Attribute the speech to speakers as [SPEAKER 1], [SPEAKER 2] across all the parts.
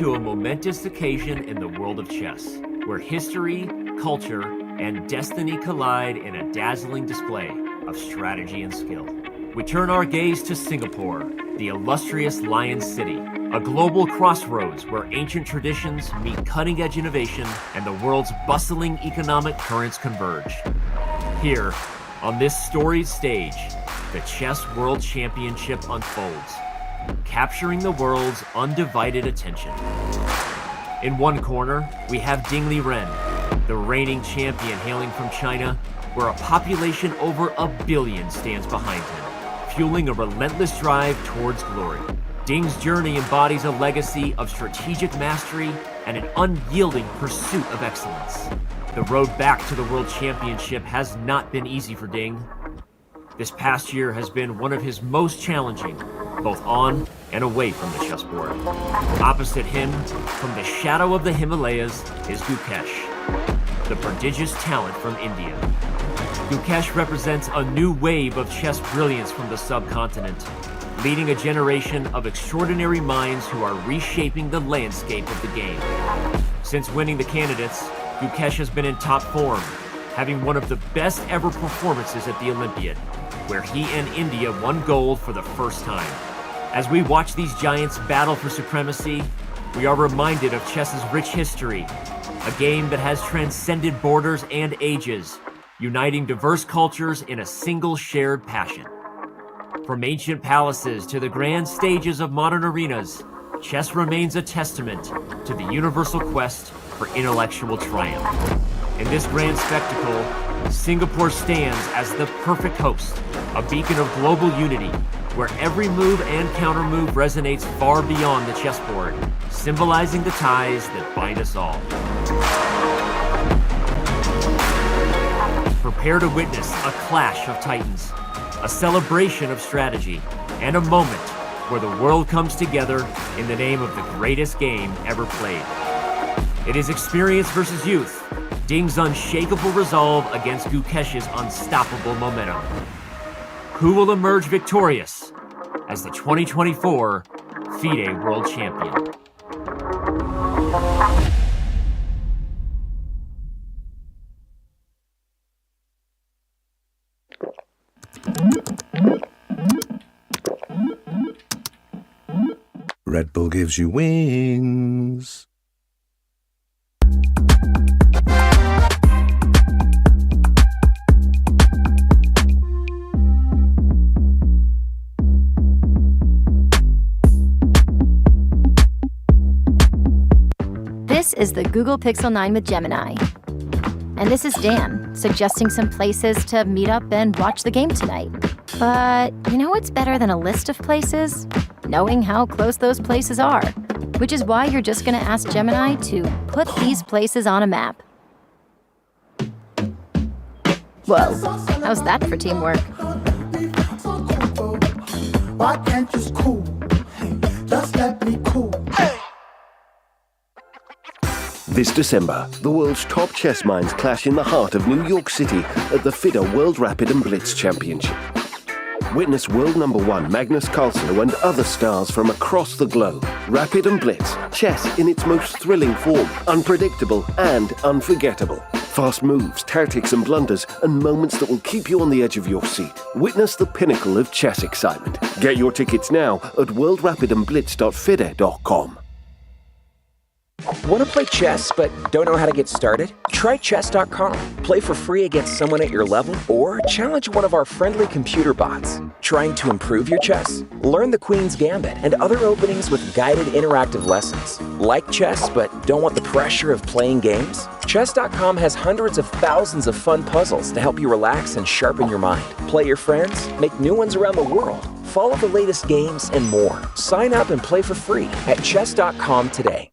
[SPEAKER 1] to a momentous occasion in the world of chess, where history, culture, and destiny collide in a dazzling display of strategy and skill. We turn our gaze to Singapore, the illustrious Lion City, a global crossroads where ancient traditions meet cutting-edge innovation and the world's bustling economic currents converge. Here, on this storied stage, the Chess World Championship unfolds, capturing the world's undivided attention. In one corner, we have Ding Liren, the reigning champion hailing from China, where a population over 1 billion stands behind him, fueling a relentless drive towards glory. Ding's journey embodies a legacy of strategic mastery and an unyielding pursuit of excellence. The road back to the World Championship has not been easy for Ding. This past year has been one of his most challenging, both on and away from the chessboard. Opposite him, from the shadow of the Himalayas, is Gukesh, the prodigious talent from India. Gukesh represents a new wave of chess brilliance from the subcontinent, leading a generation of extraordinary minds who are reshaping the landscape of the game. Since winning the candidates, Gukesh has been in top form, having one of the best ever performances at the Olympiad, where he and India won gold for the first time. As we watch these giants battle for supremacy, we are reminded of chess's rich history, a game that has transcended borders and ages, uniting diverse cultures in a single shared passion. From ancient palaces to the grand stages of modern arenas, chess remains a testament to the universal quest for intellectual triumph. In this grand spectacle, Singapore stands as the perfect host, a beacon of global unity, where every move and countermove resonates far beyond the chessboard, symbolizing the ties that bind us all. Prepare to witness a clash of titans, a celebration of strategy, and a moment where the world comes together in the name of the greatest game ever played. It is experience versus youth, Ding's unshakable resolve against Gukesh's unstoppable momentum. Who will emerge victorious as the 2024 FIDE World Champion?
[SPEAKER 2] Red Bull gives you wings.
[SPEAKER 3] This is the Google Pixel 9 with Gemini. And this is Dan, suggesting some places to meet up and watch the game tonight. But you know what's better than a list of places? Knowing how close those places are. Which is why you're just gonna ask Gemini to put these places on a map. Whoa, how's that for teamwork?
[SPEAKER 4] Why can't you cool? Just let me cool.
[SPEAKER 5] This December, the world's top chess minds clash in the heart of New York City at the FIDE World Rapid and Blitz Championship. Witness world number 1 Magnus Carlsen and other stars from across the globe. Rapid and Blitz, chess in its most thrilling form, unpredictable and unforgettable. Fast moves, tactics and blunders, and moments that will keep you on the edge of your seat. Witness the pinnacle of chess excitement. Get your tickets now at worldrapidandblitz.fide.com.
[SPEAKER 6] Want to play chess but don't know how to get started? Try chess.com. Play for free against someone at your level or challenge one of our friendly computer bots. Trying to improve your chess? Learn the Queen's Gambit and other openings with guided interactive lessons. Like chess but don't want the pressure of playing games? Chess.com has hundreds of thousands of fun puzzles to help you relax and sharpen your mind. Play your friends, make new ones around the world, follow the latest games and more. Sign up and play for free at chess.com today.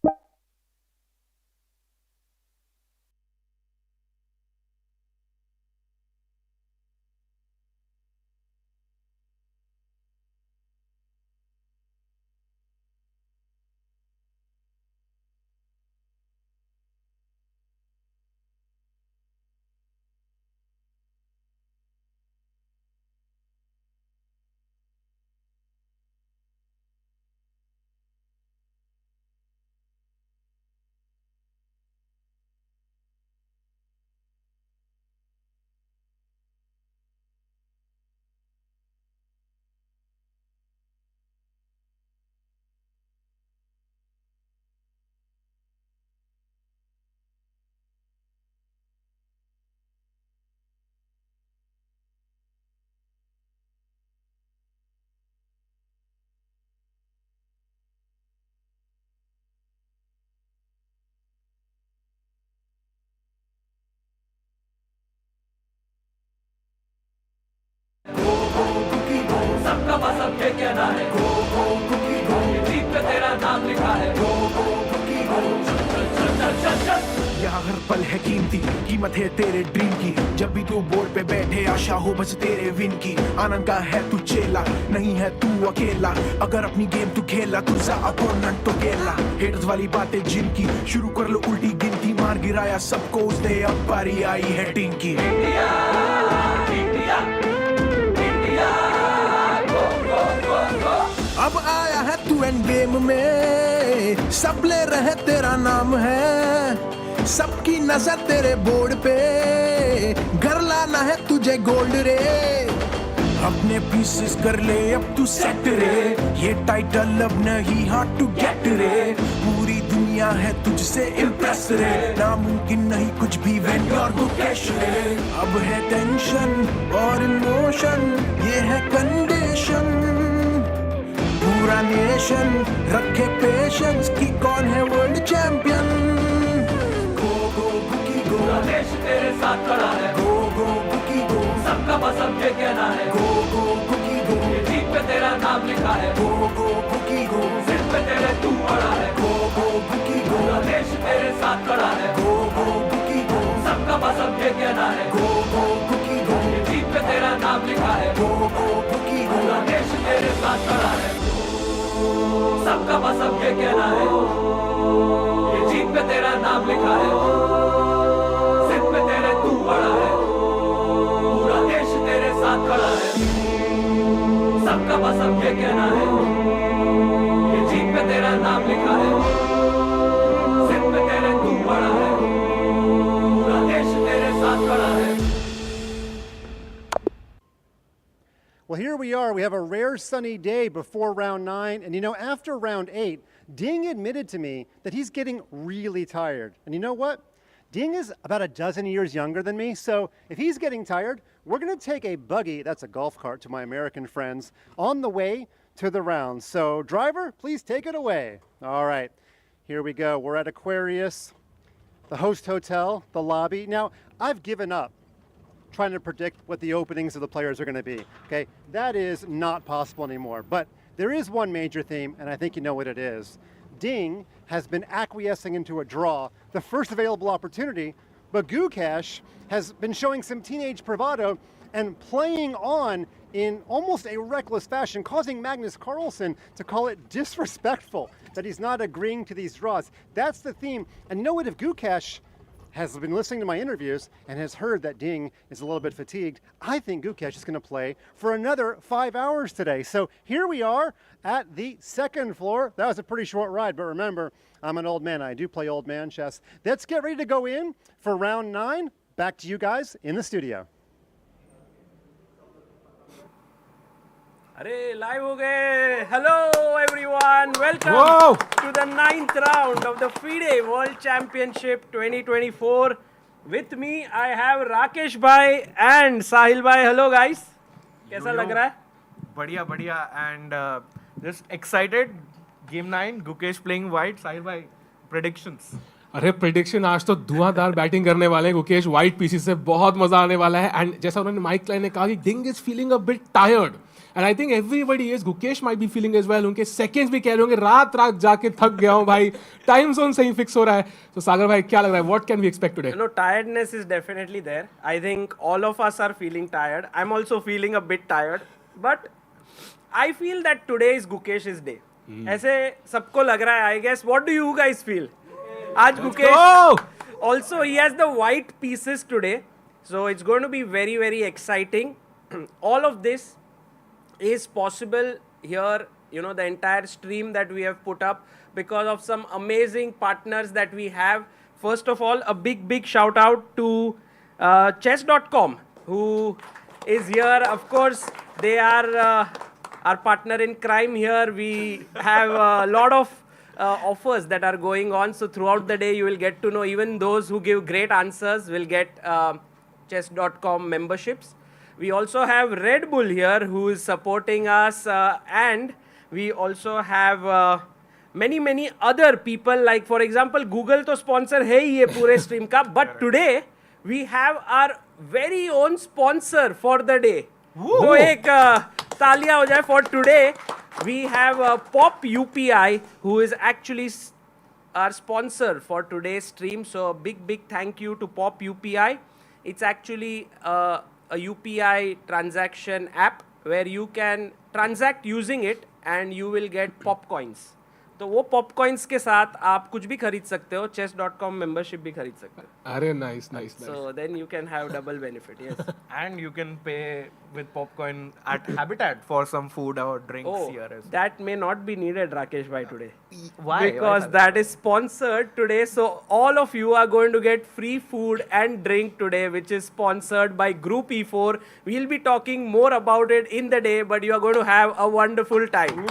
[SPEAKER 4] कहना है गो गो cookie गो, जीत पे तेरा नाम लिखा है गो गो cookie गो, चल चल
[SPEAKER 7] यहाँ हर पल है कीमती, कीमत है तेरे ड्रीम की। जब भी तू बोर्ड पे बैठे आशा हो बस तेरे विन की। आनंद का है तू चेला, नहीं है तू अकेला। अगर अपनी गेम तू खेला तुझा अपोनेंट तो गेला। हेटर्स वाली बातें जिनकी, शुरू कर लो उल्टी गिनती। मार गिराया सबको उसने, अब बारी आई है टीम की।
[SPEAKER 4] इंडिया इंडिया इंडिया गो गो गो गो।
[SPEAKER 7] अब आया है तू एंड गेम में, सब ले रहे तेरा नाम है। सबकी नजर तेरे बोर्ड पे, घर लाना है तुझे गोल्ड रे। अपने पीसेस कर ले अब तू सेट रे, ये टाइटल अब नहीं हार्ड टू गेट रे। पूरी दुनिया है तुझसे इम्प्रेस रे, नामुमकिन नहीं कुछ भी व्हेन यू आर गुकेश रे। अब है टेंशन और इमोशन, ये है कंडीशन। पूरा नेशन रखे पेशेंस कि कौन है वर्ल्ड चैंपियन।
[SPEAKER 4] पूरा देश तेरे साथ खड़ा है गो गो कुकी गो, सबका बस अब ये कहना है गो गो कुकी गो, जीत पे तेरा नाम लिखा है गो गो कुकी गो, सिर पे तेरे तू पड़ा है गो गो कुकी गो। पूरा देश तेरे साथ खड़ा है गो गो कुकी गो, सबका बस अब ये कहना है गो गो कुकी गो, जीत पे तेरा नाम लिखा है गो गो कुकी गो। पूरा देश तेरे साथ खड़ा है, सबका बस अब ये कहना है, ये जीत पे तेरा नाम लिखा है। पूरा देश तेरे साथ खड़ा है, सबका बस अब ये कहना है, ये जीत पे तेरा नाम लिखा है, सिर पे तेरे तू बड़ा है, पूरा देश तेरे साथ खड़ा है।
[SPEAKER 8] Well, here we are. We have a rare sunny day before round 9. And you know, after round 8, Ding admitted to me that he's getting really tired. And you know what? Ding is about a dozen years younger than me, so if he's getting tired, we're going to take a buggy, that's a golf cart to my American friends, on the way to the rounds. So driver, please take it away. All right, here we go. We're at Aquarius, the host hotel, the lobby. Now, I've given up trying to predict what the openings of the players are going to be, okay? That is not possible anymore, but there is one major theme, and I think you know what it is. Ding has been acquiescing into a draw, the first available opportunity, but Gukesh has been showing some teenage bravado and playing on in almost a reckless fashion, causing Magnus Carlsen to call it disrespectful that he's not agreeing to these draws. That's the theme. And you know what, if Gukesh has been listening to my interviews and has heard that Ding is a little bit fatigued, I think Gukesh is going to play for another 5 hours today. So here we are at the second floor. That was a pretty short ride, but remember, I'm an old man. I do play old man chess. Let's get ready to go in for round 9. Back to you guys in the studio.
[SPEAKER 9] अरे live हो गए. Hello everyone, welcome to the 9th round of the FIDE World Championship 2024. With me I have Rakesh bhai and Sahil bhai. Hello guys, कैसा लग रहा है?
[SPEAKER 10] बढ़िया बढ़िया and just excited. Game 9, Gukesh playing white. Sahil bhai, predictions.
[SPEAKER 11] अरे prediction, आज तो धुआंधार batting करने वाले हैं गुकेश. वाइट पीसीस से बहुत मजा आने वाला है. एंड जैसा उन्होंने माइक क्लाइन ने कहा कि Ding is feeling a bit tired and I think everybody is. Gukesh might be feeling as well. उनके सेकंड्स भी कह रहे होंगे रात रात जाके थक गया हूं भाई. टाइम जोन सही फिक्स हो रहा है. तो सागर भाई क्या लग रहा है, what can we expect today?
[SPEAKER 9] No, tiredness is definitely there. I think all of us are feeling tired. I'm also feeling a bit tired, but I feel that today is Gukesh's day. ऐसे सबको लग रहा है, I guess. What do you guys feel? आज Gukesh, also he has the white pieces today, so it's going to be very very exciting. All of this is possible here, you know, the entire stream that we have put up because of some amazing partners that we have. First of all, a big shout out to chess.com, who is here. Of course, they are our partner in crime here. We have a lot of offers that are going on, so throughout the day you will get to know. Even those who give great answers will get chess.com memberships. We also have Red Bull here who is supporting us, and we also have many other people, like for example Google to sponsor है ये पूरे stream का, but today we have our very own sponsor for the day. तो एक तालियां हो जाए for today. we have POP UPI, who is actually our sponsor for today's stream. So a big thank you to POP UPI. It's actually a UPI transaction app where you can transact using it and you will get POPcoins. तो वो POPcoins के साथ आप कुछ भी खरीद सकते हो, chess.com membership भी खरीद सकते हो.
[SPEAKER 11] अरे nice.
[SPEAKER 9] So then you can have double benefit, yes.
[SPEAKER 10] And you can pay with Popcoin at Habitat for some food or drinks here as well.
[SPEAKER 9] That may not be needed, Rakesh bhai, today.
[SPEAKER 10] Why?
[SPEAKER 9] Because that is sponsored today. So all of you are going to get free food and drink today, which is sponsored by Group E4. We'll be talking more about it in the day, but you are going to have a wonderful time.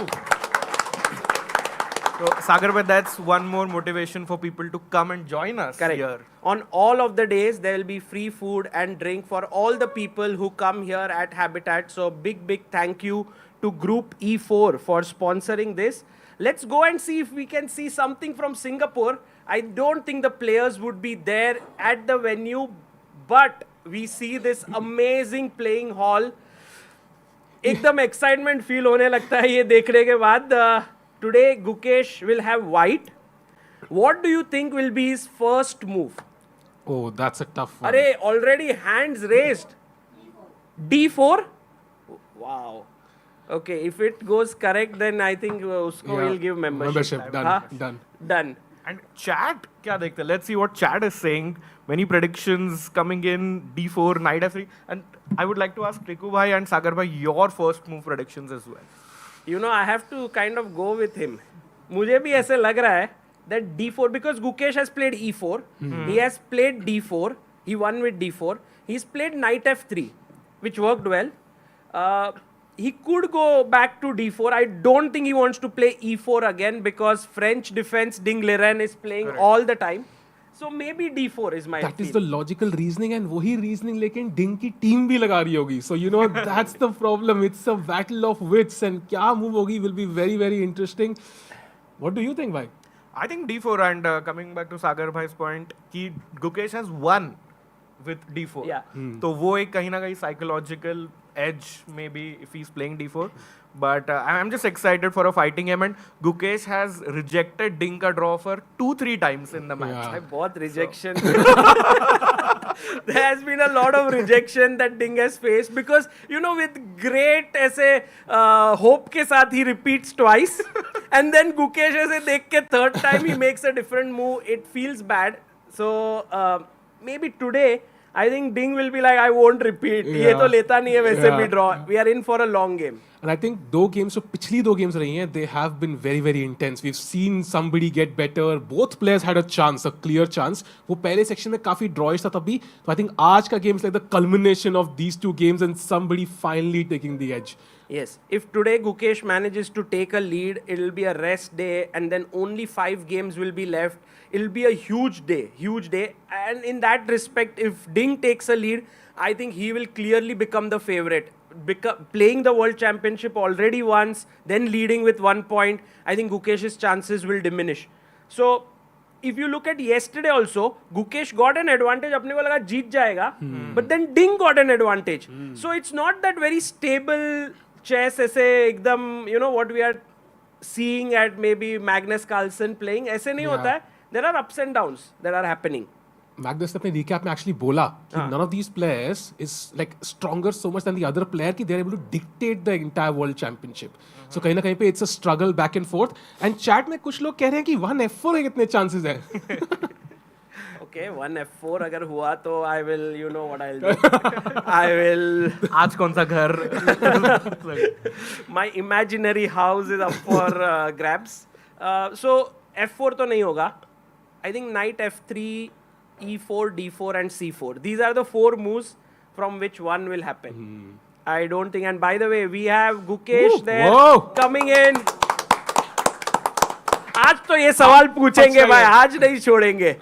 [SPEAKER 10] So, Sagar, but that's one more motivation for people to come and join us here.
[SPEAKER 9] On all of the days, there will be free food and drink for all the people who come here at Habitat. So big thank you to Group E4 for sponsoring this. Let's go and see if we can see something from Singapore. I don't think the players would be there at the venue, but we see this amazing playing hall. एकदम excitement feel होने लगता है ये देखने के बाद. Today, Gukesh will have white. What do you think will be his first move?
[SPEAKER 11] Oh, that's a tough one.
[SPEAKER 9] Arey, already hands raised. D4? Wow. Okay, if it goes correct, then I think usko will give membership. Done.
[SPEAKER 10] And chat, kya dekhte? Let's see what chat is saying. Many predictions coming in. D4, knight f3. And I would like to ask Riku bhai and Sagar bhai your first move predictions as well.
[SPEAKER 9] You know, I have to kind of go with him. मुझे भी ऐसे लग रहा है that D4, because Gukesh has played E4, he has played D4, he won with D4, he's played knight F3, which worked well. He could go back to D4. I don't think he wants to play E4 again because French defense Ding Liren is playing all the time. So maybe D4 is my
[SPEAKER 11] That is the logical reasoning, and वही reasoning लेकिन Ding की team भी लगा रही होगी. So you know that's the problem. It's a battle of wits, and क्या move होगी will be very interesting. What do you think, bhai?
[SPEAKER 10] I think D4, and coming back to Sagar bhai's point, कि Gukesh has won with D4.
[SPEAKER 9] Yeah.
[SPEAKER 10] तो वो एक कहीं ना कहीं psychological edge maybe if he's playing D4. But I'm just excited for a fighting game, and Gukesh has rejected Ding ka draw for 2-3 times in the match.
[SPEAKER 9] I bought rejection. There has been a lot of rejection that Ding has faced because, you know, with great ऐसे hope के साथ he repeats twice, and then Gukesh ऐसे देख के third time he makes a different move. It feels bad. So maybe today I think Ding will be like, I won't repeat. ये तो लेता नहीं है वैसे भी draw. We are in for a long game.
[SPEAKER 11] And I think पिछली दो games रही हैं, they have been very intense. We've seen somebody get better. Both players had a chance, a clear chance. वो पहले section में काफी drawish था तभी. So I think आज का game is like the culmination of these two games and somebody finally taking the edge.
[SPEAKER 9] Yes. If today Gukesh manages to take a lead, it'll be a rest day, and then only 5 games will be left. It'll be a huge day. And in that respect, if Ding takes a lead, I think he will clearly become the favorite. Playing the World Championship already once, then leading with 1 point, I think Gukesh's chances will diminish. So, if you look at yesterday also, Gukesh got an advantage, अपने को लगा जीत जाएगा, but then Ding got an advantage. So, it's not that very stable chess ऐसे एकदम, you know, what we are seeing at maybe Magnus Carlsen playing, ऐसे नहीं होता है. There are ups and downs that are happening.
[SPEAKER 11] Magnus ने अपने recap में actually बोला कि none of these players is like stronger so much than the other player कि they're able to dictate the entire World Championship. So कहीं ना कहीं पे it's a struggle back and forth. And chat में कुछ लोग कह रहे हैं कि 1F4 के कितने chances हैं?
[SPEAKER 9] Okay, 1F4 अगर हुआ तो I will, you know what I'll do. I will.
[SPEAKER 10] आज कौन सा घर?
[SPEAKER 9] My imaginary house is up for grabs. So F4 तो नहीं होगा. I think knight F3, E4, D4 and C4. These are the 4 moves from which one will happen. I don't think. And by the way, we have Gukesh there coming in. आज तो ये सवाल पूछेंगे भाई, आज नहीं छोड़ेंगे.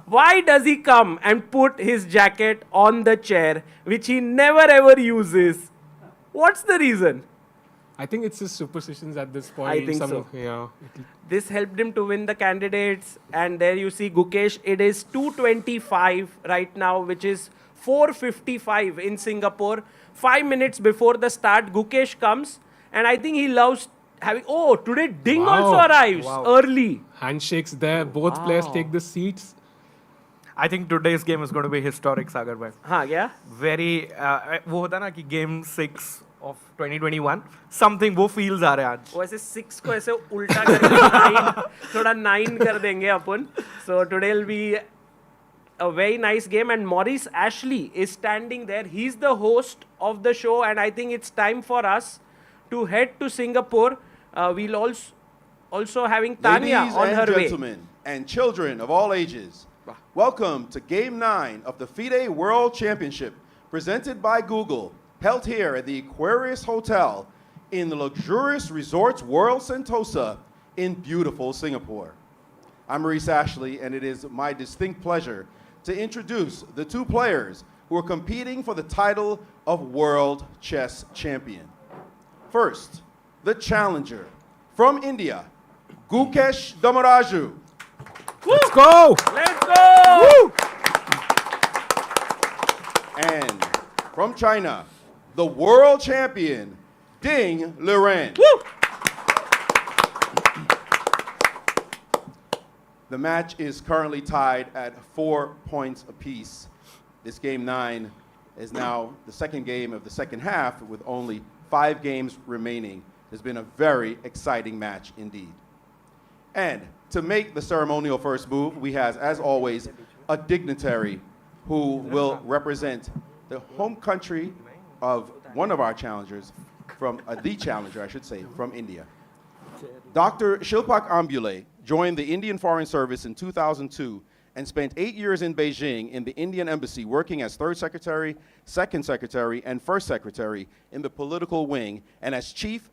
[SPEAKER 9] Why does he come and put his jacket on the chair, which he never ever uses? What's the reason?
[SPEAKER 11] I think it's his superstitions at this point.
[SPEAKER 9] I think so. Yeah. This helped him to win the candidates. And there you see Gukesh. It is 2:25 right now, which is 4:55 in Singapore. 5 minutes before the start, Gukesh comes. And I think he loves having. Oh, today Ding
[SPEAKER 11] Wow.
[SPEAKER 9] also arrives early.
[SPEAKER 11] Handshakes there. Both players take the seats.
[SPEAKER 10] I think today's game is going to be historic, Sagar bhai.
[SPEAKER 9] हाँ क्या?
[SPEAKER 10] Very वो होता ना कि game 6 of 2021 something वो feels आ रहे हैं आज.
[SPEAKER 9] वो ऐसे 6 को ऐसे उल्टा करके 9 थोड़ा 9 कर देंगे अपन. So today will be a very nice game, and Maurice Ashley is standing there. He's the host of the show, and I think it's time for us to head to Singapore. We'll also having Tania
[SPEAKER 12] Ladies
[SPEAKER 9] on
[SPEAKER 12] and
[SPEAKER 9] her way.
[SPEAKER 12] gentlemen, and children of all ages, welcome to Game 9 of the FIDE World Championship, presented by Google, held here at the Aquarius Hotel in the luxurious Resorts World Sentosa in beautiful Singapore. I'm Maurice Ashley, and it is my distinct pleasure to introduce the two players who are competing for the title of World Chess Champion. First, the challenger from India, Gukesh Dommaraju.
[SPEAKER 11] Let's go!
[SPEAKER 9] Let's go!
[SPEAKER 12] And from China, the world champion, Ding Liren. The match is currently tied at 4 points apiece. This game 9 is now the second game of the second half with only 5 games remaining. It's been a very exciting match indeed. And to make the ceremonial first move, we have, as always, a dignitary who will represent the home country of one of our challengers, from the challenger, I should say, from India. Dr. Shilpak Ambule joined the Indian Foreign Service in 2002 and spent 8 years in Beijing in the Indian Embassy working as third secretary, second secretary, and first secretary in the political wing and as chief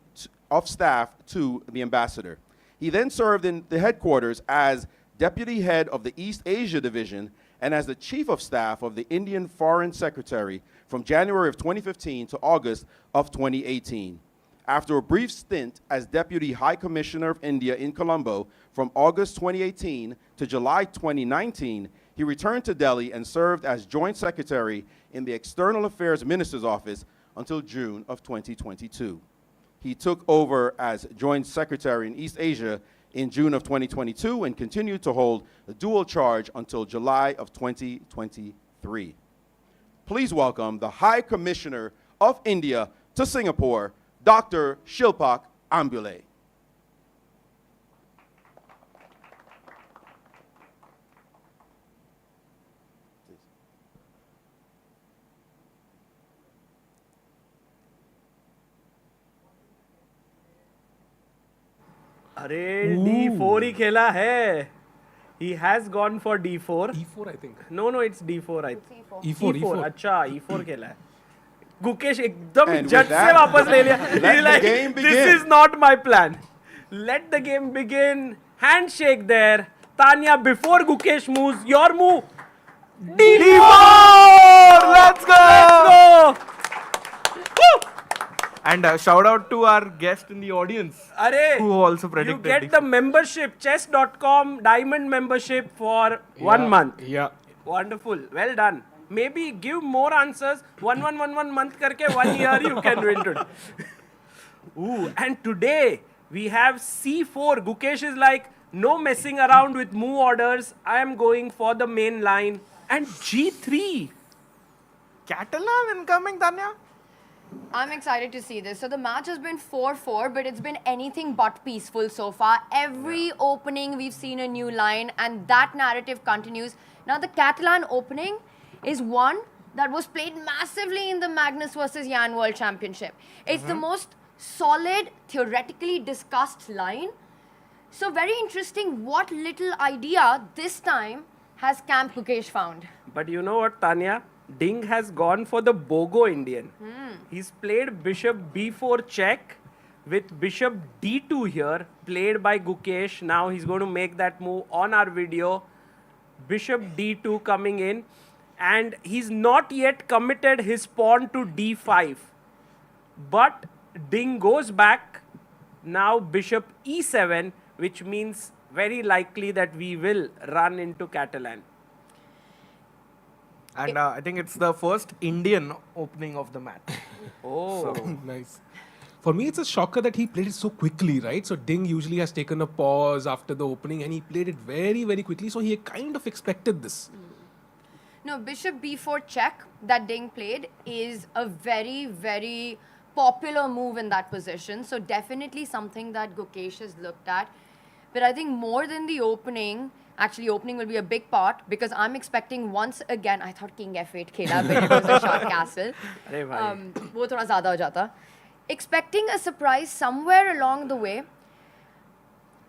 [SPEAKER 12] of staff to the ambassador. He then served in the headquarters as deputy head of the East Asia Division and as the chief of staff of the Indian Foreign Secretary from January of 2015 to August of 2018. After a brief stint as Deputy High Commissioner of India in Colombo from August 2018 to July 2019, he returned to Delhi and served as Joint Secretary in the External Affairs Minister's Office until June of 2022. He took over as Joint Secretary in East Asia in June of 2022 and continued to hold a dual charge until July of 2023. Please welcome the High Commissioner of India to Singapore, Dr. Shilpak Ambule.
[SPEAKER 9] अरे D4 ही खेला है. He has gone for D4.
[SPEAKER 11] E4, I think.
[SPEAKER 9] No, it's D4. I think.
[SPEAKER 11] E4.
[SPEAKER 9] अच्छा, E4 खेला है. गुकेश एकदम
[SPEAKER 12] And
[SPEAKER 9] जज
[SPEAKER 12] with that,
[SPEAKER 9] से वापस ले लिया.
[SPEAKER 12] let
[SPEAKER 9] He's
[SPEAKER 12] the
[SPEAKER 9] like,
[SPEAKER 12] game
[SPEAKER 9] this
[SPEAKER 12] begin.
[SPEAKER 9] is not my plan. Let the game begin. Handshake there. Tania, before Gukesh moves, your move. D4!
[SPEAKER 10] Let's go!
[SPEAKER 9] Let's go!
[SPEAKER 10] And shout out to our guest in the audience
[SPEAKER 9] Arey,
[SPEAKER 10] who also
[SPEAKER 9] you
[SPEAKER 10] predicted
[SPEAKER 9] get the membership, chess.com diamond membership for 1 month.
[SPEAKER 11] Yeah.
[SPEAKER 9] Wonderful. Well done. Maybe give more answers. 1 month karke 1 year you can win today. Ooh, and today we have C4. Gukesh is like, no messing around with move orders. I am going for the main line. And G3.
[SPEAKER 10] Catalan incoming, Tanya.
[SPEAKER 13] I'm excited to see this. So the match has been 4-4, but it's been anything but peaceful so far. Every opening we've seen a new line, and that narrative continues. Now the Catalan opening is one that was played massively in the Magnus versus Jan World Championship. It's the most solid, theoretically discussed line. So very interesting what little idea this time has Camp Gukesh found.
[SPEAKER 9] But you know what, Tanya? Ding has gone for the Bogo Indian. He's played bishop b4 check with bishop d2 here, played by Gukesh. Now he's going to make that move on our video. Bishop d2 coming in. And he's not yet committed his pawn to d5. But Ding goes back. Now bishop e7, which means very likely that we will run into Catalan.
[SPEAKER 10] And I think it's the first Indian opening of the match.
[SPEAKER 9] Oh.
[SPEAKER 11] Nice. For me, it's a shocker that he played it so quickly, right? So Ding usually has taken a pause after the opening, and he played it very, very quickly. So he kind of expected this.
[SPEAKER 13] No, bishop b4 check that Ding played is a very, very popular move in that position. So definitely something that Gukesh has looked at. But I think more than the opening, actually opening will be a big part, because I'm expecting once again, I thought king f8 khela, but it was a short castle. वो थोड़ा ज़्यादा हो जाता. Expecting a surprise somewhere along the way.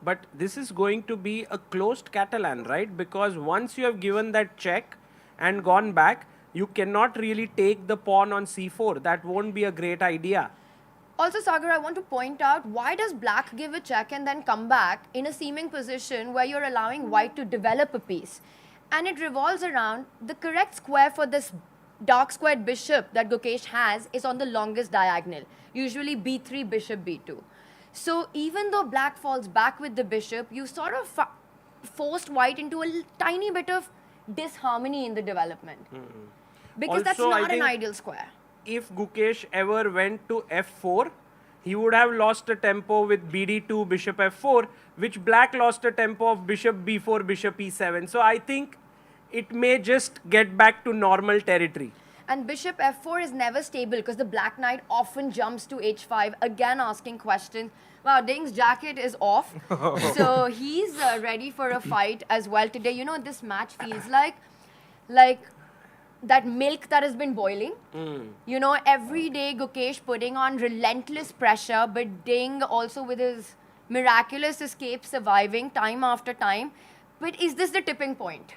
[SPEAKER 9] But this is going to be a closed Catalan, right? Because once you have given that check and gone back, you cannot really take the pawn on c4. That won't be a great idea.
[SPEAKER 13] Also, Sagar, I want to point out, why does black give a check and then come back in a seeming position where you're allowing white to develop a piece? And it revolves around the correct square for this dark squared bishop that Gukesh has is on the longest diagonal, usually b3, bishop b2. So even though black falls back with the bishop, you sort of forced white into a tiny bit of disharmony in the development. Because
[SPEAKER 9] Also,
[SPEAKER 13] that's
[SPEAKER 9] I
[SPEAKER 13] not an
[SPEAKER 9] think
[SPEAKER 13] ideal square.
[SPEAKER 9] If Gukesh ever went to f4, he would have lost a tempo with bd2, bishop f4, which black lost a tempo of bishop b4, bishop e7. So I think it may just get back to normal territory.
[SPEAKER 13] And bishop f4 is never stable because the black knight often jumps to h5, again asking questions. Wow, Ding's jacket is off. So he's ready for a fight as well today. You know, this match feels like that milk that has been boiling. You know, every day Gukesh putting on relentless pressure, but Ding also with his miraculous escape surviving time after time. But is this the tipping point?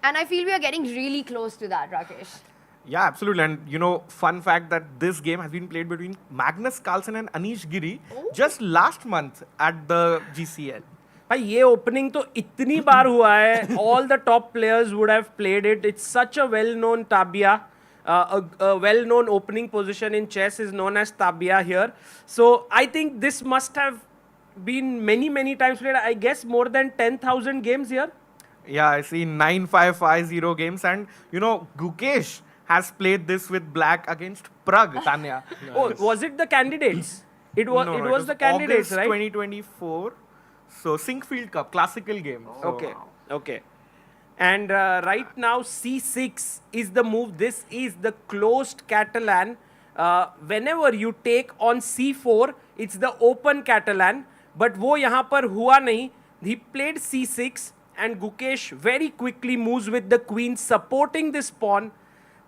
[SPEAKER 13] And I feel we are getting really close to that, Rakesh.
[SPEAKER 10] Yeah, absolutely. And you know, fun fact that this game has been played between Magnus Carlsen and Anish Giri just last month at the GCL.
[SPEAKER 9] भाई ये opening तो इतनी बार हुआ है. All the top players would have played it. It's such a well-known tabia. A well-known opening position in chess is known as tabia here. So I think this must have been many times played. I guess more than 10,000 games here.
[SPEAKER 10] Yeah, I see 9550 games, and you know, Gukesh has played this with black against Prague, Tania.
[SPEAKER 9] Nice. Oh, was it the candidates? It was the candidates,
[SPEAKER 10] August
[SPEAKER 9] right?
[SPEAKER 10] 2024. So Sinkfield Cup, classical game. So.
[SPEAKER 9] Okay. And right now c6 is the move. This is the closed Catalan. Whenever you take on c4, it's the open Catalan. But वो यहाँ पर हुआ नहीं. He played c6, and Gukesh very quickly moves with the queen, supporting this pawn.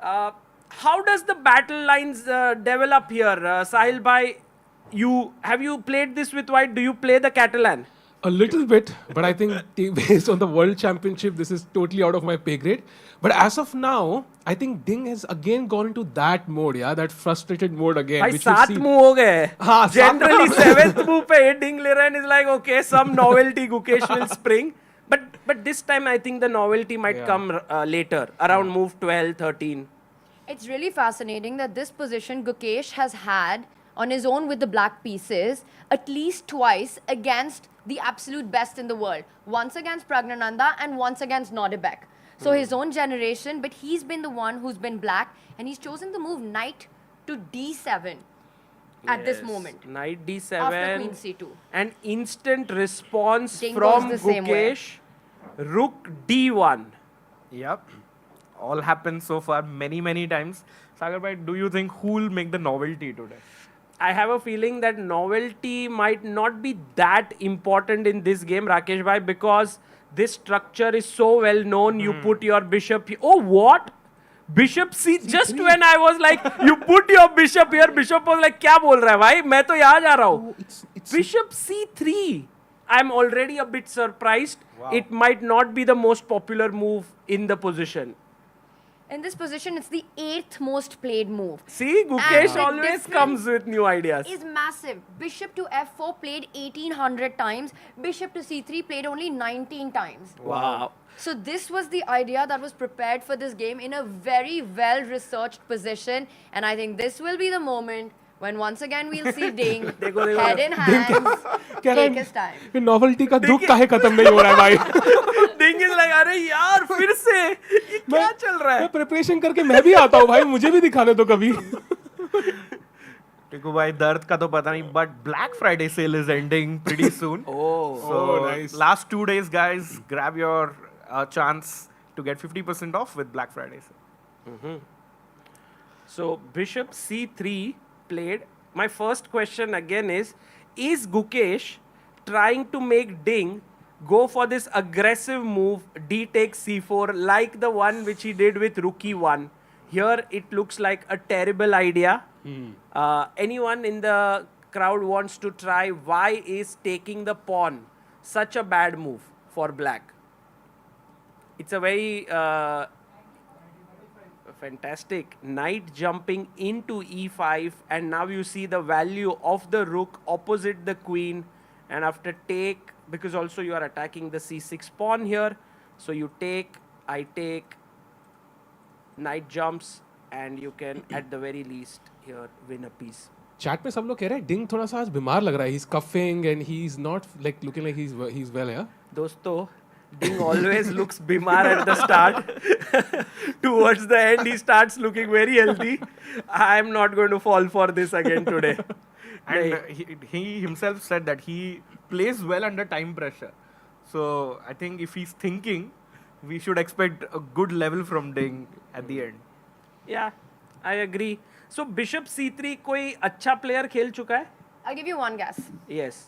[SPEAKER 9] How does the battle lines develop here? Sahil bhai, have you played this with white? Do you play the Catalan?
[SPEAKER 11] A little bit, but I think based on the World Championship, this is totally out of my pay grade. But as of now, I think Ding has again gone into that mode, that frustrated mode again.
[SPEAKER 9] Bhai, 7 move ho gaye. Generally, 7th move pe Ding Liren is like, okay, some novelty Gukesh will spring. But this time, I think the novelty might come later, around move 12, 13.
[SPEAKER 13] It's really fascinating that this position Gukesh has had on his own with the black pieces at least twice against the absolute best in the world. Once against Pragnananda and once against Nodebek. So his own generation, but he's been the one who's been black, and he's chosen the move knight to d7 at this moment.
[SPEAKER 9] Knight d7.
[SPEAKER 13] After queen c2.
[SPEAKER 9] An instant response
[SPEAKER 13] Ding
[SPEAKER 9] from
[SPEAKER 13] goes the same way.
[SPEAKER 9] Gukesh. Rook d1.
[SPEAKER 10] Yep. All happened so far many times. Sagar bhai, do you think who will make the novelty today?
[SPEAKER 9] I have a feeling that novelty might not be that important in this game, Rakesh bhai, because this structure is so well known. You put your bishop here. Oh, what? Bishop C. Just when I was like, you put your bishop here, bishop was like, क्या बोल रहा है भाई? मैं तो यहाँ जा रहा हूँ. Bishop C3. I'm already a bit surprised.
[SPEAKER 10] Wow.
[SPEAKER 9] It might not be the most popular move in the position.
[SPEAKER 13] In this position, it's the 8th most played move.
[SPEAKER 9] See, Gukesh
[SPEAKER 13] And
[SPEAKER 9] always comes with new ideas.
[SPEAKER 13] Is massive. Bishop to f4 played 1800 times. Bishop to c3 played only 19 times.
[SPEAKER 9] Wow.
[SPEAKER 13] So this was the idea that was prepared for this game in a very well-researched position. And I think this will be the moment when once again we'll see Ding head in hands, take his time.
[SPEAKER 11] ये novelty का दुख काहे खत्म नहीं हो रहा है भाई?
[SPEAKER 9] Ding is like, अरे यार फिर से ये क्या चल रहा है?
[SPEAKER 11] मैं preparation करके मैं भी आता हूँ भाई, मुझे भी दिखाने दो कभी.
[SPEAKER 10] टिकू भाई दर्द का तो पता नहीं, but Black Friday sale is ending pretty soon. So
[SPEAKER 11] nice.
[SPEAKER 10] last 2 days, guys, grab your chance to get 50% off with Black Friday sale.
[SPEAKER 9] So Bishop C3 played. My first question again is Gukesh trying to make Ding go for this aggressive move, D takes C4, like the one which he did with Rook E1? Here it looks like a terrible idea. Anyone in the crowd wants to try? Why is taking the pawn such a bad move for black? It's a very fantastic knight jumping into E5, and now you see the value of the rook opposite the queen, and after take, because also you are attacking the C6 pawn here, so you take, I take, knight jumps, and you can at the very least here win a piece.
[SPEAKER 11] Chat में सब लोग कह रहे हैं डिंग थोड़ा सा आज बीमार लग रहा है. He's coughing and he's not like looking like he's well, yeah.
[SPEAKER 9] दोस्तों, Ding always looks bimar at the start. Towards the end, he starts looking very healthy. I'm not going to fall for this again today.
[SPEAKER 10] And he himself said that he plays well under time pressure. So I think if he's thinking, we should expect a good level from Ding at the end.
[SPEAKER 9] Yeah, I agree. So Bishop C3 कोई अच्छा player खेल चुका है?
[SPEAKER 13] I'll give you one guess.
[SPEAKER 9] Yes.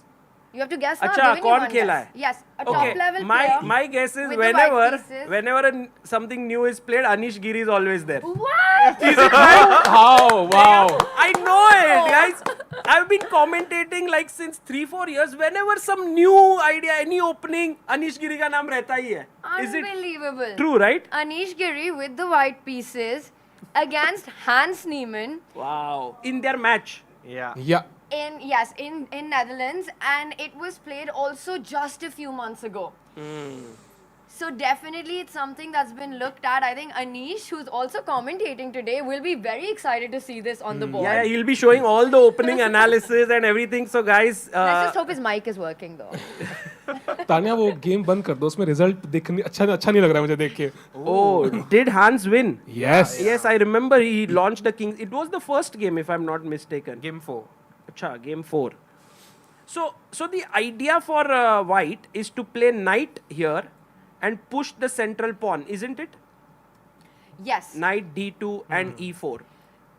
[SPEAKER 13] You have to guess now.
[SPEAKER 9] अच्छा, कौन खेला है?
[SPEAKER 13] Yes, a top level
[SPEAKER 9] my
[SPEAKER 13] player.
[SPEAKER 9] My guess is
[SPEAKER 13] with the white pieces.
[SPEAKER 9] whenever something new is played, Anish Giri is always there.
[SPEAKER 13] What?
[SPEAKER 9] Is it right?
[SPEAKER 11] Wow.
[SPEAKER 9] I know it, guys. I've been commentating like since 3-4 years. Whenever some new idea, any opening, Anish Giri का नाम रहता ही है. Is it
[SPEAKER 13] Unbelievable.
[SPEAKER 9] true, right?
[SPEAKER 13] Anish Giri with the white pieces against Hans Niemann
[SPEAKER 9] Wow. In their match.
[SPEAKER 11] Yeah.
[SPEAKER 13] in Netherlands, and it was played also just a few months ago. So definitely it's something that's been looked at. I think Anish, who's also commentating today, will be very excited to see this on the board.
[SPEAKER 9] Yeah, he'll be showing all the opening analysis and everything. So guys,
[SPEAKER 13] Let's just hope his mic is working though.
[SPEAKER 11] Tania वो game बंद कर दो, उसमें result देखने अच्छा नहीं लग रहा है मुझे देख के.
[SPEAKER 9] oh, did Hans win?
[SPEAKER 11] Yes.
[SPEAKER 9] Yes, I remember he launched the Kings. It was the first game, if I'm not mistaken.
[SPEAKER 10] Game 4.
[SPEAKER 9] Acha, game 4. So the idea for white is to play knight here and push the central pawn, isn't it?
[SPEAKER 13] Yes.
[SPEAKER 9] Knight D2 and E4.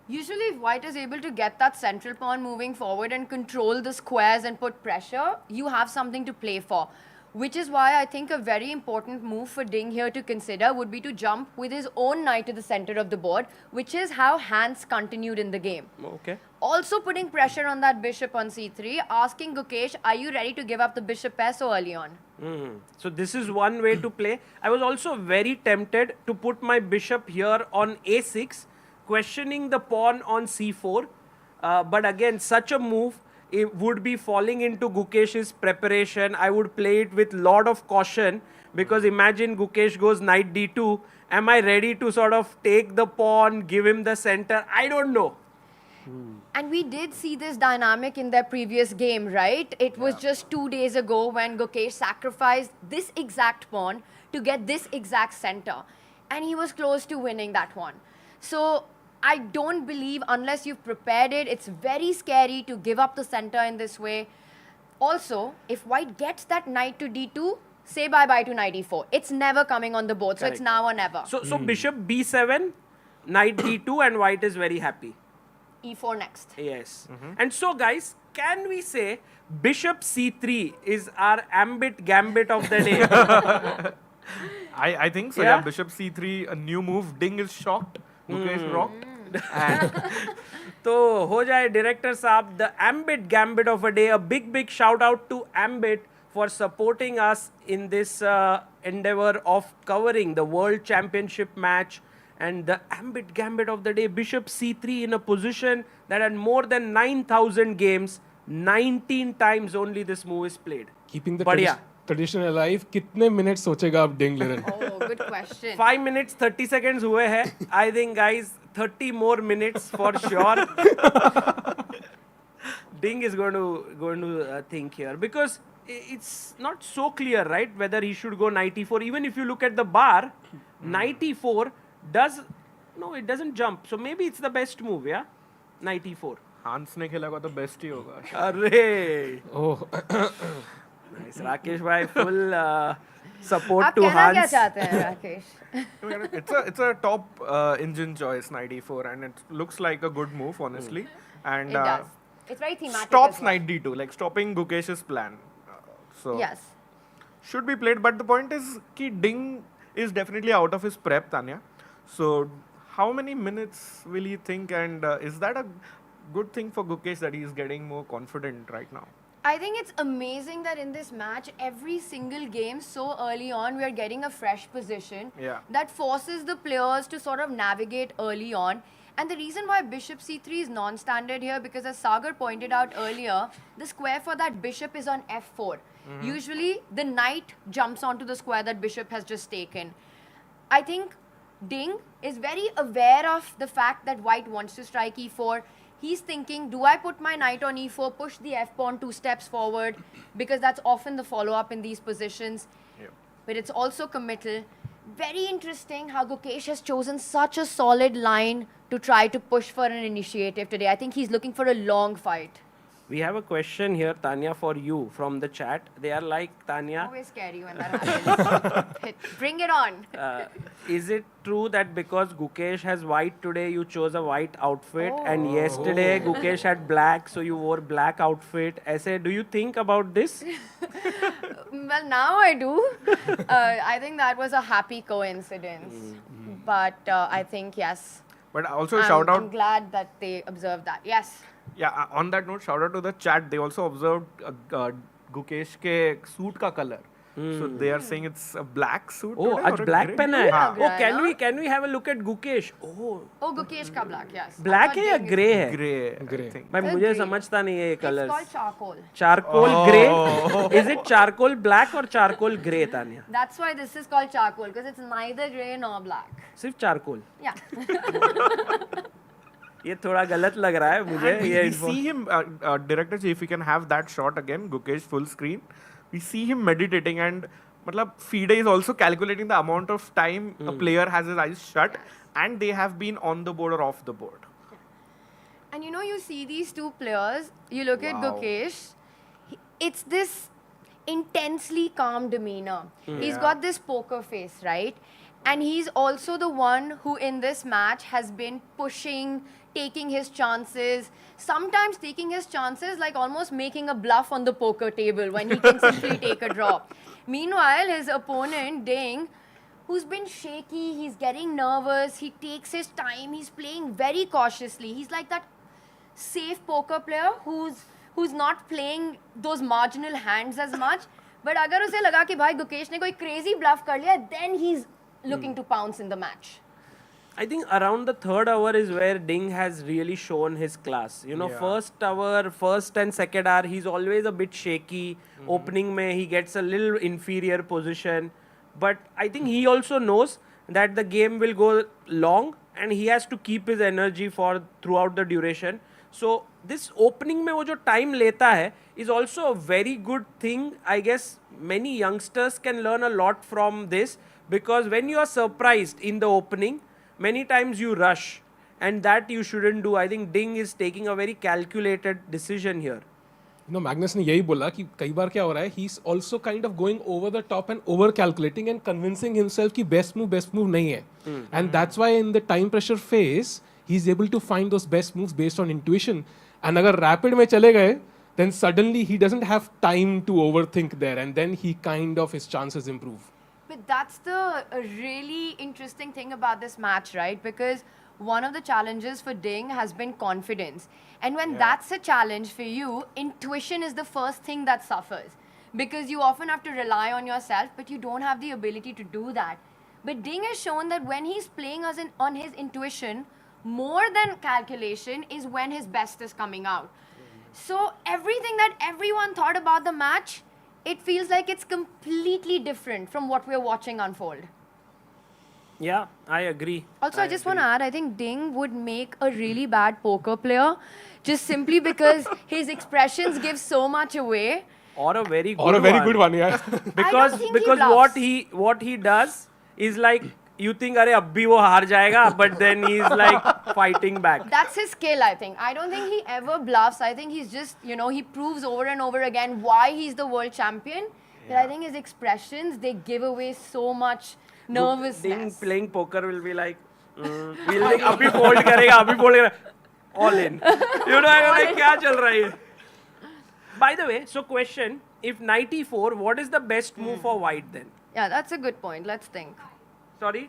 [SPEAKER 13] Usually if white is able to get that central pawn moving forward and control the squares and put pressure, you have something to play for. Which is why I think a very important move for Ding here to consider would be to jump with his own knight to the center of the board, which is how Hans continued in the game.
[SPEAKER 9] Okay.
[SPEAKER 13] Also putting pressure on that bishop on c3, asking Gukesh, are you ready to give up the bishop pair so early on?
[SPEAKER 9] So this is one way to play. I was also very tempted to put my bishop here on a6, questioning the pawn on c4. But again, such a move, it would be falling into Gukesh's preparation. I would play it with lot of caution, because imagine Gukesh goes knight d2. Am I ready to sort of take the pawn, give him the center? I don't know.
[SPEAKER 13] And we did see this dynamic in their previous game, right? It was just 2 days ago when Gukesh sacrificed this exact pawn to get this exact center. And he was close to winning that one. So I don't believe, unless you've prepared it, it's very scary to give up the center in this way. Also, if white gets that knight to d2, say bye-bye to knight e4. It's never coming on the board, so it's now or never.
[SPEAKER 9] So bishop b7, knight d2, and white is very happy.
[SPEAKER 13] e4 next.
[SPEAKER 9] Yes. And so guys, can we say bishop c3 is our gambit of the day?
[SPEAKER 10] I think so. Yeah, bishop c3, a new move. Ding is shocked. Gukesh rocked.
[SPEAKER 9] तो हो जाए director साहब, the gambit of a day. A big shout out to Ambit for supporting us in this endeavor of covering the World Championship match. And the gambit of the day, bishop c3 in a position that had more than 9,000 games, 19 times only this move is played.
[SPEAKER 11] Keeping the tradition alive, कितने minutes सोचेगा अब Ding Liren?
[SPEAKER 13] Oh, good question.
[SPEAKER 9] 5 minutes 30 seconds हुए हैं. I think guys, 30 more minutes for sure. Ding is going to think here, because it's not so clear, right, whether he should go knight e4. Even if you look at the bar, knight e4 it doesn't jump. So maybe it's the best move, yeah? Knight e4.
[SPEAKER 10] हांस ने खेला तो best ही होगा.
[SPEAKER 9] अरे
[SPEAKER 11] Oh,
[SPEAKER 9] nice. Rakesh भाई full support
[SPEAKER 13] आप
[SPEAKER 9] to
[SPEAKER 13] कहना क्या
[SPEAKER 9] Hans.
[SPEAKER 13] चाहते हैं Rakesh?
[SPEAKER 10] It's a top engine choice 94 and it looks like a good move honestly. And
[SPEAKER 13] It does. It's very thematic.
[SPEAKER 10] stops
[SPEAKER 13] as well.
[SPEAKER 10] 92, like stopping Gukesh's plan. So
[SPEAKER 13] Yes.
[SPEAKER 10] should be played, but the point is ki Ding is definitely out of his prep, Tanya. So how many minutes will he think, and is that a good thing for Gukesh that he is getting more confident right now?
[SPEAKER 13] I think it's amazing that in this match, every single game so early on, we are getting a fresh position
[SPEAKER 10] Yeah.
[SPEAKER 13] that forces the players to sort of navigate early on. And the reason why bishop c3 is non-standard here, because as Sagar pointed out earlier, the square for that bishop is on f4. Usually, the knight jumps onto the square that bishop has just taken. I think Ding is very aware of the fact that white wants to strike e4. He's thinking, do I put my knight on e4, push the f-pawn 2 steps forward, because that's often the follow-up in these positions.
[SPEAKER 10] Yeah.
[SPEAKER 13] But it's also committal. Very interesting how Gukesh has chosen such a solid line to try to push for an initiative today. I think he's looking for a long fight.
[SPEAKER 9] We have a question here, Tanya, for you from the chat. They are like, Tanya,
[SPEAKER 13] Always scary when that happens. Bring it on.
[SPEAKER 9] is it true that because Gukesh has white today, you chose a white outfit, and yesterday Gukesh had black, so you wore black outfit? Aise, do you think about this?
[SPEAKER 13] Well, now I do. I think that was a happy coincidence. But I think, yes.
[SPEAKER 10] But also shout out.
[SPEAKER 13] I'm glad that they observed that. Yes.
[SPEAKER 10] Yeah, on that note, shout out to the chat. They also observed Gukesh ke suit ka color. So they are saying it's a black suit.
[SPEAKER 9] Oh,
[SPEAKER 10] today
[SPEAKER 9] आज
[SPEAKER 10] or a
[SPEAKER 9] black
[SPEAKER 10] grey?
[SPEAKER 9] पहना है.
[SPEAKER 10] हाँ.
[SPEAKER 9] Oh, can we have a look at Gukesh? Oh,
[SPEAKER 13] Oh, Gukesh ka black, yes.
[SPEAKER 9] black
[SPEAKER 13] I thought
[SPEAKER 9] है या
[SPEAKER 13] Ding is-
[SPEAKER 9] grey है?
[SPEAKER 10] Grey, I think.
[SPEAKER 9] भाई मुझे
[SPEAKER 13] grey.
[SPEAKER 9] समझता नहीं है ये
[SPEAKER 13] It's
[SPEAKER 9] colours.
[SPEAKER 13] called charcoal.
[SPEAKER 9] Charcoal grey. Is it charcoal black or charcoal grey, Tanya?
[SPEAKER 13] That's why this is called charcoal, because it's neither grey nor black.
[SPEAKER 9] सिर्फ charcoal.
[SPEAKER 13] Yeah.
[SPEAKER 9] ये थोड़ा गलत लग रहा है मुझे.
[SPEAKER 10] And
[SPEAKER 9] ये
[SPEAKER 10] we see him, director, if we can have that shot again, Gukesh full screen. We see him meditating, and FIDE is also calculating the amount of time a player has his eyes shut, and they have been on the board or off the board.
[SPEAKER 13] And you see these two players, you look at
[SPEAKER 10] Wow.
[SPEAKER 13] Gukesh, it's this intensely calm demeanor. He's
[SPEAKER 10] Yeah.
[SPEAKER 13] got this poker face, right? And he's also the one who in this match has been pushing, taking his chances, sometimes taking his chances like almost making a bluff on the poker table when he can simply take a draw. Meanwhile, his opponent, Ding, who's been shaky, he's getting nervous, he takes his time, he's playing very cautiously. He's like that safe poker player who's not playing those marginal hands as much. But अगर उसे लगा कि भाई गुकेश ने कोई crazy bluff कर लिया, then he's looking to pounce in the match.
[SPEAKER 9] I think around the third hour is where Ding has really shown his class.
[SPEAKER 10] Yeah.
[SPEAKER 9] First hour, first and second hour, he's always a bit shaky. Opening mein, he gets a little inferior position. But I think he also knows that the game will go long and he has to keep his energy for throughout the duration. So this opening mein wo jo time leta hai is also a very good thing. I guess many youngsters can learn a lot from this, because when you are surprised in the opening, many times you rush, and that you shouldn't do. I think Ding is taking a very calculated decision here.
[SPEAKER 11] Magnus ने यही बोला कि कई बार क्या हो रहा है, he is also kind of going over the top and over calculating and convincing himself कि बेस्ट मूव नहीं है, and that's why in the time pressure phase he is able to find those best moves based on intuition. And अगर rapid में चले गए, then suddenly he doesn't have time to overthink there, and then he kind of his chances improve.
[SPEAKER 13] But that's the really interesting thing about this match, right? Because one of the challenges for Ding has been confidence. And when that's a challenge for you, intuition is the first thing that suffers. Because you often have to rely on yourself, but you don't have the ability to do that. But Ding has shown that when he's playing on his intuition, more than calculation is when his best is coming out. So everything that everyone thought about the match, it feels like it's completely different from what we're watching unfold.
[SPEAKER 9] Yeah, I agree.
[SPEAKER 13] Also, I just want to add, I think Ding would make a really bad poker player, just simply because his expressions give so much away.
[SPEAKER 9] Or a very good
[SPEAKER 11] Good one, yeah.
[SPEAKER 9] Because
[SPEAKER 13] think he
[SPEAKER 9] because
[SPEAKER 13] bluffs.
[SPEAKER 9] what he does is like you think अरे अब भी वो हार जाएगा, but then he's like fighting back.
[SPEAKER 13] That's his skill, I think. I don't think he ever bluffs. I think he's just, you know, he proves over and over again why he's the world champion. But I think his expressions, they give away so much nervousness.
[SPEAKER 9] Ding playing poker will be like, we'll think अभी fold करेगा, अभी fold करेगा, all in. You know, I'm like क्या चल रहा है? By the way, so question, if knight e4, what is the best move for white then?
[SPEAKER 13] Yeah, that's a good point. Let's think.
[SPEAKER 9] Sorry?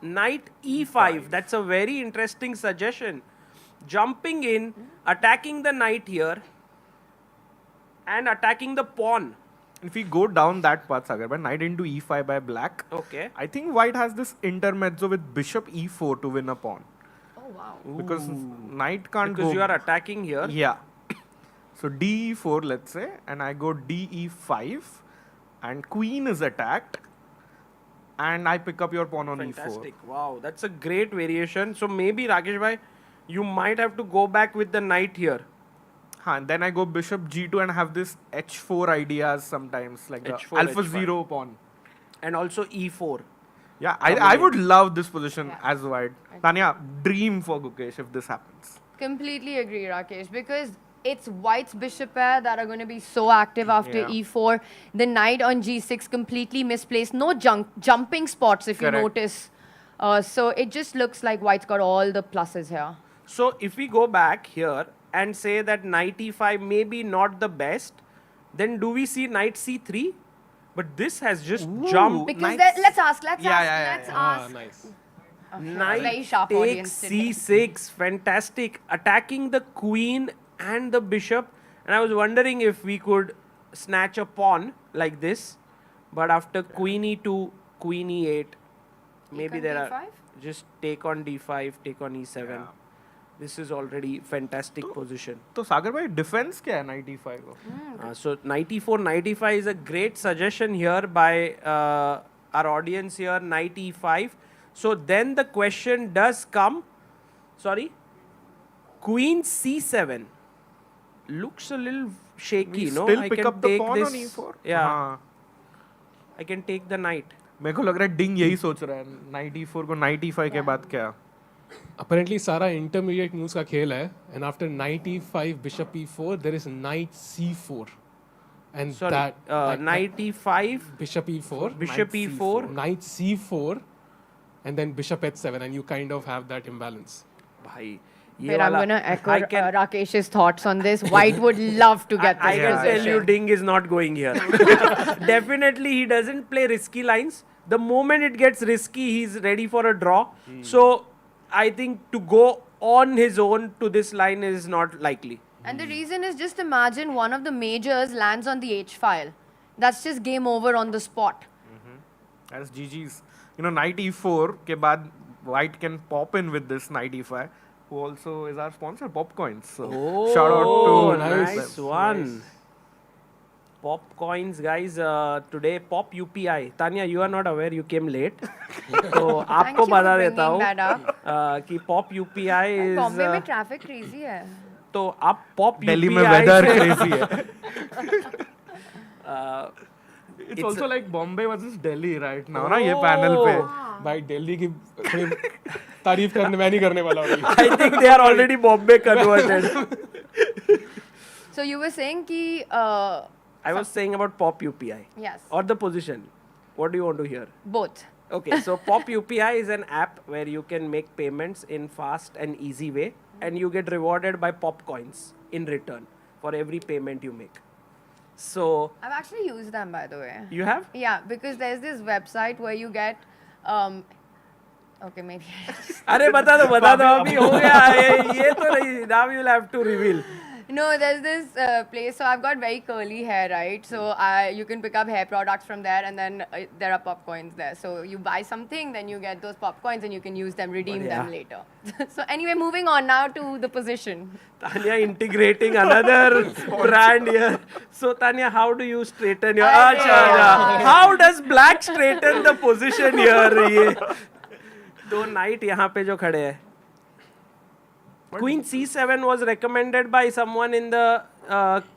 [SPEAKER 9] Knight e5, that's a very interesting suggestion. Jumping in, attacking the knight here, and attacking the pawn.
[SPEAKER 10] If we go down that path, Sagar, by knight into e5 by black,
[SPEAKER 9] okay,
[SPEAKER 10] I think white has this intermezzo with bishop e4 to win a pawn.
[SPEAKER 13] Oh, wow.
[SPEAKER 10] Because knight can't
[SPEAKER 9] because
[SPEAKER 10] go...
[SPEAKER 9] you are attacking here.
[SPEAKER 10] Yeah. So d4, let's say, and I go d e5, and queen is attacked, and I pick up your pawn on
[SPEAKER 9] Fantastic.
[SPEAKER 10] e4.
[SPEAKER 9] Wow, that's a great variation. So maybe, Rakesh bhai, you might have to go back with the knight here.
[SPEAKER 10] And then I go bishop g2 and have this h4 ideas sometimes, like the
[SPEAKER 9] H4,
[SPEAKER 10] alpha
[SPEAKER 9] H5.
[SPEAKER 10] 0 pawn.
[SPEAKER 9] And also e4.
[SPEAKER 10] Yeah, I would love this position as white. Tania, dream for Gukesh if this happens.
[SPEAKER 13] Completely agree, Rakesh, because it's white's bishop pair that are going to be so active after e4. The knight on g6 completely misplaced. No jumping spots, if you notice. So it just looks like white's got all the pluses here.
[SPEAKER 9] So if we go back here and say that knight e5 may be not the best, then do we see knight c3? But this has just jumped.
[SPEAKER 13] Because let's ask. Let's ask.
[SPEAKER 11] Nice.
[SPEAKER 9] Knight
[SPEAKER 13] very sharp
[SPEAKER 9] takes
[SPEAKER 13] audience today.
[SPEAKER 9] c6. Fantastic. Attacking the queen and the bishop. And I was wondering if we could snatch a pawn like this. But after queen e2, queen e8, maybe there
[SPEAKER 13] D5?
[SPEAKER 9] are just take on d5, take on e7.
[SPEAKER 10] Yeah.
[SPEAKER 9] This is already fantastic position.
[SPEAKER 10] So Sagar bhai, defense kya hai knight e5?
[SPEAKER 9] So knight e4, knight e5 is a great suggestion here by our audience here, knight e5. So then the question does come, sorry, queen c7 looks a little shaky, no?
[SPEAKER 10] Still
[SPEAKER 9] I
[SPEAKER 10] pick
[SPEAKER 9] can
[SPEAKER 10] up the
[SPEAKER 9] take
[SPEAKER 10] pawn
[SPEAKER 9] this,
[SPEAKER 10] on e4?
[SPEAKER 9] Yeah, I can take the knight.
[SPEAKER 10] मेरे को लग रहा है डिंग यही सोच रहा है knight e4 को knight e5 के बाद क्या?
[SPEAKER 11] Apparently सारा intermediate moves का खेल है, and after knight e5 bishop e4 there is knight c4 and
[SPEAKER 9] Sorry, knight e5
[SPEAKER 11] bishop e4
[SPEAKER 9] bishop e4
[SPEAKER 11] knight c4 and then bishop h7 and you kind of have that imbalance.
[SPEAKER 9] Bhai,
[SPEAKER 13] Wait, I'm going to echo Rakesh's thoughts on this. White would love to get this
[SPEAKER 9] I can
[SPEAKER 13] position.
[SPEAKER 9] tell you Ding is not going here. Definitely he doesn't play risky lines. The moment it gets risky, he's ready for a draw. So I think to go on his own to this line is not likely.
[SPEAKER 13] And the reason is, just imagine one of the majors lands on the H file. That's just game over on the spot.
[SPEAKER 10] That's GG's. You know, knight e4 के बाद white can pop in with this knight e5, who also is our sponsor, POPcoins. So shout out to
[SPEAKER 9] nice one. POPcoins, guys. Today POP UPI. Tania, you are not aware. You came late. तो आपको बता देता हूँ कि POP UPI is.
[SPEAKER 13] Bombay में traffic crazy है.
[SPEAKER 9] तो आप POP UPI
[SPEAKER 10] दिल्ली में weather crazy है. It's also like Bombay versus Delhi right now, ना ये panel पे.
[SPEAKER 11] भाई दिल्ली की तारीफ करने मैं नहीं करने वाला हूँ.
[SPEAKER 9] I think they are already Bombay converted.
[SPEAKER 13] So you were saying कि
[SPEAKER 9] I was saying about POP UPI.
[SPEAKER 13] Yes.
[SPEAKER 9] Or the position. What do you want to hear?
[SPEAKER 13] Both.
[SPEAKER 9] Okay, so POP UPI is an app where you can make payments in fast and easy way, and you get rewarded by POPcoins in return for every payment you make. So
[SPEAKER 13] I've actually used them, by the way.
[SPEAKER 9] You have?
[SPEAKER 13] Yeah, because there's this website where you get okay, maybe.
[SPEAKER 9] अरे बता दो अभी हो गया ये तो नहीं. Now you'll have to reveal.
[SPEAKER 13] No, there's this place. So I've got very curly hair, right? So you can pick up hair products from there, and then there are POPcoins there. So you buy something, then you get those POPcoins, and you can use them, redeem them later. So anyway, moving on now to the position.
[SPEAKER 9] Tania integrating another brand here. So Tania, how do you straighten your? How does black straighten the position here? ये दो knight यहाँ पे जो खड़े हैं. Queen c7 was recommended by someone in the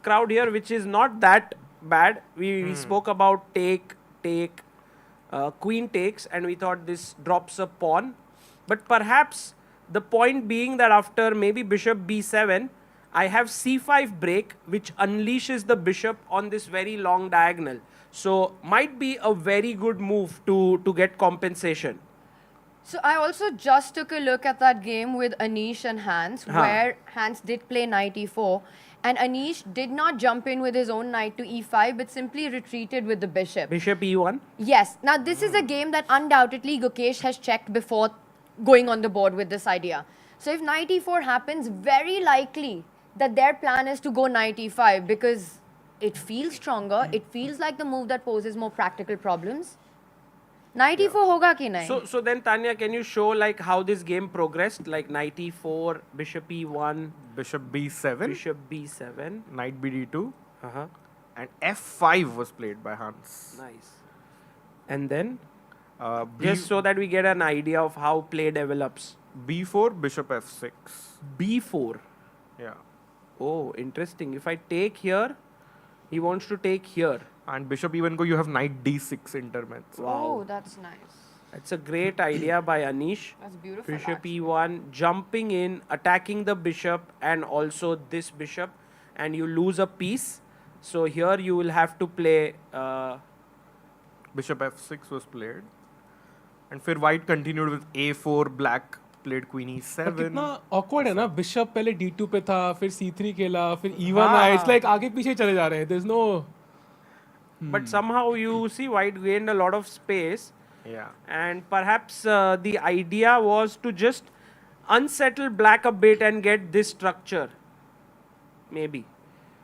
[SPEAKER 9] crowd here, which is not that bad. We spoke about take, queen takes, and we thought this drops a pawn. But perhaps the point being that after maybe bishop b7, I have c5 break, which unleashes the bishop on this very long diagonal. So might be a very good move to get compensation.
[SPEAKER 13] So I also just took a look at that game with Anish and Hans, where Hans did play knight e4, and Anish did not jump in with his own knight to e5, but simply retreated with the bishop.
[SPEAKER 9] Bishop e1?
[SPEAKER 13] Yes. Now this is a game that undoubtedly Gukesh has checked before going on the board with this idea. So if knight e4 happens, very likely that their plan is to go knight e5 because it feels stronger. It feels like the move that poses more practical problems. Knight e4 hoga ki nahi?
[SPEAKER 9] So then, Tania, can you show like how this game progressed? Like knight e4, bishop e1,
[SPEAKER 10] Bishop b7,
[SPEAKER 9] bishop b7,
[SPEAKER 10] knight bd2, and f5 was played by Hans.
[SPEAKER 9] Nice. And then, just so that we get an idea of how play develops.
[SPEAKER 10] b4, bishop f6.
[SPEAKER 9] b4.
[SPEAKER 10] Yeah.
[SPEAKER 9] Oh, interesting. If I take here, he wants to take here.
[SPEAKER 10] And bishop even go, you have knight d6 intermezzo.
[SPEAKER 13] Oh, that's nice.
[SPEAKER 9] That's a great idea by Anish.
[SPEAKER 13] That's beautiful.
[SPEAKER 9] Bishop e1, jumping in, attacking the bishop and also this bishop, and you lose a piece. So here you will have to play...
[SPEAKER 10] Bishop f6 was played. And फिर white continued with a4, black played queen e7.
[SPEAKER 11] कितना awkward है ना, bishop पहले d2 पे था, फिर c3 खेला, फिर e1 आया. It's like आगे पीछे चले जा रहे हैं. There's no...
[SPEAKER 9] But somehow you see white gained a lot of space.
[SPEAKER 10] Yeah.
[SPEAKER 9] And perhaps the idea was to just unsettle black a bit and get this structure. Maybe.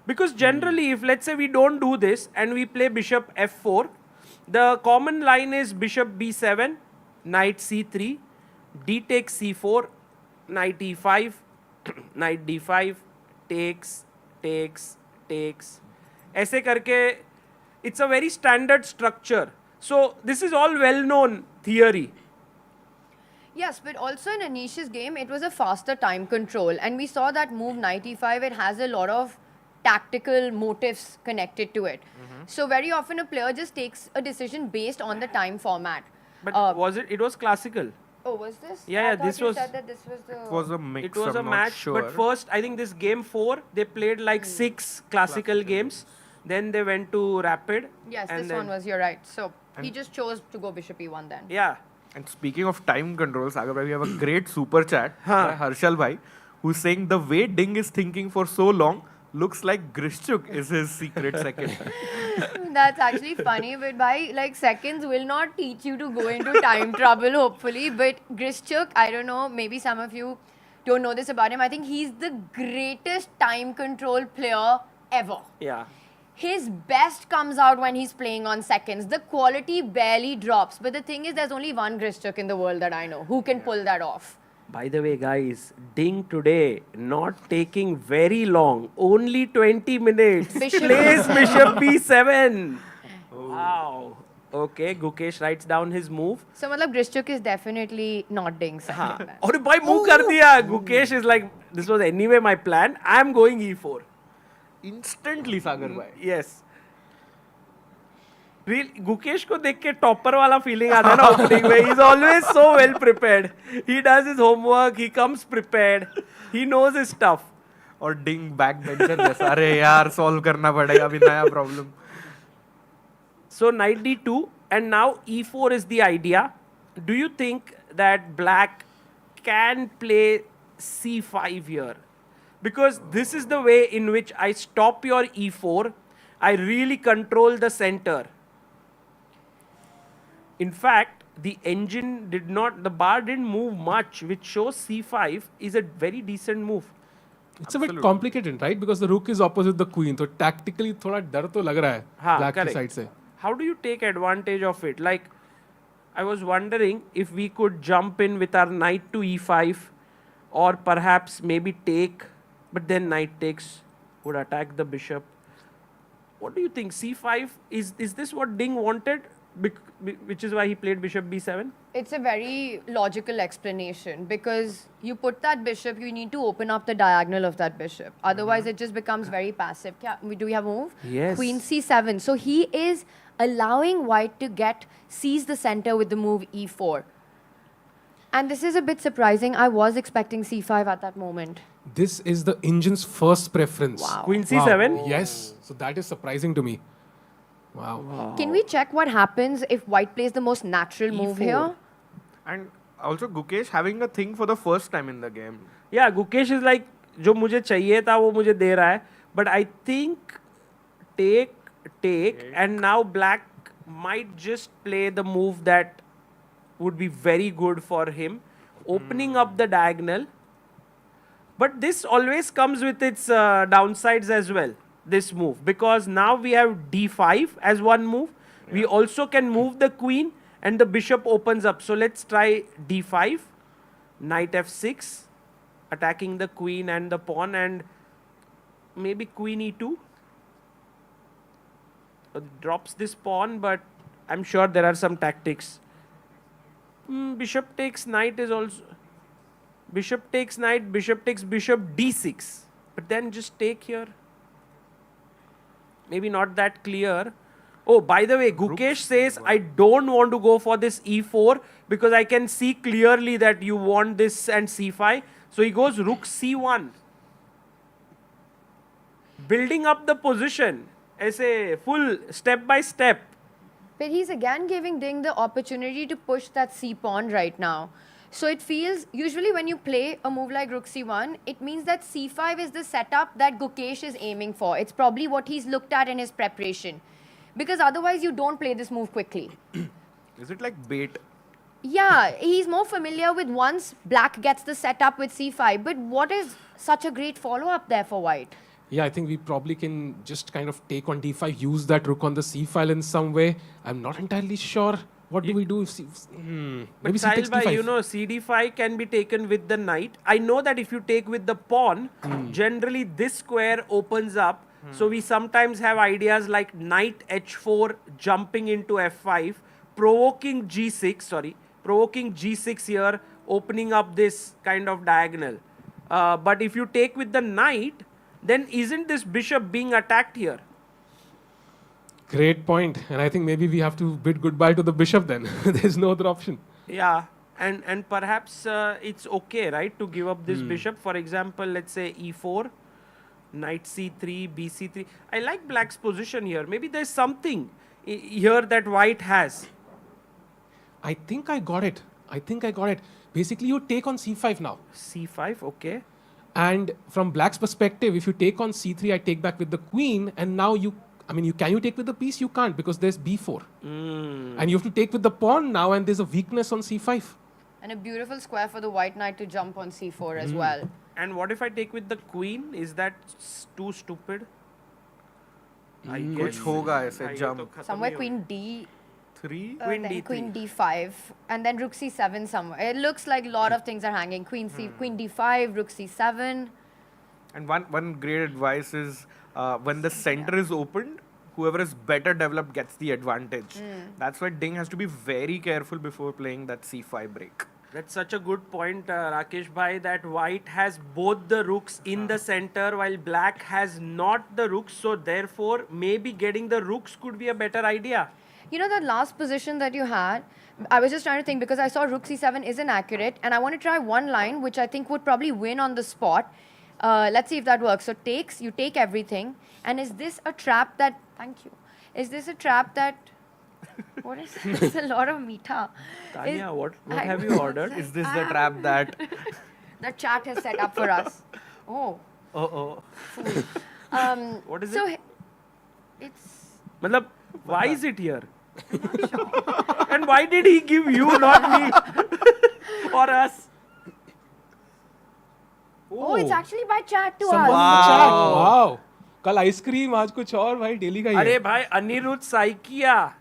[SPEAKER 9] Because generally, if let's say we don't do this and we play bishop f4, the common line is bishop b7, knight c3, d takes c4, knight e5, knight d5, takes, takes, takes. ऐसे करके, it's a very standard structure. So this is all well-known theory.
[SPEAKER 13] Yes, but also in Anish's game, it was a faster time control. And we saw that move knight e5, it has a lot of tactical motifs connected to it. So very often a player just takes a decision based on the time format.
[SPEAKER 9] But was it? It was classical.
[SPEAKER 13] Oh, was this?
[SPEAKER 9] Yeah,
[SPEAKER 13] I thought
[SPEAKER 9] this
[SPEAKER 13] you
[SPEAKER 9] was...
[SPEAKER 13] said that this was the...
[SPEAKER 10] It was a mix.
[SPEAKER 9] It was a
[SPEAKER 10] I'm not
[SPEAKER 9] match,
[SPEAKER 10] sure.
[SPEAKER 9] but first, I think this game 4, they played like 6 classical games. Then they went to rapid.
[SPEAKER 13] Yes,
[SPEAKER 9] and
[SPEAKER 13] this
[SPEAKER 9] then,
[SPEAKER 13] one was, you're right. So he just chose to go bishop e1 then.
[SPEAKER 9] Yeah.
[SPEAKER 10] And speaking of time control, Sagar bhai, we have a great super chat by Harshal bhai, who's saying the way Ding is thinking for so long looks like Grishchuk is his secret second.
[SPEAKER 13] That's actually funny, but by like seconds will not teach you to go into time trouble, hopefully. But Grishchuk, I don't know, maybe some of you don't know this about him. I think he's the greatest time control player ever.
[SPEAKER 9] Yeah.
[SPEAKER 13] His best comes out when he's playing on seconds. The quality barely drops. But the thing is, there's only one Grishchuk in the world that I know who can pull that off.
[SPEAKER 9] By the way, guys, Ding today not taking very long, only 20 minutes. Plays bishop b7. Wow. Okay, Gukesh writes down his move.
[SPEAKER 13] So, matlab, Grishchuk is definitely not Ding's second.
[SPEAKER 9] Aur bhai move kar diya. Gukesh is like, this was anyway my plan. I'm going e4.
[SPEAKER 10] Instantly, Sagar bhai.
[SPEAKER 9] Yes. Gukesh को देख के topper वाला feeling आता है ना opening में. He's always so well prepared. He does his homework. He comes prepared. He knows his stuff.
[SPEAKER 10] और Ding backbencher जैसा, अरे यार solve करना पड़ेगा अभी नया problem.
[SPEAKER 9] So knight d2 and now e4 is the idea. Do you think that black can play c5 here? Because this is the way in which I stop your e4. I really control the center. In fact, the the bar didn't move much, which shows c5 is a very decent move.
[SPEAKER 11] It's a bit complicated, right? Because the rook is opposite the queen. So tactically, थोड़ा डर तो लग रहा है black की side से.
[SPEAKER 9] How do you take advantage of it? Like, I was wondering if we could jump in with our knight to e5, or perhaps maybe take, but then knight takes would attack the bishop. What do you think? c5, is this what Ding wanted? Which is why he played bishop b7?
[SPEAKER 13] It's a very logical explanation because you put that bishop, you need to open up the diagonal of that bishop. Otherwise, it just becomes very passive. Do we have a move?
[SPEAKER 9] Yes.
[SPEAKER 13] Queen c7. So he is allowing white to seize the center with the move e4. And this is a bit surprising. I was expecting c5 at that moment.
[SPEAKER 11] This is the engine's first preference.
[SPEAKER 13] Wow.
[SPEAKER 9] Queen c7?
[SPEAKER 11] Wow. Yes. So that is surprising to me. Wow.
[SPEAKER 13] Can we check what happens if white plays the most natural move
[SPEAKER 9] E4.
[SPEAKER 13] here?
[SPEAKER 10] And also Gukesh having a thing for the first time in the game.
[SPEAKER 9] Yeah, Gukesh is like, जो मुझे चाहिए था वो मुझे दे रहा है. But I think take, and now black might just play the move that would be very good for him, opening up the diagonal. But this always comes with its downsides as well, this move, because now we have d5 as one move. Yeah. We also can move the queen and the bishop opens up. So let's try d5, knight f6, attacking the queen and the pawn, and maybe queen e2. Drops this pawn, but I'm sure there are some tactics. Bishop takes knight is also... Bishop takes knight, bishop takes bishop, d6. But then just take here. Maybe not that clear. Oh, by the way, Gukesh says, I don't want to go for this e4 because I can see clearly that you want this and c5. So he goes rook c1. Building up the position as a full step by step.
[SPEAKER 13] But he's again giving Ding the opportunity to push that c pawn right now. So it feels, usually when you play a move like rook c1, it means that c5 is the setup that Gukesh is aiming for. It's probably what he's looked at in his preparation. Because otherwise you don't play this move quickly.
[SPEAKER 10] Is it like bait?
[SPEAKER 13] Yeah, he's more familiar with once black gets the setup with c5. But what is such a great follow-up there for white?
[SPEAKER 11] Yeah, I think we probably can just kind of take on d5, use that rook on the c file in some way. I'm not entirely sure. What do we do if
[SPEAKER 9] But Sahil bhai, you know, cd5 can be taken with the knight. I know that if you take with the pawn, generally this square opens up. So we sometimes have ideas like knight h4 jumping into f5, provoking g6 here, opening up this kind of diagonal. But if you take with the knight, then isn't this bishop being attacked here?
[SPEAKER 11] Great point. And I think maybe we have to bid goodbye to the bishop then. There's no other option.
[SPEAKER 9] Yeah, and perhaps it's okay, right, to give up this bishop. For example, let's say e4, knight c3, bc3. I like black's position here. Maybe there's something here that white has.
[SPEAKER 11] I think I got it. Basically, you take on c5 now.
[SPEAKER 9] c5, okay.
[SPEAKER 11] And from black's perspective, if you take on c3, I take back with the queen, and now can you take with the piece? You can't because there's b4. And you have to take with the pawn now, and there's a weakness on c5.
[SPEAKER 13] And a beautiful square for the white knight to jump on c4 as well.
[SPEAKER 9] And what if I take with the queen? Is that too stupid? I guess.
[SPEAKER 10] Kuch hoga aise jump.
[SPEAKER 13] Somewhere queen d...
[SPEAKER 10] Queen
[SPEAKER 13] Queen d5 and then rook c7 somewhere. It looks like a lot of things are hanging. Queen d5, rook c7.
[SPEAKER 10] And one great advice is when the center is opened, whoever is better developed gets the advantage. That's why Ding has to be very careful before playing that c5 break.
[SPEAKER 9] That's such a good point, Rakesh bhai, that white has both the rooks in the center while black has not the rooks. So therefore, maybe getting the rooks could be a better idea.
[SPEAKER 13] You know that last position that you had, I was just trying to think because I saw rook c7 is inaccurate and I want to try one line which I think would probably win on the spot. Let's see if that works. So you take everything. And is this a trap that, thank you. Is this a trap that, what is this? It's a lot of meeta.
[SPEAKER 9] Tania, what have you ordered?
[SPEAKER 10] Is this the trap that
[SPEAKER 13] the chat has set up for us? Oh.
[SPEAKER 9] What is
[SPEAKER 13] so
[SPEAKER 9] it?
[SPEAKER 13] It's...
[SPEAKER 9] Matlab, why is it here? And why did he give you, not me? Or us?
[SPEAKER 13] Oh, it's actually by chat to
[SPEAKER 11] Someone
[SPEAKER 13] us.
[SPEAKER 11] in the chat. Wow. कल ice cream आज कुछ और भाई daily का ही
[SPEAKER 9] अरे भाई अनिरुद्ध साइकिया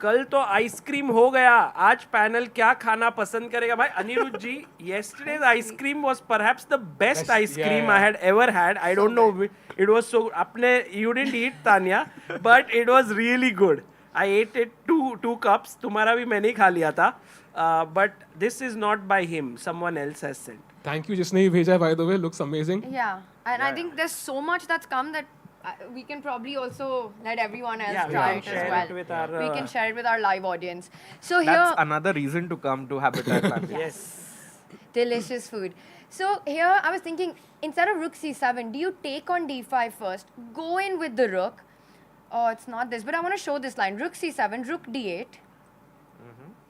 [SPEAKER 9] कल तो आइसक्रीम हो गया आज पैनल क्या खाना पसंद करेगा भाई अनिरुद्ध जी yesterday's ice cream was perhaps the best ice cream I had ever had. I don't know, it was so apne you didn't eat Tanya, but it was really good. I ate it two cups. तुम्हारा भी मैंने ही खा लिया था. But this is not by him. Someone else has sent.
[SPEAKER 11] Thank you जिसने ये भेजा है, by the way, looks amazing.
[SPEAKER 13] Yeah, and I think there's so much that's come that We can probably also let everyone else
[SPEAKER 9] Yeah, we
[SPEAKER 13] try
[SPEAKER 9] can
[SPEAKER 13] it
[SPEAKER 9] share
[SPEAKER 13] as well.
[SPEAKER 9] it with our,
[SPEAKER 13] we can share it with our live audience. So
[SPEAKER 10] That's
[SPEAKER 13] here,
[SPEAKER 10] another reason to come to Habitat Family.
[SPEAKER 9] Yes.
[SPEAKER 13] delicious food. So here I was thinking, instead of rook c7, do you take on d5 first, go in with the rook? Oh, it's not this, but I want to show this line. Rook c7, rook d8.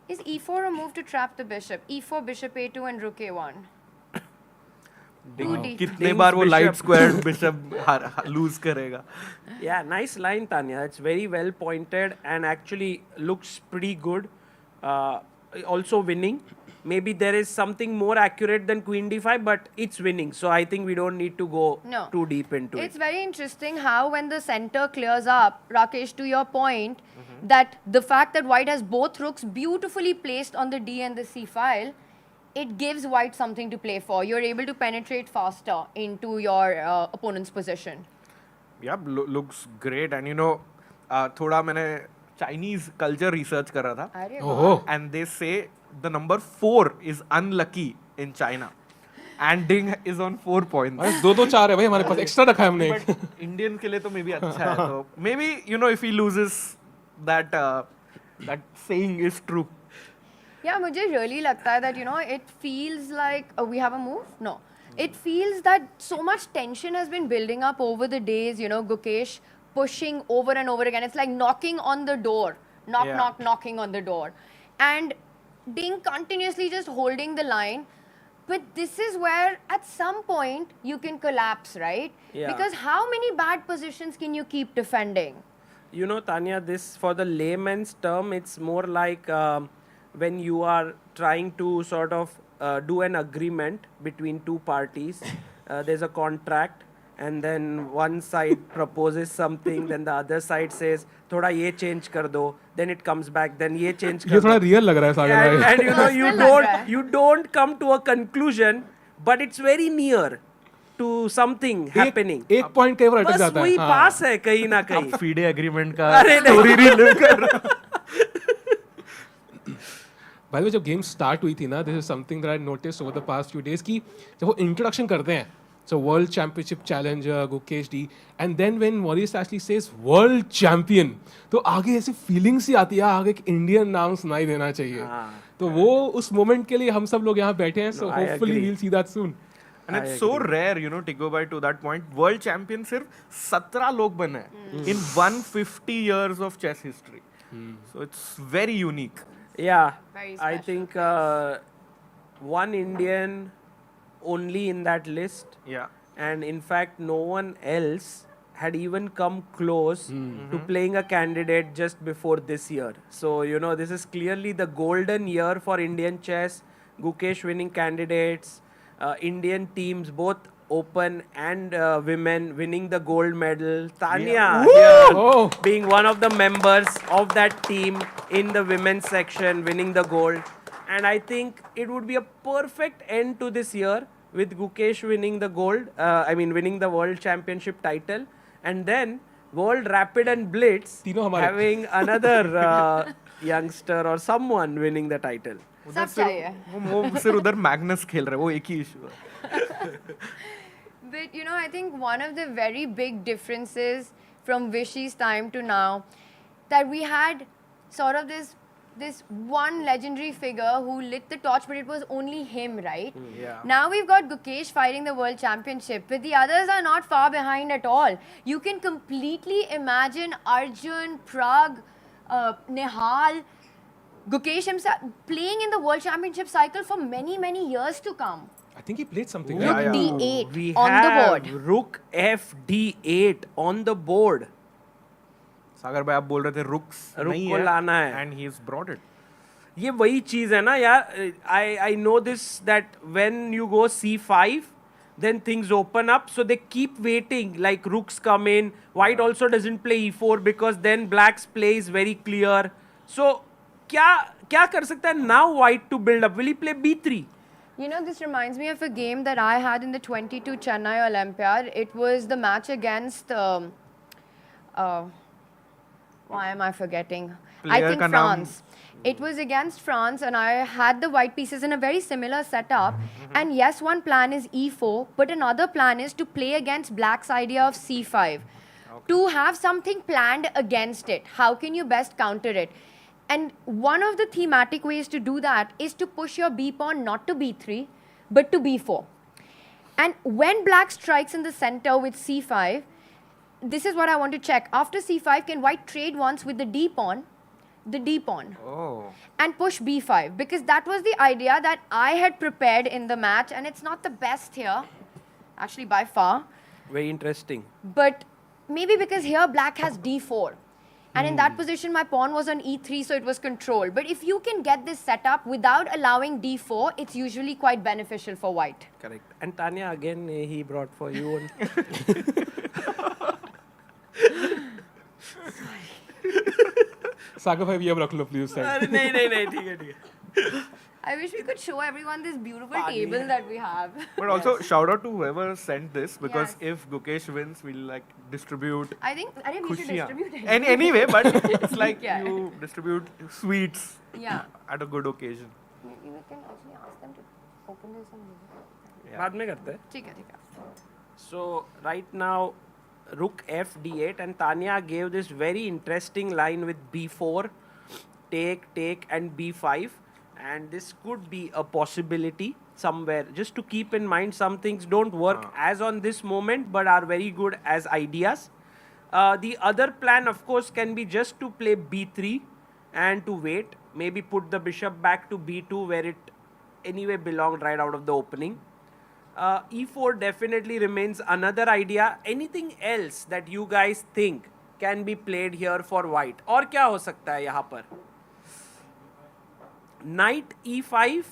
[SPEAKER 13] Is e4 a move to trap the bishop? e4, bishop a2 and rook a1.
[SPEAKER 10] कितने बार वो light squared bishop lose करेगा?
[SPEAKER 9] Yeah, nice line, Tanya. It's very well pointed and actually looks pretty good. Also winning. Maybe there is something more accurate than queen d5, but it's winning. So I think we don't need to go too deep into
[SPEAKER 13] It's
[SPEAKER 9] it.
[SPEAKER 13] very interesting how when the center clears up, Rakesh, to your point, that the fact that white has both rooks beautifully placed on the d and the c file, it gives white something to play for. You're able to penetrate faster into your opponent's position.
[SPEAKER 10] Yeah, looks great. And you know, थोड़ा मैंने Chinese culture research कर रहा था.
[SPEAKER 13] अरे
[SPEAKER 11] Oh.
[SPEAKER 10] And they say the number 4 is unlucky in China. And Ding is on 4 points.
[SPEAKER 11] अरे 2-2-4 है भाई हमारे पास एक्स्ट्रा रखा है हमने.
[SPEAKER 10] But Indian के लिए तो maybe अच्छा है. तो maybe you know if he loses that that saying is true.
[SPEAKER 13] Yeah, मुझे really लगता है that, you know, it feels like we have a move? No. It feels that so much tension has been building up over the days, you know, Gukesh pushing over and over again. It's like knocking on the door. Knocking on the door. And Ding continuously just holding the line. But this is where at some point you can collapse, right?
[SPEAKER 9] Yeah.
[SPEAKER 13] Because how many bad positions can you keep defending?
[SPEAKER 9] You know, Tanya, this for the layman's term, it's more like when you are trying to sort of do an agreement between two parties. There's a contract, and then one side proposes something, then the other side says, "Thoda ye change kar do." Then it comes back, then ye change kar
[SPEAKER 11] ये
[SPEAKER 9] do.
[SPEAKER 11] थोड़ा real लग रहा है सागर भाई.
[SPEAKER 9] And you know, you don't come to a conclusion, but it's very near to something happening.
[SPEAKER 11] एक point कई बार अटक
[SPEAKER 9] बस
[SPEAKER 11] जाता है.
[SPEAKER 9] वही पास है कहीं ना कहीं.
[SPEAKER 10] FIDE agreement का
[SPEAKER 9] अरे
[SPEAKER 10] story relive कर रहा.
[SPEAKER 11] By the way, जब गेम स्टार्ट हुई थी ना, this is something that I noticed over the past few days कि जब वो इंट्रोडक्शन करते हैं, so world championship challenger Gukesh D, and then when Maurice Ashley says world champion, तो आगे ऐसी फीलिंग्स ही आती है, आगे एक इंडियन नाम सुनाई देना चाहिए. तो वो उस मोमेंट के लिए हम सब लोग यहाँ बैठे हैं, so hopefully we will see that soon.
[SPEAKER 10] And it's so rare, you know, to go by to that point. World champion सिर्फ 17 लोग बने हैं in 150 years of chess history. So it's very unique.
[SPEAKER 9] Yeah,
[SPEAKER 13] Very
[SPEAKER 9] I
[SPEAKER 13] special.
[SPEAKER 9] think one Indian only in that list,
[SPEAKER 10] Yeah.
[SPEAKER 9] and in fact, no one else had even come close to playing a candidate just before this year. So, you know, this is clearly the golden year for Indian chess. Gukesh winning candidates, Indian teams, both open and women winning the gold medal. Tania here being one of the members of that team in the women's section, winning the gold. And I think it would be a perfect end to this year with Gukesh winning the gold, winning the world championship title. And then World Rapid and Blitz
[SPEAKER 11] तीनों हमारे.
[SPEAKER 9] having another youngster or someone winning the title.
[SPEAKER 13] सब चाहिए.
[SPEAKER 10] वो सिर्फ उधर Magnus खेल रहे हैं, वो एक ही इशू है.
[SPEAKER 13] But you know, I think one of the very big differences from Vishy's time to now, that we had sort of this one legendary figure who lit the torch, but it was only him, right?
[SPEAKER 10] Yeah.
[SPEAKER 13] Now we've got Gukesh fighting the World Championship, but the others are not far behind at all. You can completely imagine Arjun, Prag, Nihal, Gukesh himself playing in the World Championship cycle for many, many years to come.
[SPEAKER 11] I think he played something.
[SPEAKER 13] Rook
[SPEAKER 11] right?
[SPEAKER 13] D8
[SPEAKER 9] We
[SPEAKER 13] on the
[SPEAKER 9] have
[SPEAKER 13] board.
[SPEAKER 9] Rook F D8 on the board.
[SPEAKER 10] सागर भाई आप बोल रहे थे रुक्स
[SPEAKER 9] रुक
[SPEAKER 10] नहीं
[SPEAKER 9] को
[SPEAKER 10] है
[SPEAKER 9] लाना है.
[SPEAKER 10] and he has brought it.
[SPEAKER 9] ये वही चीज है ना यार. I know this, that when you go C5, then things open up, so they keep waiting, like rooks come in. White also doesn't play E4 because then black's play is very clear. So क्या कर सकता है now white to build up? Will he play B3?
[SPEAKER 13] You know, this reminds me of a game that I had in the 22 Chennai Olympiad. It was the match against, why am I forgetting? I think France. It was against France, and I had the white pieces in a very similar setup. And yes, one plan is E4, but another plan is to play against black's idea of C5. to have something planned against it. How can you best counter it? And one of the thematic ways to do that is to push your B pawn not to B3, but to B4. And when black strikes in the center with C5, this is what I want to check. After C5, can white trade once with the D pawn, and push B5? Because that was the idea that I had prepared in the match, and it's not the best here, actually by far.
[SPEAKER 9] Very interesting.
[SPEAKER 13] But maybe because here black has D4. And in that position, my pawn was on E3, so it was controlled. But if you can get this set up without allowing D4, it's usually quite beneficial for white.
[SPEAKER 9] Correct. And Tania, again, he brought for you.
[SPEAKER 11] Sagar bhai, ye ab rakh lo, please.
[SPEAKER 9] No.
[SPEAKER 13] I wish we could show everyone this beautiful table that we have.
[SPEAKER 10] But also, shout out to whoever sent this, because
[SPEAKER 13] Yes.
[SPEAKER 10] if Gukesh wins, we'll like distribute
[SPEAKER 13] I think we should
[SPEAKER 10] khushiyan.
[SPEAKER 13] distribute it.
[SPEAKER 10] Anyway, but it's like
[SPEAKER 13] Yeah.
[SPEAKER 10] you distribute sweets
[SPEAKER 13] Yeah.
[SPEAKER 10] at a good occasion.
[SPEAKER 13] Maybe we can actually ask them to open this and
[SPEAKER 9] बाद में करते हैं.
[SPEAKER 13] ठीक है.
[SPEAKER 9] So right now, Rook F D8, and Tania gave this very interesting line with B4, take, and B5. And this could be a possibility somewhere. Just to keep in mind, some things don't work as on this moment, but are very good as ideas. The other plan, of course, can be just to play B3 and to wait. Maybe put the bishop back to B2 where it anyway belonged right out of the opening. E4 definitely remains another idea. Anything else that you guys think can be played here for white? और क्या हो सकता है यहाँ पर? Knight E5.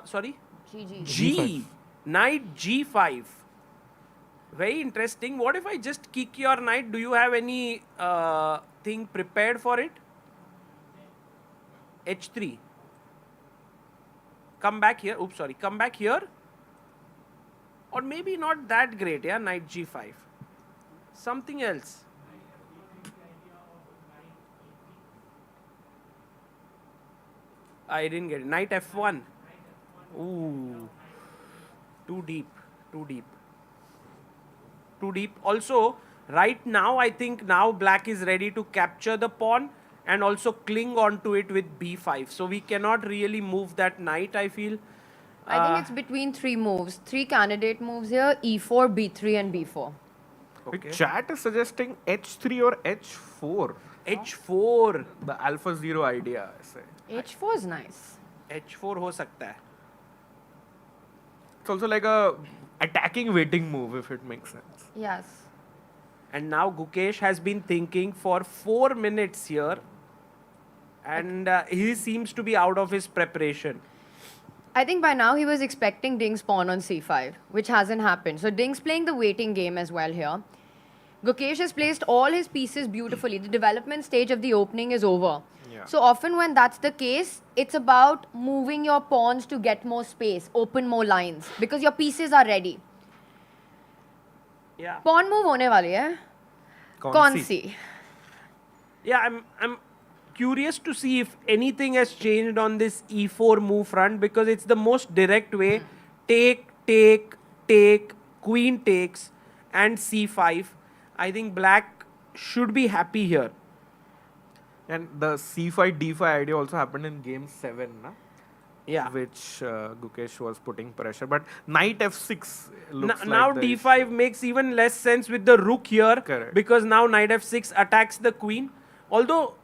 [SPEAKER 9] Sorry? G. Knight G5. Very interesting. What if I just kick your knight? Do you have any thing prepared for it? H3. Come back here. Oops, sorry. Come back here. Or maybe not that great, yeah? Knight G5. Something else. I didn't get it. Knight F1. Ooh. Too deep. Also, right now, I think now black is ready to capture the pawn and also cling on to it with B5. So we cannot really move that knight, I feel.
[SPEAKER 13] I think it's between 3 moves. 3 candidate moves here: E4, B3, and B4.
[SPEAKER 10] Okay. Chat is suggesting H3 or H4.
[SPEAKER 9] H4.
[SPEAKER 10] The Alpha Zero idea, I say.
[SPEAKER 13] H4 is nice.
[SPEAKER 9] H4 हो सकता है.
[SPEAKER 10] It's also like a attacking waiting move, if it makes sense.
[SPEAKER 13] Yes.
[SPEAKER 9] And now Gukesh has been thinking for 4 minutes here, and he seems to be out of his preparation.
[SPEAKER 13] I think by now he was expecting Ding's pawn on C5, which hasn't happened. So Ding's playing the waiting game as well here. Gukesh has placed all his pieces beautifully. The development stage of the opening is over.
[SPEAKER 10] Yeah.
[SPEAKER 13] So often when that's the case, it's about moving your pawns to get more space, open more lines, because your pieces are ready.
[SPEAKER 9] Yeah.
[SPEAKER 13] Pawn move hone wali hai. Consi.
[SPEAKER 9] Yeah, I'm curious to see if anything has changed on this E4 move front, because it's the most direct way. Take, queen takes, and C5. I think black should be happy here.
[SPEAKER 10] And the C5 D5 idea also happened in game 7, na?
[SPEAKER 9] Yeah.
[SPEAKER 10] Which Gukesh was putting pressure. But knight F6 looks
[SPEAKER 9] now
[SPEAKER 10] like the
[SPEAKER 9] D5
[SPEAKER 10] issue.
[SPEAKER 9] makes even less sense with the rook here.
[SPEAKER 10] Correct.
[SPEAKER 9] Because now knight F6 attacks the queen. Although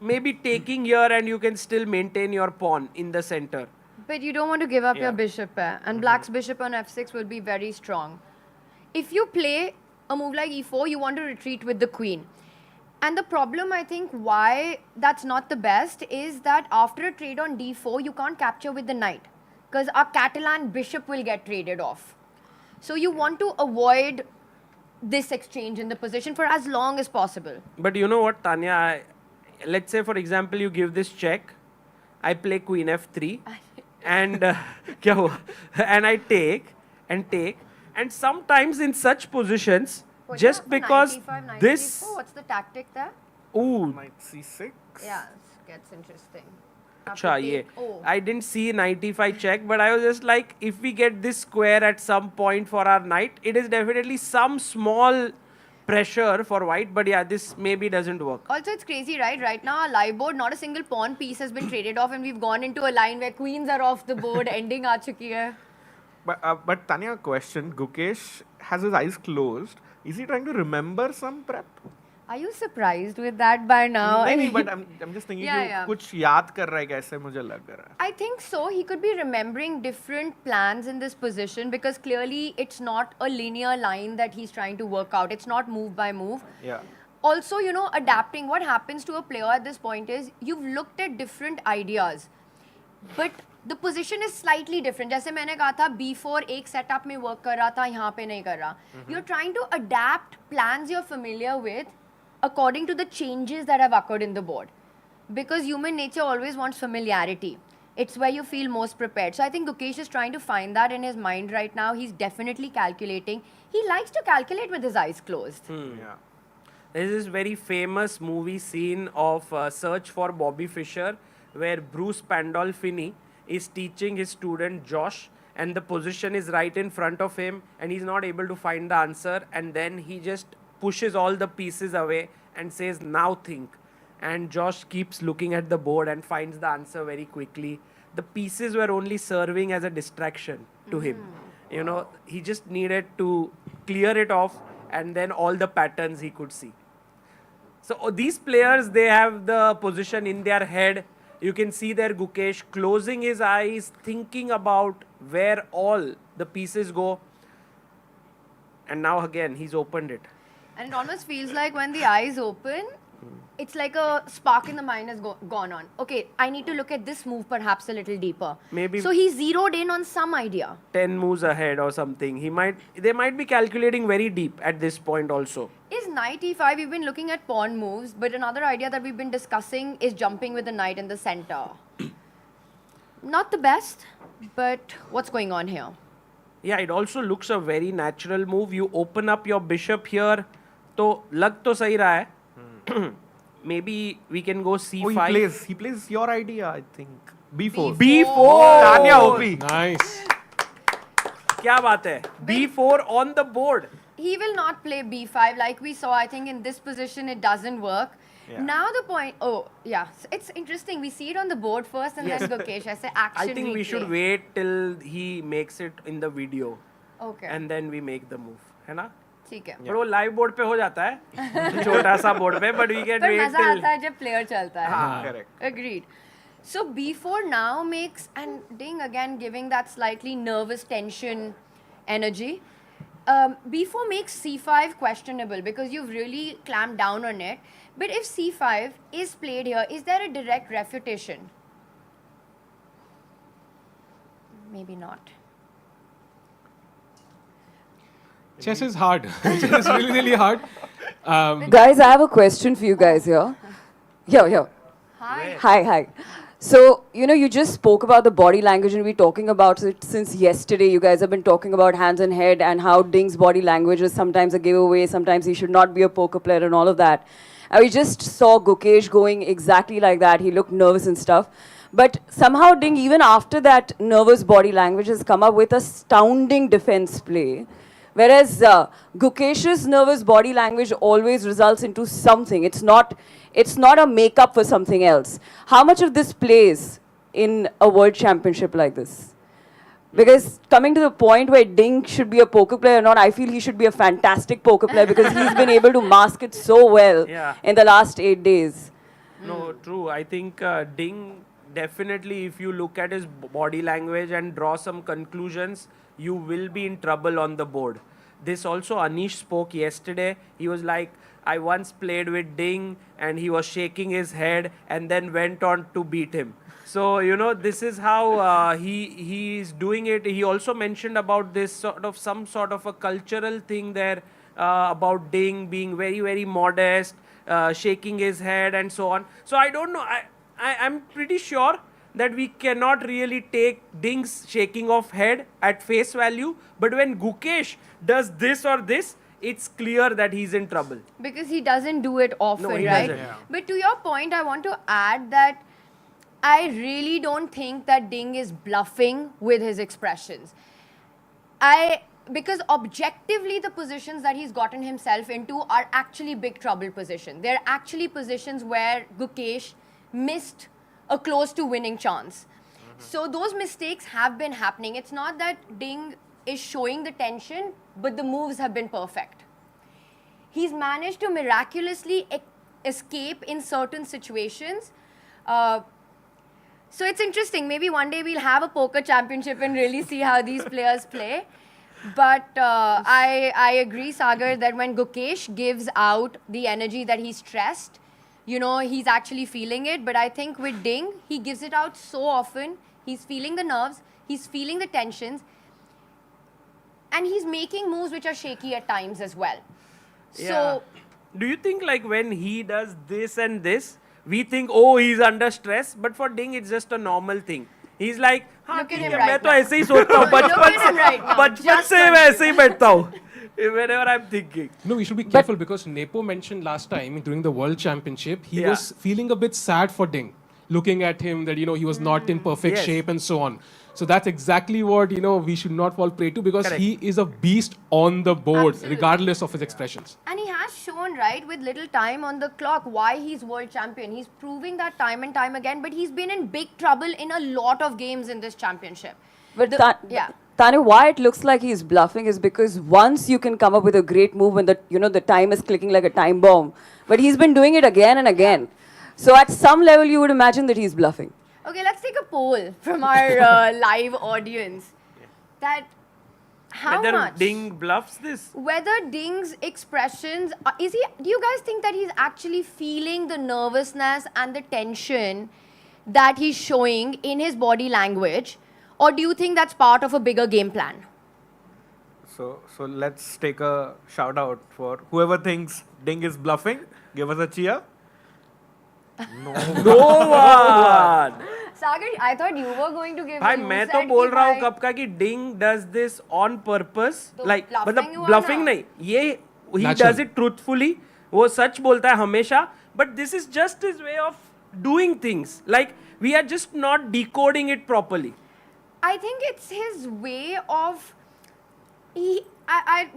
[SPEAKER 9] maybe taking here and you can still maintain your pawn in the center.
[SPEAKER 13] But you don't want to give up
[SPEAKER 9] Yeah.
[SPEAKER 13] your bishop pair. And black's bishop on F6 will be very strong. If you play a move like E4, you want to retreat with the queen. And the problem, I think, why that's not the best is that after a trade on D4, you can't capture with the knight. Because our Catalan bishop will get traded off. So you want to avoid this exchange in the position for as long as possible.
[SPEAKER 9] But you know what, Tania? Let's say, for example, you give this check. I play queen F3. And kya hua? And I take. And sometimes in such positions, just because this...
[SPEAKER 13] What's the tactic there?
[SPEAKER 9] Ooh.
[SPEAKER 10] Knight C6.
[SPEAKER 13] Yeah, it gets interesting.
[SPEAKER 9] Acha, yeah.
[SPEAKER 13] Oh.
[SPEAKER 9] I didn't see 95 check, but I was just like, if we get this square at some point for our knight, it is definitely some small pressure for white, but yeah, this maybe doesn't work.
[SPEAKER 13] Also, it's crazy, right? Right now, our live board, not a single pawn piece has been traded off, and we've gone into a line where queens are off the board, ending aa chuki hai.
[SPEAKER 10] But Tanya, question. Gukesh has his eyes closed. Is he trying to remember some prep?
[SPEAKER 13] Are you surprised with that by now?
[SPEAKER 10] नहीं, but I'm just thinking
[SPEAKER 13] Yeah.
[SPEAKER 10] कुछ याद कर रहा है कैसे मुझे लग रहा है.
[SPEAKER 13] I think so. He could be remembering different plans in this position because clearly it's not a linear line that he's trying to work out. It's not move by move.
[SPEAKER 10] Yeah.
[SPEAKER 13] Also, you know, adapting. What happens to a player at this point is you've looked at different ideas, but the position is slightly different. जैसे मैंने कहा था B4 एक setup में work कर रहा था, यहाँ पे नहीं कर रहा. You're trying to adapt plans you're familiar with according to the changes that have occurred in the board. Because human nature always wants familiarity. It's where you feel most prepared. So I think Gukesh is trying to find that in his mind right now. He's definitely calculating. He likes to calculate with his eyes closed.
[SPEAKER 10] Yeah.
[SPEAKER 9] There's this very famous movie scene of Search for Bobby Fischer where Bruce Pandolfini is teaching his student Josh and the position is right in front of him and he's not able to find the answer and then he just pushes all the pieces away and says, now think. And Josh keeps looking at the board and finds the answer very quickly. The pieces were only serving as a distraction to him. You know, he just needed to clear it off and then all the patterns he could see. So these players, they have the position in their head. You can see there Gukesh closing his eyes, thinking about where all the pieces go. And now again, he's opened it.
[SPEAKER 13] And it almost feels like when the eyes open, it's like a spark in the mind has gone on. Okay, I need to look at this move perhaps a little deeper.
[SPEAKER 9] Maybe
[SPEAKER 13] so he zeroed in on some idea.
[SPEAKER 9] 10 moves ahead or something. They might be calculating very deep at this point also.
[SPEAKER 13] Is knight e5, we've been looking at pawn moves, but another idea that we've been discussing is jumping with the knight in the center. Not the best, but what's going on here?
[SPEAKER 9] Yeah, it also looks a very natural move. You open up your bishop here. तो लग तो सही रहा है. Maybe we can go c5.
[SPEAKER 10] Oh, he plays your idea, I think. B4.
[SPEAKER 9] B4.
[SPEAKER 10] Tania OP.
[SPEAKER 11] Nice.
[SPEAKER 9] क्या बात है? B4 on the board.
[SPEAKER 13] He will not play b5 like we saw. I think in this position it doesn't work.
[SPEAKER 10] Yeah.
[SPEAKER 13] Now the point. Oh yeah, it's interesting. We see it on the board first, and then Gukesh. I say action.
[SPEAKER 9] I think we should wait till he makes it in the video.
[SPEAKER 13] Okay.
[SPEAKER 9] And then we make the move, है ना?
[SPEAKER 13] ठीक है.
[SPEAKER 9] पर वो live board पे हो जाता है, छोटा सा board पे, but we can
[SPEAKER 13] पर
[SPEAKER 9] wait
[SPEAKER 13] मजा
[SPEAKER 9] till.
[SPEAKER 13] आता है जब player चलता है.
[SPEAKER 9] हाँ,
[SPEAKER 10] correct.
[SPEAKER 13] Agreed. So b4 now makes, and Ding again giving that slightly nervous tension energy. B4 makes c5 questionable because you've really clamped down on it. But if c5 is played here, is there a direct refutation? Maybe not.
[SPEAKER 11] Chess is hard. Chess is really, really hard.
[SPEAKER 14] Guys, I have a question for you guys here. Here.
[SPEAKER 13] Hi.
[SPEAKER 14] Hi. So, you just spoke about the body language and we're talking about it since yesterday. You guys have been talking about hands and head and how Ding's body language is sometimes a giveaway, sometimes he should not be a poker player and all of that. And we just saw Gukesh going exactly like that. He looked nervous and stuff. But somehow Ding, even after that nervous body language, has come up with a astounding defense play. Whereas Gukesh's nervous body language always results into something. It's not a makeup for something else. How much of this plays in a world championship like this? Because coming to the point where Ding should be a poker player or not, I feel he should be a fantastic poker player because he's been able to mask it so well in the last 8 days.
[SPEAKER 9] No, true. I think Ding definitely, if you look at his body language and draw some conclusions, you will be in trouble on the board. This also Anish spoke yesterday. He was like, I once played with Ding and he was shaking his head and then went on to beat him. So, this is how he is doing it. He also mentioned about this some sort of a cultural thing there about Ding being very, very modest, shaking his head and so on. So I don't know. I'm pretty sure that we cannot really take Ding's shaking of head at face value. But when Gukesh does this or this, it's clear that he's in trouble.
[SPEAKER 13] Because he doesn't do it often,
[SPEAKER 9] No, he
[SPEAKER 13] right?
[SPEAKER 9] doesn't. Yeah.
[SPEAKER 13] But to your point, I want to add that I really don't think that Ding is bluffing with his expressions. Because objectively the positions that he's gotten himself into are actually big trouble positions. They're actually positions where Gukesh missed a close to winning chance. So those mistakes have been happening. It's not that Ding is showing the tension, but the moves have been perfect. He's managed to miraculously escape in certain situations. So it's interesting. Maybe one day we'll have a poker championship and really see how these players play. But I agree, Sagar, that when Gukesh gives out the energy that he's stressed, you know, he's actually feeling it. But I think with Ding, he gives it out so often. He's feeling the nerves. He's feeling the tensions. And he's making moves which are shaky at times as well.
[SPEAKER 9] Yeah.
[SPEAKER 13] So,
[SPEAKER 9] do you think like when he does this and this, we think, oh, he's under stress, but for Ding, it's just a normal thing. He's like,
[SPEAKER 13] look at him
[SPEAKER 9] मैं
[SPEAKER 13] right
[SPEAKER 9] तो
[SPEAKER 13] now.
[SPEAKER 9] ऐसे ही सोचता हूँ, बचपन से मैं ऐसे ही बैठता हूँ. Whenever I'm thinking.
[SPEAKER 11] No, we should be careful because Nepo mentioned last time during the World Championship, he was feeling a bit sad for Ding, looking at him that, you know, he was not in perfect shape and so on. So that's exactly what, you know, we should not fall prey to because he is a beast on the board, regardless of his expressions.
[SPEAKER 13] And he has shown, right, with little time on the clock, why he's world champion. He's proving that time and time again, but he's been in big trouble in a lot of games in this championship.
[SPEAKER 14] But Tania, why it looks like he's bluffing is because once you can come up with a great move when the time is clicking like a time bomb, but he's been doing it again and again. So at some level, you would imagine that he's bluffing.
[SPEAKER 13] Okay, let's take a poll from our live audience. That how
[SPEAKER 9] Whether
[SPEAKER 13] much
[SPEAKER 9] Ding bluffs this?
[SPEAKER 13] whether Ding's expressions do you guys think that he's actually feeling the nervousness and the tension that he's showing in his body language, or do you think that's part of a bigger game plan?
[SPEAKER 10] So let's take a shout out for whoever thinks Ding is bluffing. Give us a cheer.
[SPEAKER 9] No one.
[SPEAKER 13] Sagar, I thought you were going to give.
[SPEAKER 9] भाई मैं तो बोल रहा हूँ कब का कि Ding does this on purpose, like मतलब bluffing नहीं, ये he does it truthfully, वो सच बोलता है हमेशा, but this is just his way of doing things, like we are just not decoding it properly.
[SPEAKER 13] I think it's his way of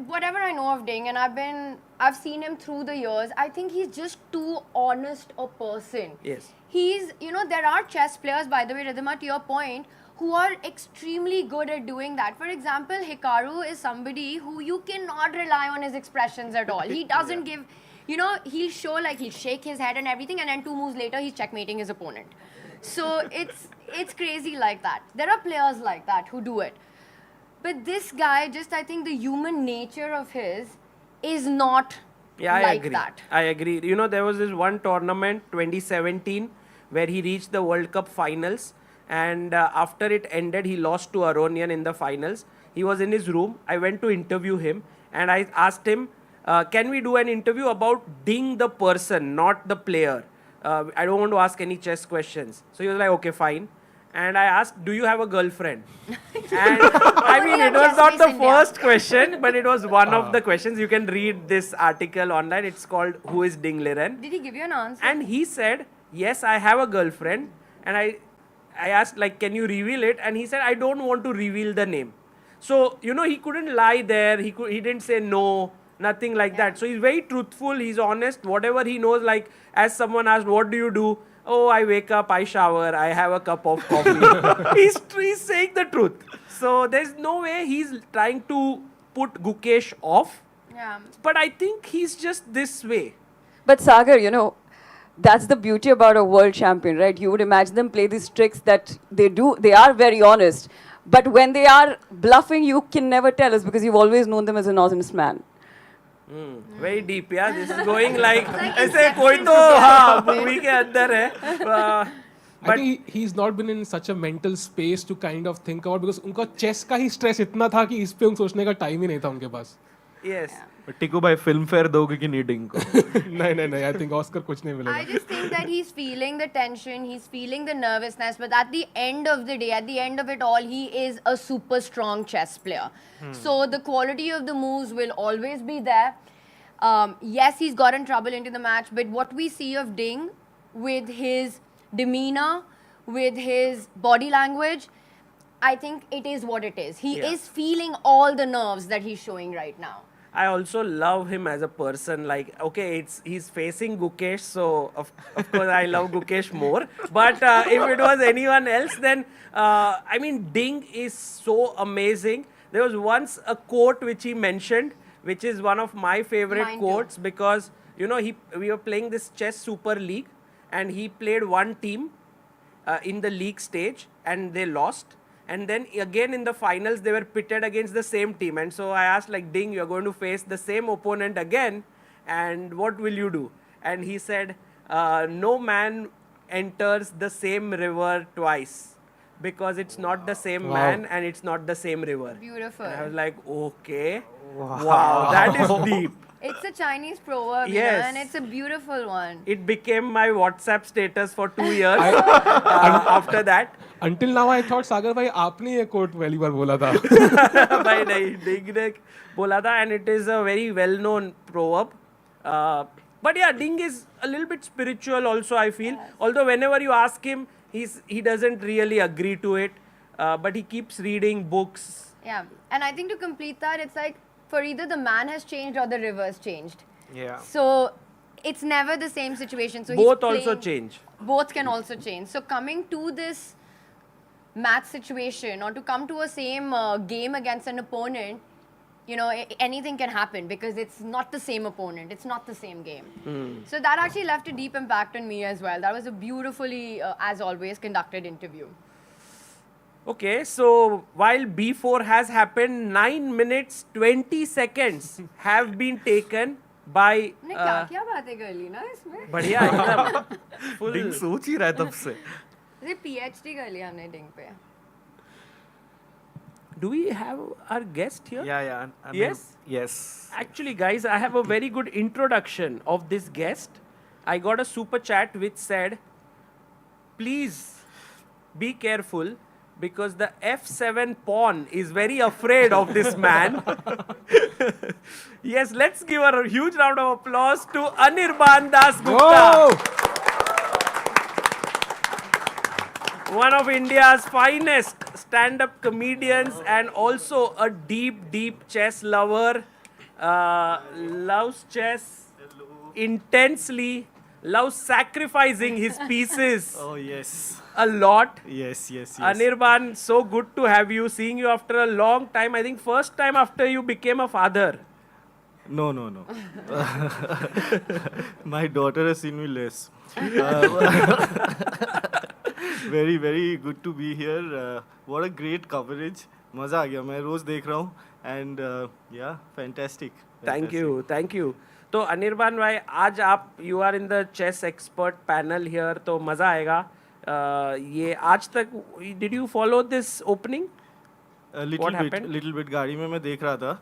[SPEAKER 13] whatever I know of Ding, and I've seen him through the years, I think he's just too honest a person.
[SPEAKER 9] Yes.
[SPEAKER 13] He's, there are chess players, by the way, Ridhima, to your point, who are extremely good at doing that. For example, Hikaru is somebody who you cannot rely on his expressions at all. He doesn't give, he'll show like he'll shake his head and everything, and then 2 moves later, he's checkmating his opponent. So it's crazy like that. There are players like that who do it. But this guy, I think the human nature of his is not like that.
[SPEAKER 9] I agree. There was this one tournament, 2017, where he reached the World Cup finals. And after it ended, he lost to Aronian in the finals. He was in his room. I went to interview him. And I asked him, can we do an interview about Ding the person, not the player? I don't want to ask any chess questions. So he was like, okay, fine. And I asked, do you have a girlfriend? And I mean, it was not the first question, but it was one of the questions. You can read this article online. It's called, Who is Ding Liren?
[SPEAKER 13] Did he give you an answer?
[SPEAKER 9] And he said, yes, I have a girlfriend. And I asked, like, can you reveal it? And he said, I don't want to reveal the name. So, he couldn't lie there. He didn't say no, nothing like that. So he's very truthful. He's honest. Whatever he knows, like, as someone asked, what do you do? Oh, I wake up, I shower, I have a cup of coffee. he's saying the truth. So there's no way he's trying to put Gukesh off.
[SPEAKER 13] Yeah.
[SPEAKER 9] But I think he's just this way.
[SPEAKER 14] But Sagar, that's the beauty about a world champion, right? You would imagine them play these tricks that they are very honest. But when they are bluffing, you can never tell us because you've always known them as an honest man.
[SPEAKER 9] Very deep, yeah. This is going like ऐसे कोई तो movie के अंदर है.
[SPEAKER 11] I think he's not been in such a mental space to kind of think about because उनका chess का ही stress इतना था कि इस पे उन सोचने का time ही नहीं था उनके पास.
[SPEAKER 9] Yes.
[SPEAKER 10] टिकू भाई फिल्म फेयर दोगे कि नहीं Ding को?
[SPEAKER 11] नहीं. I think Oscar कुछ नहीं मिलेगा.
[SPEAKER 13] I just think that he's feeling the tension, he's feeling the nervousness, but at the end of the day, at the end of it all, he is a super strong chess player. So the quality of the moves will always be there. Yes, he's gotten trouble into the match, but what we see of Ding with his demeanor, with his body language, I think it is what it is. He
[SPEAKER 9] Yeah.
[SPEAKER 13] is feeling all the nerves that he's showing right now.
[SPEAKER 9] I also love him as a person. Like, okay, he's facing Gukesh, so of course I love Gukesh more. But if it was anyone else, then I mean, Ding is so amazing. There was once a quote which he mentioned, which is one of my favorite
[SPEAKER 13] Mine too.
[SPEAKER 9] quotes, because you know we were playing this chess super league, and he played one team in the league stage, and they lost. And then again in the finals, they were pitted against the same team. And so I asked, like, Ding, you're going to face the same opponent again, and what will you do? And he said, no man enters the same river twice, because it's not the same man and it's not the same river.
[SPEAKER 13] Beautiful.
[SPEAKER 9] And I was like, okay, wow, that is deep.
[SPEAKER 13] It's a Chinese proverb, you
[SPEAKER 9] Yes.
[SPEAKER 13] know, and it's a beautiful one.
[SPEAKER 9] It became my WhatsApp status for 2 years after that.
[SPEAKER 11] Until now, I thought Sagar bhai आपने ये quote पहली बार बोला था.
[SPEAKER 9] भाई नहीं, Ding ने बोला था, and it is a very well-known proverb. But yeah, Ding is a little bit spiritual also, I feel. Although whenever you ask him, he doesn't really agree to it, but he keeps reading books.
[SPEAKER 13] Yeah, and I think to complete that, it's like for either the man has changed or the river has changed.
[SPEAKER 10] Yeah.
[SPEAKER 13] So it's never the same situation. So
[SPEAKER 9] Both
[SPEAKER 13] he's
[SPEAKER 9] also
[SPEAKER 13] playing-
[SPEAKER 9] change.
[SPEAKER 13] Both can also change. So coming to this match situation or to come to a same game against an opponent, you know, anything can happen because it's not the same opponent. It's not the same game. So that actually left a deep impact on me as well. That was a beautifully, as always, conducted interview.
[SPEAKER 9] Okay, so while B4 has happened, 9 minutes 20 seconds have been taken by.
[SPEAKER 13] हमने क्या बातें कर ली ना इसमें?
[SPEAKER 9] बढ़िया एकदम full.
[SPEAKER 10] Ding सोच ही रहा है तब से.
[SPEAKER 13] ये PhD कर लिया हमने Ding पे.
[SPEAKER 9] Do we have our guest here?
[SPEAKER 10] Yeah.
[SPEAKER 9] Yes?
[SPEAKER 10] Yes.
[SPEAKER 9] Actually, guys, I have a very good introduction of this guest. I got a super chat which said, please be careful because the F7 pawn is very afraid of this man. Yes, let's give a huge round of applause to Anirban Das Gupta. One of India's finest stand-up comedians and also a deep, deep chess lover. Loves chess intensely, loves sacrificing his pieces
[SPEAKER 15] Oh, yes.
[SPEAKER 9] a lot.
[SPEAKER 15] Yes.
[SPEAKER 9] Anirban, so good to have you. Seeing you after a long time. I think first time after you became a father.
[SPEAKER 15] No. My daughter has seen me less. Very, very good to be here. What a great coverage. मजा आ गया. मैं रोज देख रहा हूँ. And yeah, fantastic.
[SPEAKER 9] Thank you. तो अनिर्बान भाई, आज आप you are in the chess expert panel here, तो मजा आएगा. ये आज तक did you follow this opening?
[SPEAKER 15] Little bit गाड़ी में मैं देख रहा था.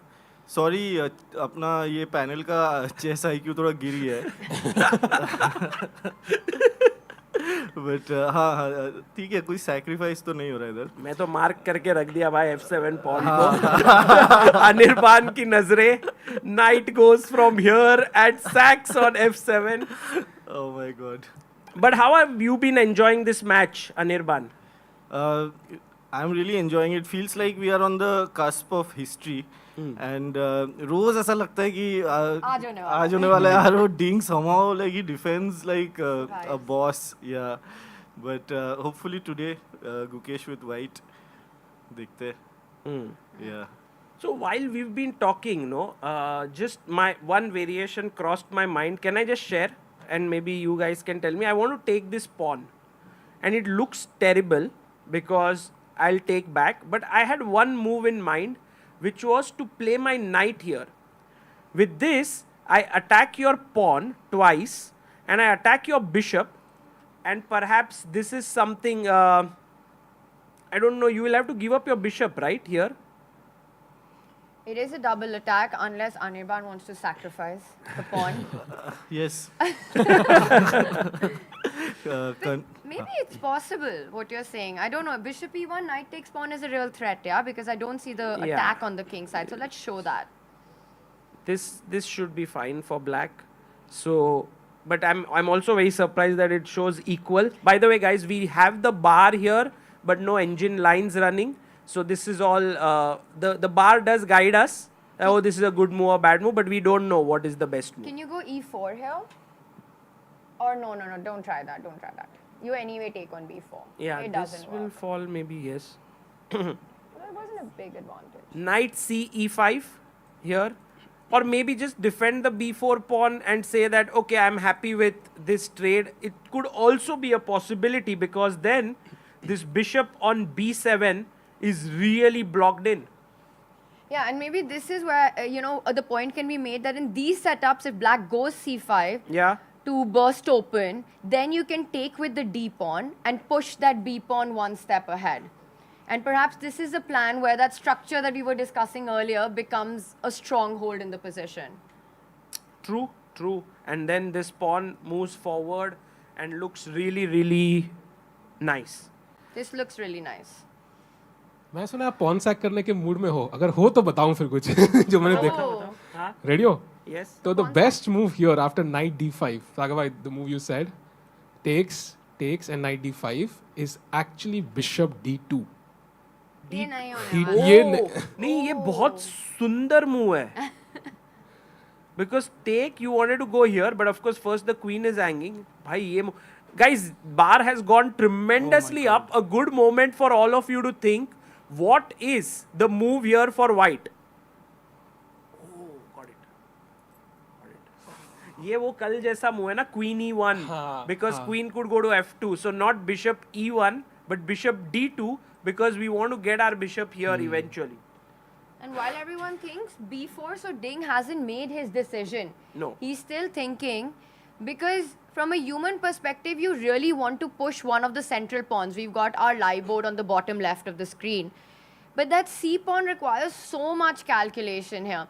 [SPEAKER 15] Sorry, अपना ये पैनल का chess IQ थोड़ा गिरी है. But हाँ ठीक है, कोई sacrifice तो नहीं हो रहा इधर.
[SPEAKER 9] मैं तो मार्क करके रख दिया भाई F7 pawn को. अनिर्बान की नजरें. Knight goes from here and sacks on F7.
[SPEAKER 15] Oh my God.
[SPEAKER 9] But how have you been enjoying this match, Anirban?
[SPEAKER 15] I'm really enjoying it. Feels like we are on the cusp of history. And रोज ऐसा लगता है कि आज होने वाला है यार. वो Ding somehow like he defends like a boss. Yeah. But hopefully today Gukesh with white दिखते. Yeah.
[SPEAKER 9] So while we've been talking, just my one variation crossed my mind. Can I just share? And maybe you guys can tell me. I want to take this pawn. And it looks terrible because I'll take back. But I had one move in mind, which was to play my knight here. With this, I attack your pawn twice. And I attack your bishop. And perhaps this is something, I don't know, you will have to give up your bishop, right, here?
[SPEAKER 13] It is a double attack unless Anirban wants to sacrifice the pawn.
[SPEAKER 15] Yes.
[SPEAKER 13] Maybe it's possible what you're saying. I don't know. Bishop e1, knight takes pawn is a real threat, yeah? Because I don't see the attack on the king side. So let's show that.
[SPEAKER 9] This should be fine for black. So but I'm also very surprised that it shows equal. By the way, guys, we have the bar here, but no engine lines running. So this is all, the bar does guide us. Oh, this is a good move or bad move, but we don't know what is the best move.
[SPEAKER 13] Can you go e4 here? Or no, don't try that, You anyway take on b4.
[SPEAKER 9] Yeah,
[SPEAKER 13] it
[SPEAKER 9] this
[SPEAKER 13] doesn't
[SPEAKER 9] will
[SPEAKER 13] work.
[SPEAKER 9] fall maybe, yes.
[SPEAKER 13] That wasn't a big advantage.
[SPEAKER 9] Knight c e5 here. Or maybe just defend the b4 pawn and say that, okay, I'm happy with this trade. It could also be a possibility because then this bishop on b7 is really blocked in.
[SPEAKER 13] Yeah, and maybe this is where, the point can be made that in these setups, if black goes c5 to burst open, then you can take with the d pawn and push that b pawn one step ahead. And perhaps this is a plan where that structure that we were discussing earlier becomes a stronghold in the position.
[SPEAKER 9] True. And then this pawn moves forward and looks really, really nice.
[SPEAKER 13] This looks really nice.
[SPEAKER 11] मैं सुना आप pawn sac करने के mood में हो अगर हो तो बताऊं फिर कुछ जो मैंने देखा रेडी हो
[SPEAKER 9] Yes.
[SPEAKER 11] So the best move here after knight d5 Sagar bhai, the move you said takes and knight d5 is actually bishop d2
[SPEAKER 13] ये नहीं होने वाला।
[SPEAKER 9] नहीं ये बहुत सुंदर मूव है because take you wanted to go here but of course first the queen is hanging भाई ये guys bar has gone tremendously up, a good moment for all of you to think what is the move here for white. Got it. ये वो कल जैसा move है ना queen e1 because queen could go to f2 so not bishop e1 but bishop d2 because we want to get our bishop here eventually.
[SPEAKER 13] And while everyone thinks b4, so Ding hasn't made his decision.
[SPEAKER 9] No.
[SPEAKER 13] He's still thinking because from a human perspective, you really want to push one of the central pawns. We've got our lie board on the bottom left of the screen. But that c pawn requires so much calculation here.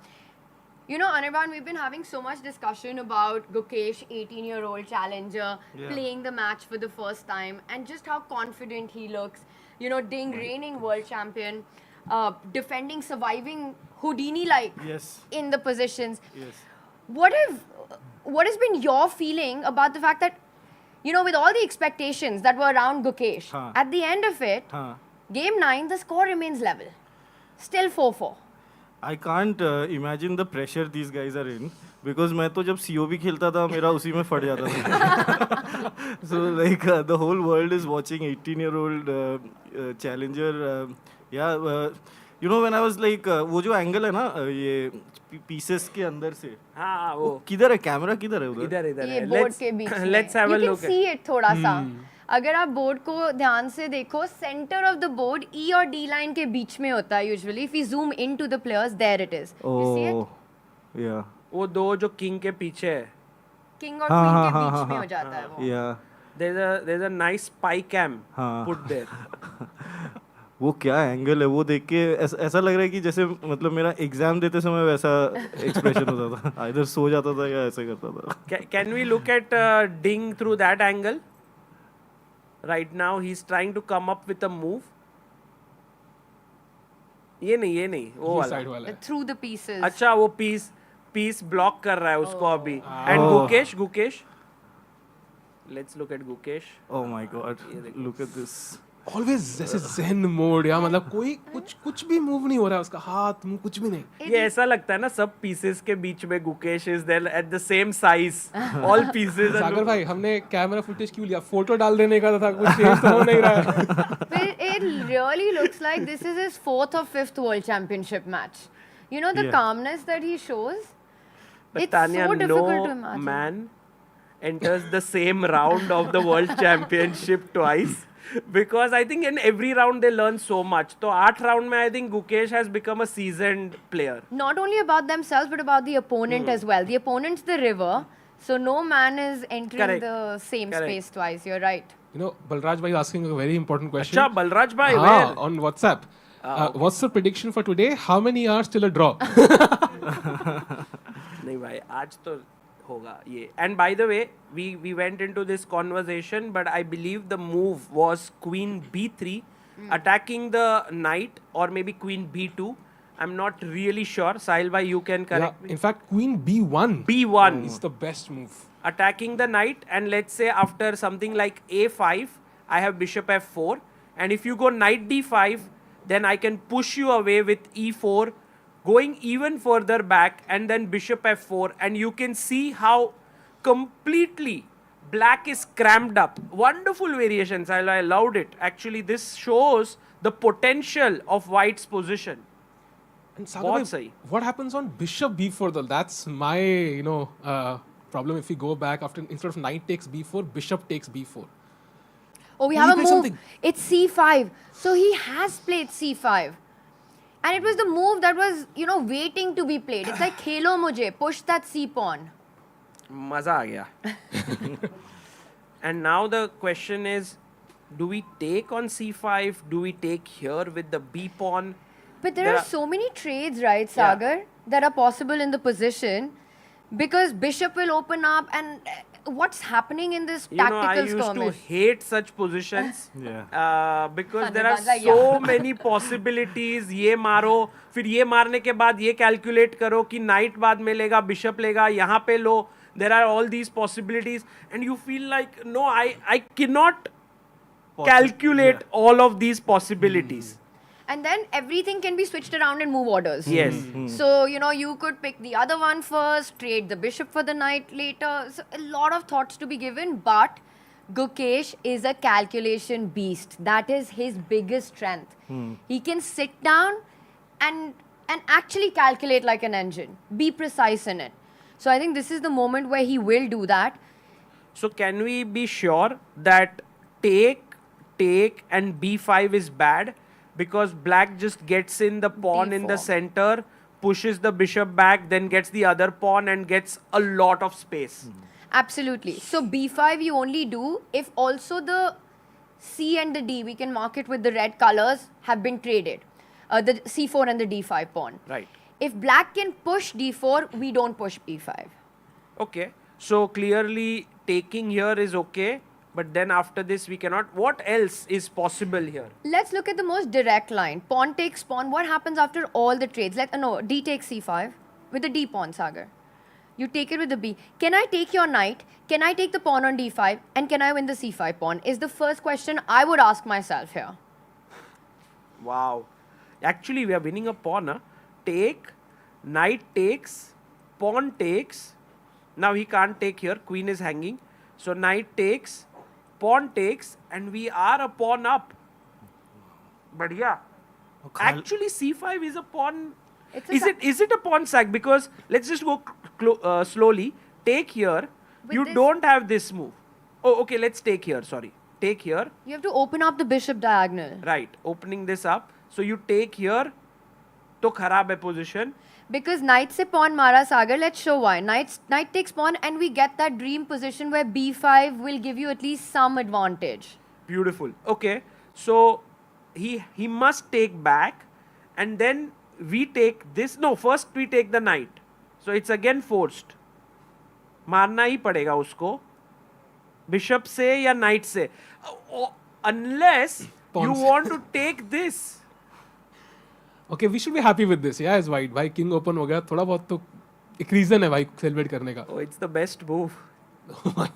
[SPEAKER 13] You know, Anirban, we've been having so much discussion about Gukesh, 18-year-old challenger, playing the match for the first time, and just how confident he looks. You know, Ding, reigning world champion, defending, surviving Houdini-like in the positions.
[SPEAKER 15] Yes.
[SPEAKER 13] What has been your feeling about the fact that, you know, with all the expectations that were around Gukesh, at the end of it, game 9, the score remains level. Still 4-4.
[SPEAKER 15] I can't imagine the pressure these guys are in because मैं तो जब COB खेलता था मेरा उसी में फट जाता था. So like the whole world is watching 18-year-old challenger. You know when I was like वो जो angle है ना ये pieces के अंदर से.
[SPEAKER 9] हाँ वो.
[SPEAKER 15] किधर है कैमरा किधर है उधर?
[SPEAKER 9] इधर
[SPEAKER 13] ये board के बीच में.
[SPEAKER 9] Let's have a look.
[SPEAKER 13] You can see it थोड़ा सा. अगर आप बोर्ड को ध्यान से देखो centre of the board E और डी लाइन के बीच में होता है usually if you zoom in to the players there it is you see it
[SPEAKER 15] या
[SPEAKER 9] वो दो जो किंग के पीछे है
[SPEAKER 13] किंग और क्वीन के बीच में हो जाता है वो
[SPEAKER 15] या
[SPEAKER 9] there's a nice spy cam put there.
[SPEAKER 15] वो क्या एंगल है वो देख के ऐसा लग रहा है कि जैसे मतलब मेरा एग्जाम देते समय वैसा एक्सप्रेशन होता था इधर सो जाता था या ऐसे करता था.
[SPEAKER 9] Can we look at Ding through that angle? Right now he's trying to come up with a move. ये नहीं वो वाला
[SPEAKER 13] through the pieces.
[SPEAKER 9] अच्छा वो piece block कर रहा है उसको अभी. And Gukesh let's look at Gukesh.
[SPEAKER 15] Oh my god, look at this.
[SPEAKER 11] Always जैसे zen mode या मतलब कोई कुछ भी move नहीं हो रहा है उसका हाथ मुंह कुछ भी नहीं.
[SPEAKER 9] ये ऐसा लगता है ना सब pieces के बीच में Gukesh is there at the same size. All pieces.
[SPEAKER 11] सागर भाई हमने कैमरा फुटेज क्यों लिया फोटो डाल देने का था कुछ चेंज तो हो नहीं रहा है.
[SPEAKER 13] But it really looks like this is his 4th or 5th world championship match. You know the calmness that he shows.
[SPEAKER 9] But
[SPEAKER 13] it's
[SPEAKER 9] Tania,
[SPEAKER 13] so difficult to
[SPEAKER 9] no
[SPEAKER 13] imagine.
[SPEAKER 9] man enters the same round of the world championship twice. Because I think in every round they learn so much. So 8th round mein I think Gukesh has become a seasoned player.
[SPEAKER 13] Not only about themselves but about the opponent as well. The opponent's the river, so no man is entering the same space twice. You're right.
[SPEAKER 11] You know, Balraj bhai is asking a very important question.
[SPEAKER 9] Acha, Balraj bhai, where?
[SPEAKER 11] On WhatsApp. What's the prediction for today? How many hours till a draw?
[SPEAKER 9] नहीं भाई आज तो होगा ये. And by the way, we went into this conversation, but I believe the move was queen b3, attacking the knight or maybe queen b2, I'm not really sure. Sahil bhai, you can correct me.
[SPEAKER 11] In fact, queen b1.
[SPEAKER 9] B1
[SPEAKER 11] is the best move.
[SPEAKER 9] Attacking the knight, and let's say after something like a5, I have bishop f4, and if you go knight d5, then I can push you away with e4, going even further back, and then bishop f4, and you can see how completely black is crammed up. Wonderful variations. I loved it. Actually, this shows the potential of white's position.
[SPEAKER 11] And Sagar, what happens on bishop b4 though? That's my, problem. If we go back after, instead of knight takes b4, bishop takes b4.
[SPEAKER 13] Oh, we have a move. It's c5. So he has played c5. And it was the move that was, waiting to be played. It's like, khelo mujhe, push that c pawn.
[SPEAKER 9] Maza aa gaya. And now the question is, do we take on c5? Do we take here with the b pawn?
[SPEAKER 13] But there are so many trades, right, Sagar, that are possible in the position, because bishop will open up, and what's happening in this tactical skirmish?
[SPEAKER 9] I used to hate such positions because there are so many possibilities. ये मारो, फिर ये मारने के बाद ये calculate करो कि knight बाद में लेगा, bishop लेगा, यहाँ पे लो. There are all these possibilities, and you feel like, no, I cannot calculate all of these possibilities.
[SPEAKER 13] And then everything can be switched around and move orders.
[SPEAKER 9] Yes.
[SPEAKER 13] So, you could pick the other one first, trade the bishop for the knight later. So a lot of thoughts to be given, but Gukesh is a calculation beast. That is his biggest strength. He can sit down and actually calculate like an engine. Be precise in it. So I think this is the moment where he will do that.
[SPEAKER 9] So can we be sure that take, and b5 is bad? Because black just gets in the pawn in the center, pushes the bishop back, then gets the other pawn and gets a lot of space.
[SPEAKER 13] Absolutely. So b5 you only do if also the c and the d, we can mark it with the red colors, have been traded. The c4 and the d5 pawn.
[SPEAKER 9] Right.
[SPEAKER 13] If black can push d4, we don't push b5.
[SPEAKER 9] Okay. So clearly taking here is okay. But then after this, we cannot. What else is possible here?
[SPEAKER 13] Let's look at the most direct line. Pawn takes pawn. What happens after all the trades? D takes c5 with the d pawn, Sagar. You take it with the b. Can I take your knight? Can I take the pawn on d5? And can I win the c5 pawn? Is the first question I would ask myself here.
[SPEAKER 9] Wow. Actually, we are winning a pawn. Huh? Take, knight takes, pawn takes. Now he can't take here. Queen is hanging. So knight takes. Pawn takes, and we are a pawn up. But yeah, actually c5 is a pawn. Is it a pawn sack? Because let's just go slowly. Take here. You don't have this move. Oh, okay. Let's take here. Sorry. Take here.
[SPEAKER 13] You have to open up the bishop diagonal.
[SPEAKER 9] Right. Opening this up. So you take here. To kharab hai position.
[SPEAKER 13] Because knight se pawn mara, Sagar, let's show why. Knight takes pawn, and we get that dream position where b5 will give you at least some advantage.
[SPEAKER 9] Beautiful. Okay. So he must take back, and then we take this. No, first we take the knight. So it's again forced. मारना ही पड़ेगा उसको. Bishop से या knight से. Unless you want to take this.
[SPEAKER 11] Okay, we should be happy with this, yeah, as white. भाई king open हो गया, थोड़ा बहुत तो एक reason है भाई celebrate करने का.
[SPEAKER 9] Oh, it's the best move.
[SPEAKER 15] Wow,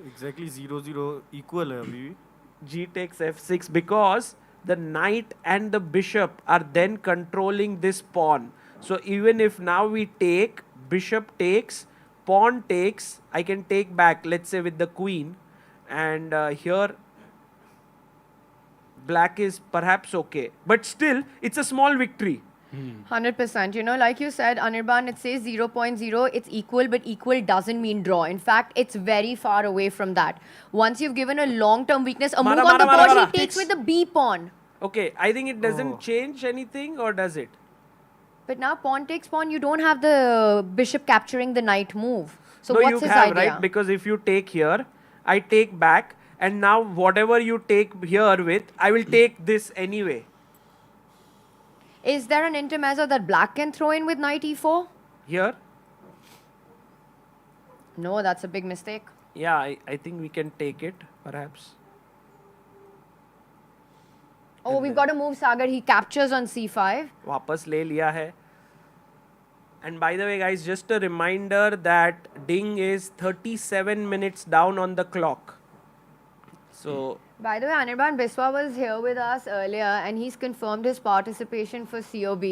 [SPEAKER 15] exactly 0-0 equal है अभी.
[SPEAKER 9] G takes f6 because the knight and the bishop are then controlling this pawn. So even if now we take, bishop takes, pawn takes, I can take back, let's say with the queen, and here black is perhaps okay, but still it's a small victory.
[SPEAKER 13] 100%. Like you said, Anirban, it says 0.0, it's equal, but equal doesn't mean draw. In fact, it's very far away from that. Once you've given a long-term weakness, a move on the board, he takes with the b pawn.
[SPEAKER 9] Okay, I think it doesn't change anything, or does it?
[SPEAKER 13] But now pawn takes pawn, you don't have the bishop capturing the knight move. So
[SPEAKER 9] no,
[SPEAKER 13] what's
[SPEAKER 9] you
[SPEAKER 13] his
[SPEAKER 9] have,
[SPEAKER 13] idea?
[SPEAKER 9] right? Because if you take here, I take back, and now whatever you take here with, I will take this anyway.
[SPEAKER 13] Is there an intermezzo that black can throw in with knight e4?
[SPEAKER 9] Here?
[SPEAKER 13] No, that's a big mistake.
[SPEAKER 9] Yeah, I think we can take it, perhaps.
[SPEAKER 13] Oh, we've got to move Sagar. He captures on c5.
[SPEAKER 9] वापस ले लिया है. And by the way, guys, just a reminder that Ding is 37 minutes down on the clock. So.
[SPEAKER 13] By the way, Anirban Biswa was here with us earlier, and he's confirmed his participation for COB.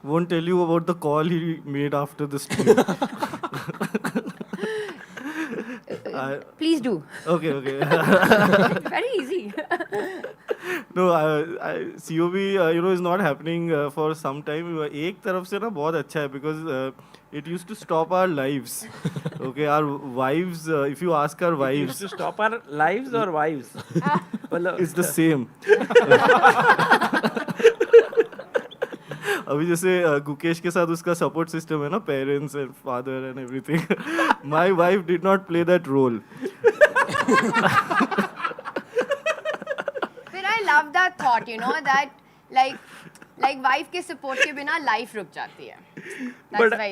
[SPEAKER 15] Won't tell you about the call he made after the stream.
[SPEAKER 13] Please do.
[SPEAKER 15] Okay.
[SPEAKER 13] Very easy.
[SPEAKER 15] No, COB, is not happening for some time. एक तरफ से ना बहुत अच्छा है because it used to stop our lives. Okay, our wives, if you ask our wives.
[SPEAKER 9] It used to stop our lives or wives?
[SPEAKER 15] It's the same. अभी जैसे गुकेश के साथ उसका सपोर्ट सिस्टम है ना, parents and father and everything. My wife did not play that role.
[SPEAKER 13] But I love that thought, that like wife के support के बिना life रुक जाती है.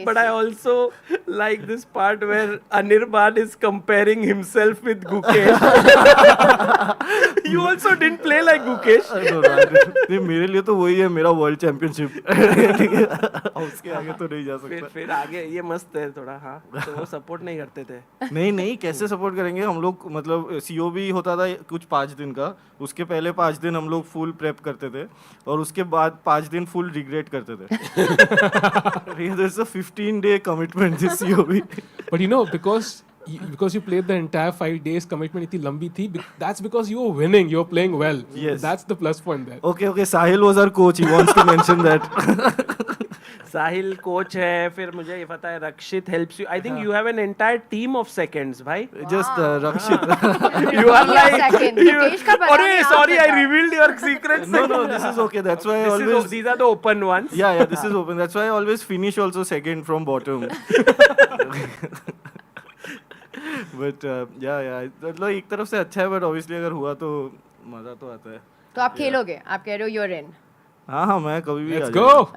[SPEAKER 9] But I also like this part where Anirban is comparing himself with Gukesh. You also didn't play like Gukesh.
[SPEAKER 15] नहीं, मेरे लिए तो वही है मेरा वर्ल्ड चैंपियनशिप. उसके आगे तो नहीं जा सकता.
[SPEAKER 9] फिर आगे ये मस्त है थोड़ा. हाँ, तो वो सपोर्ट नहीं करते थे.
[SPEAKER 15] नहीं कैसे सपोर्ट करेंगे हम लोग. मतलब COB होता था कुछ 5 दिन का, उसके पहले 5 दिन हम लोग फुल प्रेप करते थे और उसके बाद 5 दिन फुल रिग्रेट करते थे. There's a 15-day commitment this COB.
[SPEAKER 11] But because you played the entire 5 days, commitment इतनी लंबी थी. That's because you were winning. You were playing well.
[SPEAKER 15] Yes.
[SPEAKER 11] That's the plus point there.
[SPEAKER 15] Okay. Sahil was our coach. He wants to mention that.
[SPEAKER 9] Sahil coach है. फिर मुझे ये पता है Rakshit helps you. I think you have an entire team of seconds, भाई.
[SPEAKER 15] Just Rakshit.
[SPEAKER 9] You are like.
[SPEAKER 13] Sorry,
[SPEAKER 9] I revealed your secrets.
[SPEAKER 15] No, this is okay. That's why I always.
[SPEAKER 9] These are the open ones.
[SPEAKER 15] Yeah, this is open. That's why I always finish also second from bottom. But मतलब एक तरफ से अच्छा है, but obviously अगर हुआ तो मजा तो आता है.
[SPEAKER 13] तो आप खेलोगे? आप कह रहे हो you're in.
[SPEAKER 15] हाँ मैं कभी भी.
[SPEAKER 11] Let's go.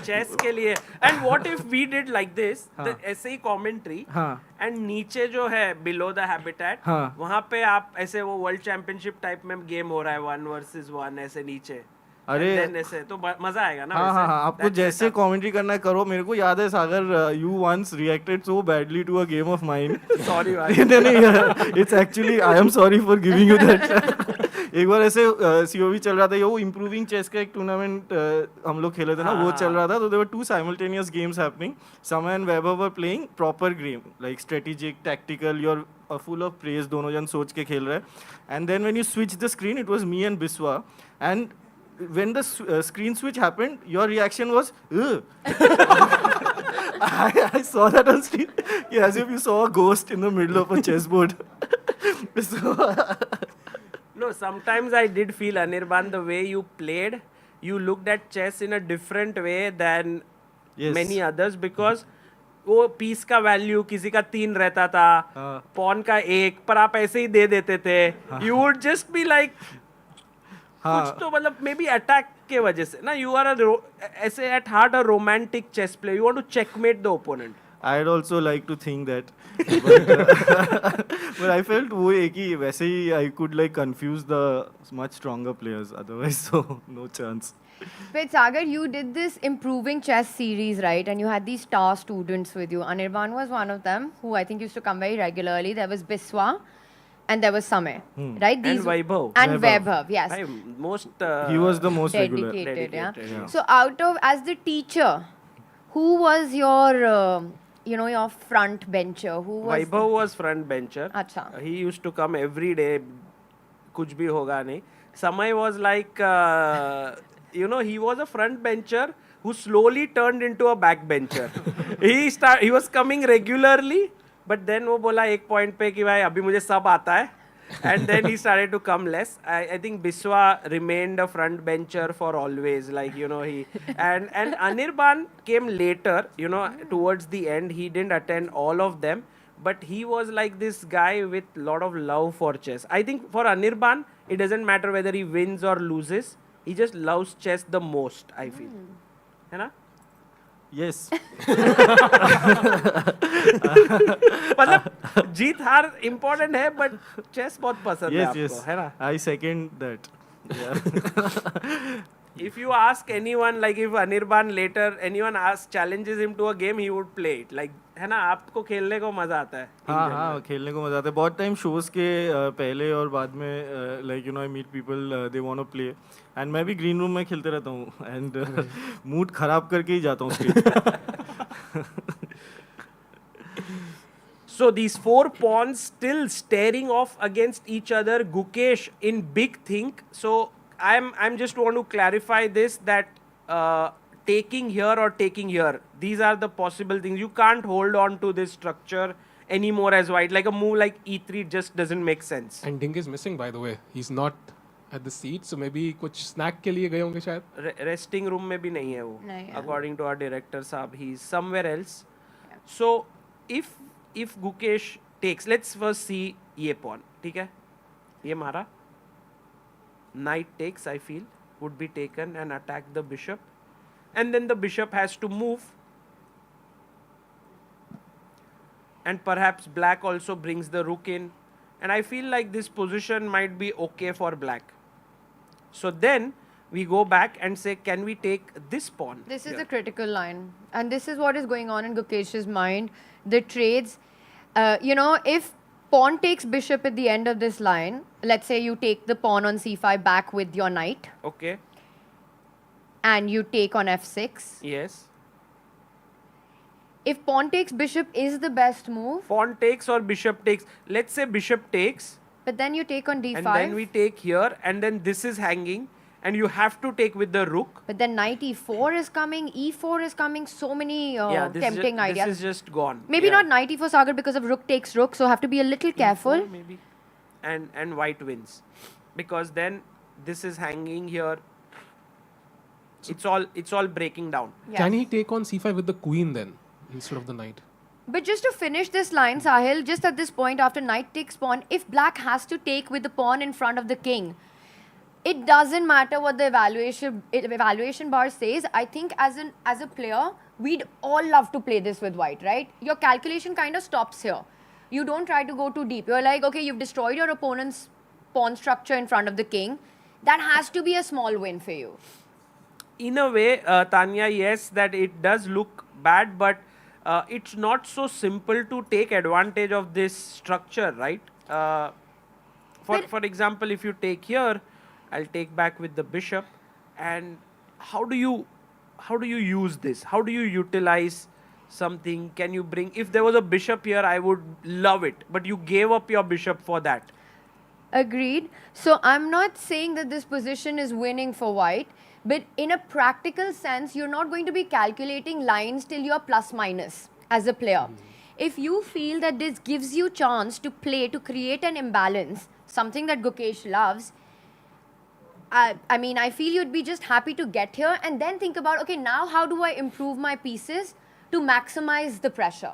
[SPEAKER 9] Chess के लिए. And what if we did like this? ऐसे ही commentary. And नीचे जो है below the habitat. वहाँ पे आप ऐसे वो world championship type में game हो रहा है 1 versus 1 ऐसे नीचे.
[SPEAKER 15] अरे
[SPEAKER 9] ऐसे तो मजा आएगा ना.
[SPEAKER 15] हाँ आपको जैसे कमेंट्री करना है करो. मेरे को याद है सागर, you once reacted so badly to a game of mine.
[SPEAKER 9] Sorry भाई.
[SPEAKER 15] नहीं, it's actually I am sorry for giving you that. एक बार ऐसे COV चल रहा था, वो इम्प्रूविंग चेस का एक टूर्नामेंट हम लोग खेले थे ना, वो चल रहा था. तो there were 2 simultaneous games happening. Sama and Weber were playing proper game like strategic, tactical. You're full of praise. दोनों जन सोच के खेल रहे हैं. And then when you switch the screen, it was me and Biswa. And when the screen switch happened, your reaction was, I saw that on screen. Yeah, as if you saw a ghost in the middle of a chessboard.
[SPEAKER 9] No, sometimes I did feel, Anirban, the way you played, you looked at chess in a different way than many others because वो piece का value किसी का 3 रहता था, pawn का 1, पर आप ऐसे ही दे देते थे. You would just be like, कुछ तो मतलब मे बी अटैक के वजह से ना. यू आर ऐसे at heart a romantic chess player. You want to checkmate the opponent.
[SPEAKER 15] I'd also like to think that, but I felt वो एक ही वैसे ही I could like confuse the much stronger players. Otherwise, so no chance.
[SPEAKER 13] But Sagar, you did this improving chess series, right? And you had these star students with you. Anirban was one of them, who I think used to come very regularly. There was Biswa. And there was Samay, right?
[SPEAKER 9] And Vaibhav.
[SPEAKER 13] And Vaibhav, yes.
[SPEAKER 15] He was the most
[SPEAKER 13] dedicated. Yeah. So as the teacher, who was your, your front bencher? Who was?
[SPEAKER 9] Vaibhav was front bencher.
[SPEAKER 13] Acha.
[SPEAKER 9] He used to come every day. कुछ भी होगा नहीं. Samay was like, he was a front bencher who slowly turned into a back bencher. He was coming regularly. But then वो बोला एक point पे कि भाई अभी मुझे सब आता है. And then he started to come less. I think Biswa remained a front bencher for always. Like, he... And Anirban came later, towards the end. He didn't attend all of them. But he was like this guy with a lot of love for chess. I think for Anirban, it doesn't matter whether he wins or loses. He just loves chess the most, I feel. है ना?
[SPEAKER 15] Yes.
[SPEAKER 9] मतलब जीत हार important है but chess बहुत पसंद है
[SPEAKER 15] Yes,
[SPEAKER 9] आपको,
[SPEAKER 15] yes.
[SPEAKER 9] है ना?
[SPEAKER 15] I second that. Yeah.
[SPEAKER 9] If you ask anyone, like if Anirban later anyone challenges him to a game, he would play it. Like है ना, आपको खेलने को मजा आता है?
[SPEAKER 15] हाँ हाँ खेलने को मजा आता है बहुत टाइम शोज के पहले और बाद में like you know I meet people they want to play and मैं भी ग्रीन रूम में खेलते रहता हूँ एंड मूड खराब करके ही जाता हूँ
[SPEAKER 9] So these 4 pawns still staring off against each other. Gukesh in big think. So I'm just want to clarify this that taking here or taking here, these are the possible things. You can't hold on to this structure anymore as white. Like a move like e3 just doesn't make sense.
[SPEAKER 11] And Ding is missing, by the way. He's not at the seat, so maybe कुछ snack के लिए गए होंगे शायद.
[SPEAKER 9] Resting room में भी नहीं है वो.
[SPEAKER 13] नहीं है.
[SPEAKER 9] According to our director साहब, he's somewhere else. So if Gukesh takes, let's first see ये pawn, ठीक है? ये मारा. Knight takes, I feel, would be taken and attack the bishop. And then the bishop has to move. And perhaps black also brings the rook in. And I feel like this position might be okay for black. So then we go back and say, can we take this pawn?
[SPEAKER 13] This is
[SPEAKER 9] here?
[SPEAKER 13] the critical line. And this is what is going on in Gukesh's mind. The trades, if pawn takes bishop at the end of this line, let's say you take the pawn on c5 back with your knight.
[SPEAKER 9] Okay.
[SPEAKER 13] And you take on f6.
[SPEAKER 9] Yes.
[SPEAKER 13] If pawn takes bishop is the best move.
[SPEAKER 9] Pawn takes or bishop takes. Let's say bishop takes.
[SPEAKER 13] But then you take on d5.
[SPEAKER 9] And then we take here and then this is hanging. And you have to take with the rook.
[SPEAKER 13] But then knight e4 is coming, e4 is coming, so many tempting ideas.
[SPEAKER 9] This is just gone.
[SPEAKER 13] Maybe not knight e4 Sagar because of rook takes rook, so have to be a little careful.
[SPEAKER 9] E4 maybe. And white wins. Because then this is hanging here. It's all breaking down.
[SPEAKER 13] Yes.
[SPEAKER 11] Can he take on c5 with the queen then, instead of the knight?
[SPEAKER 13] But just to finish this line, Sahil, just at this point after knight takes pawn, if black has to take with the pawn in front of the king, it doesn't matter what the evaluation bar says. I think as a player, we'd all love to play this with white, right? Your calculation kind of stops here. You don't try to go too deep. You're like, okay, you've destroyed your opponent's pawn structure in front of the king. That has to be a small win for you.
[SPEAKER 9] In a way, Tania, yes, that it does look bad, but it's not so simple to take advantage of this structure, right? For example, if you take here, I'll take back with the bishop. And how do you use this? How do you utilize something? Can you bring, if there was a bishop here, I would love it. But you gave up your bishop for that.
[SPEAKER 13] Agreed. So I'm not saying that this position is winning for white, but in a practical sense, you're not going to be calculating lines till you're plus minus as a player. If you feel that this gives you chance to play, to create an imbalance, something that Gukesh loves, I mean, I feel you'd be just happy to get here and then think about, okay, now how do I improve my pieces to maximize the pressure?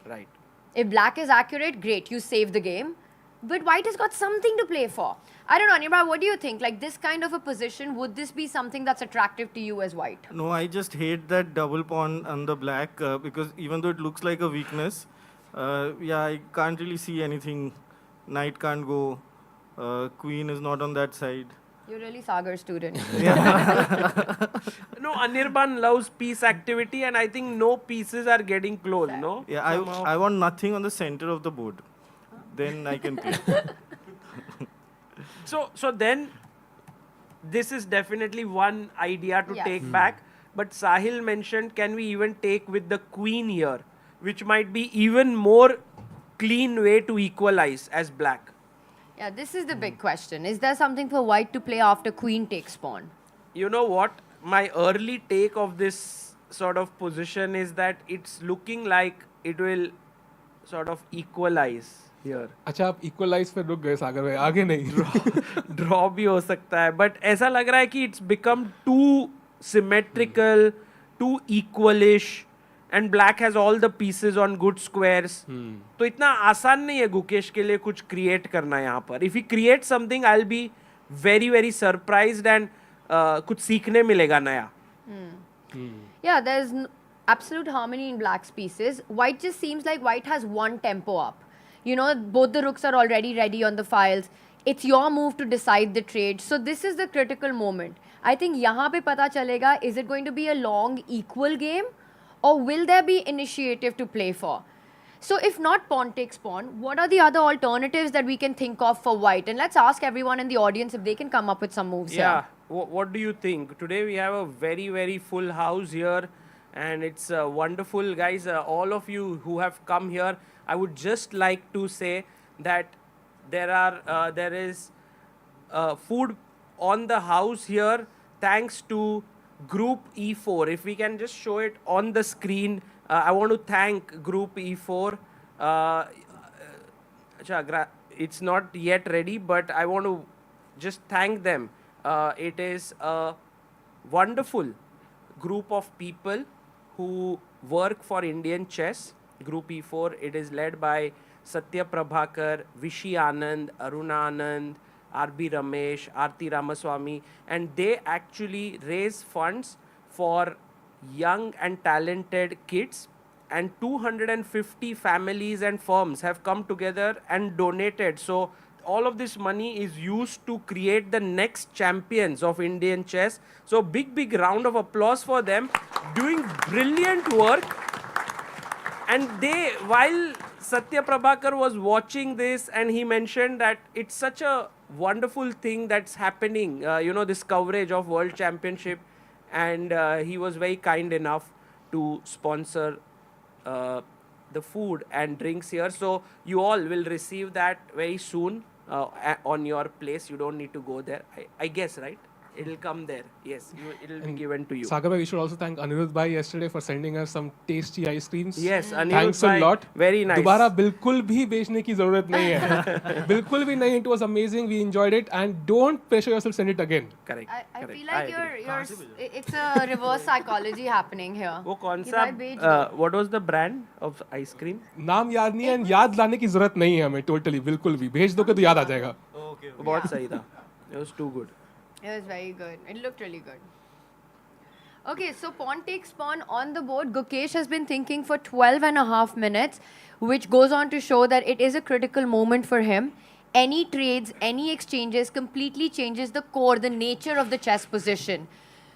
[SPEAKER 9] Right.
[SPEAKER 13] If black is accurate, great, you save the game. But white has got something to play for. I don't know, Anirban, what do you think? Like this kind of a position, would this be something that's attractive to you as white?
[SPEAKER 15] No, I just hate that double pawn on the black because even though it looks like a weakness, I can't really see anything. Knight can't go, queen is not on that side.
[SPEAKER 13] You're really Sagar student.
[SPEAKER 9] No, Anirban loves piece activity and I think no pieces are getting close, no?
[SPEAKER 15] Yeah, I want nothing on the center of the board. Then I can play.
[SPEAKER 9] So then, this is definitely one idea to take back. But Sahil mentioned, can we even take with the queen here? Which might be even more clean way to equalize as black.
[SPEAKER 13] Yeah, this is the big question. Is there something for white to play after queen takes pawn?
[SPEAKER 9] You know what? My early take of this sort of position is that it's looking like it will sort of equalize here.
[SPEAKER 11] अच्छा आप equalize पे रुक गए सागर भाई आगे नहीं
[SPEAKER 9] draw भी हो सकता है but ऐसा लग रहा है कि it's become too symmetrical, too equalish and black has all the pieces on good squares. तो इतना आसान नहीं है गुकेश के लिए कुछ create करना यहाँ पर. If he creates something, I'll be very very surprised and कुछ सीखने मिलेगा नया.
[SPEAKER 13] Yeah, there's absolute harmony in black's pieces. White just seems like white has one tempo up. You know, both the rooks are already ready on the files. It's your move to decide the trade. So this is the critical moment. I think yahan pe pata chalega, is it going to be a long, equal game? Or will there be initiative to play for? So if not pawn takes pawn, what are the other alternatives that we can think of for white? And let's ask everyone in the audience if they can come up with some moves
[SPEAKER 9] Yeah.
[SPEAKER 13] here.
[SPEAKER 9] What do you think? Today we have a very, very full house here. And it's wonderful, guys. All of you who have come here, I would just like to say that there is food on the house here thanks to Group E4. If we can just show it on the screen, I want to thank Group E4. It's not yet ready, but I want to just thank them. It is a wonderful group of people who work for Indian chess. Group E4, it is led by Satya Prabhakar, Vishi Anand, Aruna Anand, R.B. Ramesh, Aarti Ramaswamy, and they actually raise funds for young and talented kids, and 250 families and firms have come together and donated. So all of this money is used to create the next champions of Indian chess. So big round of applause for them, doing brilliant work. And they, while Satya Prabhakar was watching this, and he mentioned that it's such a wonderful thing that's happening, this coverage of World Championship, and he was very kind enough to sponsor the food and drinks here. So you all will receive that very soon on your place. You don't need to go there, I guess, right? It'll come there. Yes, it'll be given to you.
[SPEAKER 11] Sagar bhai, we should also thank Anirban bhai yesterday for sending us some tasty ice creams.
[SPEAKER 9] Yes, Anirban
[SPEAKER 11] thanks a
[SPEAKER 9] bhai,
[SPEAKER 11] lot.
[SPEAKER 9] Very nice.
[SPEAKER 11] दोबारा बिल्कुल भी बेचने की जरूरत नहीं है. बिल्कुल भी नहीं. It was amazing. We enjoyed it, and don't pressure yourself. Send it again.
[SPEAKER 9] Correct.
[SPEAKER 13] I feel like it's a reverse psychology happening here.
[SPEAKER 9] वो कौन सा? What was the brand of ice cream?
[SPEAKER 11] नाम याद नहीं है, याद लाने की जरूरत नहीं है हमें. Totally, बिल्कुल भी. भेज दोगे तो याद आ जाएगा.
[SPEAKER 9] Okay. बहुत सही था. It was too good.
[SPEAKER 13] It was very good. It looked really good. Okay, so pawn takes pawn on the board. Gukesh has been thinking for 12.5 minutes, which goes on to show that it is a critical moment for him. Any trades, any exchanges completely changes the core, the nature of the chess position.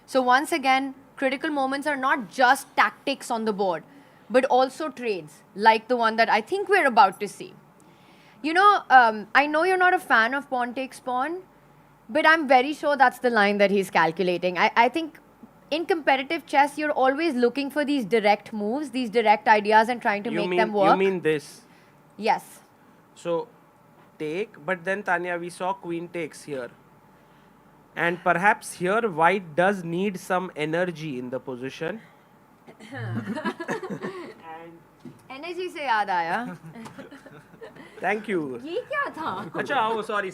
[SPEAKER 13] So once again, critical moments are not just tactics on the board, but also trades, like the one that I think we're about to see. You know, I know you're not a fan of pawn takes pawn, but I'm very sure that's the line that he's calculating. I think in competitive chess, you're always looking for these direct moves, these direct ideas, and trying to make them work.
[SPEAKER 9] You mean this?
[SPEAKER 13] Yes.
[SPEAKER 9] So, take, but then Tania, we saw queen takes here. And perhaps here, white does need some energy in the position.
[SPEAKER 13] Energy se yaad aaya.
[SPEAKER 9] Thank you.
[SPEAKER 13] ये क्या था?
[SPEAKER 9] अच्छा, oh, sorry.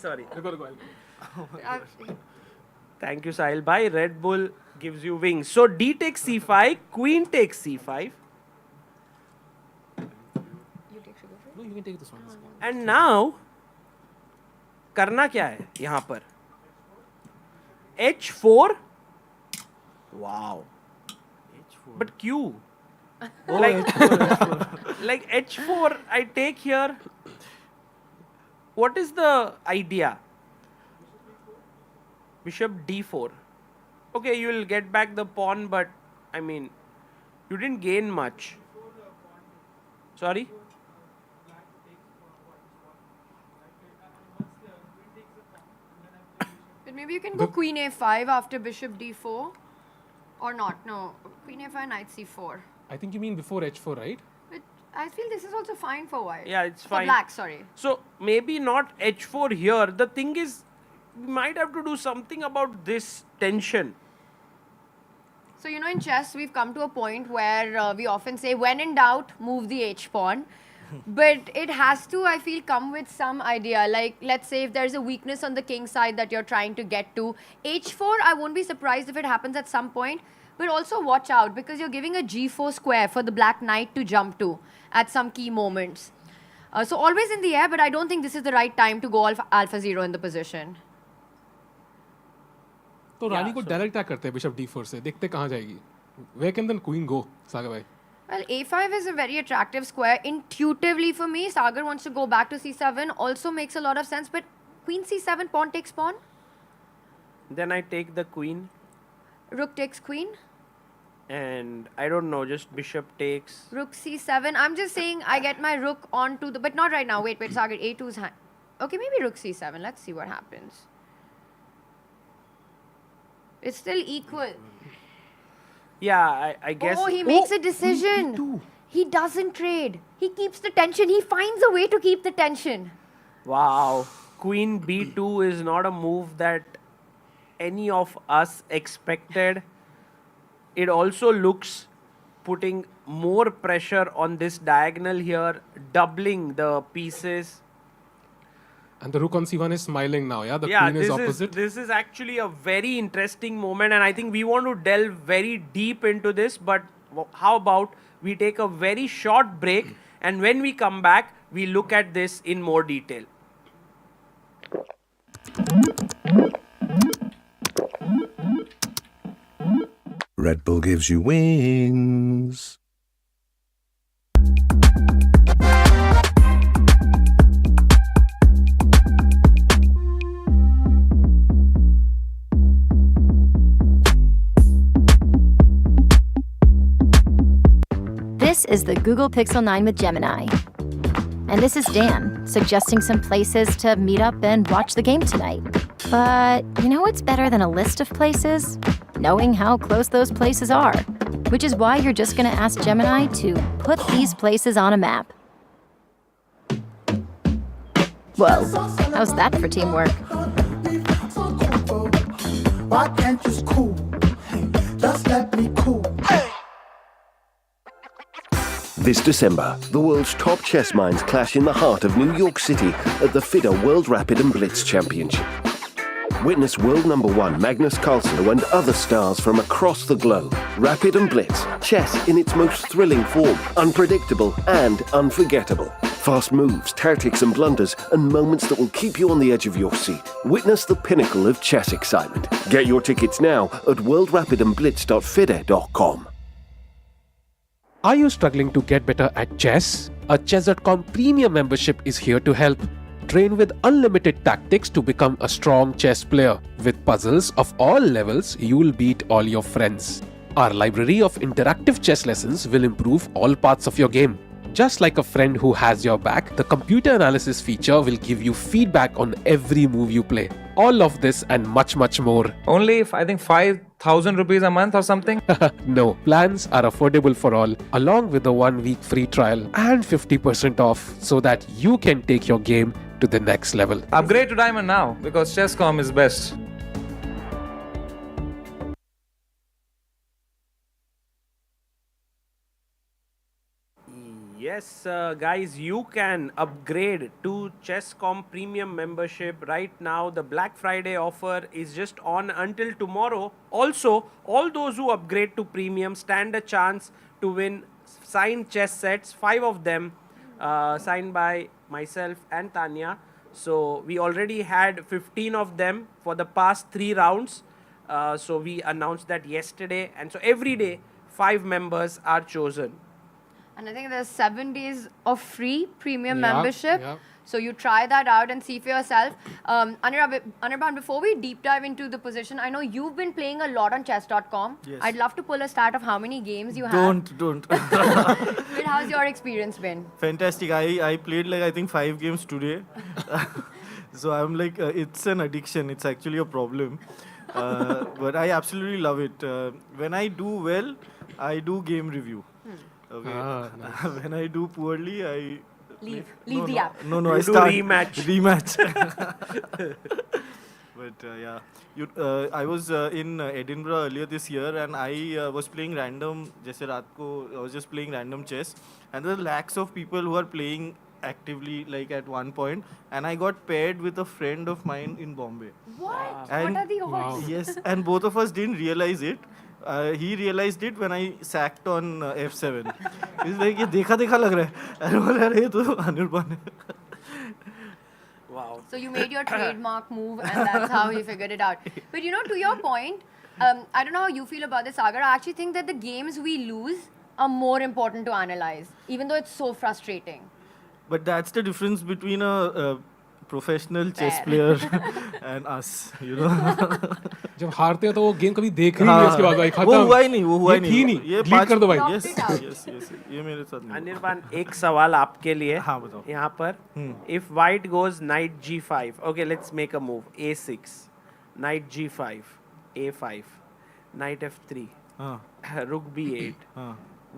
[SPEAKER 9] Thank you, Sahil. Bye. Red Bull gives you wings. So D takes c5, queen takes c5.
[SPEAKER 11] No, you can take this one.
[SPEAKER 9] And now, करना क्या है यहाँ पर? H4. Wow. H4. But Q. Like H4, I take here. What is the idea? Bishop D4. Okay, you will get back the pawn, but I mean, you didn't gain much. Sorry?
[SPEAKER 13] But maybe you can go queen a5 after bishop d4. Or not, no. Queen a5, knight c4.
[SPEAKER 11] I think you mean before h4, right?
[SPEAKER 13] But I feel this is also fine for white.
[SPEAKER 9] Yeah, it's fine.
[SPEAKER 13] For black, sorry.
[SPEAKER 9] So maybe not h4 here. The thing is, we might have to do something about this tension.
[SPEAKER 13] So, you know, in chess, we've come to a point where we often say, when in doubt, move the h-pawn. But it has to, I feel, come with some idea. Like, let's say if there's a weakness on the king side that you're trying to get to. h4, I won't be surprised if it happens at some point. But also watch out, because you're giving a g4 square for the black knight to jump to at some key moments. So always in the air, but I don't think this is the right time to go alpha 0 in the position.
[SPEAKER 11] तो रानी को direct attack करते हैं bishop d4 से. देखते कहाँ जाएगी. Where can the queen go, Sagar bhai?
[SPEAKER 13] Well, a5 is a very attractive square. Intuitively for me, Sagar wants to go back to c7. Also makes a lot of sense. But queen c7, pawn takes pawn.
[SPEAKER 9] Then I take the queen.
[SPEAKER 13] Rook takes queen.
[SPEAKER 9] And I don't know, just bishop takes.
[SPEAKER 13] Rook c7. I'm just saying I get my rook onto the... But not right now. Wait, Sagar. a2's hand. Okay, maybe rook c7. Let's see what happens. It's still equal.
[SPEAKER 9] Yeah, I guess...
[SPEAKER 13] Oh, he makes a decision. He doesn't trade. He keeps the tension. He finds a way to keep the tension.
[SPEAKER 9] Wow. Queen b2 is not a move that any of us expected. It also looks putting more pressure on this diagonal here, doubling the pieces.
[SPEAKER 11] And the rook on c1 is smiling now, yeah? The queen is opposite.
[SPEAKER 9] This is actually a very interesting moment, and I think we want to delve very deep into this, but how about we take a very short break, and when we come back, we look at this in more detail.
[SPEAKER 2] Red Bull gives you wings.
[SPEAKER 3] This is the Google Pixel 9 with Gemini. And this is Dan, suggesting some places to meet up and watch the game tonight. But you know what's better than a list of places? Knowing how close those places are. Which is why you're just gonna ask Gemini to put these places on a map. Whoa, how's that for teamwork?
[SPEAKER 4] Why can't you cool? Just let me cool.
[SPEAKER 5] This December, the world's top chess minds clash in the heart of New York City at the FIDE World Rapid and Blitz Championship. Witness world number one Magnus Carlsen and other stars from across the globe. Rapid and Blitz, chess in its most thrilling form, unpredictable and unforgettable. Fast moves, tactics and blunders, and moments that will keep you on the edge of your seat. Witness the pinnacle of chess excitement. Get your tickets now at worldrapidandblitz.fide.com.
[SPEAKER 11] Are you struggling to get better at chess? A Chess.com premium membership is here to help. Train with unlimited tactics to become a strong chess player. With puzzles of all levels, you'll beat all your friends. Our library of interactive chess lessons will improve all parts of your game. Just like a friend who has your back, the computer analysis feature will give you feedback on every move you play. All of this and much more.
[SPEAKER 16] Only, I think, 5,000 rupees a month or something?
[SPEAKER 11] No, plans are affordable for all, along with a 1-week free trial and 50% off so that you can take your game to the next level.
[SPEAKER 16] Upgrade to Diamond now because Chess.com is best.
[SPEAKER 9] Yes, guys, you can upgrade to Chess.com premium membership right now. The Black Friday offer is just on until tomorrow. Also, all those who upgrade to premium stand a chance to win signed chess sets, 5 of them signed by myself and Tania. So we already had 15 of them for the past 3 rounds. So we announced that yesterday. And so every day, 5 members are chosen.
[SPEAKER 13] And I think there's 7 days of free premium membership. So you try that out and see for yourself. Anirban, before we deep dive into the position, I know you've been playing a lot on chess.com.
[SPEAKER 15] Yes.
[SPEAKER 13] I'd love to pull a stat of how many games you have.
[SPEAKER 15] Don't.
[SPEAKER 13] But how's your experience been?
[SPEAKER 15] Fantastic. I played like I think 5 games today. So I'm like, it's an addiction. It's actually a problem. But I absolutely love it. When I do well, I do game review. Okay. Nice. When I do poorly, I
[SPEAKER 13] leave the app.
[SPEAKER 15] No,
[SPEAKER 9] I
[SPEAKER 15] start
[SPEAKER 9] rematch.
[SPEAKER 15] But yeah, I was in Edinburgh earlier this year, and I was playing random. Jaise raat ko, I was just playing random chess, and there are lakhs of people who are playing actively, like at one point, and I got paired with a friend of mine in Bombay.
[SPEAKER 13] What?
[SPEAKER 15] And
[SPEAKER 13] what are the odds?
[SPEAKER 15] Yes, and both of us didn't realize it. He realized it when I sacked on F7. He's like, ये देखा लग रहा है. अरे बोला अरे ये तो Anirban है.
[SPEAKER 9] Wow.
[SPEAKER 13] So you made your trademark move and that's how you figured it out. But you know, to your point, I don't know how you feel about this, Sagar. I actually think that the games we lose are more important to analyze, even though it's so frustrating.
[SPEAKER 15] But that's the difference between a professional chess
[SPEAKER 13] Fair.
[SPEAKER 15] player and us, you know.
[SPEAKER 11] जब हारते हैं तो वो game कभी देख ही नहीं इसके बाद भाई खत्म
[SPEAKER 15] वो हुआ ही नहीं, वो हुआ ही नहीं।
[SPEAKER 11] थी नहीं
[SPEAKER 15] ये
[SPEAKER 11] डिलीट कर दो भाई
[SPEAKER 15] yes, yes, ये मेरे साथ नहीं।
[SPEAKER 9] अनिर्बान एक सवाल आपके लिए
[SPEAKER 15] हाँ बताओ
[SPEAKER 9] यहाँ पर if white goes knight g5 okay let's make a move a6 knight g5 a5 knight f3 rook b8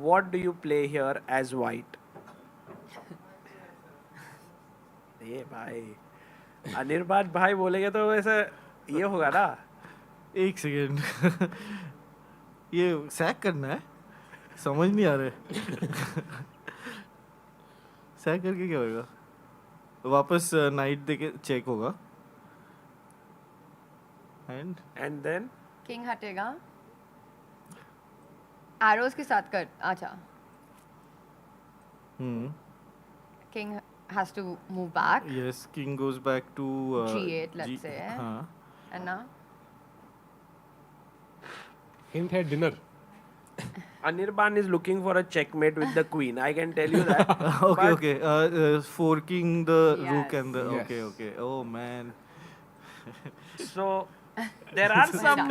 [SPEAKER 9] what do you play here as white ये भाई अनिर्बान भाई बोलेंगे तो वैसे ये होगा ना
[SPEAKER 15] एक सेकेंड ये सैक करना है समझ नहीं आ रहा सैक करके क्या होगा वापस नाइट देके चेक होगा
[SPEAKER 9] एंड देन
[SPEAKER 13] किंग हटेगा एरोज के साथ कर अच्छा king has to move back.
[SPEAKER 15] Yes, king goes back to
[SPEAKER 13] g8, let's say. And now?
[SPEAKER 11] Hint है dinner.
[SPEAKER 9] Anirban is looking for a checkmate with the queen. I can tell you that.
[SPEAKER 15] Okay. Forking the rook and the okay. Oh man.
[SPEAKER 9] So there are some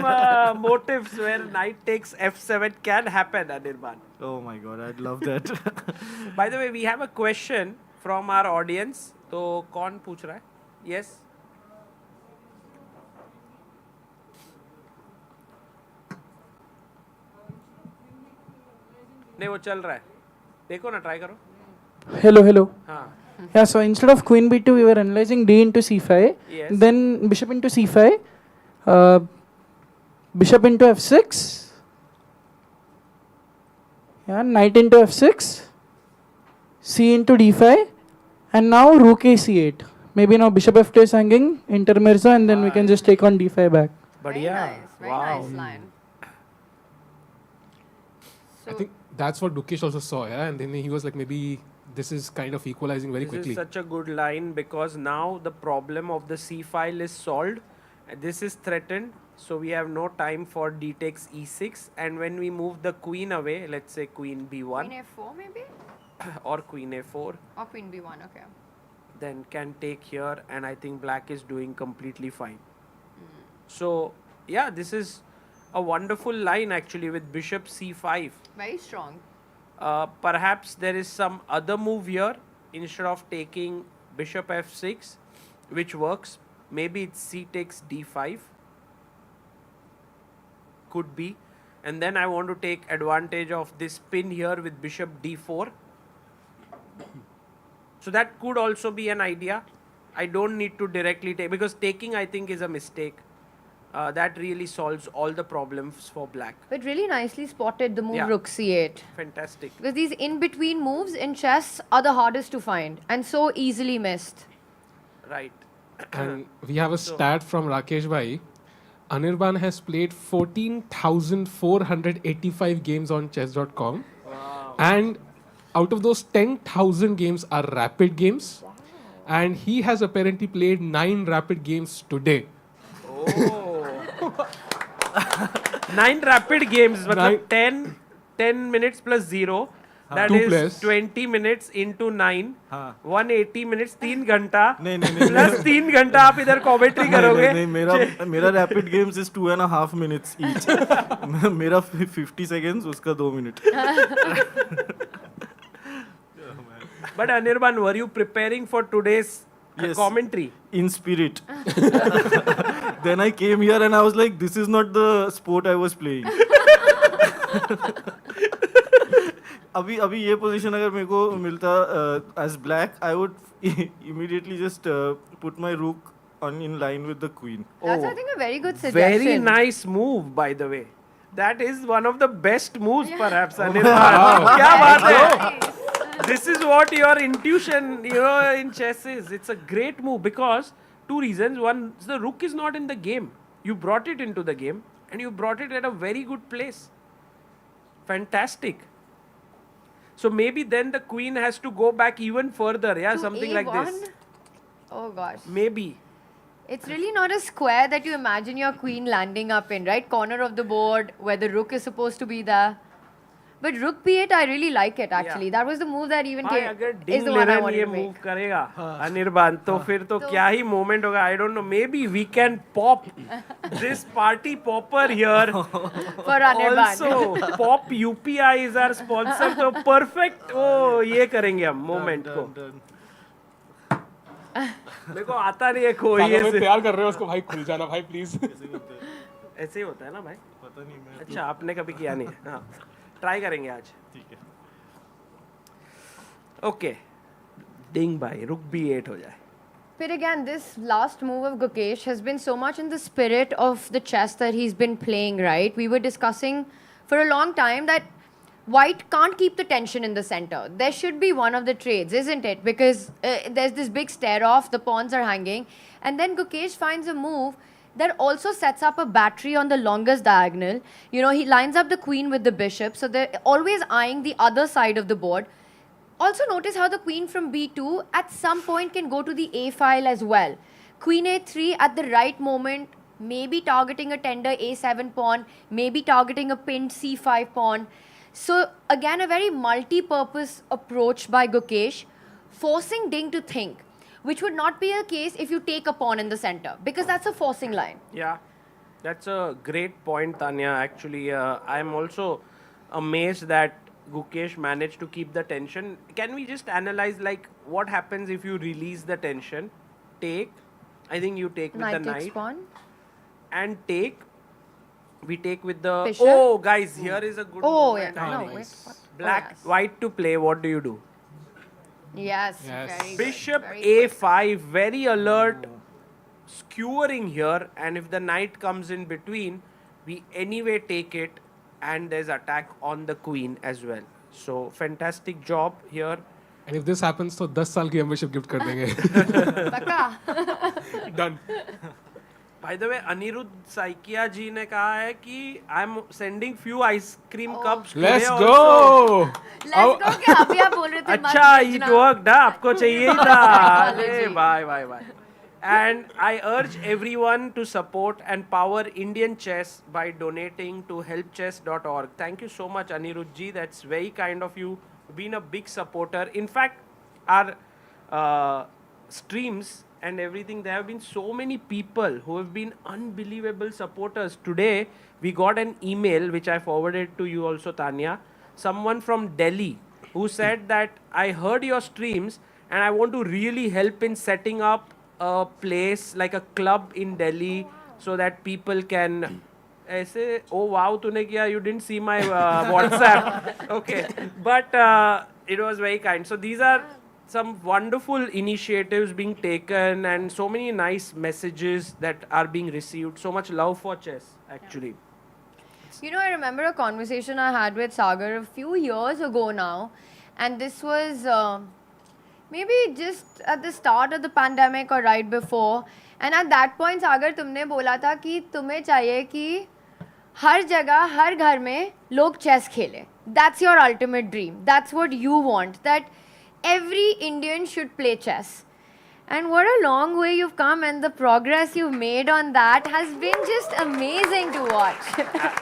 [SPEAKER 9] motives where knight takes f7 can happen, Anirban.
[SPEAKER 15] Oh my god, I'd love that.
[SPEAKER 9] By the way, we have a question from our audience. तो कौन पूछ रहा है? Yes. नहीं वो चल रहा है. देखो ना ट्राई करो.
[SPEAKER 17] Hello.
[SPEAKER 9] हाँ.
[SPEAKER 17] Yeah, so instead of queen b2, we were analyzing d into c5.
[SPEAKER 9] Yes.
[SPEAKER 17] Then bishop into c5. Bishop into f6. Yeah, knight into f6. C into d5. And now rook a c8. Maybe now bishop f2 is hanging, intermezzo, and then we can just take on d5 back.
[SPEAKER 13] Very nice. Very nice line.
[SPEAKER 11] I think that's what Gukesh also saw, yeah? And then he was like, maybe this is kind of equalizing very quickly.
[SPEAKER 9] This is such a good line because now the problem of the c file is solved. This is threatened, so we have no time for d takes e6. And when we move the queen away, let's say queen b1.
[SPEAKER 13] Queen a4 maybe?
[SPEAKER 9] Or queen a4.
[SPEAKER 13] Or queen b1, okay.
[SPEAKER 9] Then can take here, and I think black is doing completely fine. So, yeah, this is a wonderful line actually with bishop c5.
[SPEAKER 13] Very strong.
[SPEAKER 9] Perhaps there is some other move here instead of taking bishop f6, which works. Maybe it's c takes d5. Could be. And then I want to take advantage of this pin here with bishop d4. So that could also be an idea. I don't need to directly take, because taking I think is a mistake. That really solves all the problems for black.
[SPEAKER 13] But really nicely spotted the move rook c8.
[SPEAKER 9] Fantastic.
[SPEAKER 13] Because these in-between moves in chess are the hardest to find and so easily missed.
[SPEAKER 9] Right.
[SPEAKER 11] And we have a stat from Rakesh Bhai. Anirban has played 14,485 games on chess.com.
[SPEAKER 9] Wow.
[SPEAKER 11] And out of those, 10,000 games are rapid games. Wow. And he has apparently played 9 rapid games today.
[SPEAKER 9] Oh. 9 rapid games. 10 minutes plus 0. That is 20 minutes into 9. 180 minutes, 3 घंटा. Plus 3 घंटा आप इधर commentary करोगे.
[SPEAKER 15] नहीं, मेरा rapid games is 2.5 minutes each. मेरा 50 seconds, उसका 2 minutes.
[SPEAKER 9] But Anirban, were you preparing for today's commentary?
[SPEAKER 15] In spirit. Then I came here and I was like, this is not the sport I was playing. अभी ये position अगर मेरे को मिलता as black, I would immediately just put my rook in line with the queen.
[SPEAKER 13] That's I think a very good suggestion.
[SPEAKER 9] Very nice move, by the way. That is one of the best moves, perhaps. Anirban. क्या बात है? This is what your intuition, in chess is. It's a great move because 2 reasons. One, the rook is not in the game. You brought it into the game and you brought it at a very good place. Fantastic. So maybe then the queen has to go back even further. Yeah,
[SPEAKER 13] to
[SPEAKER 9] something
[SPEAKER 13] A1?
[SPEAKER 9] like this.
[SPEAKER 13] Oh gosh.
[SPEAKER 9] Maybe.
[SPEAKER 13] It's really not a square that you imagine your queen landing up in, right? Corner of the board where the rook is supposed to be there. But rook b8, I really like it actually.
[SPEAKER 9] Yeah.
[SPEAKER 13] That was the move that even
[SPEAKER 9] भाई
[SPEAKER 13] came.
[SPEAKER 9] अगर
[SPEAKER 13] Is
[SPEAKER 9] Ding
[SPEAKER 13] the one I
[SPEAKER 9] Liren
[SPEAKER 13] wanted
[SPEAKER 9] ये
[SPEAKER 13] to make.
[SPEAKER 9] move करेगा अनिर्बान तो फिर तो क्या ही moment होगा. I don't know. Maybe we can pop this party popper here.
[SPEAKER 13] For Anirban.
[SPEAKER 9] Also, POP UPI is our sponsor. तो perfect. Oh, ये करेंगे हम moment को. मेरे को आता नहीं है कोई
[SPEAKER 11] सागर
[SPEAKER 9] ऐसे.
[SPEAKER 11] में तैयार कर रहे हो उसको भाई खुल जाना भाई प्लीज.
[SPEAKER 9] ऐसे ही होता है ना भाई.
[SPEAKER 15] पता नहीं मैं.
[SPEAKER 9] अच्छा आपने कभी किया नहीं है. हाँ. ट्राई करेंगे आज.
[SPEAKER 15] ठीक है.
[SPEAKER 9] Okay. Ding भाई रुक b8 हो जाए.
[SPEAKER 13] But again, this last move of Gukesh has been so much in the spirit of the chess that he's been playing, right? We were discussing for a long time that White can't keep the tension in the center. There should be one of the trades, isn't it? Because there's this big stare-off, the pawns are hanging, and then Gukesh finds a move that also sets up a battery on the longest diagonal. You know, he lines up the queen with the bishop, so they're always eyeing the other side of the board. Also notice how the queen from b2 at some point can go to the a file as well. Queen a3 at the right moment, maybe targeting a tender a7 pawn, maybe targeting a pinned c5 pawn. So again, a very multi-purpose approach by Gukesh, forcing Ding to think, which would not be a case if you take a pawn in the center, because that's a forcing line.
[SPEAKER 9] Yeah, that's a great point, Tania. Actually, I'm also amazed that Gukesh managed to keep the tension. Can we just analyze like what happens if you release the tension? Take, I think you take with
[SPEAKER 13] Knight
[SPEAKER 9] the
[SPEAKER 13] takes
[SPEAKER 9] knight.
[SPEAKER 13] pawn.
[SPEAKER 9] And take, we take with the...
[SPEAKER 13] Bishop.
[SPEAKER 9] Oh, guys, here is a good
[SPEAKER 13] Oh,
[SPEAKER 9] moment.
[SPEAKER 13] yeah. No,
[SPEAKER 9] I
[SPEAKER 13] wait.
[SPEAKER 9] think.
[SPEAKER 13] What?
[SPEAKER 9] Black,
[SPEAKER 13] Oh, yes.
[SPEAKER 9] white to play, what do you do?
[SPEAKER 13] Yes, very good.
[SPEAKER 9] Bishop
[SPEAKER 13] Very quick.
[SPEAKER 9] a5, very alert, skewering here, and if the knight comes in between, we anyway take it, and there's attack on the queen as well. So fantastic job here.
[SPEAKER 11] And if this happens तो 10 साल की membership gift कर देंगे. Done.
[SPEAKER 9] By the way, Anirudh Saikia ji ने कहा है कि I'm sending few ice cream cups today
[SPEAKER 11] Let's
[SPEAKER 9] also.
[SPEAKER 11] go.
[SPEAKER 13] Let's go क्या अभी आप बोल रहे थे मत
[SPEAKER 9] अच्छा, it
[SPEAKER 13] भेजना।
[SPEAKER 9] worked, हाँ, आपको चाहिए ही था.
[SPEAKER 13] Apology.
[SPEAKER 9] अरे, bye. And I urge everyone to support and power Indian chess by donating to helpchess.org. Thank you so much, Anirudh ji. That's very kind of you. Been a big supporter. In fact, our streams and everything, there have been so many people who have been unbelievable supporters. Today, we got an email, which I forwarded to you also, Tania. Someone from Delhi who said that I heard your streams and I want to really help in setting up a place like a club in Delhi so that people can ऐसे oh wow तूने किया, you didn't see my WhatsApp. Okay, but it was very kind. So these are some wonderful initiatives being taken and so many nice messages that are being received. So much love for chess actually.
[SPEAKER 13] You know, I remember a conversation I had with Sagar a few years ago now, and this was maybe just at the start of the pandemic or right before. And at that point, Sagar, तुमने बोला था कि तुम्हें चाहिए कि हर जगह, हर घर में लोग chess खेलें. That's your ultimate dream. That's what you want. That every Indian should play chess. And what a long way you've come, and the progress you've made on that has been just amazing to watch.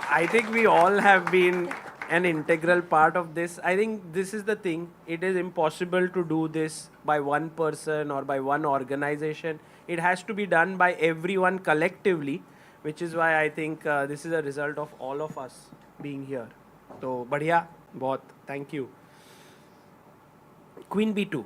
[SPEAKER 9] I think we all have been an integral part of this. I think this is the thing. It is impossible to do this by one person or by one organization. It has to be done by everyone collectively, which is why I think this is a result of all of us being here. So, बढ़िया, बहुत. Thank you. Queen b2.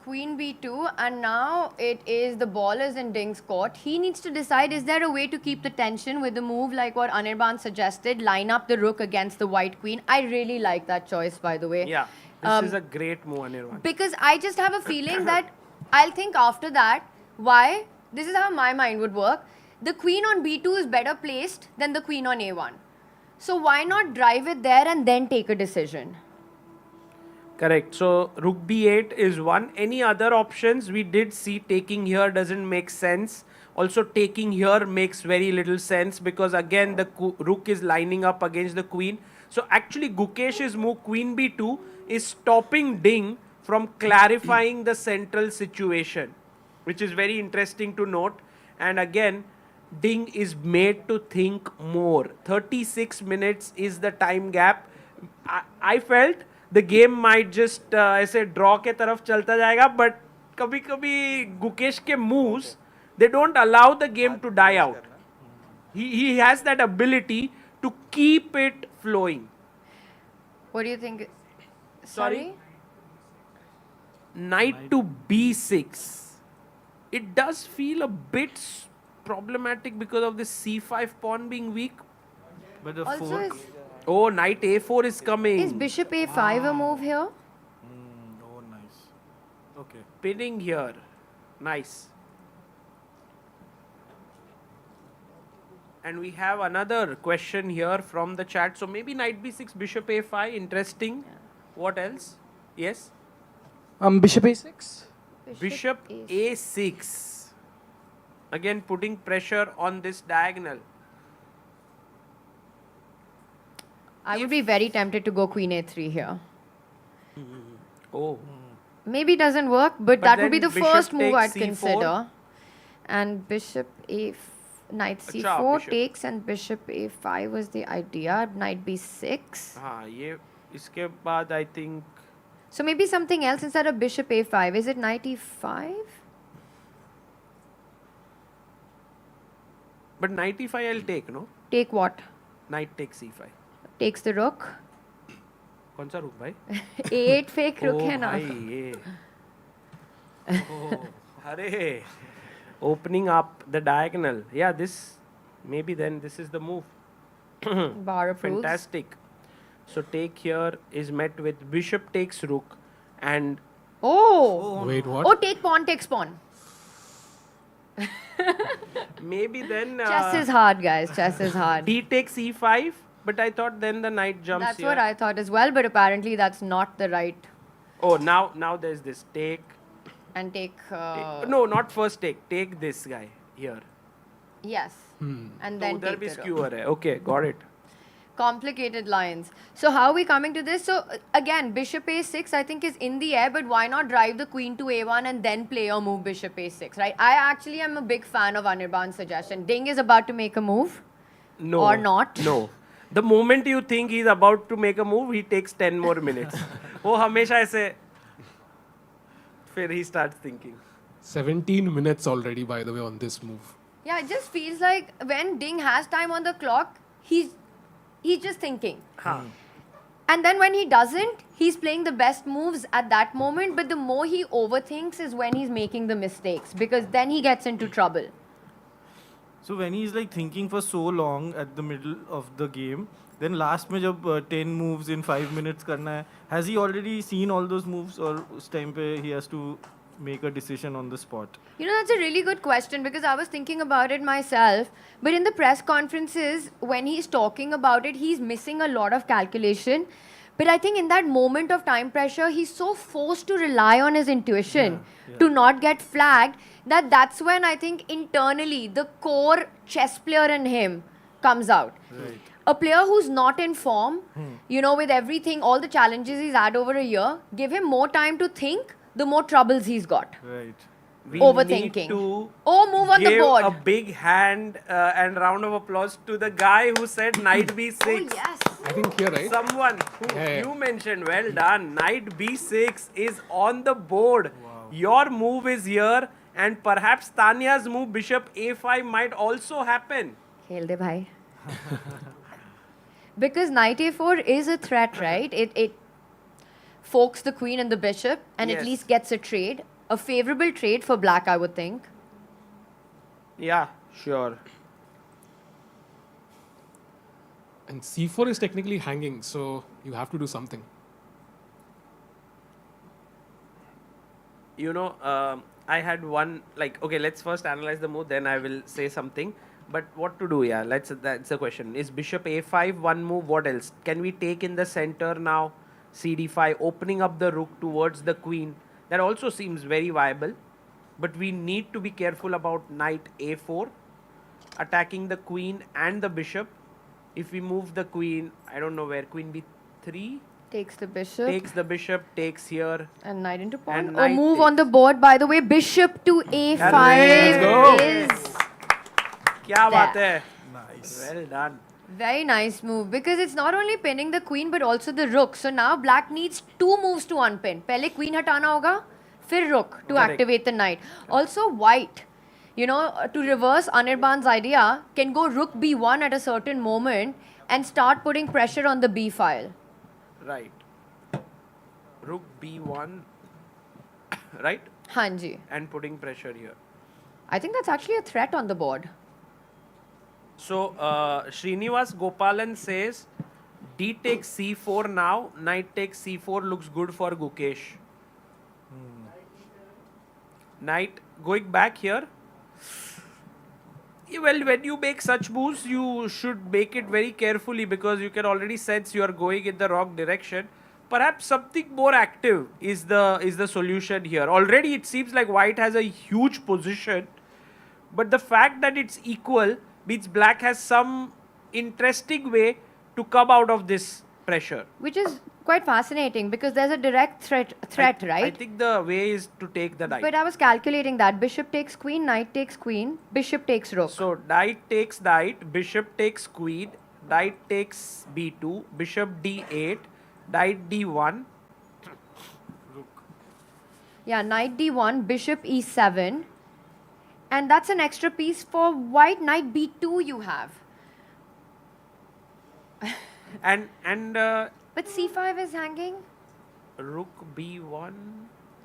[SPEAKER 13] Queen b2, and now it is the ball is in Ding's court. He needs to decide, is there a way to keep the tension with a move like what Anirban suggested, line up the rook against the white queen. I really like that choice, by the way.
[SPEAKER 9] Yeah, this is a great move, Anirban.
[SPEAKER 13] Because I just have a feeling that I'll think after that, why? This is how my mind would work. The queen on b2 is better placed than the queen on a1. So why not drive it there and then take a decision?
[SPEAKER 9] Correct. So rook b8 is one. Any other options? We did see taking here doesn't make sense. Also taking here makes very little sense because again the rook is lining up against the queen. So actually Gukesh's move queen b2 is stopping Ding from clarifying the central situation, which is very interesting to note. And again, Ding is made to think more. 36 minutes is the time gap. I felt the game might just ऐसे draw के तरफ चलता जाएगा, but कभी-कभी Gukesh के moves, they don't allow the game to die out. He has that ability to keep it flowing.
[SPEAKER 13] What do you think?
[SPEAKER 9] Sorry? Knight to b6. It does feel a bit problematic because of the c5 pawn being weak.
[SPEAKER 15] But the
[SPEAKER 13] Also,
[SPEAKER 15] fork.
[SPEAKER 9] Oh, knight a4 is coming.
[SPEAKER 13] is bishop a5 a move here?
[SPEAKER 15] Oh, nice. Okay.
[SPEAKER 9] Pinning here. Nice. And we have another question here from the chat. So maybe knight b6, bishop a5. Interesting. What else? Yes?
[SPEAKER 17] Bishop a6.
[SPEAKER 9] Bishop a6. Again, putting pressure on this diagonal.
[SPEAKER 13] I would be very tempted to go queen a3 here.
[SPEAKER 9] Oh.
[SPEAKER 13] Maybe it doesn't work, but that would be
[SPEAKER 9] then
[SPEAKER 13] the
[SPEAKER 9] bishop
[SPEAKER 13] first move
[SPEAKER 9] takes
[SPEAKER 13] I'd
[SPEAKER 9] c4.
[SPEAKER 13] consider. And bishop knight
[SPEAKER 9] Acha,
[SPEAKER 13] c4
[SPEAKER 9] bishop.
[SPEAKER 13] takes and bishop a5 was the idea. Knight b6.
[SPEAKER 9] हाँ ये इसके बाद I think
[SPEAKER 13] So maybe something else instead of bishop a5. Is it knight e5?
[SPEAKER 9] but knight e5 I'll take, no?
[SPEAKER 13] Take what?
[SPEAKER 9] Knight takes e5.
[SPEAKER 13] Takes the rook.
[SPEAKER 9] कौन सा रुक भाई?
[SPEAKER 13] a8 fake rook है ना?
[SPEAKER 9] भाई ये अरे opening up the diagonal. Yeah, this maybe then this is the move.
[SPEAKER 13] Bar approves.
[SPEAKER 9] Fantastic. So take here is met with bishop takes rook and
[SPEAKER 13] Oh!
[SPEAKER 11] Wait, what?
[SPEAKER 13] Oh, take pawn takes pawn.
[SPEAKER 9] maybe then
[SPEAKER 13] Chess is hard, guys. Chess is hard.
[SPEAKER 9] d takes e5, but I thought then the knight jumps
[SPEAKER 13] That's
[SPEAKER 9] here.
[SPEAKER 13] what I thought as well, but apparently that's not the right.
[SPEAKER 9] Oh, now there's this take.
[SPEAKER 13] And take.
[SPEAKER 9] No, not first take. Take this guy here.
[SPEAKER 13] Yes. And then
[SPEAKER 9] उधर
[SPEAKER 13] take
[SPEAKER 9] भी
[SPEAKER 13] the rook.
[SPEAKER 9] skewer है. Okay, got it.
[SPEAKER 13] Complicated lines. So how are we coming to this? So again, bishop a6 I think is in the air, but why not drive the queen to a1 and then play your move bishop a6, right? I actually am a big fan of Anirban's suggestion. Ding is about to make a move.
[SPEAKER 9] No.
[SPEAKER 13] Or not.
[SPEAKER 9] No. The moment you think he's about to make a move, he takes 10 more minutes. वो हमेशा ऐसे फिर he starts thinking.
[SPEAKER 11] 17 minutes already, by the way, on this move.
[SPEAKER 13] Yeah, it just feels like when Ding has time on the clock, he's just thinking. And then when he doesn't, he's playing the best moves at that moment, but the more he overthinks is when he's making the mistakes, because then he gets into trouble.
[SPEAKER 15] So when he's like thinking for so long at the middle of the game, then last में जब 10 moves in 5 minutes करना है, has he already seen all those moves or उस time पे he has to make a decision on the spot?
[SPEAKER 13] You know, that's a really good question because I was thinking about it myself. But in the press conferences, when he's talking about it, he's missing a lot of calculation. But I think in that moment of time pressure, he's so forced to rely on his intuition to not get flagged that's when I think internally the core chess player in him comes out.
[SPEAKER 15] Right.
[SPEAKER 13] A player who's not in form, you know, with everything, all the challenges he's had over a year, give him more time to think, the more troubles he's got.
[SPEAKER 15] Right.
[SPEAKER 9] We
[SPEAKER 13] Overthinking.
[SPEAKER 9] need to
[SPEAKER 13] Move on the
[SPEAKER 9] give
[SPEAKER 13] board.
[SPEAKER 9] a big hand and round of applause to the guy who said knight b6.
[SPEAKER 13] Oh, yes.
[SPEAKER 11] I think here, right?
[SPEAKER 9] Someone who you mentioned, well done. Knight b6 is on the board. Wow. Your move is here, and perhaps Tania's move, bishop a5, might also happen.
[SPEAKER 13] Khel de bhai. Because knight a4 is a threat, right? It forks the queen and the bishop, and at
[SPEAKER 9] Yes.
[SPEAKER 13] least gets a trade. A favorable trade for black, I would think.
[SPEAKER 9] Yeah, sure.
[SPEAKER 11] And c4 is technically hanging, so you have to do something.
[SPEAKER 9] You know, I had one, like, okay, let's first analyze the move, then I will say something. But what to do, yeah, that's the question. Is bishop a5 one move? What else? Can we take in the center now? cd5, opening up the rook towards the queen. That also seems very viable. But we need to be careful about knight a4, attacking the queen and the bishop. If we move the queen, I don't know where, queen b3?
[SPEAKER 13] Takes the bishop.
[SPEAKER 9] Takes the bishop, takes here.
[SPEAKER 13] And knight into pawn.
[SPEAKER 9] And
[SPEAKER 13] A
[SPEAKER 9] knight
[SPEAKER 13] move
[SPEAKER 9] takes.
[SPEAKER 13] on the board, by the way. Bishop to a5
[SPEAKER 9] Let's go.
[SPEAKER 13] is
[SPEAKER 9] क्या बात
[SPEAKER 13] there.
[SPEAKER 9] है? Nice. Well done.
[SPEAKER 13] Very nice move because it's not only pinning the queen but also the rook. So now black needs 2 moves to unpin. पहले queen हटाना होगा, फिर rook to
[SPEAKER 9] Correct.
[SPEAKER 13] activate the knight. Also white, you know, to reverse Anirban's idea, can go rook b1 at a certain moment and start putting pressure on the b file.
[SPEAKER 9] Right. Rook b1. Right?
[SPEAKER 13] Hanji.
[SPEAKER 9] And putting pressure here.
[SPEAKER 13] I think that's actually a threat on the board.
[SPEAKER 9] So Srinivas Gopalan says d takes c4 now, knight takes c4 looks good for Gukesh. Knight going back here. Yeah, well, when you make such moves, you should make it very carefully because you can already sense you are going in the wrong direction. Perhaps something more active is the solution here. Already it seems like white has a huge position, but the fact that it's equal means black has some interesting way to come out of this pressure.
[SPEAKER 13] Which is quite fascinating because there's a direct threat, right?
[SPEAKER 9] I think the way is to take the knight.
[SPEAKER 13] But I was calculating that. Bishop takes queen, knight takes queen, bishop takes rook.
[SPEAKER 9] So knight takes knight, bishop takes queen, knight takes b2, bishop d8, knight d1.
[SPEAKER 13] Yeah, knight d1, bishop e7. And that's an extra piece for white. Knight b2 you have.
[SPEAKER 9] and
[SPEAKER 13] But c5 is hanging.
[SPEAKER 9] Rook b1.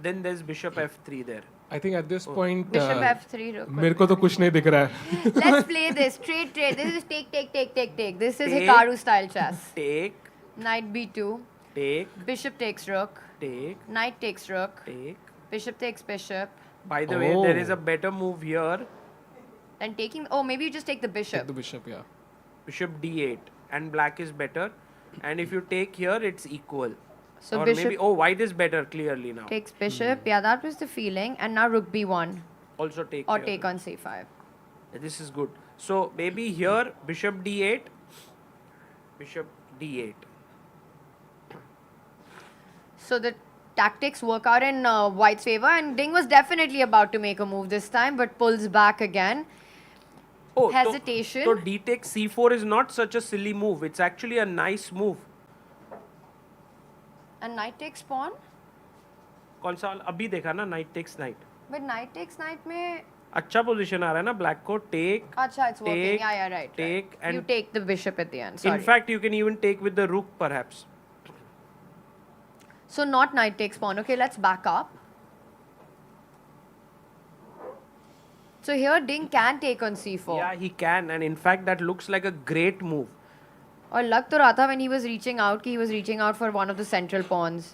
[SPEAKER 9] Then there's bishop f3 there.
[SPEAKER 11] I think at this point,
[SPEAKER 13] Bishop f3 rook.
[SPEAKER 11] मेरे को तो कुछ नहीं दिख रहा है.
[SPEAKER 13] Let's play this. Trade. This is take. This is
[SPEAKER 9] Take.
[SPEAKER 13] Hikaru style chess.
[SPEAKER 9] Take.
[SPEAKER 13] Knight b2.
[SPEAKER 9] Take.
[SPEAKER 13] Bishop takes rook.
[SPEAKER 9] Take.
[SPEAKER 13] Knight takes rook.
[SPEAKER 9] Take.
[SPEAKER 13] Bishop takes bishop.
[SPEAKER 9] By the way, there is a better move here.
[SPEAKER 13] And taking. Oh, maybe you just take the bishop.
[SPEAKER 11] Take the bishop, yeah.
[SPEAKER 9] Bishop d8. And black is better. And if you take here, it's equal.
[SPEAKER 13] So
[SPEAKER 9] or
[SPEAKER 13] bishop
[SPEAKER 9] maybe, white is better clearly now.
[SPEAKER 13] takes bishop. Yeah, that was the feeling. And now rook b1.
[SPEAKER 9] Also take
[SPEAKER 13] Or
[SPEAKER 9] here.
[SPEAKER 13] take on c5.
[SPEAKER 9] This is good. So maybe here, bishop d8. Bishop d8.
[SPEAKER 13] So the tactics work out in white's favor. And Ding was definitely about to make a move this time, but pulls back again.
[SPEAKER 9] Oh,
[SPEAKER 13] Hesitation.
[SPEAKER 9] So d takes c4 is not such a silly move. It's actually a nice move.
[SPEAKER 13] And knight takes pawn.
[SPEAKER 9] कौन सा वाला? अभी देखा ना, knight takes knight.
[SPEAKER 13] But knight takes knight में.
[SPEAKER 9] अच्छा position आ रहा है ना black को. Take.
[SPEAKER 13] Acha, it's working.
[SPEAKER 9] Take,
[SPEAKER 13] Yeah, right.
[SPEAKER 9] Take and
[SPEAKER 13] you take the bishop at the end. Sorry.
[SPEAKER 9] in fact, you can even take with the rook perhaps.
[SPEAKER 13] So not knight takes pawn. Okay, let's back up. So here Ding can take on c4.
[SPEAKER 9] Yeah, he can, and in fact, that looks like a great move.
[SPEAKER 13] और लग तो रहा था when he was reaching out कि he was reaching out for one of the central pawns.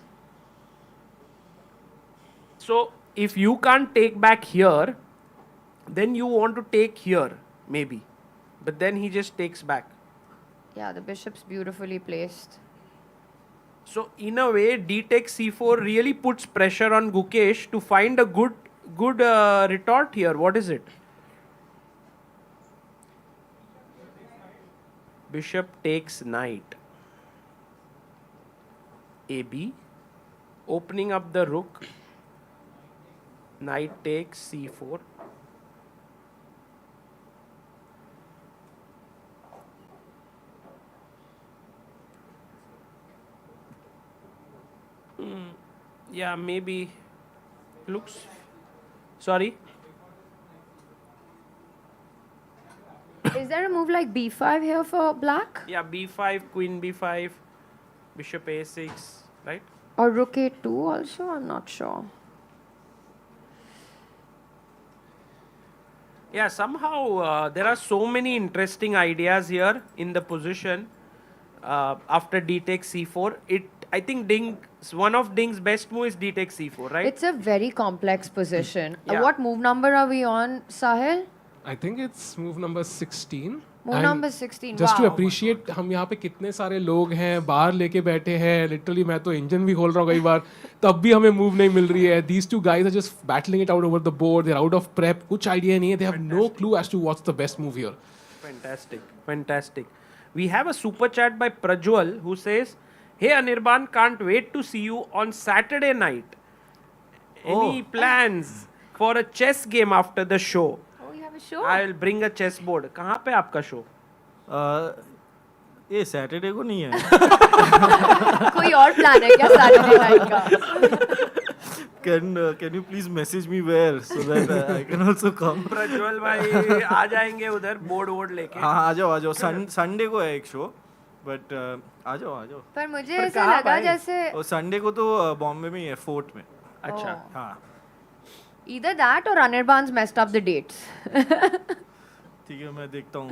[SPEAKER 9] So if you can't take back here, then you want to take here maybe, but then he just takes back.
[SPEAKER 13] Yeah, the bishop's beautifully placed.
[SPEAKER 9] So in a way, d takes c4 really puts pressure on Gukesh to find a good retort here. What is it? Bishop takes knight. AB. Opening up the rook. Knight takes c4. Yeah, maybe. Looks. Sorry.
[SPEAKER 13] Is there a move like b5 here for black?
[SPEAKER 9] Yeah, b5, queen b5, bishop a6, right?
[SPEAKER 13] Or rook a2 also? I'm not sure.
[SPEAKER 9] Yeah, somehow there are so many interesting ideas here in the position after d takes c4. I think one of Ding's best moves is d takes c4, right?
[SPEAKER 13] It's a very complex position.
[SPEAKER 9] Yeah.
[SPEAKER 13] What move number are we on, Sahil?
[SPEAKER 11] I think it's move number 16.
[SPEAKER 13] Move number 16.
[SPEAKER 11] Just to
[SPEAKER 13] wow.
[SPEAKER 11] appreciate हम यहाँ पे कितने सारे लोग हैं बाहर लेके बैठे हैं लिटरली मैं तो इंजन भी खोल रहा हूँ कई बार तब भी हमें मूव नहीं मिल रही है these two guys are just battling it out over the board they're out of prep कुछ idea नहीं है they have no clue as to what's the best move here.
[SPEAKER 9] Fantastic. We have a super chat by Prajwal who says, "Hey Anirban, can't wait to see you on Saturday night. Any plans for a chess game after the show?"
[SPEAKER 13] have a show?
[SPEAKER 9] I'll bring a chessboard. कहाँ पे आपका show?
[SPEAKER 15] ये Saturday को नहीं है.
[SPEAKER 13] कोई और plan है क्या सैटरडे नाइट का?
[SPEAKER 15] Can you please message me where so that I can also come?
[SPEAKER 9] Prajwal भाई आ जाएंगे उधर बोर्ड लेके.
[SPEAKER 15] हाँ आ जाओ. संडे को है एक शो, but आ जाओ.
[SPEAKER 13] पर मुझे ऐसा लगा जैसे
[SPEAKER 15] और संडे को तो बॉम्बे में ही है, फोर्ट में.
[SPEAKER 9] अच्छा.
[SPEAKER 15] हाँ.
[SPEAKER 13] Either that or Anirban's messed up the dates.
[SPEAKER 15] ठीक है मैं देखता हूँ.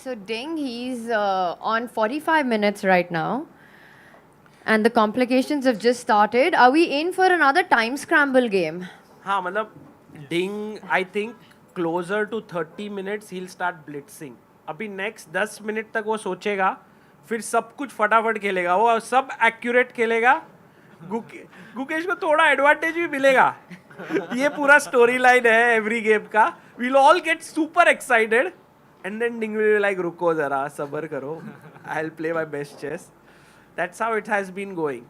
[SPEAKER 13] So Ding, he's on 45 minutes right now. And the complications have just started. Are we in for another time scramble game?
[SPEAKER 9] हाँ मतलब Ding, I think closer to 30 minutes he'll start blitzing. अभी next 10 minute तक वो सोचेगा, फिर सब कुछ फटाफट खेलेगा, वो सब accurate खेलेगा. गुकेश को थोड़ा advantage भी मिलेगा. ये पूरा story line है every game का. We'll all get super excited. And then Ding will be like, रुको जरा, सबर करो. I'll play my best chess. That's how it has been going.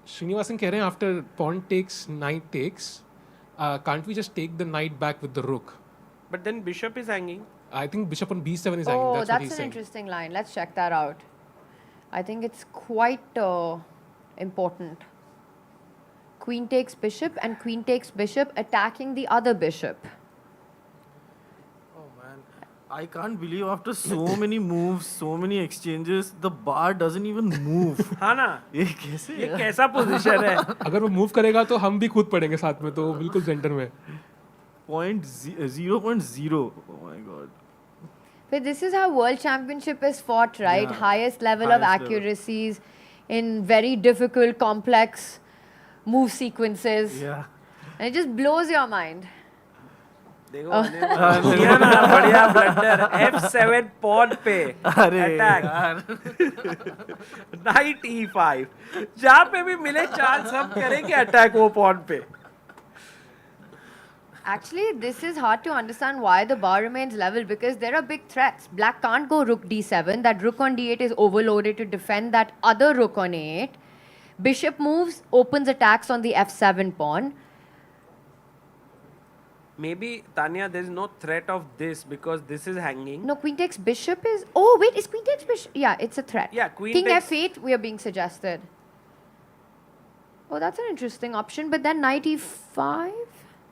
[SPEAKER 11] Srinivasan कह रहे हैं after pawn takes, knight takes, can't we just take the knight back with the rook?
[SPEAKER 9] But then bishop is hanging.
[SPEAKER 11] I think bishop on b7 is hanging.
[SPEAKER 13] Oh,
[SPEAKER 11] That's what he's
[SPEAKER 13] an
[SPEAKER 11] saying.
[SPEAKER 13] interesting line. Let's check that out. I think it's quite important. Queen takes bishop and queen takes bishop attacking the other bishop.
[SPEAKER 15] I can't believe after so many moves, so many exchanges, the bar doesn't even move.
[SPEAKER 9] हाँ ना?
[SPEAKER 15] ये कैसे?
[SPEAKER 9] ये कैसा position है?
[SPEAKER 11] अगर वो move करेगा तो हम भी खुद पड़ेंगे साथ में, तो बिल्कुल center में.
[SPEAKER 15] 0.0. Oh my god.
[SPEAKER 13] But this is how World Championship is fought, right?
[SPEAKER 15] Yeah.
[SPEAKER 13] Highest level of accuracies in very difficult, complex move sequences.
[SPEAKER 15] Yeah.
[SPEAKER 13] And it just blows your mind.
[SPEAKER 9] देखो बढ़िया ना, बढ़िया blunder. F7 pawn पे attack. Knight E5. जहाँ पे भी मिले chance हम करेंगे attack वो pawn पे.
[SPEAKER 13] Actually, this is hard to understand why the bar remains level, because there are big threats. Black can't go rook d7. That rook on d8 is overloaded to defend that other rook on a8. Bishop moves, opens attacks on the f7 pawn.
[SPEAKER 9] Maybe, Tania, there is no threat of this because this is hanging.
[SPEAKER 13] No, queen takes bishop is... Oh, wait, is queen takes bishop? Yeah, it's a threat.
[SPEAKER 9] Yeah, queen
[SPEAKER 13] King
[SPEAKER 9] takes...
[SPEAKER 13] f8, we are being suggested. Oh, that's an interesting option. But then knight e5?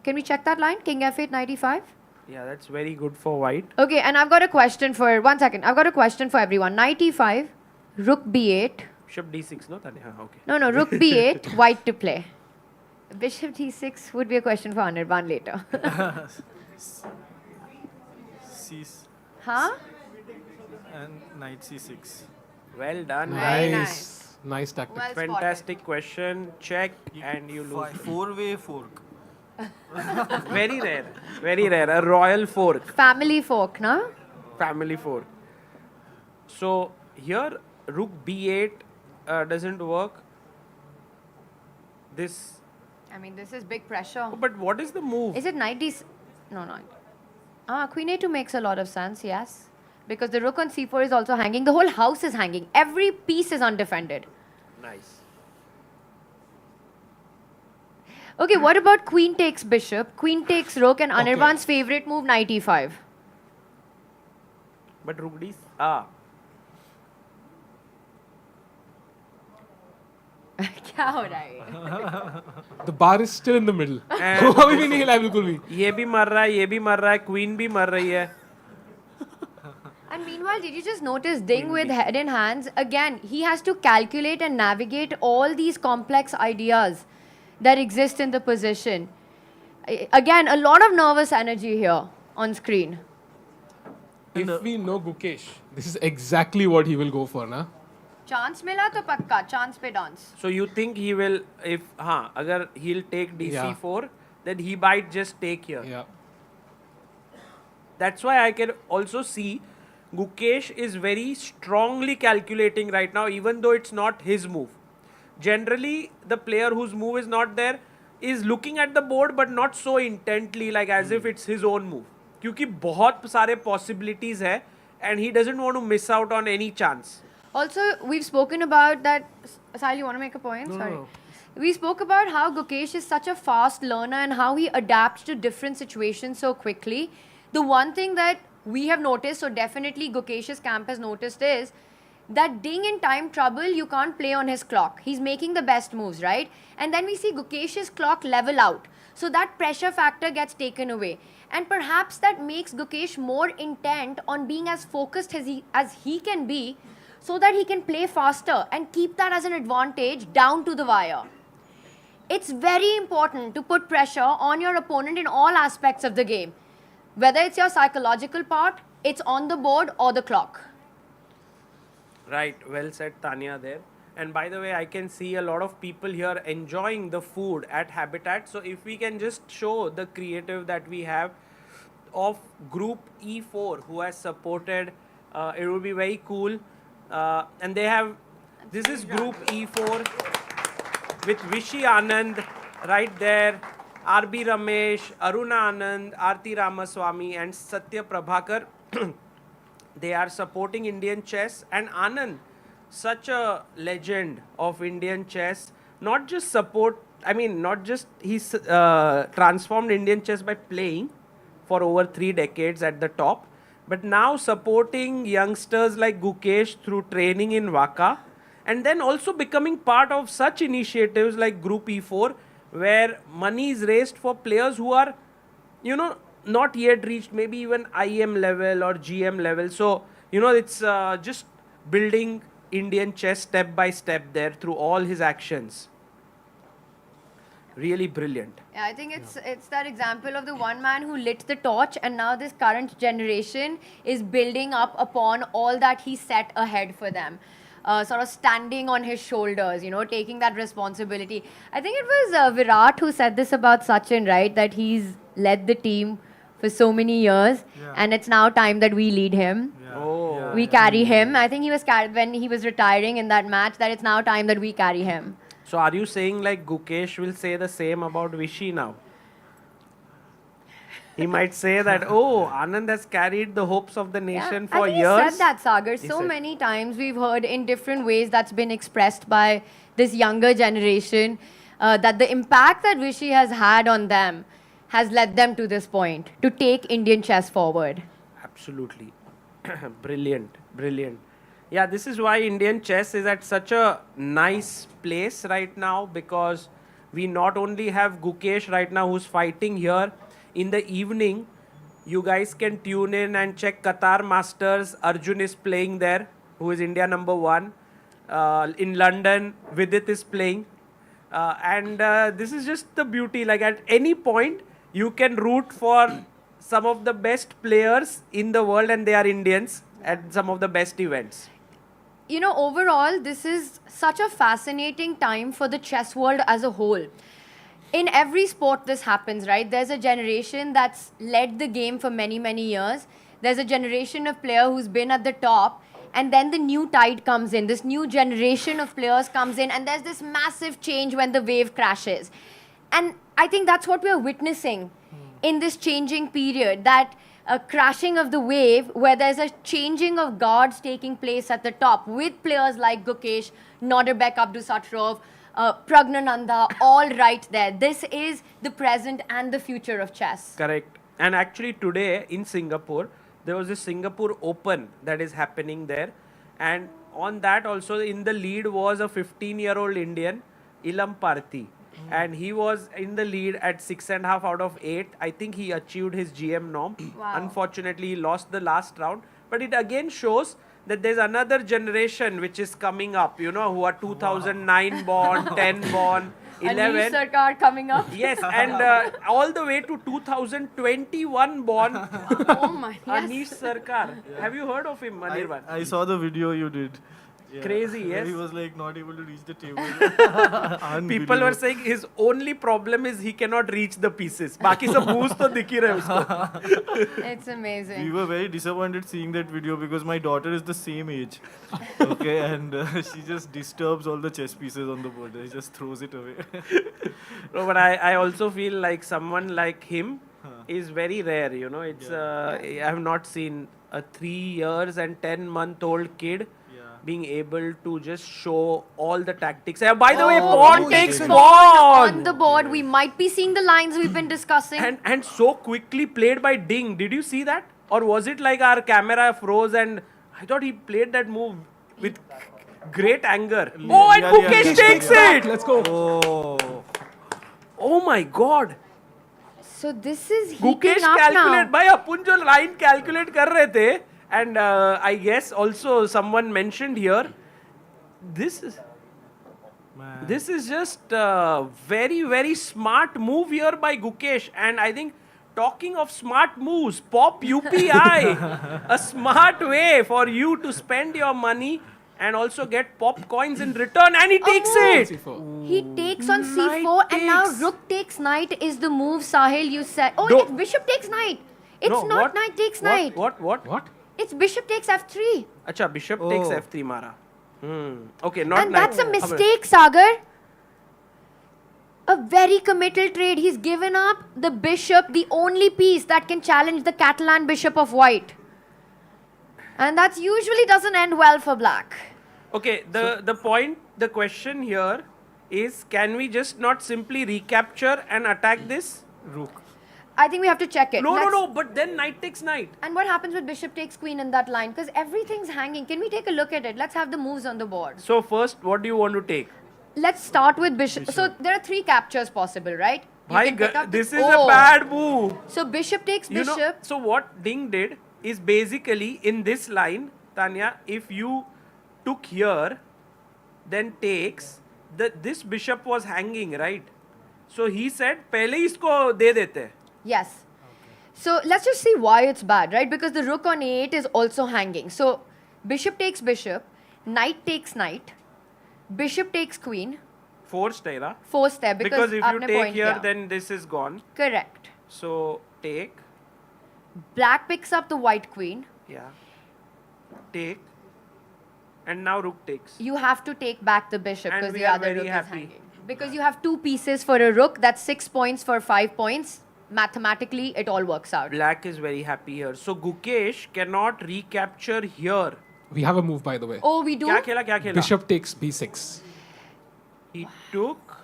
[SPEAKER 13] Can we check that line? King f8, knight e5?
[SPEAKER 9] Yeah, that's very good for white.
[SPEAKER 13] Okay, and I've got a question for... One second. I've got a question for everyone. Knight e5, rook b8.
[SPEAKER 9] Bishop d6, no, Tania? Okay.
[SPEAKER 13] No, rook b8, white to play. Bishop d6 would be a question for Anirban later. Huh?
[SPEAKER 15] And knight c6.
[SPEAKER 9] Well done.
[SPEAKER 13] Very nice.
[SPEAKER 11] Nice tactic.
[SPEAKER 13] Well
[SPEAKER 9] Fantastic question. Check and you lose.
[SPEAKER 15] Four-way fork.
[SPEAKER 9] Very rare. Very rare. A royal fork.
[SPEAKER 13] Family fork, no?
[SPEAKER 9] Family fork. So here rook b8 doesn't work. This...
[SPEAKER 13] I mean, this is big pressure.
[SPEAKER 9] Oh, but what is the move?
[SPEAKER 13] Is it knight d... No. Queen a2 makes a lot of sense, yes. Because the rook on c4 is also hanging. The whole house is hanging. Every piece is undefended.
[SPEAKER 9] Nice.
[SPEAKER 13] Okay, what about queen takes bishop, queen takes rook, and Anirban's favorite move, knight e5?
[SPEAKER 9] But rook d...
[SPEAKER 13] क्या हो रहा है?
[SPEAKER 11] The bar is still in the middle. अभी भी नहीं हिला बिल्कुल भी.
[SPEAKER 9] ये भी मर रहा है, ये भी मर रहा है, queen भी मर रही है.
[SPEAKER 13] And meanwhile, did you just notice Ding with head in hands? Again, he has to calculate and navigate all these complex ideas that exist in the position. Again, a lot of nervous energy here on screen.
[SPEAKER 11] If we know Gukesh, this is exactly what he will go for, na?
[SPEAKER 13] Chance mila to pakka, chance pe dance.
[SPEAKER 9] So you think he will, if, agar he'll take dc4, then he might just take here.
[SPEAKER 11] Yeah.
[SPEAKER 9] That's why I can also see Gukesh is very strongly calculating right now, even though it's not his move. Generally, the player whose move is not there is looking at the board, but not so intently, like as if it's his own move. क्योंकि बहुत सारे possibilities है, and he doesn't want to miss out on any chance.
[SPEAKER 13] Also, we've spoken about that. Sahil, you want to make a point? Sorry.
[SPEAKER 10] No.
[SPEAKER 13] We spoke about how Gukesh is such a fast learner and how he adapts to different situations so quickly. The one thing that we have noticed, so definitely Gukesh's camp has noticed, is that Ding in time trouble, you can't play on his clock. He's making the best moves, right? And then we see Gukesh's clock level out. So that pressure factor gets taken away. And perhaps that makes Gukesh more intent on being as focused as he can be so that he can play faster and keep that as an advantage down to the wire. It's very important to put pressure on your opponent in all aspects of the game. Whether it's your psychological part, it's on the board or the clock.
[SPEAKER 9] Right, well said, Tania there. And by the way, I can see a lot of people here enjoying the food at Habitat. So if we can just show the creative that we have of Group E4 who has supported, it would be very cool. And they have, this is Group E4 with Vishy Anand right there, RB Ramesh, Aruna Anand, Arti Ramaswamy and Satya Prabhakar. They are supporting Indian chess, and Anand, such a legend of Indian chess, not just he's transformed Indian chess by playing for over 3 decades at the top, but now supporting youngsters like Gukesh through training in Waka, and then also becoming part of such initiatives like Group E4, where money is raised for players who are, not yet reached maybe even IM level or GM level. So, it's just building Indian chess step by step there through all his actions. Really brilliant.
[SPEAKER 13] Yeah, I think it's that example of the one man who lit the torch, and now this current generation is building up upon all that he set ahead for them. Sort of standing on his shoulders, taking that responsibility. I think it was Virat who said this about Sachin, right? That he's led the team for so many years, and it's now time that we lead him. We carry him. I think he was carried when he was retiring in that match, that it's now time that we carry him.
[SPEAKER 9] So are you saying like Gukesh will say the same about Vishy now? He might say that, Anand has carried the hopes of the nation for years.
[SPEAKER 13] He said that, Sagar. So many times we've heard in different ways that's been expressed by this younger generation, that the impact that Vishy has had on them has led them to this point, to take Indian chess forward.
[SPEAKER 9] Absolutely. Brilliant, brilliant. Yeah, this is why Indian chess is at such a nice place right now, because we not only have Gukesh right now who's fighting here. In the evening, you guys can tune in and check Qatar Masters. Arjun is playing there, who is India #1. In London, Vidit is playing. And this is just the beauty. Like at any point, you can root for some of the best players in the world, and they are Indians at some of the best events.
[SPEAKER 13] Overall, this is such a fascinating time for the chess world as a whole. In every sport this happens, right? There's a generation that's led the game for many, many years. There's a generation of player who's been at the top, and then the new tide comes in. This new generation of players comes in, and there's this massive change when the wave crashes. And I think that's what we're witnessing in this changing period, that crashing of the wave, where there's a changing of guards taking place at the top with players like Gukesh, Nodirbek Abdusatrov, Pragnananda, all right there. This is the present and the future of chess.
[SPEAKER 9] Correct. And actually today in Singapore, there was a Singapore Open that is happening there. And on that also in the lead was a 15-year-old Indian, Ilam Parthi. And he was in the lead at 6.5 out of 8. I think he achieved his GM norm.
[SPEAKER 13] Wow.
[SPEAKER 9] Unfortunately, he lost the last round. But it again shows that there's another generation which is coming up, who are 2009 born, 10 born, 11.
[SPEAKER 13] Anish Sarkar coming up.
[SPEAKER 9] Yes, and all the way to 2021 born.
[SPEAKER 13] Oh my, yes.
[SPEAKER 9] Anish Sarkar. Yeah. Have you heard of him, Anirban?
[SPEAKER 15] I saw the video you did. Yeah.
[SPEAKER 9] Crazy, yes.
[SPEAKER 15] He was like not able to reach the table.
[SPEAKER 9] People were saying his only problem is he cannot reach the pieces. Baki sab moves to dikh hi rahe usko.
[SPEAKER 13] It's amazing.
[SPEAKER 15] We were very disappointed seeing that video because my daughter is the same age. Okay, and she just disturbs all the chess pieces on the board. She just throws it away.
[SPEAKER 9] No, but I also feel like someone like him is very rare, It's I have not seen a 3 years and 10-month-old kid being able to just show all the tactics. By the way,
[SPEAKER 13] Oh,
[SPEAKER 9] pawn takes
[SPEAKER 13] pawn
[SPEAKER 9] pawn.
[SPEAKER 13] on the board. We might be seeing the lines we've been discussing.
[SPEAKER 9] And so quickly played by Ding. Did you see that? Or was it like our camera froze and I thought he played that move with great anger. Oh, and Gukesh takes it!
[SPEAKER 11] Let's go.
[SPEAKER 9] Oh my God.
[SPEAKER 13] So this is
[SPEAKER 9] Gukesh
[SPEAKER 13] heating up
[SPEAKER 9] calculate.
[SPEAKER 13] now.
[SPEAKER 9] भाई अपन जो line calculate कर रहे थे, and I guess also someone mentioned here, this is just very, very smart move here by Gukesh. And I think talking of smart moves, POP UPI, a smart way for you to spend your money and also get POP coins in return, and he takes it.
[SPEAKER 13] He takes on
[SPEAKER 9] Knight
[SPEAKER 13] c4 and now
[SPEAKER 9] takes.
[SPEAKER 13] rook takes knight is the move, Sahil, you said. Oh,
[SPEAKER 9] No.
[SPEAKER 13] it's bishop takes knight. It's
[SPEAKER 9] No,
[SPEAKER 13] not
[SPEAKER 9] what?
[SPEAKER 13] knight takes
[SPEAKER 9] What?
[SPEAKER 13] knight.
[SPEAKER 9] What?
[SPEAKER 13] It's bishop takes f3.
[SPEAKER 9] Acha, bishop takes f3 mara. Okay, not
[SPEAKER 13] And
[SPEAKER 9] knight.
[SPEAKER 13] that's a mistake, Sagar. A very committal trade. He's given up the bishop, the only piece that can challenge the Catalan bishop of white. And that usually doesn't end well for black.
[SPEAKER 9] Okay, the question here is, can we just not simply recapture and attack this?
[SPEAKER 10] Rook.
[SPEAKER 13] I think we have to check it.
[SPEAKER 9] No, but then knight takes knight.
[SPEAKER 13] And what happens with bishop takes queen in that line? Because everything's hanging. Can we take a look at it? Let's have the moves on the board.
[SPEAKER 9] So first, what do you want to take?
[SPEAKER 13] Let's start with bishop. So there are 3 captures possible, right? You
[SPEAKER 9] Bhai,
[SPEAKER 13] can pick up
[SPEAKER 9] this
[SPEAKER 13] the-
[SPEAKER 9] is a bad move.
[SPEAKER 13] So bishop takes
[SPEAKER 9] You know,
[SPEAKER 13] bishop.
[SPEAKER 9] so what Ding did is basically in this line, Tanya, if you took here, then takes, this bishop was hanging, right? So he said, पहले इसको दे देते.
[SPEAKER 13] Yes. So let's just see why it's bad, right? Because the rook on a8 is also hanging. So bishop takes bishop, knight takes knight, bishop takes queen,
[SPEAKER 9] Forced है ना?
[SPEAKER 13] forced there because
[SPEAKER 9] if you
[SPEAKER 13] आपने
[SPEAKER 9] take
[SPEAKER 13] point
[SPEAKER 9] here,
[SPEAKER 13] किया.
[SPEAKER 9] then this is gone.
[SPEAKER 13] Correct.
[SPEAKER 9] So take,
[SPEAKER 13] Black picks up the white queen.
[SPEAKER 9] yeah, take, and now rook takes.
[SPEAKER 13] You have to take back the bishop
[SPEAKER 9] And
[SPEAKER 13] because
[SPEAKER 9] we
[SPEAKER 13] the
[SPEAKER 9] are
[SPEAKER 13] other
[SPEAKER 9] very
[SPEAKER 13] rook
[SPEAKER 9] happy.
[SPEAKER 13] is hanging. Because you have 2 pieces for a rook, that's 6 points for 5 points. Mathematically, it all works out.
[SPEAKER 9] Black is very happy here. So Gukesh cannot recapture here.
[SPEAKER 11] We have a move, by the way.
[SPEAKER 13] Oh, we do?
[SPEAKER 9] क्या खेला?
[SPEAKER 11] Bishop takes b6.
[SPEAKER 9] He took.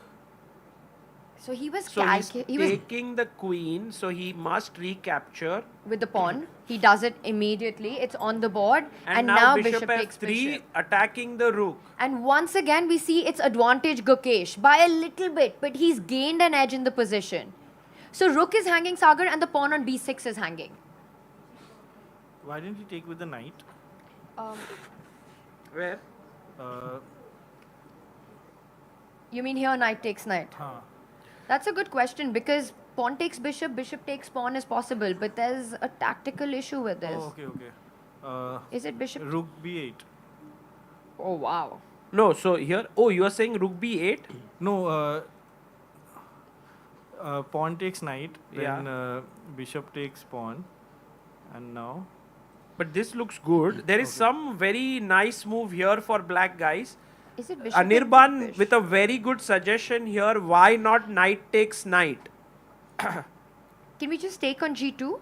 [SPEAKER 13] So he was
[SPEAKER 9] So he's
[SPEAKER 13] he was
[SPEAKER 9] taking the queen. So he must recapture.
[SPEAKER 13] with the pawn. He does it immediately. It's on the board.
[SPEAKER 9] And
[SPEAKER 13] now
[SPEAKER 9] bishop
[SPEAKER 13] takes
[SPEAKER 9] f3
[SPEAKER 13] bishop.
[SPEAKER 9] attacking the rook.
[SPEAKER 13] And once again, we see it's advantage Gukesh by a little bit, but he's gained an edge in the position. So rook is hanging, Sagar, and the pawn on b6 is hanging.
[SPEAKER 15] Why didn't he take with the knight?
[SPEAKER 9] Where?
[SPEAKER 13] You mean here knight takes knight? That's a good question because pawn takes bishop, bishop takes pawn is possible, but there's a tactical issue with this.
[SPEAKER 15] Oh, okay.
[SPEAKER 13] Is it bishop?
[SPEAKER 15] Rook b8.
[SPEAKER 13] Oh, wow.
[SPEAKER 9] No, so here. Oh, you are saying rook b8?
[SPEAKER 15] No, pawn takes knight, then
[SPEAKER 9] Yeah.
[SPEAKER 15] bishop takes pawn, and now.
[SPEAKER 9] But this looks good. There is some very nice move here for black guys.
[SPEAKER 13] Is it bishop?
[SPEAKER 9] Anirban with a very good suggestion here. Why not knight takes knight?
[SPEAKER 13] Can we just take on g2?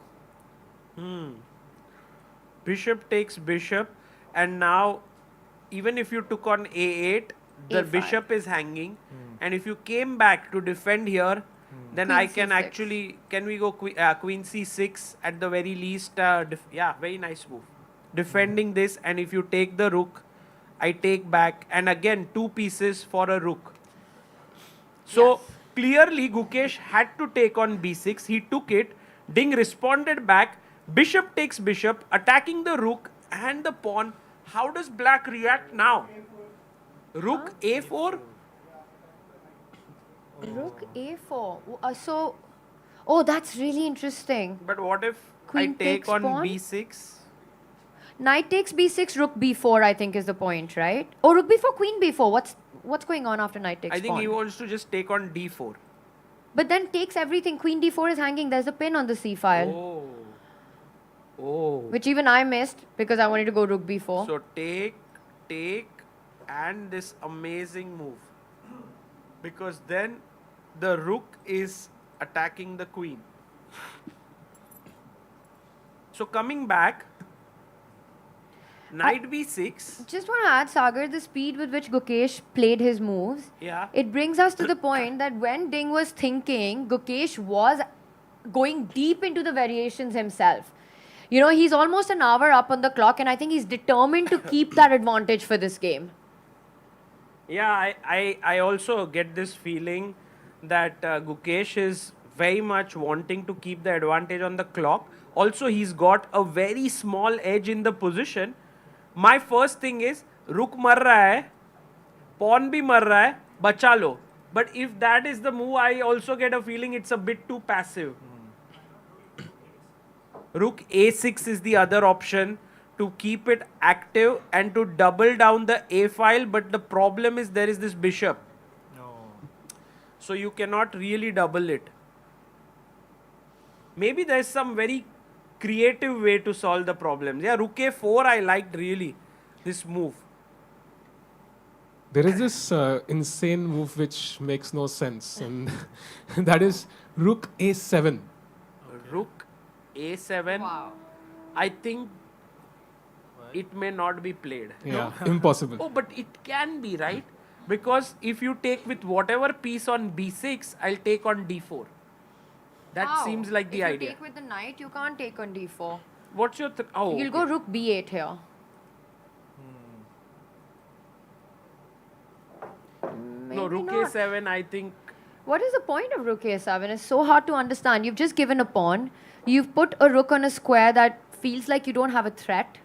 [SPEAKER 9] Bishop takes bishop, and now even if you took on a8, the
[SPEAKER 13] A5.
[SPEAKER 9] bishop is hanging, and if you came back to defend here, then
[SPEAKER 13] Queen
[SPEAKER 9] I can
[SPEAKER 13] C6.
[SPEAKER 9] actually, can we go queen c6 at the very least? Yeah, very nice move. Defending this, and if you take the rook, I take back, and again 2 pieces for a rook. So clearly Gukesh had to take on b6. He took it. Ding responded back. Bishop takes bishop, attacking the rook and the pawn. How does black react now? Rook a4?
[SPEAKER 13] Rook a4. Oh, that's really interesting.
[SPEAKER 9] But what if
[SPEAKER 13] Queen
[SPEAKER 9] I take
[SPEAKER 13] takes
[SPEAKER 9] on
[SPEAKER 13] pawn?
[SPEAKER 9] b6?
[SPEAKER 13] Knight takes b6, rook b4, I think is the point, right? Oh, rook b4, queen b4. What's going on after knight takes
[SPEAKER 9] I think
[SPEAKER 13] pawn?
[SPEAKER 9] he wants to just take on d4.
[SPEAKER 13] But then takes everything. Queen d4 is hanging. There's a pin on the c file.
[SPEAKER 9] Oh.
[SPEAKER 13] Which even I missed because I wanted to go rook b4.
[SPEAKER 9] So take, and this amazing move. Because then the rook is attacking the queen. So coming back. Knight b6.
[SPEAKER 13] Just want to add, Sagar, the speed with which Gukesh played his moves.
[SPEAKER 9] Yeah.
[SPEAKER 13] It brings us to the point that when Ding was thinking, Gukesh was going deep into the variations himself. You know, he's almost an hour up on the clock, and I think he's determined to keep that advantage for this game.
[SPEAKER 9] Yeah, I also get this feeling that Gukesh is very much wanting to keep the advantage on the clock. Also, he's got a very small edge in the position. My first thing is, Rook mar raha hai, Pawn bhi mar raha hai, bacha lo. But if that is the move, I also get a feeling it's a bit too passive. Rook a6 is the other option to keep it active and to double down the a file, but the problem is there is this bishop. So you cannot really double it. Maybe there's some very creative way to solve the problems. Yeah, Rook a4 I liked really, this move.
[SPEAKER 11] There is this insane move which makes no sense, and that is Rook a7.
[SPEAKER 9] Rook a7. Wow. I think it may not be played.
[SPEAKER 11] Yeah, impossible.
[SPEAKER 9] Oh, but it can be, right? Because if you take with whatever piece on b6, I'll take on d4. That
[SPEAKER 13] How?
[SPEAKER 9] seems like the idea.
[SPEAKER 13] If you take with the knight, you can't take on d4.
[SPEAKER 9] What's your... oh,
[SPEAKER 13] You'll go rook b8 here.
[SPEAKER 9] No, rook a7, I think...
[SPEAKER 13] What is the point of rook a7? It's so hard to understand. You've just given a pawn. You've put a rook on a square that feels like you don't have a threat.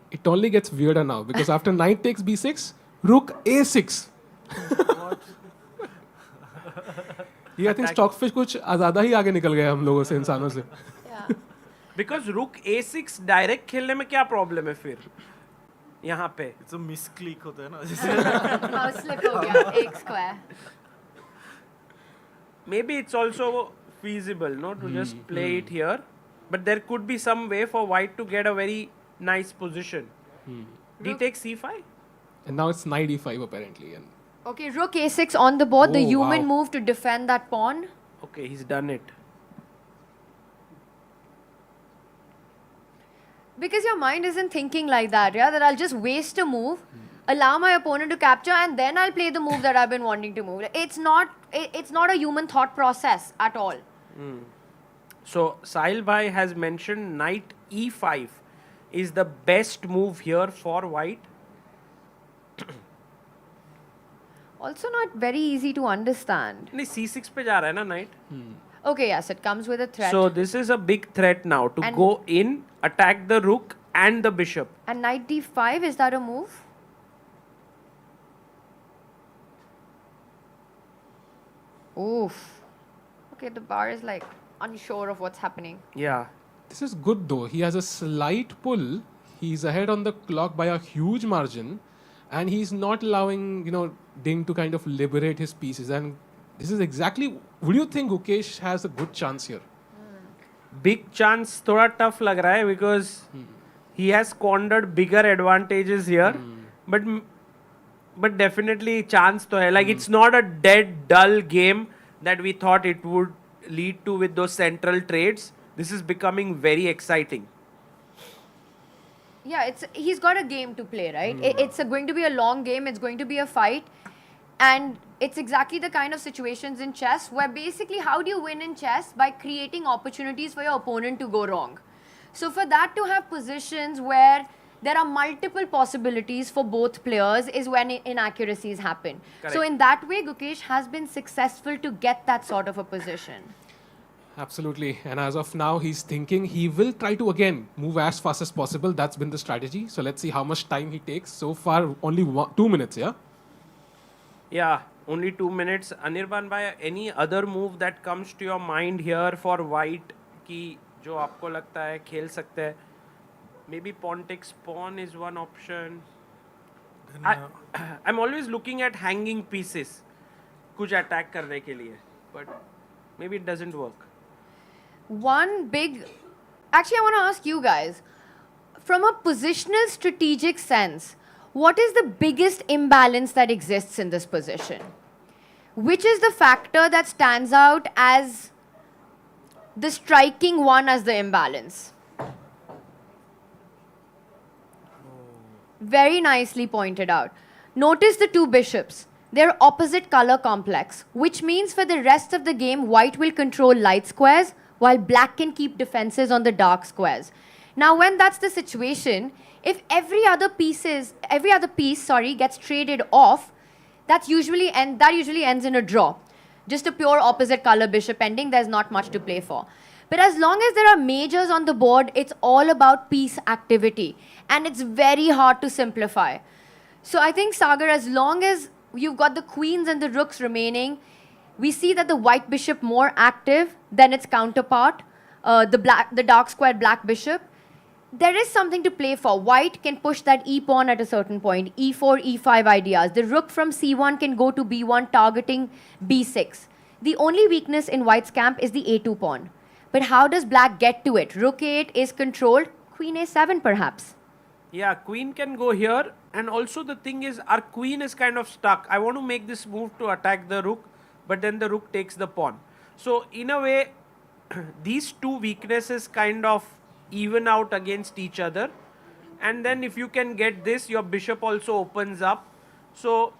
[SPEAKER 11] It only gets weirder now because after knight takes b6, Rook a6. ये I think Stockfish कुछ ज़्यादा ही आगे निकल गए हम लोगों से इंसानों से.
[SPEAKER 9] Because rook a6 direct खेलने में क्या problem है फिर? यहाँ पे.
[SPEAKER 15] It's a misclick होता है ना.
[SPEAKER 13] Mouse slip हो गया, एक square.
[SPEAKER 9] Maybe it's also feasible, no, to just play it here. But there could be some way for white to get a very nice position. D takes c5.
[SPEAKER 11] And now it's knight e5 apparently. And
[SPEAKER 13] Okay, rook a6 on the board, the
[SPEAKER 11] Oh,
[SPEAKER 13] human
[SPEAKER 11] wow.
[SPEAKER 13] move to defend that pawn.
[SPEAKER 9] Okay, he's done it.
[SPEAKER 13] Because your mind isn't thinking like that, yeah? That I'll just waste a move, allow my opponent to capture, and then I'll play the move that I've been wanting to move. It's not a human thought process at all.
[SPEAKER 9] So Sahil bhai has mentioned knight e5 is the best move here for white.
[SPEAKER 13] Also not very easy to understand.
[SPEAKER 9] नहीं c6 पे जा रहा है ना knight.
[SPEAKER 13] Okay, yes, it comes with a threat.
[SPEAKER 9] So this is a big threat now to
[SPEAKER 13] And-
[SPEAKER 9] go in, attack the rook and the bishop.
[SPEAKER 13] And knight d5, is that a move? Oof. Okay, the bar is like unsure of what's happening.
[SPEAKER 9] Yeah.
[SPEAKER 11] this is good though. He has a slight pull. He's ahead on the clock by a huge margin, and he's not allowing Ding to kind of liberate his pieces. And this is exactly. Would you think Gukesh has a good chance here?
[SPEAKER 9] Big chance थोड़ा tough लग रहा है because he has squandered bigger advantages here. But definitely chance तो है. Like it's not a dead dull game that we thought it would lead to with those central trades. This is becoming very exciting.
[SPEAKER 13] Yeah, he's got a game to play, right? It's going to be a long game. It's going to be a fight. And it's exactly the kind of situations in chess where basically how do you win in chess? By creating opportunities for your opponent to go wrong. So for that to have positions where there are multiple possibilities for both players is when inaccuracies happen.
[SPEAKER 9] Correct.
[SPEAKER 13] So in that way, Gukesh has been successful to get that sort of a position.
[SPEAKER 11] Absolutely. And as of now, he's thinking he will try to again move as fast as possible. That's been the strategy. So let's see how much time he takes. So far, only 2 minutes, yeah?
[SPEAKER 9] Yeah, only 2 minutes. Anirban bhai, any other move that comes to your mind here for white कि जो आपको लगता है खेल सकते हैं? Maybe pawn takes pawn is one option. I'm always looking at hanging pieces कुछ attack करने के लिए, but maybe it doesn't work.
[SPEAKER 13] Actually, I want to ask you guys, from a positional strategic sense, what is the biggest imbalance that exists in this position? Which is the factor that stands out as the striking one as the imbalance? Very nicely pointed out. Notice the two bishops. They're opposite color complex, which means for the rest of the game, white will control light squares while black can keep defenses on the dark squares. Now, when that's the situation, if every other piece gets traded off, that usually ends in a draw. Just a pure opposite color bishop ending, there's not much to play for. But as long as there are majors on the board, it's all about piece activity. And it's very hard to simplify. So I think, Sagar, as long as you've got the queens and the rooks remaining, we see that the white bishop more active than its counterpart, the dark squared black bishop. There is something to play for. White can push that e-pawn at a certain point, e4, e5 ideas. The rook from c1 can go to b1, targeting b6. The only weakness in white's camp is the a2 pawn. But how does black get to it? Rook a8 is controlled, queen a7 perhaps.
[SPEAKER 9] Yeah, queen can go here. And also the thing is, our queen is kind of stuck. I want to make this move to attack the rook, but then the rook takes the pawn. So in a way, these two weaknesses kind of even out against each other. And then if you can get this, your bishop also opens up. So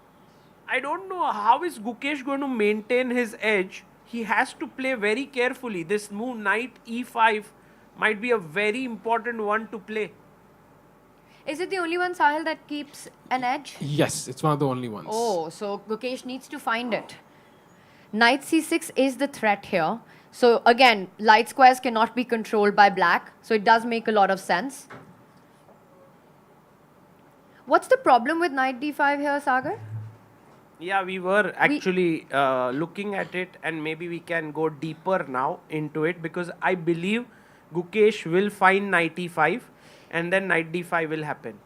[SPEAKER 9] I don't know how is Gukesh going to maintain his edge. He has to play very carefully. This move knight e5 might be a very important one to play.
[SPEAKER 13] Is it the only one, Sahil, that keeps an edge?
[SPEAKER 11] Yes, it's one of the only ones.
[SPEAKER 13] Oh, so Gukesh needs to find it. Knight c6 is the threat here. So again, light squares cannot be controlled by black. So it does make a lot of sense. What's the problem with knight d5 here, Sagar?
[SPEAKER 9] Yeah, we were actually looking at it, and maybe we can go deeper now into it, because I believe Gukesh will find knight e5 and then knight d5 will happen.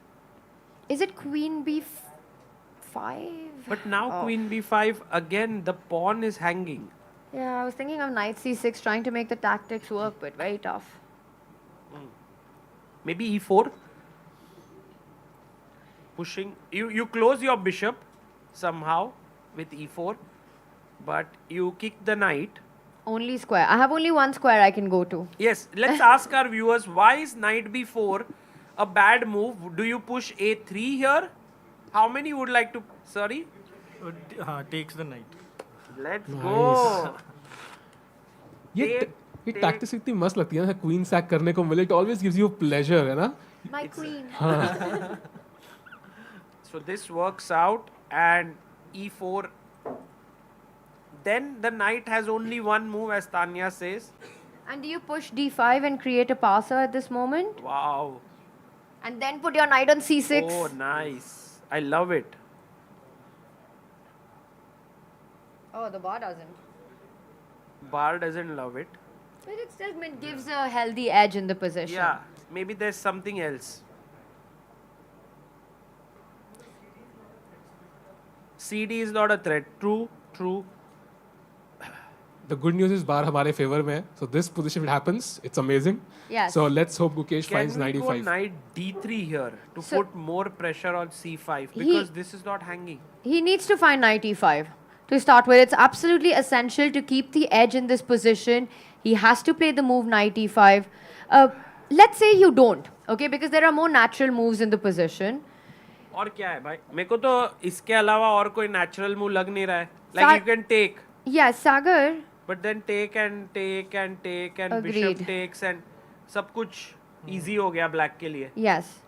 [SPEAKER 13] Is it queen b5?
[SPEAKER 9] But now queen b5, again the pawn is hanging.
[SPEAKER 13] Yeah, I was thinking of knight c6, trying to make the tactics work, but very tough.
[SPEAKER 9] Maybe e4. Pushing. You close your bishop somehow with e4, but you kick the knight.
[SPEAKER 13] Only square. I have only one square I can go to.
[SPEAKER 9] Yes, let's ask our viewers, why is knight b4 a bad move? Do you push a3 here? How many would like to... Sorry?
[SPEAKER 15] Takes the knight.
[SPEAKER 9] Let's go.
[SPEAKER 11] ये tactics इतनी मस्त लगती है ना, queen sack करने को मिले. It always gives you pleasure, है ना?
[SPEAKER 13] My queen.
[SPEAKER 9] So this works out, and e4. Then the knight has only one move, as Tania says.
[SPEAKER 13] And do you push d5 and create a passer at this moment?
[SPEAKER 9] Wow.
[SPEAKER 13] And then put your knight on c6.
[SPEAKER 9] Oh, nice. I love it.
[SPEAKER 13] Oh, the bar doesn't.
[SPEAKER 9] Bar doesn't love it.
[SPEAKER 13] But it still gives a healthy edge in the position.
[SPEAKER 9] Yeah, maybe there's something else. CD is not a threat. True, true.
[SPEAKER 11] The good news is bar हमारे favor में है. So this position, if it happens, it's amazing.
[SPEAKER 13] Yes.
[SPEAKER 11] So let's hope Gukesh finds
[SPEAKER 9] Can we go
[SPEAKER 11] 95.
[SPEAKER 9] knight d3 here to put more pressure on c5, because this is not hanging.
[SPEAKER 13] He needs to find knight e5 to start with. It's absolutely essential to keep the edge in this position. He has to play the move knight e5. Let's say you don't, okay, because there are more natural moves in the position.
[SPEAKER 9] और क्या है भाई? मेरे को तो इसके अलावा और कोई natural move लग नहीं रहा है. Like you can take.
[SPEAKER 13] Yes, Sagar.
[SPEAKER 9] But then take and take and take and
[SPEAKER 13] Agreed.
[SPEAKER 9] bishop takes and सब कुछ easy हो गया black के लिए.
[SPEAKER 13] Yes.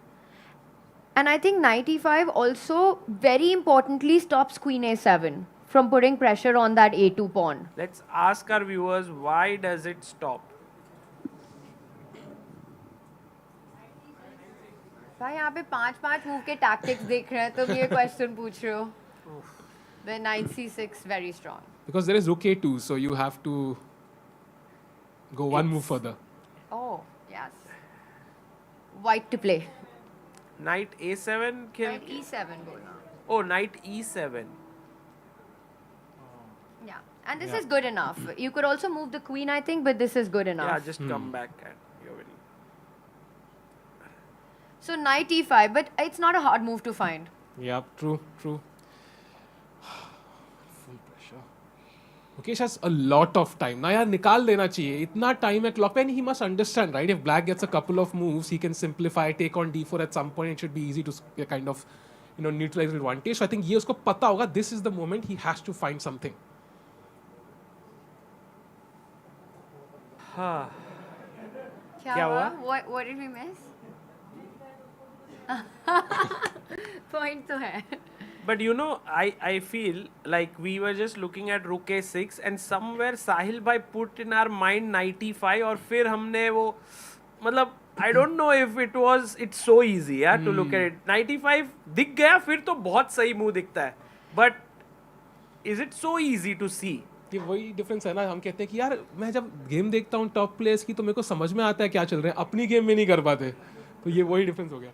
[SPEAKER 13] And I think knight e5 also very importantly stops queen a7 from putting pressure on that a2 pawn.
[SPEAKER 9] Let's ask our viewers, why does it stop?
[SPEAKER 13] भाई यहाँ पे 5-5 move के tactics देख रहे हैं, तुम ये question पूछ रहे हो. The knight c6 very strong.
[SPEAKER 11] Because there is rook a2, so you have to go one move further.
[SPEAKER 13] Oh, yes. White to play.
[SPEAKER 9] Knight a7 kill.
[SPEAKER 13] Knight e7 बोलना.
[SPEAKER 9] Oh, knight e7.
[SPEAKER 13] Yeah, and this is good enough. You could also move the queen, I think, but this is good enough.
[SPEAKER 9] Yeah, just come back and you're winning.
[SPEAKER 13] So knight e5, but it's not a hard move to find.
[SPEAKER 11] Yeah, true, true. Full pressure. Gukesh has a lot of time. ना यार निकाल देना चाहिए. इतना time है clock पे, and he must understand, right? If black gets a couple of moves, he can simplify, take on d4 at some point. It should be easy to kind of, neutralize the advantage. So I think ये उसको पता होगा. This is the moment he has to find something.
[SPEAKER 9] हाँ.
[SPEAKER 13] क्या हुआ? What did we miss? Point तो है.
[SPEAKER 9] But I feel like we were just looking at rook a6 and somewhere Sahil bhai put in our mind 95 और फिर हमने वो मतलब I don't know if it's so easy to look at it. 95 दिख गया फिर तो बहुत सही मुंह दिखता है. But is it so easy to see?
[SPEAKER 11] ये वही डिफरेंस है ना. हम कहते हैं कि यार मैं जब गेम देखता हूँ टॉप प्लेयर्स की तो मेरे को समझ में आता है क्या चल रहा है. अपनी गेम में नहीं कर पाते. तो ये वही डिफरेंस हो गया.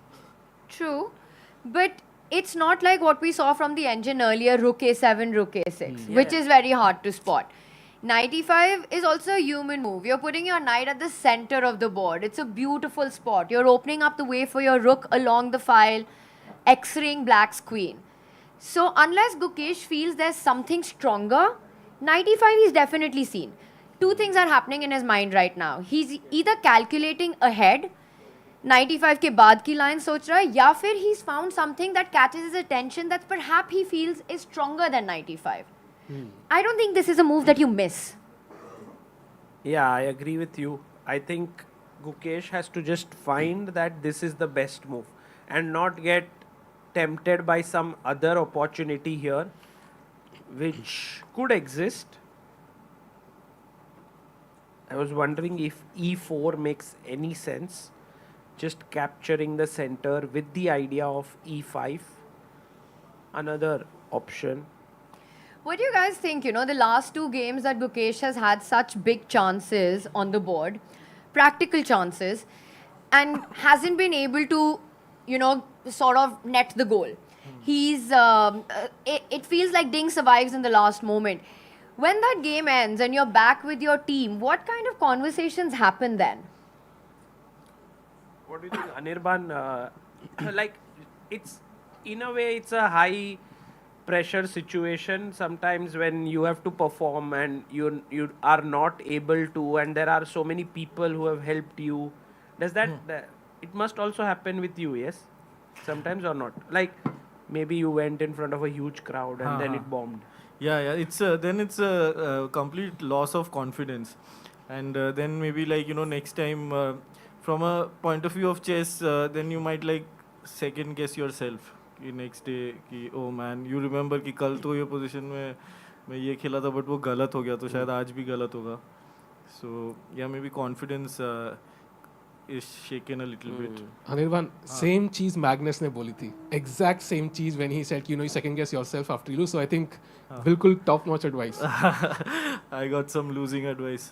[SPEAKER 13] True, but it's not like what we saw from the engine earlier, rook a7, rook a6, which is very hard to spot. Knight e5 is also a human move. You're putting your knight at the center of the board. It's a beautiful spot. You're opening up the way for your rook along the file, x-raying black's queen. So unless Gukesh feels there's something stronger, knight e5 is definitely seen. Two things are happening in his mind right now. He's either calculating ahead, knight e5 के बाद की line सोच रहा है, या फिर he's found something that catches his attention that perhaps he feels is stronger than knight e5. I don't think this is a move that you miss.
[SPEAKER 9] Yeah, I agree with you. I think Gukesh has to just find that this is the best move and not get tempted by some other opportunity here which could exist. I was wondering if e4 makes any sense. Just capturing the center with the idea of e5. Another option.
[SPEAKER 13] What do you guys think? The last two games that Gukesh has had such big chances on the board, practical chances, and hasn't been able to, sort of net the goal. He's, it feels like Ding survives in the last moment. When that game ends and you're back with your team, what kind of conversations happen then?
[SPEAKER 9] What do you think, Anirban? Like, it's, in a way, it's a high pressure situation sometimes when you have to perform and you are not able to, and there are so many people who have helped you. Does that, it must also happen with you, yes? Sometimes or not? Like, maybe you went in front of a huge crowd and then it bombed.
[SPEAKER 15] Yeah, it's then it's a complete loss of confidence. And then maybe next time, from a point of view of chess, then you might second guess yourself. Next day, oh man, you remember कि कल तो ये position में मैं ये खेला था but वो गलत हो गया तो शायद आज भी गलत होगा. So yeah, maybe confidence is shaken a little bit.
[SPEAKER 11] Anirban, same cheese Magnus ने बोली थी. Exact same cheese when he said, you second guess yourself after you lose. So I think बिल्कुल top notch advice.
[SPEAKER 15] I got some losing advice.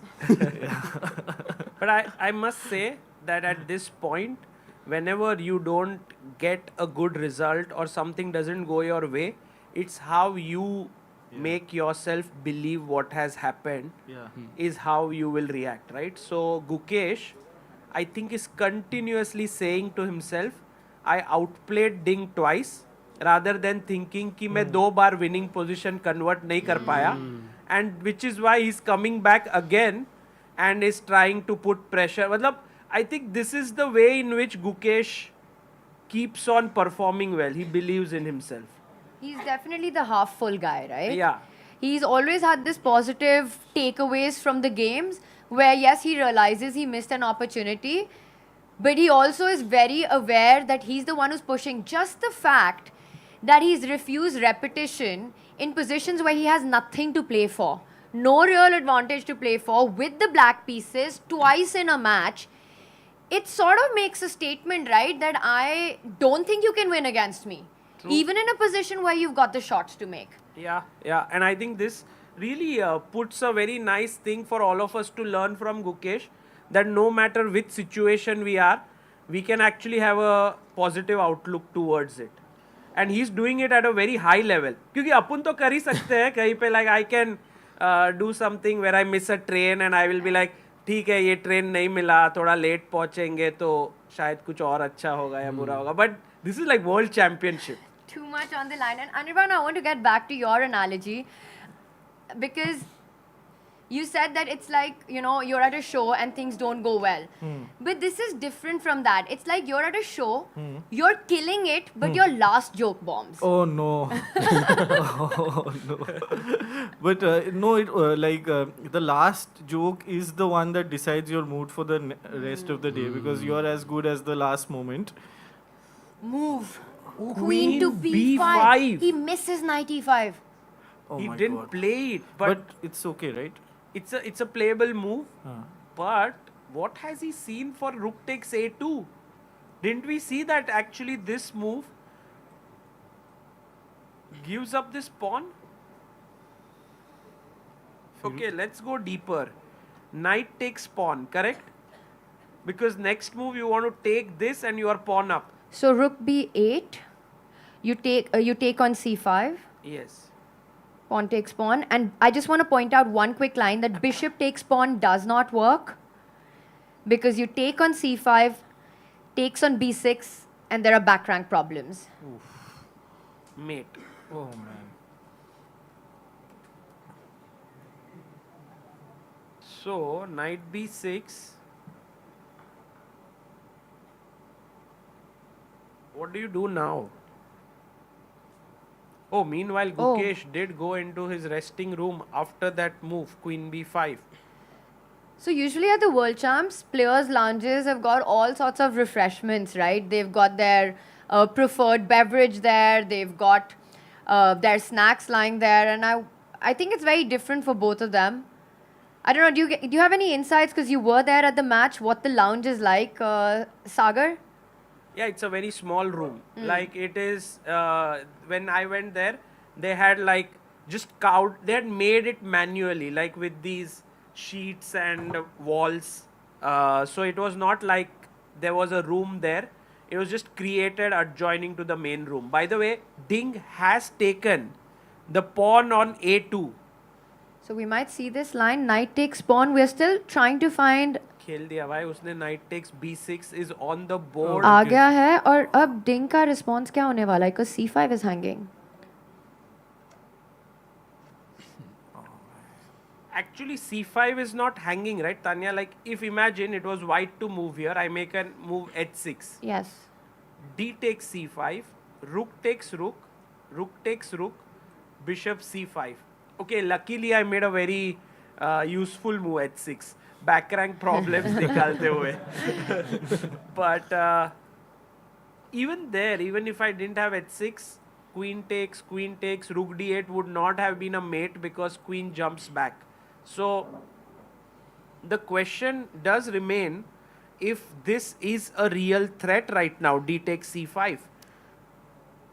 [SPEAKER 9] But I must say that at this point, whenever you don't get a good result or something doesn't go your way, it's how you make yourself believe what has happened is how you will react, right? So Gukesh, I think, is continuously saying to himself, I outplayed Ding twice, rather than thinking कि मैं 2 बार winning position convert नहीं कर पाया, and which is why he's coming back again and is trying to put pressure. मतलब I think this is the way in which Gukesh keeps on performing well. He believes in himself.
[SPEAKER 13] He's definitely the half full guy, right?
[SPEAKER 9] Yeah.
[SPEAKER 13] He's always had this positive takeaways from the games where, yes, he realizes he missed an opportunity, but he also is very aware that he's the one who's pushing. Just the fact that he's refused repetition in positions where he has nothing to play for, no real advantage to play for, with the black pieces twice in a match, it sort of makes a statement, right, that I don't think you can win against me. True. Even in a position where you've got the shots to make.
[SPEAKER 9] Yeah. And I think this really puts a very nice thing for all of us to learn from Gukesh, that no matter which situation we are, we can actually have a positive outlook towards it. And he's doing it at a very high level. क्योंकि अपन तो कर ही सकते हैं कहीं पे, like I can do something where I miss a train and I will be like, ठीक है ये ट्रेन नहीं मिला, थोड़ा लेट पहुंचेंगे तो शायद कुछ और अच्छा होगा या बुरा होगा. But this is like World Championship.
[SPEAKER 13] Too much on the line. And Anirban, I want to get back to your analogy, because You said that it's like, you know, you're at a show and things don't go well. But this is different from that. It's like you're at a show, you're killing it, but your last joke bombs.
[SPEAKER 15] Oh no. Oh no. But no, the last joke is the one that decides your mood for the rest of the day because you're as good as the last moment.
[SPEAKER 13] Move. Queen to B5. He misses knight E5.
[SPEAKER 15] Oh
[SPEAKER 9] he
[SPEAKER 15] my
[SPEAKER 9] didn't
[SPEAKER 15] God.
[SPEAKER 9] play it, but
[SPEAKER 15] it's okay, right?
[SPEAKER 9] It's a playable move. But what has he seen for rook takes A2? Didn't we see that actually this move gives up this pawn? Okay, let's go deeper. Knight takes pawn, correct? Because next move you want to take this and you are pawn up.
[SPEAKER 13] So rook B8. You take on C5.
[SPEAKER 9] Yes.
[SPEAKER 13] Pawn takes pawn. And I just want to point out one quick line that bishop takes pawn does not work because you take on C5, takes on B6, and there are back rank problems.
[SPEAKER 9] Oof. Mate.
[SPEAKER 10] Oh man.
[SPEAKER 9] So, knight B6. What do you do now? Oh, meanwhile, Gukesh did go into his resting room after that move, queen B5.
[SPEAKER 13] So usually at the World Champs, players' lounges have got all sorts of refreshments, right? They've got their preferred beverage there. They've got their snacks lying there. And I think it's very different for both of them. I don't know, do you have any insights, because you were there at the match, what the lounge is like, Sagar?
[SPEAKER 9] Yeah, it's a very small room. Like it is, when I went there, they had like just they had made it manually, like with these sheets and walls. So it was not like there was a room there. It was just created adjoining to the main room. By the way, Ding has taken the pawn on A2.
[SPEAKER 13] So we might see this line, knight takes pawn. We're still trying to find...
[SPEAKER 9] खेल दिया भाई उसने, knight takes B6 is on the board.
[SPEAKER 13] आ गया है, और अब Ding का response क्या होने वाला है? Because C5 is hanging.
[SPEAKER 9] Actually, C5 is not hanging, right, Tanya? Like, if imagine it was white to move here, I make a move H6.
[SPEAKER 13] Yes.
[SPEAKER 9] D takes C5, rook takes rook, rook takes rook, bishop C5. Okay, luckily I made a very useful move H6. Back rank problems nikalte hue. But even there, even if I didn't have H6, queen takes, rook D8 would not have been a mate because queen jumps back. So the question does remain if this is a real threat right now, D takes C5.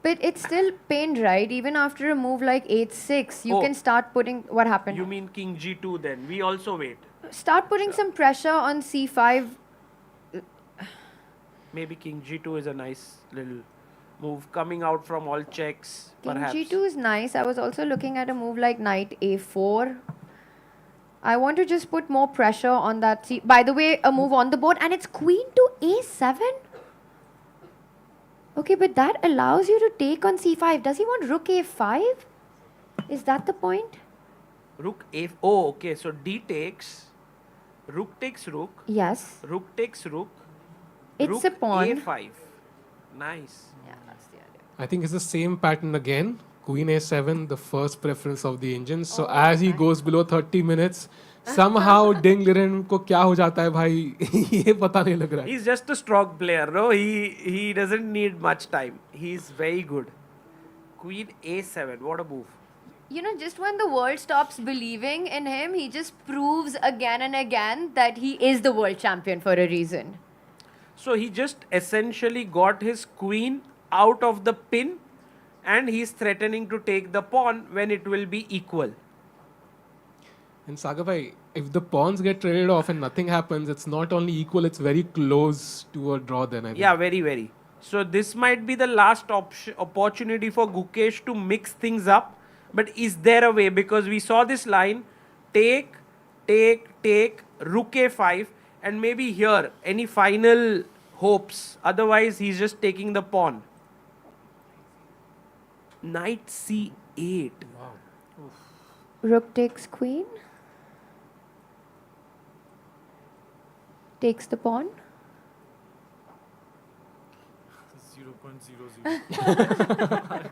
[SPEAKER 13] But it's still pinned, right? Even after a move like H6, you can start putting... What happened?
[SPEAKER 9] You mean King G2 then? We also wait.
[SPEAKER 13] Start putting some pressure on C5.
[SPEAKER 9] Maybe King G2 is a nice little move coming out from all checks,
[SPEAKER 13] King
[SPEAKER 9] perhaps.
[SPEAKER 13] G2 is nice. I was also looking at a move like knight A4. I want to just put more pressure on that. By the way, a move on the board, and it's queen to A7? Okay, but that allows you to take on C5. Does he want rook A5? Is that the point?
[SPEAKER 9] Rook A... Oh, okay. So D takes... Rook takes rook.
[SPEAKER 13] Yes.
[SPEAKER 9] Rook takes rook.
[SPEAKER 13] It's
[SPEAKER 9] rook
[SPEAKER 13] a pawn.
[SPEAKER 9] A5. Nice.
[SPEAKER 13] Yeah, that's the idea.
[SPEAKER 11] I think it's the same pattern again. Queen A7, the first preference of the Indian. So as he goes below 30 minutes, somehow Ding Liren को क्या हो जाता है भाई ये पता नहीं लग रहा है.
[SPEAKER 9] He's just a strong player, no? He doesn't need much time. He's very good. Queen A7, what a move.
[SPEAKER 13] You know, just when the world stops believing in him, he just proves again and again that he is the world champion for a reason.
[SPEAKER 9] So he just essentially got his queen out of the pin and he's threatening to take the pawn when it will be equal.
[SPEAKER 11] And Sagar bhai, if the pawns get traded off and nothing happens, it's not only equal, it's very close to a draw then, I think.
[SPEAKER 9] Yeah, very, very. So this might be the last opportunity for Gukesh to mix things up. But is there a way? Because we saw this line, take, rook A5, and maybe here, any final hopes. Otherwise, he's just taking the pawn. Knight C8. Wow.
[SPEAKER 13] Rook takes queen. takes the pawn.
[SPEAKER 15] 0.00.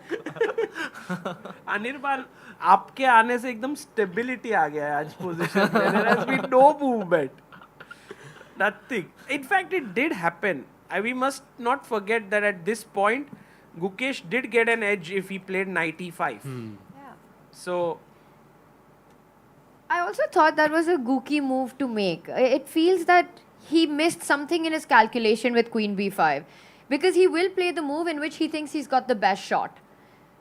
[SPEAKER 9] Anirban, आपके आने से एकदम stability आ गया है आज position में. There has been no movement. Nothing. In fact, it did happen. We must not forget that at this point, Gukesh did get an edge if he played knight e5.
[SPEAKER 13] Yeah.
[SPEAKER 9] So,
[SPEAKER 13] I also thought that was a gooky move to make. It feels that he missed something in his calculation with queen b5. Because he will play the move in which he thinks he's got the best shot.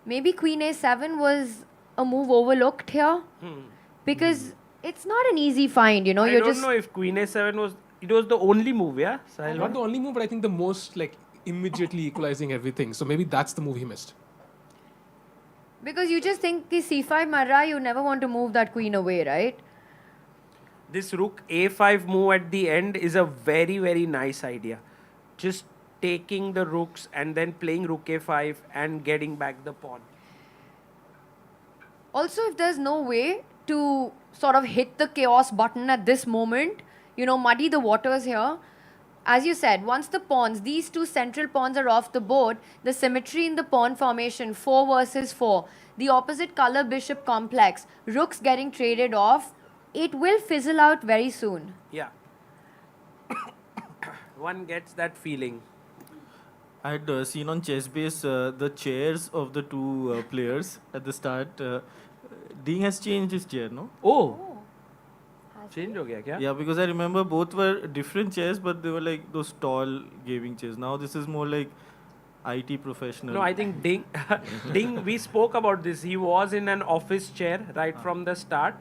[SPEAKER 13] Maybe queen a7 was a move overlooked here. Because it's not an easy find, you know.
[SPEAKER 9] I don't know if queen a7 was... It was the only move, yeah? Sahil?
[SPEAKER 11] Not the only move, but I think the most like immediately equalizing everything. So maybe that's the move he missed.
[SPEAKER 13] Because you just think ki c5 marra, you never want to move that queen away, right?
[SPEAKER 9] This rook a5 move at the end is a very, very nice idea. Just taking the rooks and then playing rook a5 and getting back the pawn.
[SPEAKER 13] Also, if there's no way to sort of hit the chaos button at this moment, you know, muddy the waters here. As you said, once the pawns, these two central pawns are off the board, the symmetry in the pawn formation, 4 versus 4, the opposite color bishop complex, rooks getting traded off, it will fizzle out very soon.
[SPEAKER 9] Yeah. One gets that feeling.
[SPEAKER 15] I had seen on ChessBase the chairs of the two players at the start. Ding has changed his chair, no?
[SPEAKER 9] Oh. Change ho gaya kya?
[SPEAKER 15] Yeah, because I remember both were different chairs, but they were like those tall gaming chairs. Now this is more like IT professional.
[SPEAKER 9] No, I think Ding, we spoke about this. He was in an office chair right from the start.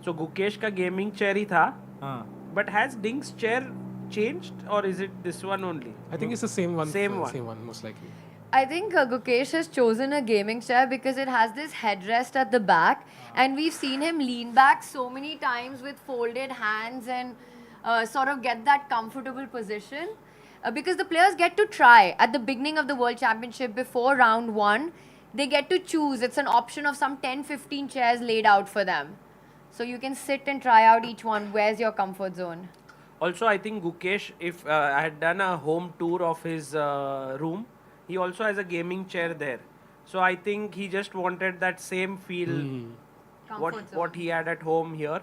[SPEAKER 9] So Gukesh ka gaming chair hi tha. But has Ding's chair changed or is it this one only?
[SPEAKER 11] I think it's the same one.
[SPEAKER 9] Same one.
[SPEAKER 11] Same one, most likely.
[SPEAKER 13] I think Gukesh has chosen a gaming chair because it has this headrest at the back, and we've seen him lean back so many times with folded hands and sort of get that comfortable position. Because the players get to try at the beginning of the World Championship before round 1. They get to choose. It's an option of some 10-15 chairs laid out for them. So you can sit and try out each one. Where's your comfort zone?
[SPEAKER 9] Also, I think Gukesh, if I had done a home tour of his room, he also has a gaming chair there. So I think he just wanted that same feel, what he had at home here.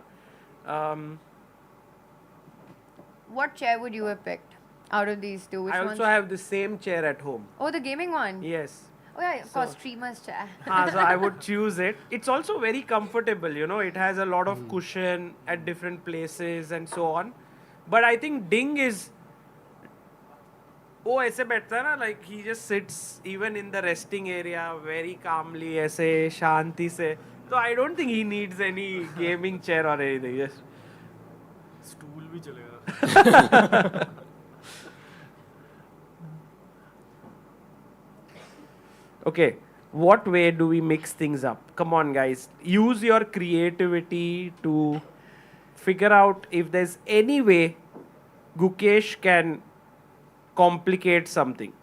[SPEAKER 13] What chair would you have picked out of these two? Which
[SPEAKER 9] I also have the same chair at home.
[SPEAKER 13] Oh, the gaming one?
[SPEAKER 9] Yes.
[SPEAKER 13] Oh yeah, of course, streamer's chair.
[SPEAKER 9] So I would choose it. It's also very comfortable, you know. It has a lot of cushion at different places and so on. But I think Ding is... Oh, ऐसे बैठता है ना, like he just sits even in the resting area very calmly, ऐसे शांति से. So I don't think he needs any gaming chair or anything. Just
[SPEAKER 15] stool भी चलेगा.
[SPEAKER 9] Okay, what way do we mix things up? Come on, guys. Use your creativity to figure out if there's any way Gukesh can complicate something.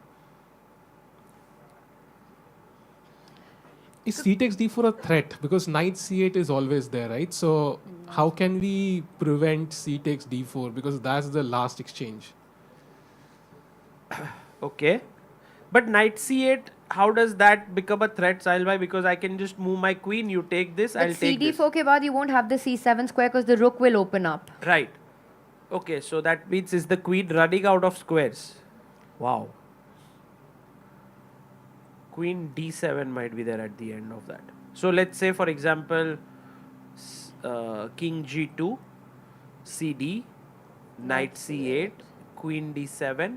[SPEAKER 11] Is c takes d4 a threat? Because knight c8 is always there, right? So how can we prevent c takes d4? Because that's the last exchange.
[SPEAKER 9] Okay. But knight c8, how does that become a threat, Sahil bhai? Because I can just move my queen, you take this, I'll take this.
[SPEAKER 13] CD4 ke baad you won't have the c7 square because the rook will open up.
[SPEAKER 9] Right. Okay, so that means is the queen running out of squares? Wow. Queen d7 might be there at the end of that. So let's say, for example, king g2, cd, knight c8, queen d7.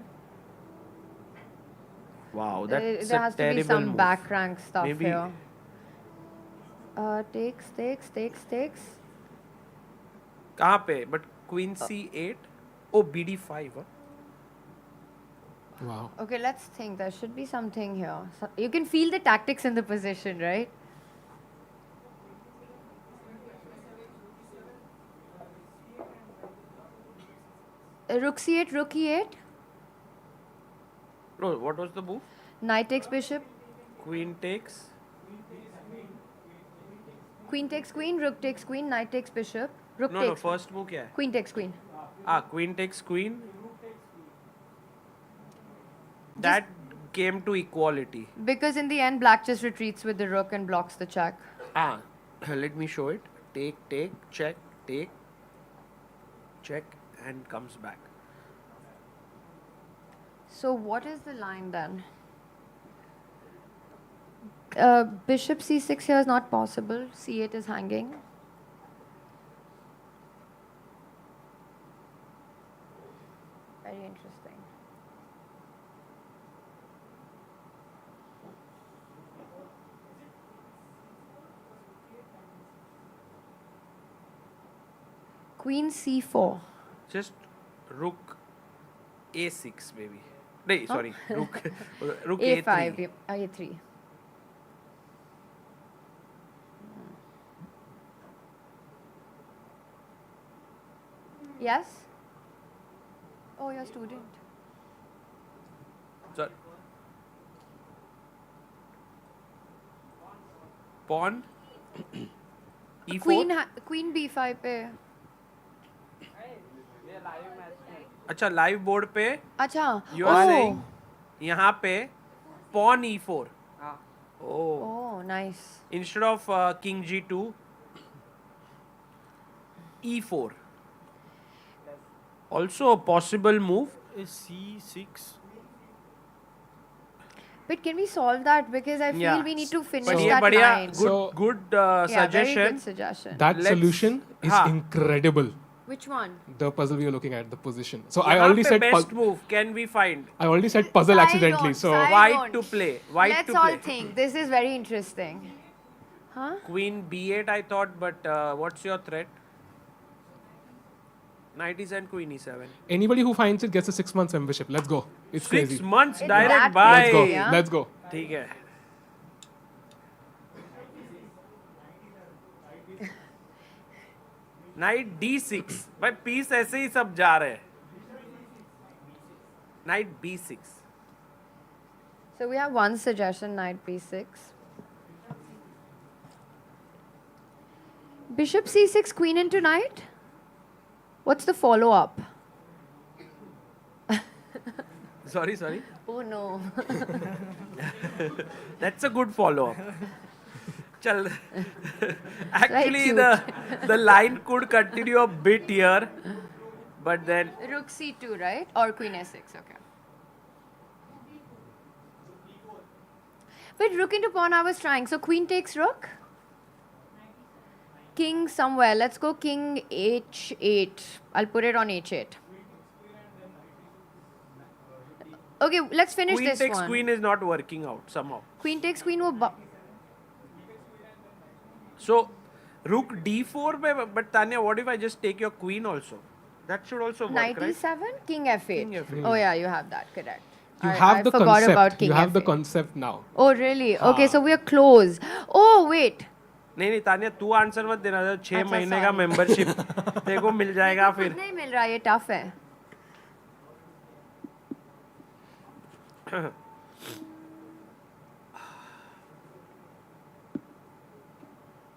[SPEAKER 9] Wow, that's
[SPEAKER 13] there
[SPEAKER 9] a
[SPEAKER 13] has to
[SPEAKER 9] terrible
[SPEAKER 13] be some
[SPEAKER 9] move.
[SPEAKER 13] back rank stuff
[SPEAKER 9] Maybe
[SPEAKER 13] here. Takes.
[SPEAKER 9] कहाँ पे? But queen c8. Oh, bd5. Huh?
[SPEAKER 11] Wow.
[SPEAKER 13] Okay, let's think. There should be something here. So you can feel the tactics in the position, right? Rook c8, rook e8.
[SPEAKER 9] No, what was the move?
[SPEAKER 13] Knight takes bishop.
[SPEAKER 9] Queen takes.
[SPEAKER 13] Queen takes queen, rook takes queen, knight takes bishop. Rook
[SPEAKER 9] No,
[SPEAKER 13] takes.
[SPEAKER 9] first move क्या है?
[SPEAKER 13] Queen takes queen.
[SPEAKER 9] Queen takes queen. That came to equality.
[SPEAKER 13] Because in the end, black just retreats with the rook and blocks the check.
[SPEAKER 9] Let me show it. Take, check, and comes back.
[SPEAKER 13] So what is the line then? Bishop c6 here is not possible. c8 is hanging. Very interesting. Queen c4.
[SPEAKER 9] Just rook a6 maybe. No, sorry, rook
[SPEAKER 13] a5,
[SPEAKER 9] a3.
[SPEAKER 13] a3. Yes? Oh, you're a student.
[SPEAKER 9] Sorry. Pawn e4.
[SPEAKER 13] Queen b5 पे.
[SPEAKER 9] अच्छा live board पे
[SPEAKER 13] अच्छा
[SPEAKER 9] you are saying यहाँ पे pawn e4.
[SPEAKER 13] Oh, nice.
[SPEAKER 9] Instead of king g2, e4. Also a possible move.
[SPEAKER 15] c6.
[SPEAKER 13] But can we solve that? Because I feel we need to finish that
[SPEAKER 9] बढ़िया,
[SPEAKER 13] line.
[SPEAKER 9] good suggestion.
[SPEAKER 13] Very good suggestion.
[SPEAKER 11] That solution is incredible.
[SPEAKER 13] Which one?
[SPEAKER 11] The puzzle we are looking at, the position. So I already said
[SPEAKER 9] best move can we find?
[SPEAKER 11] I already said puzzle accidentally. So
[SPEAKER 9] White to play.
[SPEAKER 13] Let's all think. This is very interesting. Huh?
[SPEAKER 9] Queen b8 I thought, but what's your threat? Knight e7, queen e7.
[SPEAKER 11] Anybody who finds it gets a 6 months membership. Let's go. It's
[SPEAKER 9] 6
[SPEAKER 11] crazy.
[SPEAKER 9] months direct buy.
[SPEAKER 11] Let's go. Let's go.
[SPEAKER 9] ठीक है. Knight d6. भाई piece ऐसे ही सब जा रहे हैं. Knight b6.
[SPEAKER 13] So we have one suggestion, knight b6. Bishop c6, queen into knight? What's the follow-up?
[SPEAKER 9] Sorry.
[SPEAKER 13] Oh no.
[SPEAKER 9] That's a good follow-up. Chal. Actually, the line could continue a bit here, but then
[SPEAKER 13] Rook c2, right? Or queen a6, okay. But rook into pawn I was trying. So queen takes rook? King somewhere. Let's go king h8. I'll put it on h8. Okay, let's finish
[SPEAKER 9] queen
[SPEAKER 13] this
[SPEAKER 9] takes
[SPEAKER 13] one.
[SPEAKER 9] queen is not working out somehow.
[SPEAKER 13] Queen takes queen.
[SPEAKER 9] So, rook d4, but Tanya, what if I just take your queen also? That should also work,
[SPEAKER 13] Knight
[SPEAKER 9] right?
[SPEAKER 13] e7, king f8.
[SPEAKER 9] King f8.
[SPEAKER 13] Oh yeah, you have that, correct.
[SPEAKER 11] You have the
[SPEAKER 13] forgot
[SPEAKER 11] concept.
[SPEAKER 13] about king
[SPEAKER 11] You have the
[SPEAKER 13] f8.
[SPEAKER 11] concept now.
[SPEAKER 13] Oh really? Okay, so we are close. Oh wait.
[SPEAKER 9] नहीं तानिया तू answer मत देना 6 महीने का membership तेरे को मिल जाएगा फिर
[SPEAKER 13] नहीं मिल रहा ये टफ है.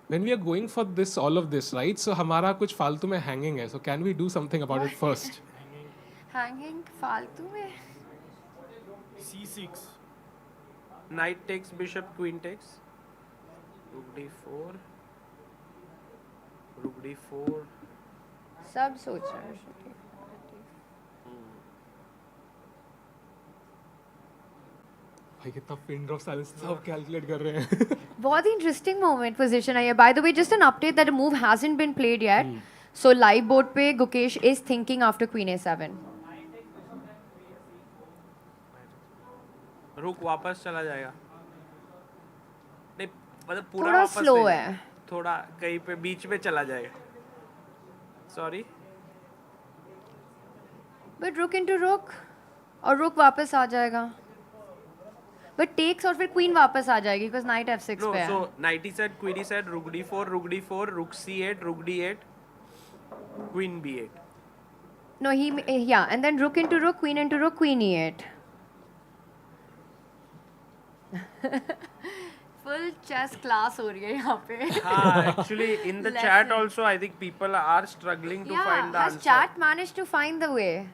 [SPEAKER 11] When we are going for this, all of this, right? So हमारा कुछ फालतू में hanging है. So can we do something about it first?
[SPEAKER 13] Hanging फालतू में.
[SPEAKER 15] c6.
[SPEAKER 9] Knight takes bishop, queen takes. Rook d4. Rook d4.
[SPEAKER 13] सब सोच रहे हैं.
[SPEAKER 11] भाई कितना pin drop silence सब calculate कर रहे हैं.
[SPEAKER 13] बहुत ही interesting moment position है ये. By the way, just an update that a move hasn't been played yet. So live board पे Gukesh is thinking after queen a7.
[SPEAKER 9] रुक वापस चला जाएगा. नहीं मतलब पूरा
[SPEAKER 13] थोड़ा
[SPEAKER 9] वापस
[SPEAKER 13] slow
[SPEAKER 9] नहीं,
[SPEAKER 13] है.
[SPEAKER 9] थोड़ा कहीं पे बीच में चला जाएगा. Sorry.
[SPEAKER 13] But rook into rook और rook वापस आ जाएगा. But takes और फिर queen वापस आ जाएगी because knight f6
[SPEAKER 9] No,
[SPEAKER 13] पे है.
[SPEAKER 9] so knight e7, queen e7, rook d4, rook c8, rook d8, queen b8.
[SPEAKER 13] No, yeah, and then rook into rook, queen into rook, queen e8. full chess class हो रही है यहाँ पे.
[SPEAKER 9] Actually, in the chat also, I think people are struggling to find the
[SPEAKER 13] has
[SPEAKER 9] answer.
[SPEAKER 13] chat managed to find the way?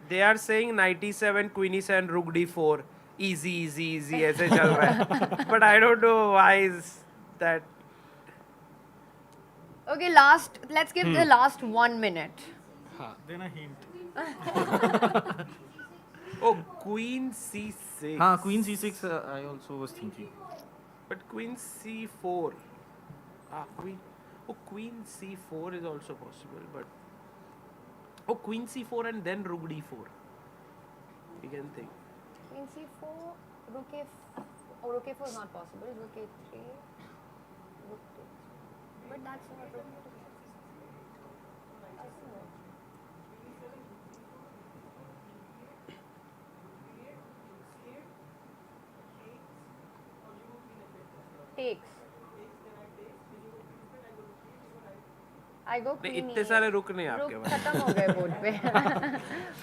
[SPEAKER 9] They are saying knight e7, queen e7, rook d4. Easy, easy, easy. ऐसे चल रहा है. But I don't know why is that.
[SPEAKER 13] Okay, let's give the last 1 minute.
[SPEAKER 15] Then a hint.
[SPEAKER 9] Oh, queen c6.
[SPEAKER 15] Queen c6. I also was thinking.
[SPEAKER 9] But queen c4. Queen c4 is also possible. But queen c4 and then rook d4. You can think.
[SPEAKER 13] Queen c4, rook a4. Oh, rook a4 is not possible. Rook a3. Rook a3. But that's not rook. Takes. I go queen.
[SPEAKER 9] इतने सारे रुक नहीं आपके पास.
[SPEAKER 13] खत्म हो गए board पे.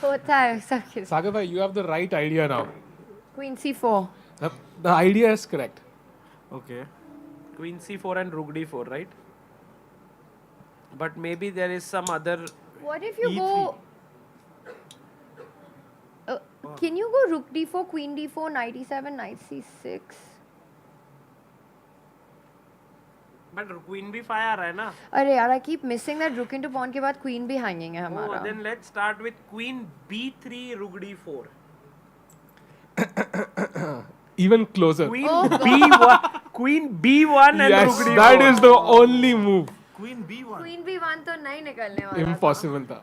[SPEAKER 13] होता है सबके.
[SPEAKER 11] Sagar bhai, you have the right idea now.
[SPEAKER 13] Queen c4.
[SPEAKER 11] The idea is correct.
[SPEAKER 9] Okay. Queen c4 and rook d4, right? But maybe there is some other.
[SPEAKER 13] What if you
[SPEAKER 9] E3.
[SPEAKER 13] go? Can you go rook d4, queen d4, knight e7, knight c6?
[SPEAKER 9] But queen b5 आ रहा है ना?
[SPEAKER 13] अरे यार, I keep missing that rook into pawn के बाद queen भी hanging है हमारा.
[SPEAKER 9] Oh, then let's start with queen b3, rook d4.
[SPEAKER 11] Even closer.
[SPEAKER 9] Queen b1, queen b1 and
[SPEAKER 11] yes,
[SPEAKER 9] rook d4.
[SPEAKER 11] that is the only move.
[SPEAKER 15] Queen b1.
[SPEAKER 13] Queen b1 तो नहीं निकलने वाला.
[SPEAKER 11] Impossible था.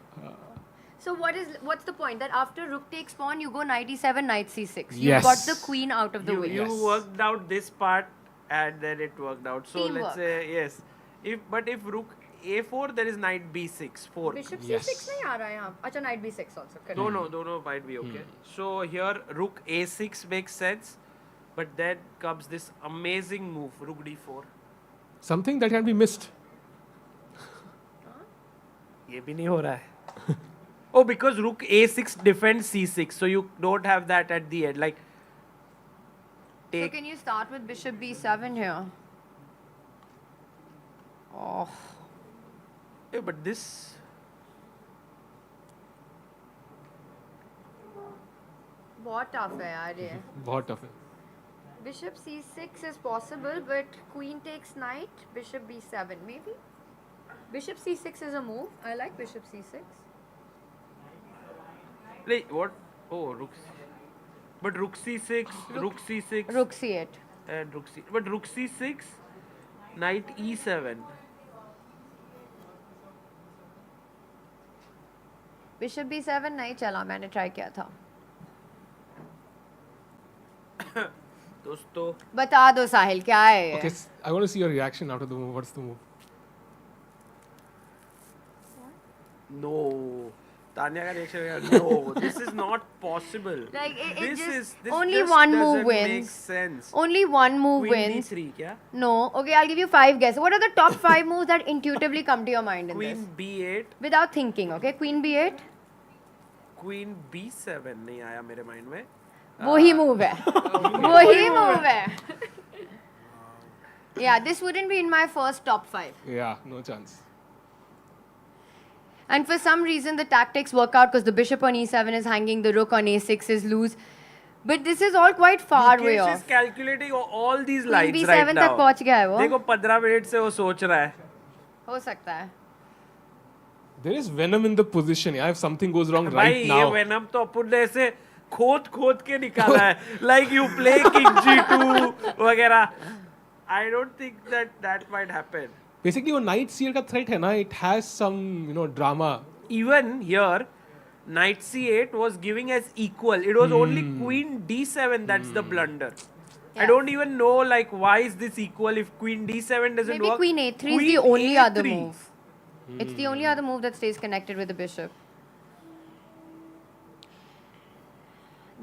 [SPEAKER 13] So what's the point? That after rook takes pawn, you go knight e7, knight c6. You
[SPEAKER 11] Yes.
[SPEAKER 13] got the queen out of the way.
[SPEAKER 9] You worked out this part and then it worked out. So
[SPEAKER 13] Teamwork.
[SPEAKER 9] let's say yes. If rook a4, there is knight b6, 4.
[SPEAKER 13] Bishop c6 नहीं आ रहा है यहाँ. अच्छा, knight b6 also. Correct.
[SPEAKER 9] No, might be okay. So here rook a6 makes sense, but then comes this amazing move, rook d4.
[SPEAKER 11] Something that can be missed.
[SPEAKER 9] ये भी नहीं हो रहा है. Oh, because rook a6 defends c6, so you don't have that at the end. Like,
[SPEAKER 13] So
[SPEAKER 9] take.
[SPEAKER 13] can you start with bishop b7 here? Oh.
[SPEAKER 9] Yeah, but this.
[SPEAKER 13] बहुत tough है यार ये.
[SPEAKER 11] बहुत tough है.
[SPEAKER 13] Bishop c6 is possible, but queen takes knight, bishop b7 maybe. Bishop c6 is a move. I like bishop c6.
[SPEAKER 9] Like, what? Oh, rook. But rook c6, rook c6.
[SPEAKER 13] Rook c8.
[SPEAKER 9] And rook c. But rook c6, knight e7.
[SPEAKER 13] Bishop b7 नहीं चला, मैंने try किया था.
[SPEAKER 9] दोस्तों.
[SPEAKER 13] बता दो साहिल क्या है ये?
[SPEAKER 11] Okay, I want to see your reaction after the move. What's the move?
[SPEAKER 9] No. Tania का reaction है, no, this is not possible.
[SPEAKER 13] Like it
[SPEAKER 9] this
[SPEAKER 13] just
[SPEAKER 9] is this
[SPEAKER 13] only
[SPEAKER 9] just
[SPEAKER 13] one
[SPEAKER 9] doesn't
[SPEAKER 13] move wins.
[SPEAKER 9] Make sense.
[SPEAKER 13] Only one move
[SPEAKER 9] Queen
[SPEAKER 13] wins.
[SPEAKER 9] d3 क्या?
[SPEAKER 13] No. Okay, I'll give you 5 guesses. What are the top 5 moves that intuitively come to your mind in
[SPEAKER 9] Queen
[SPEAKER 13] this?
[SPEAKER 9] b8.
[SPEAKER 13] Without thinking, okay? Queen b8.
[SPEAKER 9] Queen b7 नहीं आया मेरे mind में.
[SPEAKER 13] वही move है. वही move है. Yeah, this wouldn't be in my first top 5.
[SPEAKER 11] Yeah, no chance.
[SPEAKER 13] And for some reason, the tactics work out because the bishop on e7 is hanging, the rook on a6 is loose. But this is all quite far way
[SPEAKER 9] Gukesh
[SPEAKER 13] off.
[SPEAKER 9] is calculating all these
[SPEAKER 13] Queen
[SPEAKER 9] lines
[SPEAKER 13] b7
[SPEAKER 9] right now.
[SPEAKER 13] तक पहुंच गया है वो.
[SPEAKER 9] देखो 15 minute से वो सोच रहा है.
[SPEAKER 13] हो सकता है.
[SPEAKER 11] There is venom in the position. Yeah, if something goes wrong
[SPEAKER 9] भाई
[SPEAKER 11] right now.
[SPEAKER 9] ये venom तो अपन ने ऐसे खोद के निकाला है. Like you play king g2 वगैरह. I don't think that might happen.
[SPEAKER 11] Basically, वो knight c8 का threat है ना, it has some, drama.
[SPEAKER 9] Even here, knight c8 was giving as equal. It was only queen d7 that's the blunder.
[SPEAKER 13] Yeah.
[SPEAKER 9] I don't even know like why is this equal if queen d7 doesn't
[SPEAKER 13] Maybe
[SPEAKER 9] work.
[SPEAKER 13] queen a3 is the only
[SPEAKER 9] A3.
[SPEAKER 13] other move. It's the only other move that stays connected with the bishop.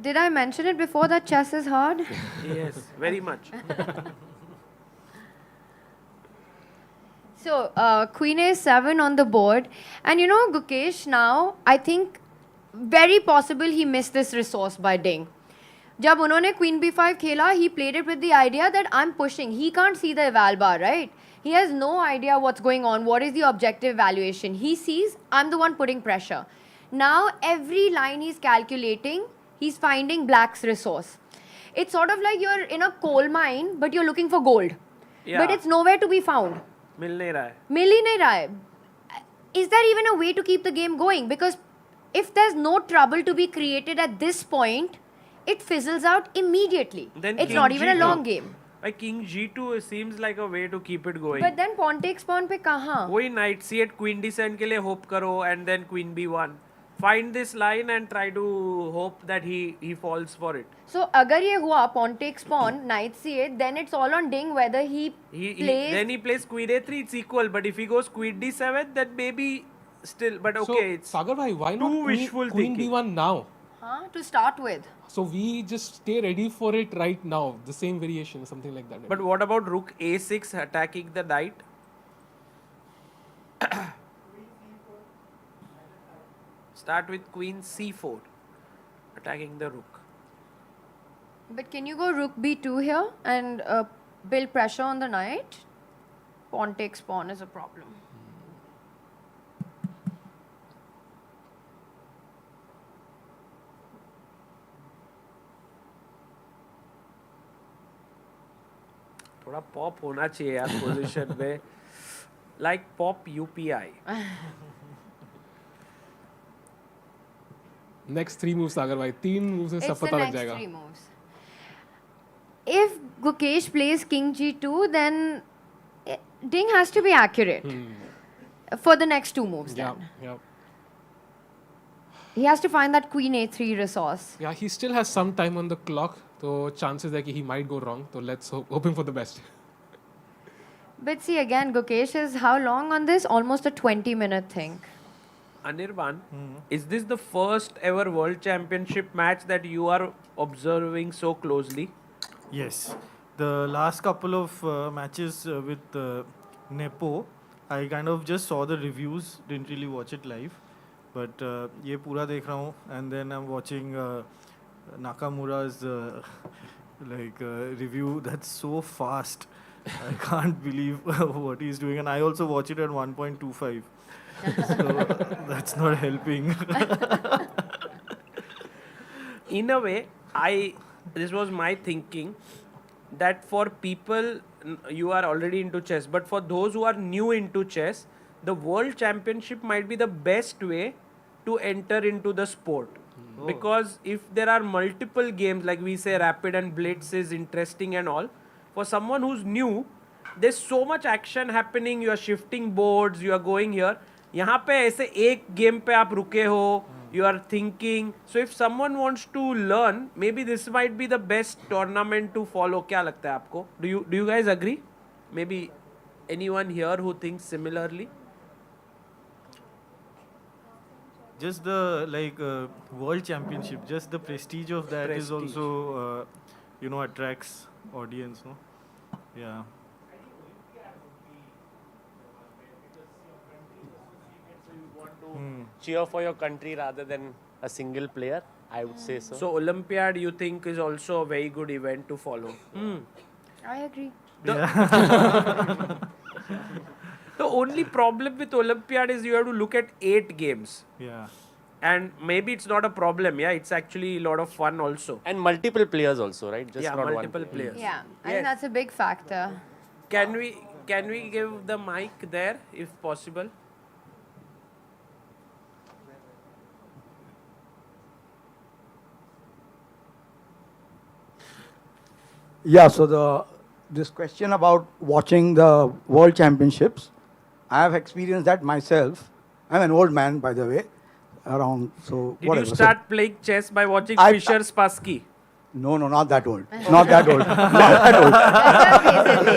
[SPEAKER 13] Did I mention it before that chess is hard?
[SPEAKER 9] Yes, very much.
[SPEAKER 13] So, queen a7 on the board. And Gukesh, now, I think very possible he missed this resource by Ding. जब उन्होंने Queen B5 खेला, he played it with the idea that I'm pushing. He can't see the eval bar, right? He has no idea what's going on. What is the objective valuation? He sees I'm the one putting pressure. Now every line he's calculating, he's finding black's resource. It's sort of like you're in a coal mine, but you're looking for gold.
[SPEAKER 9] Yeah.
[SPEAKER 13] But it's nowhere to be found.
[SPEAKER 9] मिल नहीं रहा है.
[SPEAKER 13] मिल ही नहीं रहा है. Is there even a way to keep the game going? Because if there's no trouble to be created at this point, it fizzles out immediately.
[SPEAKER 9] Then
[SPEAKER 13] It's
[SPEAKER 9] King
[SPEAKER 13] not even a
[SPEAKER 9] G2.
[SPEAKER 13] long game.
[SPEAKER 9] Like King G2 seems like a way to keep it going.
[SPEAKER 13] But then pawn takes pawn पे कहाँ?
[SPEAKER 9] वही knight c8 queen d7 के लिए hope करो and then queen b1. Find this line and try to hope that he falls for it.
[SPEAKER 13] So अगर ये हुआ pawn takes pawn, knight c8, then it's all on Ding whether he plays.
[SPEAKER 9] Then he plays queen a3, it's equal. But if he goes queen d7, then maybe still. But okay,
[SPEAKER 11] So,
[SPEAKER 9] it's
[SPEAKER 11] Sagar bhai, why not
[SPEAKER 9] too wishful
[SPEAKER 11] queen
[SPEAKER 9] thinking.
[SPEAKER 11] b1 now?
[SPEAKER 13] Huh? To start with.
[SPEAKER 11] So we just stay ready for it right now. The same variation, something like that.
[SPEAKER 9] But what about rook a6 attacking the knight? Start with queen c4, attacking the rook.
[SPEAKER 13] But can you go rook b2 here and build pressure on the knight? Pawn takes pawn is a problem.
[SPEAKER 9] थोड़ा pop होना चाहिए यार position में, like pop UPI.
[SPEAKER 11] Next 3 moves, Sagar bhai. 3 moves में सब
[SPEAKER 13] It's the
[SPEAKER 11] पता लग
[SPEAKER 13] next
[SPEAKER 11] जाएगा.
[SPEAKER 13] 3 moves. If Gukesh plays king g2, then Ding has to be accurate for the next 2 moves.
[SPEAKER 11] Yeah,
[SPEAKER 13] Then
[SPEAKER 11] yeah.
[SPEAKER 13] he has to find that queen a3 resource.
[SPEAKER 11] Yeah, he still has some time on the clock. So chances that he might go wrong. So let's hoping for the best.
[SPEAKER 13] But see again, Gukesh is how long on this? Almost a 20-minute thing.
[SPEAKER 9] Anirban, is this the first ever World Championship match that you are observing so closely?
[SPEAKER 15] Yes. The last couple of matches with Nepo, I kind of just saw the reviews, didn't really watch it live. But ये पूरा देख रहा हूँ, and then I'm watching Nakamura's review. That's so fast. I can't believe what he's doing, and I also watch it at 1.25. So that's not helping.
[SPEAKER 9] In a way, this was my thinking that for people, you are already into chess, but for those who are new into chess, the World Championship might be the best way to enter into the sport. Because if there are multiple games, like we say Rapid and Blitz is interesting and all, for someone who's new, there's so much action happening, you are shifting boards, you are going here. यहाँ पे ऐसे एक game पे आप रुके हो, you are thinking. So if someone wants to learn, maybe this might be the best tournament to follow. क्या लगता है आपको? Do you guys agree? Maybe anyone here who thinks similarly?
[SPEAKER 15] Just the World Championship, just the prestige of that is also attracts audience, no? Yeah.
[SPEAKER 18] Cheer for your country rather than a single player, I would say so.
[SPEAKER 9] So Olympiad, you think, is also a very good event to follow?
[SPEAKER 13] I agree.
[SPEAKER 9] The only problem with Olympiad is you have to look at 8 games.
[SPEAKER 15] Yeah.
[SPEAKER 9] And maybe it's not a problem, yeah, it's actually a lot of fun also.
[SPEAKER 18] And multiple players also, right? Just
[SPEAKER 9] yeah,
[SPEAKER 18] not
[SPEAKER 9] multiple
[SPEAKER 18] one
[SPEAKER 9] players.
[SPEAKER 13] Yeah, I think that's a big factor.
[SPEAKER 9] Can we give the mic there if possible?
[SPEAKER 19] Yeah, so this question about watching the World Championships, I have experienced that myself. I'm an old man, by the way, around, so
[SPEAKER 9] Did
[SPEAKER 19] whatever.
[SPEAKER 9] you start playing chess by watching
[SPEAKER 19] I-
[SPEAKER 9] Fischer Spassky?
[SPEAKER 19] No, not that old. Not that old. Not that old.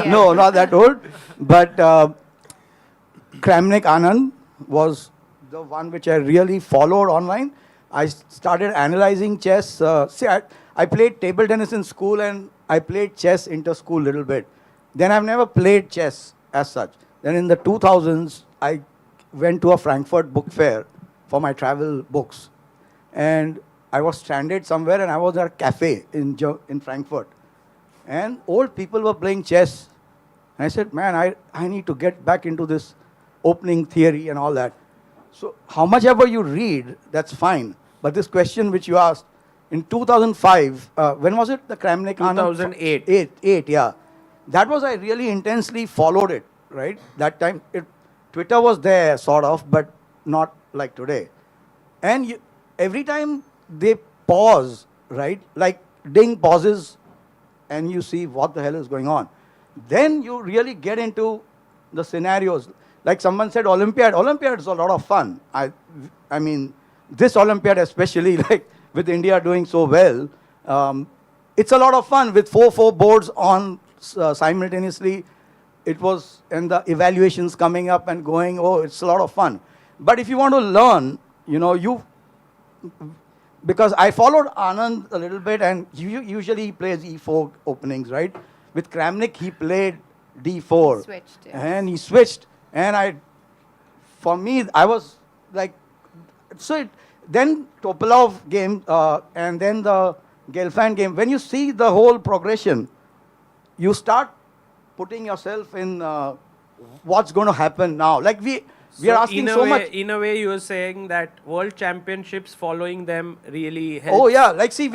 [SPEAKER 19] No, not that old. But Kramnik Anand was the one which I really followed online. I started analyzing chess. I played table tennis in school and I played chess inter-school a little bit. Then I've never played chess as such. Then in the 2000s, I went to a Frankfurt book fair for my travel books. And I was stranded somewhere and I was at a cafe in Frankfurt. And old people were playing chess. And I said, man, I need to get back into this opening theory and all that. So how much ever you read, that's fine. But this question which you asked, in 2005, when was it? The Kramnik Anand?
[SPEAKER 9] 2008.
[SPEAKER 19] Eight, yeah. That was, I really intensely followed it, right? That time, Twitter was there, sort of, but not like today. And every time they pause, right? Like Ding pauses and you see what the hell is going on. Then you really get into the scenarios. Like someone said, Olympiad. Olympiad is a lot of fun. I mean, this Olympiad especially, like with India doing so well, it's a lot of fun with four boards on simultaneously. It was, and the evaluations coming up and going, oh, it's a lot of fun. But if you want to learn, because I followed Anand a little bit, and usually he plays E4 openings, right? With Kramnik, he played D4.
[SPEAKER 13] Switched, yes.
[SPEAKER 19] And he switched. And for me, I was like, then Topalov game, and then the Gelfand game. When you see the whole progression, you start putting yourself in what's going to happen now. Like we are asking so much.
[SPEAKER 9] In a way, you are saying that World Championships following them really helps.
[SPEAKER 19] Oh yeah, like see,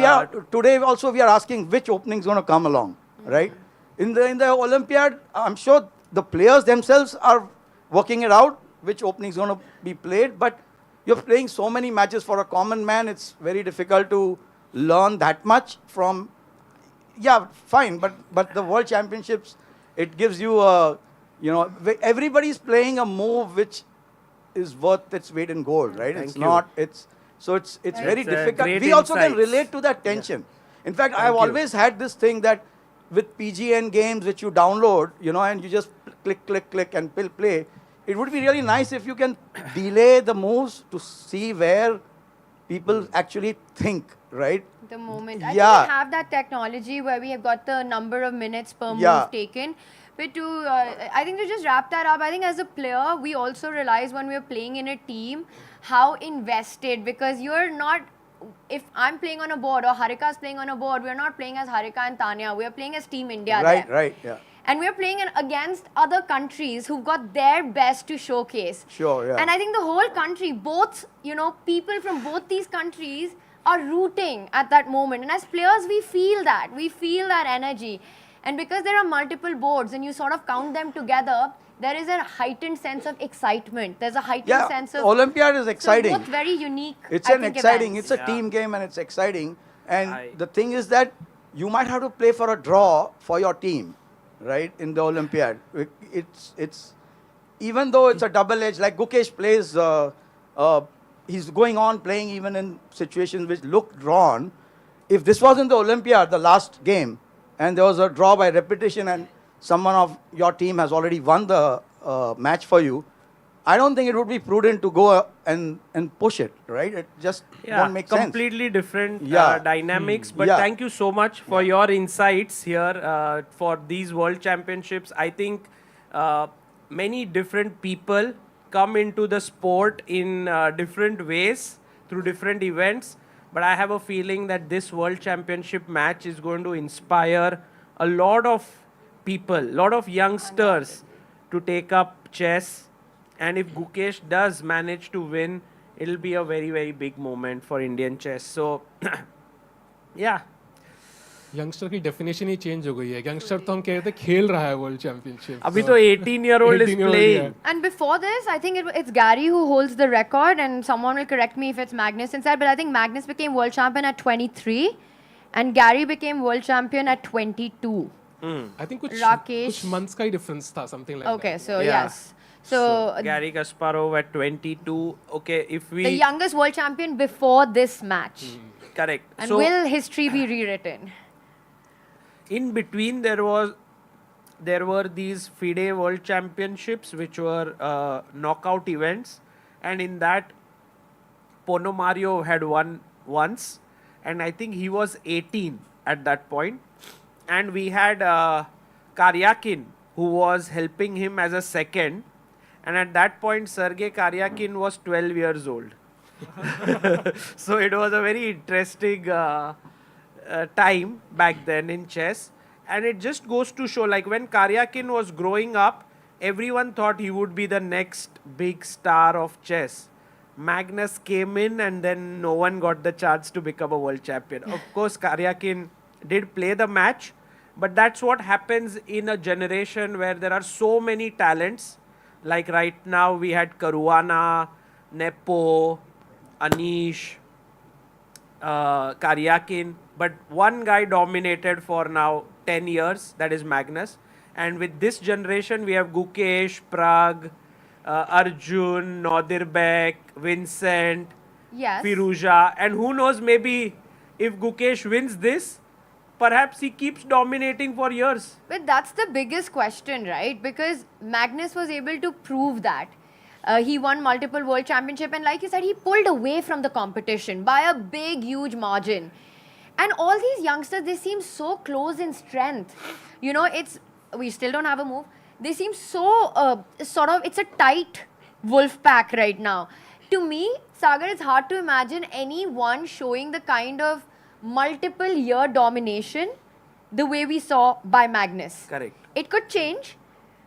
[SPEAKER 19] today also we are asking which opening is going to come along, right? In the Olympiad, I'm sure the players themselves are working it out, which opening is going to be played. But you're playing so many matches for a common man, it's very difficult to learn that much from. Yeah, fine, but the World Championships, it gives you everybody's playing a move which is worth its weight in gold, right?
[SPEAKER 9] Thank
[SPEAKER 19] it's
[SPEAKER 9] you.
[SPEAKER 19] not. It's very difficult. We also can relate to that tension. In fact, I've always had this thing that with PGN games which you download, and you just click and play. It would be really nice if you can delay the moves to see where people actually think, right?
[SPEAKER 13] The moment. I think we have that technology where we have got the number of minutes per move taken. But I think to just wrap that up, I think as a player, we also realize when we're playing in a team, how invested, because you're not, if I'm playing on a board or Harika's playing on a board, we're not playing as Harika and Tania, we're playing as Team India there.
[SPEAKER 19] Right, yeah.
[SPEAKER 13] And we're playing against other countries who've got their best to showcase.
[SPEAKER 19] Sure, yeah.
[SPEAKER 13] And I think the whole country, both, people from both these countries are rooting at that moment. And as players, we feel that energy. And because there are multiple boards and you sort of count them together, there is a heightened sense of excitement. There's a heightened sense of...
[SPEAKER 19] Olympiad is exciting.
[SPEAKER 13] So both very unique,
[SPEAKER 19] It's
[SPEAKER 13] events.
[SPEAKER 19] It's a team game and it's exciting. And the thing is that you might have to play for a draw for your team, right, in the Olympiad. It's even though it's a double edge, like Gukesh plays, he's going on playing even in situations which look drawn. If this was in the Olympiad, the last game, and there was a draw by repetition and someone of your team has already won the match for you, I don't think it would be prudent to go and push it, right? It just won't make sense.
[SPEAKER 9] Completely different dynamics. But thank you so much for your insights here for these World Championships. I think many different people come into the sport in different ways through different events. But I have a feeling that this World Championship match is going to inspire a lot of people, a lot of youngsters to take up chess. And if Gukesh does manage to win, it'll be a very, very big moment for Indian chess. So, yeah.
[SPEAKER 11] Youngster की definition ही change हो गई है. Youngster तो हम कह रहे थे खेल रहा है वर्ल्ड चैंपियनशिप.
[SPEAKER 9] अभी तो 18-year-old is playing.
[SPEAKER 13] And before this, I think it's Gary who holds the record, and someone will correct me if it's Magnus inside, but I think Magnus became world champion at 23, and Gary became world champion at 22.
[SPEAKER 11] I think
[SPEAKER 13] कुछ
[SPEAKER 11] months का ही difference था, something like that.
[SPEAKER 13] Okay, so yes. So
[SPEAKER 9] Gary Kasparov at 22. Okay, if we...
[SPEAKER 13] The youngest world champion before this match.
[SPEAKER 9] Correct.
[SPEAKER 13] And
[SPEAKER 9] so,
[SPEAKER 13] will history be rewritten?
[SPEAKER 9] In between, there were these FIDE World Championships, which were knockout events, and in that, Ponomario had won once, and I think he was 18 at that point, and we had Karyakin, who was helping him as a second, and at that point, Sergei Karyakin was 12 years old. So it was a very interesting time back then in chess. And it just goes to show, like when Karyakin was growing up, everyone thought he would be the next big star of chess. Magnus came in and then no one got the chance to become a world champion. Of course, Karyakin did play the match, but that's what happens in a generation where there are so many talents. Like right now we had Caruana, Nepo, Anish, Karyakin, but one guy dominated for now 10 years, that is Magnus. And with this generation, we have Gukesh, Prag, Arjun, Nodirbek, Vincent,
[SPEAKER 13] Yes.
[SPEAKER 9] Firuza, and who knows, maybe if Gukesh wins this, perhaps he keeps dominating for years.
[SPEAKER 13] But that's the biggest question, right? Because Magnus was able to prove that. He won multiple world championship, and like you said, he pulled away from the competition by a big, huge margin. And all these youngsters, they seem so close in strength. You know, we still don't have a move. They seem so, it's a tight wolf pack right now. To me, Sagar, it's hard to imagine anyone showing the kind of multiple year domination the way we saw by Magnus.
[SPEAKER 9] Correct.
[SPEAKER 13] It could change,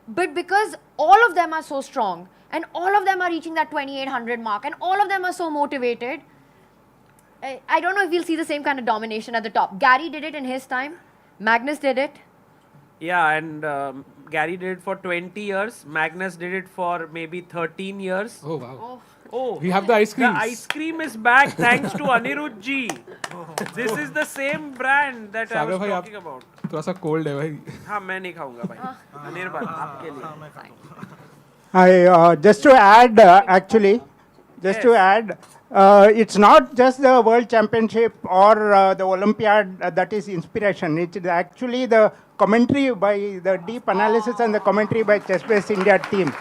[SPEAKER 13] but because all of them are so strong and all of them are reaching that 2800 mark and all of them are so motivated, I don't know if we'll see the same kind of domination at the top. Gary did it in his time. Magnus did it.
[SPEAKER 9] Yeah, and Gary did it for 20 years. Magnus did it for maybe 13 years.
[SPEAKER 11] Oh, wow.
[SPEAKER 9] Oh,
[SPEAKER 11] We have the ice cream.
[SPEAKER 9] the ice cream is back thanks to Anirudh ji. This is the same brand that I was talking about.
[SPEAKER 11] थोड़ा सा cold है भाई.
[SPEAKER 9] हाँ, मैं नहीं खाऊंगा भाई. Anirban, आपके लिए.
[SPEAKER 20] Just to add, it's not just the World Championship or the Olympiad that is inspiration. It is actually the commentary by the deep analysis and the commentary by Chess-Based India team.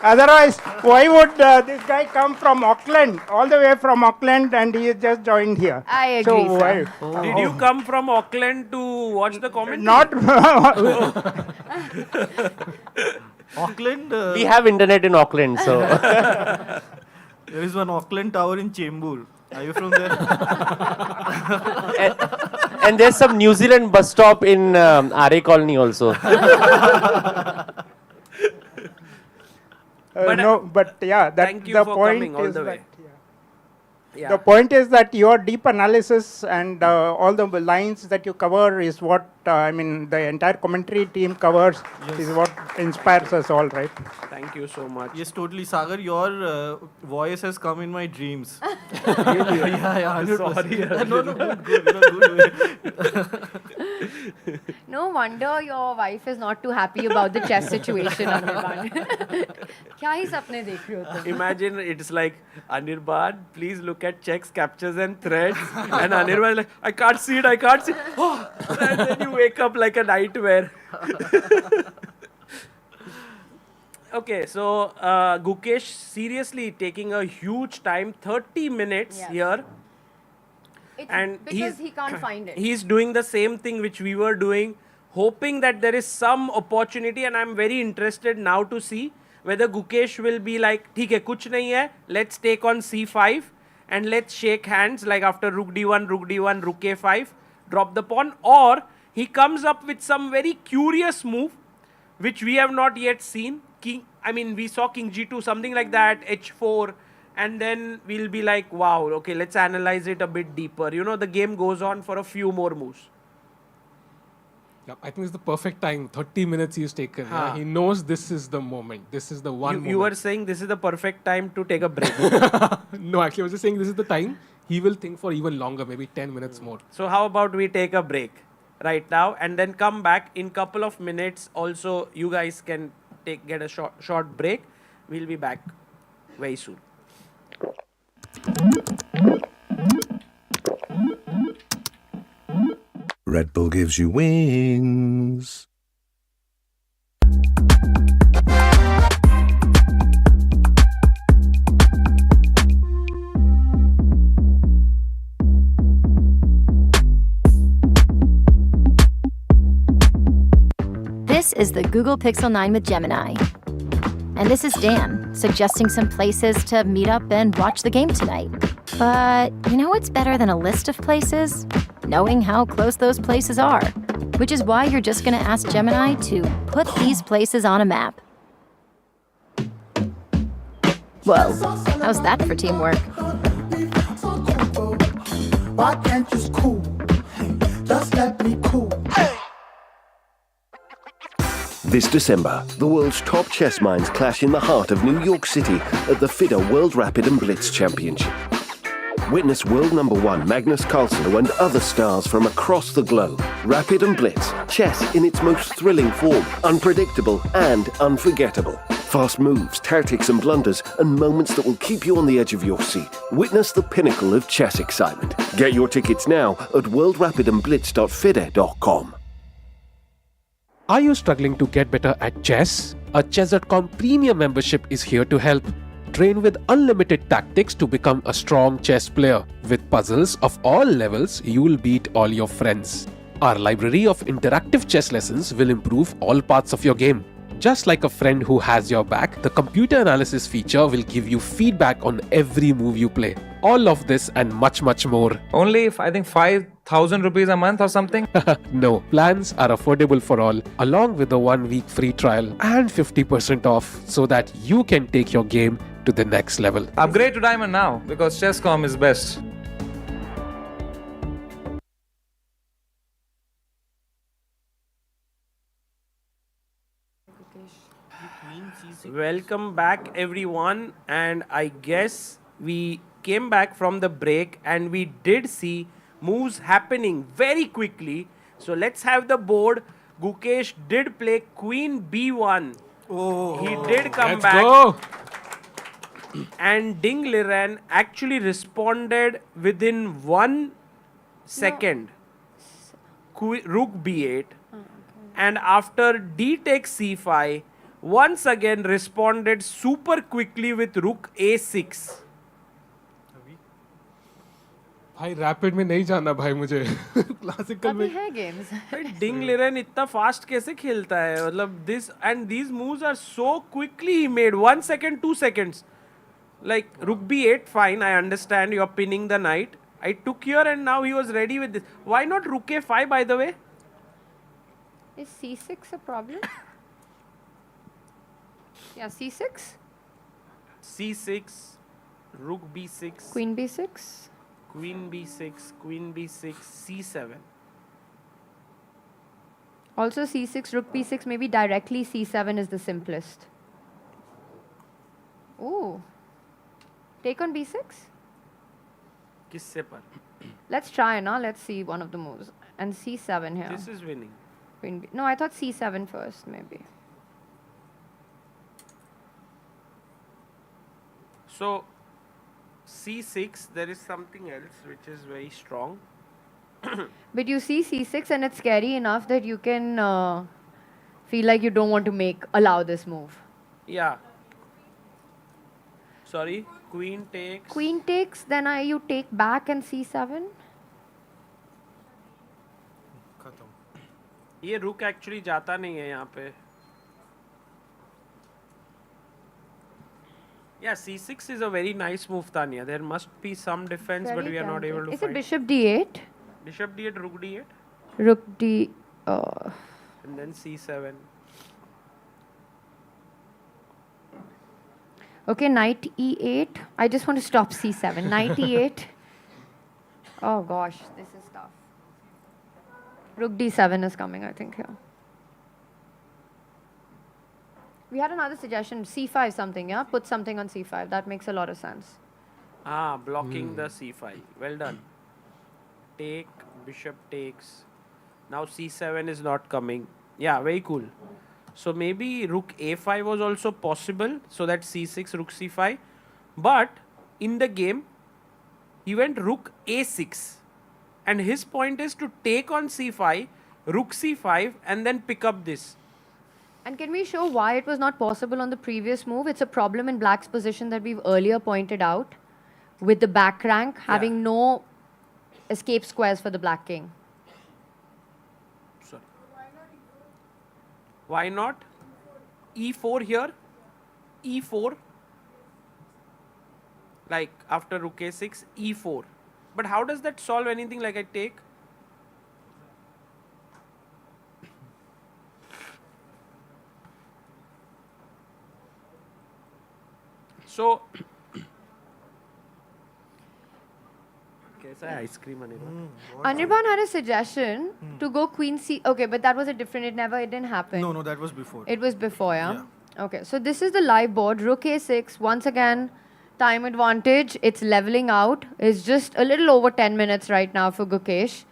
[SPEAKER 20] Otherwise, why would this guy come from Auckland, all the way from Auckland, and he has just joined here?
[SPEAKER 13] I agree, sir.
[SPEAKER 9] Did you come from Auckland to watch the commentary?
[SPEAKER 20] Not.
[SPEAKER 15] Auckland?
[SPEAKER 18] We have internet in Auckland, so.
[SPEAKER 15] There is one Auckland Tower in Chembur. Are you from there?
[SPEAKER 18] And there's some New Zealand bus stop in RA Colony also.
[SPEAKER 20] But yeah,
[SPEAKER 9] thank you
[SPEAKER 20] the
[SPEAKER 9] for
[SPEAKER 20] point
[SPEAKER 9] coming all
[SPEAKER 20] is
[SPEAKER 9] the
[SPEAKER 20] that,
[SPEAKER 9] way. Yeah.
[SPEAKER 20] The point is that your deep analysis and all the lines that you cover is what the entire commentary team covers, is what inspires us all, right?
[SPEAKER 9] Thank you so much.
[SPEAKER 15] Yes, totally. Sagar, your voice has come in my dreams.
[SPEAKER 9] Really?
[SPEAKER 15] Yeah, 100%.
[SPEAKER 9] Sorry.
[SPEAKER 15] No, good.
[SPEAKER 13] No wonder your wife is not too happy about the chess situation, Anirban. क्या ही सपने देख रहे हो तुम?
[SPEAKER 9] Imagine it's like, Anirban, please look at checks, captures and threads. And Anirban is like, I can't see it. Oh, and then you wake up like a nightmare. Okay, so Gukesh seriously taking a huge time, 30 minutes here.
[SPEAKER 13] Because he can't find it.
[SPEAKER 9] He's doing the same thing which we were doing, hoping that there is some opportunity, and I'm very interested now to see whether Gukesh will be like, ठीक है, कुछ नहीं है, let's take on c5 and let's shake hands like after rook d1, rook a5, drop the pawn, or he comes up with some very curious move which we have not yet seen. We saw king g2, something like that, h4, and then we'll be like, wow, okay, let's analyze it a bit deeper. You know, the game goes on for a few more moves.
[SPEAKER 11] Yep, I think it's the perfect time. 30 minutes he's taken. Yeah? He knows this is the moment. This is the one moment.
[SPEAKER 9] You were saying this is the perfect time to take a break.
[SPEAKER 11] No, actually, I was just saying this is the time. He will think for even longer, maybe 10 minutes more.
[SPEAKER 9] So how about we take a break right now and then come back in couple of minutes. Also, you guys can get a short break. We'll be back very soon.
[SPEAKER 2] Red Bull gives you wings.
[SPEAKER 3] This is the Google Pixel 9 with Gemini. And this is Dan, suggesting some places to meet up and watch the game tonight. But you know what's better than a list of places? Knowing how close those places are. Which is why you're just gonna ask Gemini to put these places on a map. Whoa, how's that for teamwork?
[SPEAKER 4] Why can't you cool? Just let me cool.
[SPEAKER 5] This December, the world's top chess minds clash in the heart of New York City at the FIDE World Rapid and Blitz Championship. Witness world number one Magnus Carlsen and other stars from across the globe. Rapid and Blitz, chess in its most thrilling form, unpredictable and unforgettable. Fast moves, tactics and blunders, and moments that will keep you on the edge of your seat. Witness the pinnacle of chess excitement. Get your tickets now at worldrapidandblitz.fide.com.
[SPEAKER 11] Are you struggling to get better at chess? A Chess.com premium membership is here to help. Train with unlimited tactics to become a strong chess player. With puzzles of all levels, you'll beat all your friends. Our library of interactive chess lessons will improve all parts of your game. Just like a friend who has your back, the computer analysis feature will give you feedback on every move you play. All of this and much more.
[SPEAKER 16] Only, I think, 5,000 rupees a month or something?
[SPEAKER 11] No, plans are affordable for all, along with a 1-week free trial and 50% off, so that you can take your game to the next level.
[SPEAKER 16] Upgrade to Diamond now, because Chess.com is best.
[SPEAKER 9] Welcome back, everyone. And I guess we came back from the break and we did see moves happening very quickly. So let's have the board. Gukesh did play Queen B1. Oh, he did come back.
[SPEAKER 11] Go.
[SPEAKER 9] And Ding Liren actually responded within 1 second. Rook B8. And after D takes C5, once again responded super quickly with Rook A6.
[SPEAKER 11] भाई rapid में नहीं जाना भाई मुझे classical में
[SPEAKER 13] है games
[SPEAKER 9] Ding Liren इतना fast कैसे खेलता है मतलब this and these moves are so quickly he made 1 second 2 seconds like Rook B8 fine I understand you're pinning the knight I took here and now he was ready with this why not Rook A5 by the way
[SPEAKER 13] is C6 a problem yeah C6
[SPEAKER 9] C6 Rook B6
[SPEAKER 13] Queen B6
[SPEAKER 9] Queen B6, Queen B6, C7.
[SPEAKER 13] Also C6, Rook B6, maybe directly C7 is the simplest. Ooh. Take on B6?
[SPEAKER 9] Kisse par?
[SPEAKER 13] Let's try now. Let's see one of the moves. And C7 here.
[SPEAKER 9] This is winning.
[SPEAKER 13] Queen B. No, I thought C7 first, maybe.
[SPEAKER 9] So, C6, there is something else which is very strong.
[SPEAKER 13] But you see C6 and it's scary enough that you can feel like you don't want to allow this move.
[SPEAKER 9] Yeah. Sorry, Queen takes.
[SPEAKER 13] Queen takes, then you take back and C7.
[SPEAKER 9] ये Rook actually जाता नहीं है यहाँ पे. Yeah, C6 is a very nice move, Tania. There must be some defense, but we are not able to find.
[SPEAKER 13] Is it Bishop D8?
[SPEAKER 9] Bishop D8, Rook D8?
[SPEAKER 13] Rook D...
[SPEAKER 9] And then C7.
[SPEAKER 13] Okay, Knight E8. I just want to stop C7. Knight E8. Oh gosh, this is tough. Rook D7 is coming, I think, here. We had another suggestion, C5 something, yeah? Put something on C5. That makes a lot of sense.
[SPEAKER 9] Ah, blocking the C5. Well done. Take, bishop takes. Now C7 is not coming. Yeah, very cool. So maybe Rook A5 was also possible. So that C6, Rook C5. But in the game, he went Rook A6. And his point is to take on C5, Rook C5 and then pick up this.
[SPEAKER 13] And can we show why it was not possible on the previous move? It's a problem in black's position that we've earlier pointed out with the back rank having no escape squares for the black king.
[SPEAKER 9] Sorry. Why not? E4 here. E4. Like after rook a6, e4. But how does that solve anything? Like I take? So, kaisa hai ice cream, Anirban?
[SPEAKER 13] Anirban had a suggestion to go queen c. Okay, but that was a different. It didn't happen.
[SPEAKER 15] No, that was before.
[SPEAKER 13] It was before, yeah? Okay, so this is the live board. Rook a6. Once again, time advantage. It's leveling out. It's just a little over 10 minutes right now for Gukesh.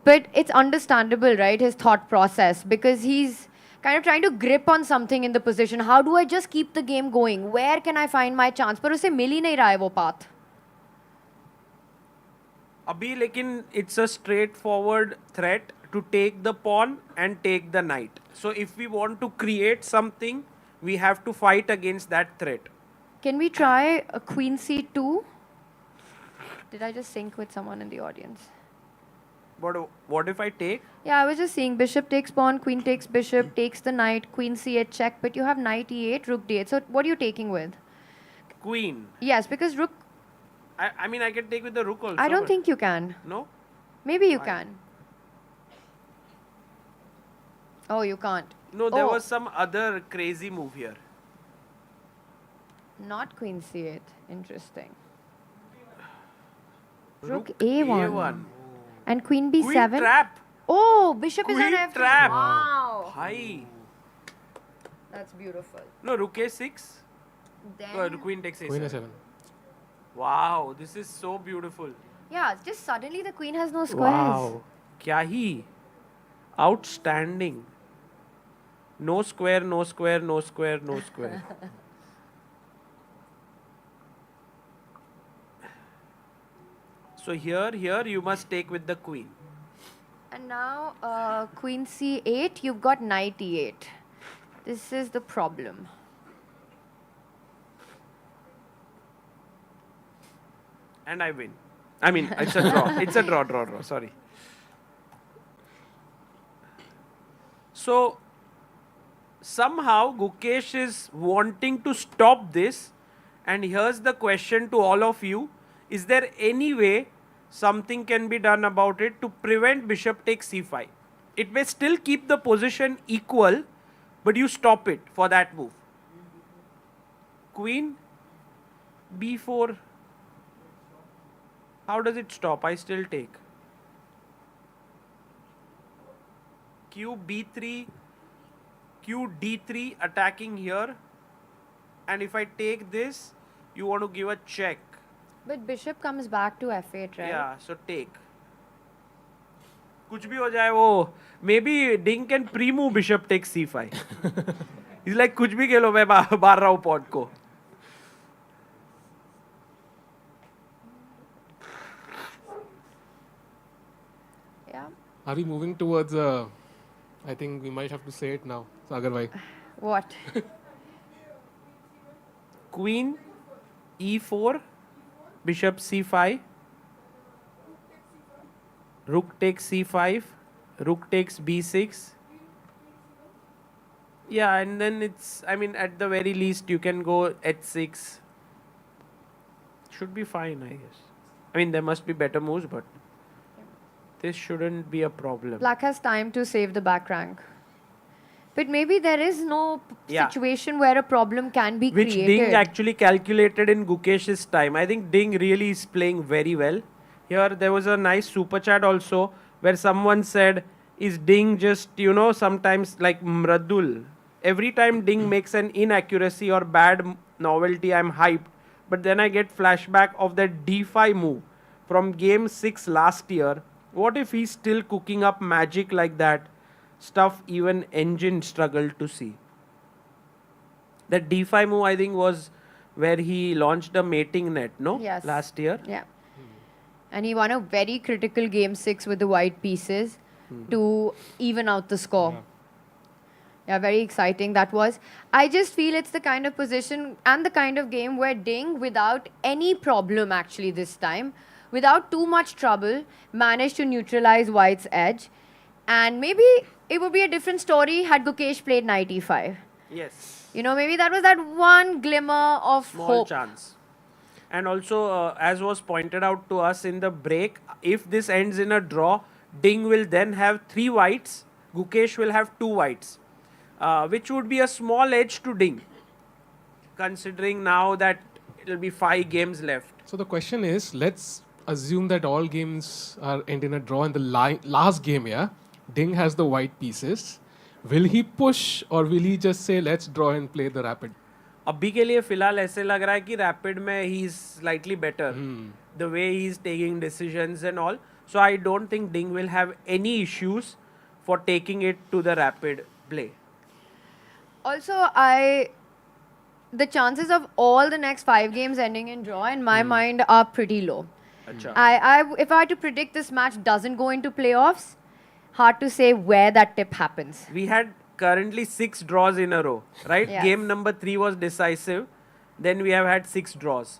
[SPEAKER 13] But it's understandable, right? His thought process, because he's kind of trying to grip on something in the position. How do I just keep the game going? Where can I find my chance? But उसे मिल ही नहीं रहा है वो path.
[SPEAKER 9] Abhi, lekin it's a straightforward threat to take the pawn and take the knight. So if we want to create something, we have to fight against that threat.
[SPEAKER 13] Can we try a queen c2? Did I just sync with someone in the audience?
[SPEAKER 9] But what if I take?
[SPEAKER 13] Yeah, I was just seeing bishop takes pawn, queen takes bishop, takes the knight, queen c8 check, but you have knight e8, rook d8. So what are you taking with?
[SPEAKER 9] Queen.
[SPEAKER 13] Yes, because rook...
[SPEAKER 9] I mean, I can take with the rook also.
[SPEAKER 13] I don't think you can.
[SPEAKER 9] No?
[SPEAKER 13] Maybe you can. Oh, you can't.
[SPEAKER 9] No, there was some other crazy move here.
[SPEAKER 13] Not queen c8. Interesting. Rook a1.
[SPEAKER 9] A1.
[SPEAKER 13] And queen b7.
[SPEAKER 9] Queen trap.
[SPEAKER 13] Oh, bishop is on
[SPEAKER 9] Queen
[SPEAKER 13] f3.
[SPEAKER 9] trap.
[SPEAKER 13] Wow.
[SPEAKER 9] Hi.
[SPEAKER 13] That's beautiful.
[SPEAKER 9] No, rook a6.
[SPEAKER 13] Then...
[SPEAKER 9] Queen takes a7.
[SPEAKER 11] Queen a7.
[SPEAKER 9] Wow, this is so beautiful.
[SPEAKER 13] Yeah, just suddenly the queen has no squares.
[SPEAKER 9] Wow. Kya hi? Outstanding. No square, no square, no square, no square. So here you must take with the queen.
[SPEAKER 13] And now queen c8, you've got knight e8. This is the problem.
[SPEAKER 9] And I win. I mean, it's a draw. It's a draw. Sorry. So, somehow Gukesh is wanting to stop this. And here's the question to all of you. Is there any way something can be done about it to prevent bishop takes c5? It may still keep the position equal, but you stop it for that move. Queen b4. How does it stop? I still take. Q b3, Q d3 attacking here. And if I take this, you want to give a check.
[SPEAKER 13] But bishop comes back to f8, right?
[SPEAKER 9] Yeah, so take. कुछ भी हो जाए वो, maybe Ding can pre-move bishop takes c5. He's like कुछ भी खेलो मैं मार रहा हूँ pawn को.
[SPEAKER 13] Yeah.
[SPEAKER 11] Are we moving towards I think we might have to say it now, Sagar bhai.
[SPEAKER 13] What?
[SPEAKER 9] Queen e4, bishop c5, rook takes c5, rook takes b6. Yeah, and then it's, I mean, at the very least, you can go h6. Should be fine, I guess. I mean, there must be better moves, but this shouldn't be a problem.
[SPEAKER 13] Black has time to save the back rank. But maybe there is no situation where a problem can be
[SPEAKER 9] Which
[SPEAKER 13] created.
[SPEAKER 9] Ding actually calculated in Gukesh's time. I think Ding really is playing very well. Here there was a nice super chat also where someone said, is Ding just, you know, sometimes like Mradul. Every time Ding makes an inaccuracy or bad novelty, I'm hyped. But then I get flashback of that d5 move from game 6 last year. What if he's still cooking up magic like that? Stuff even Engine struggled to see. That d5 move, I think, was where he launched a mating net, no?
[SPEAKER 13] Yes.
[SPEAKER 9] Last year.
[SPEAKER 13] Yeah. And he won a very critical game 6 with the white pieces to even out the score. Yeah, very exciting that was. I just feel it's the kind of position and the kind of game where Ding, without any problem actually this time, without too much trouble, managed to neutralize white's edge. And maybe it would be a different story had Gukesh played knight e5.
[SPEAKER 9] Yes.
[SPEAKER 13] You know, maybe that was that one glimmer of
[SPEAKER 9] Small
[SPEAKER 13] hope.
[SPEAKER 9] chance. And also, as was pointed out to us in the break, if this ends in a draw, Ding will then have 3 whites, Gukesh will have 2 whites, which would be a small edge to Ding, considering now that it will be 5 games left.
[SPEAKER 11] So the question is, let's assume that all games are end in a draw in the last game, yeah? Ding has the white pieces. Will he push or will he just say, let's draw and play the rapid?
[SPEAKER 9] अभी के लिए फिलहाल ऐसे लग रहा है कि rapid में he is slightly better the way he is taking decisions and all so I don't think Ding will have any issues for taking it to the rapid play
[SPEAKER 13] Also, the chances of all the next 5 games ending in draw in my mind are pretty low.
[SPEAKER 9] अच्छा
[SPEAKER 13] If I had to predict this match doesn't go into playoffs, hard to say where that tip happens.
[SPEAKER 9] we had currently 6 draws in a row, right?
[SPEAKER 13] Yes.
[SPEAKER 9] Game number 3 was decisive. Then we have had 6 draws.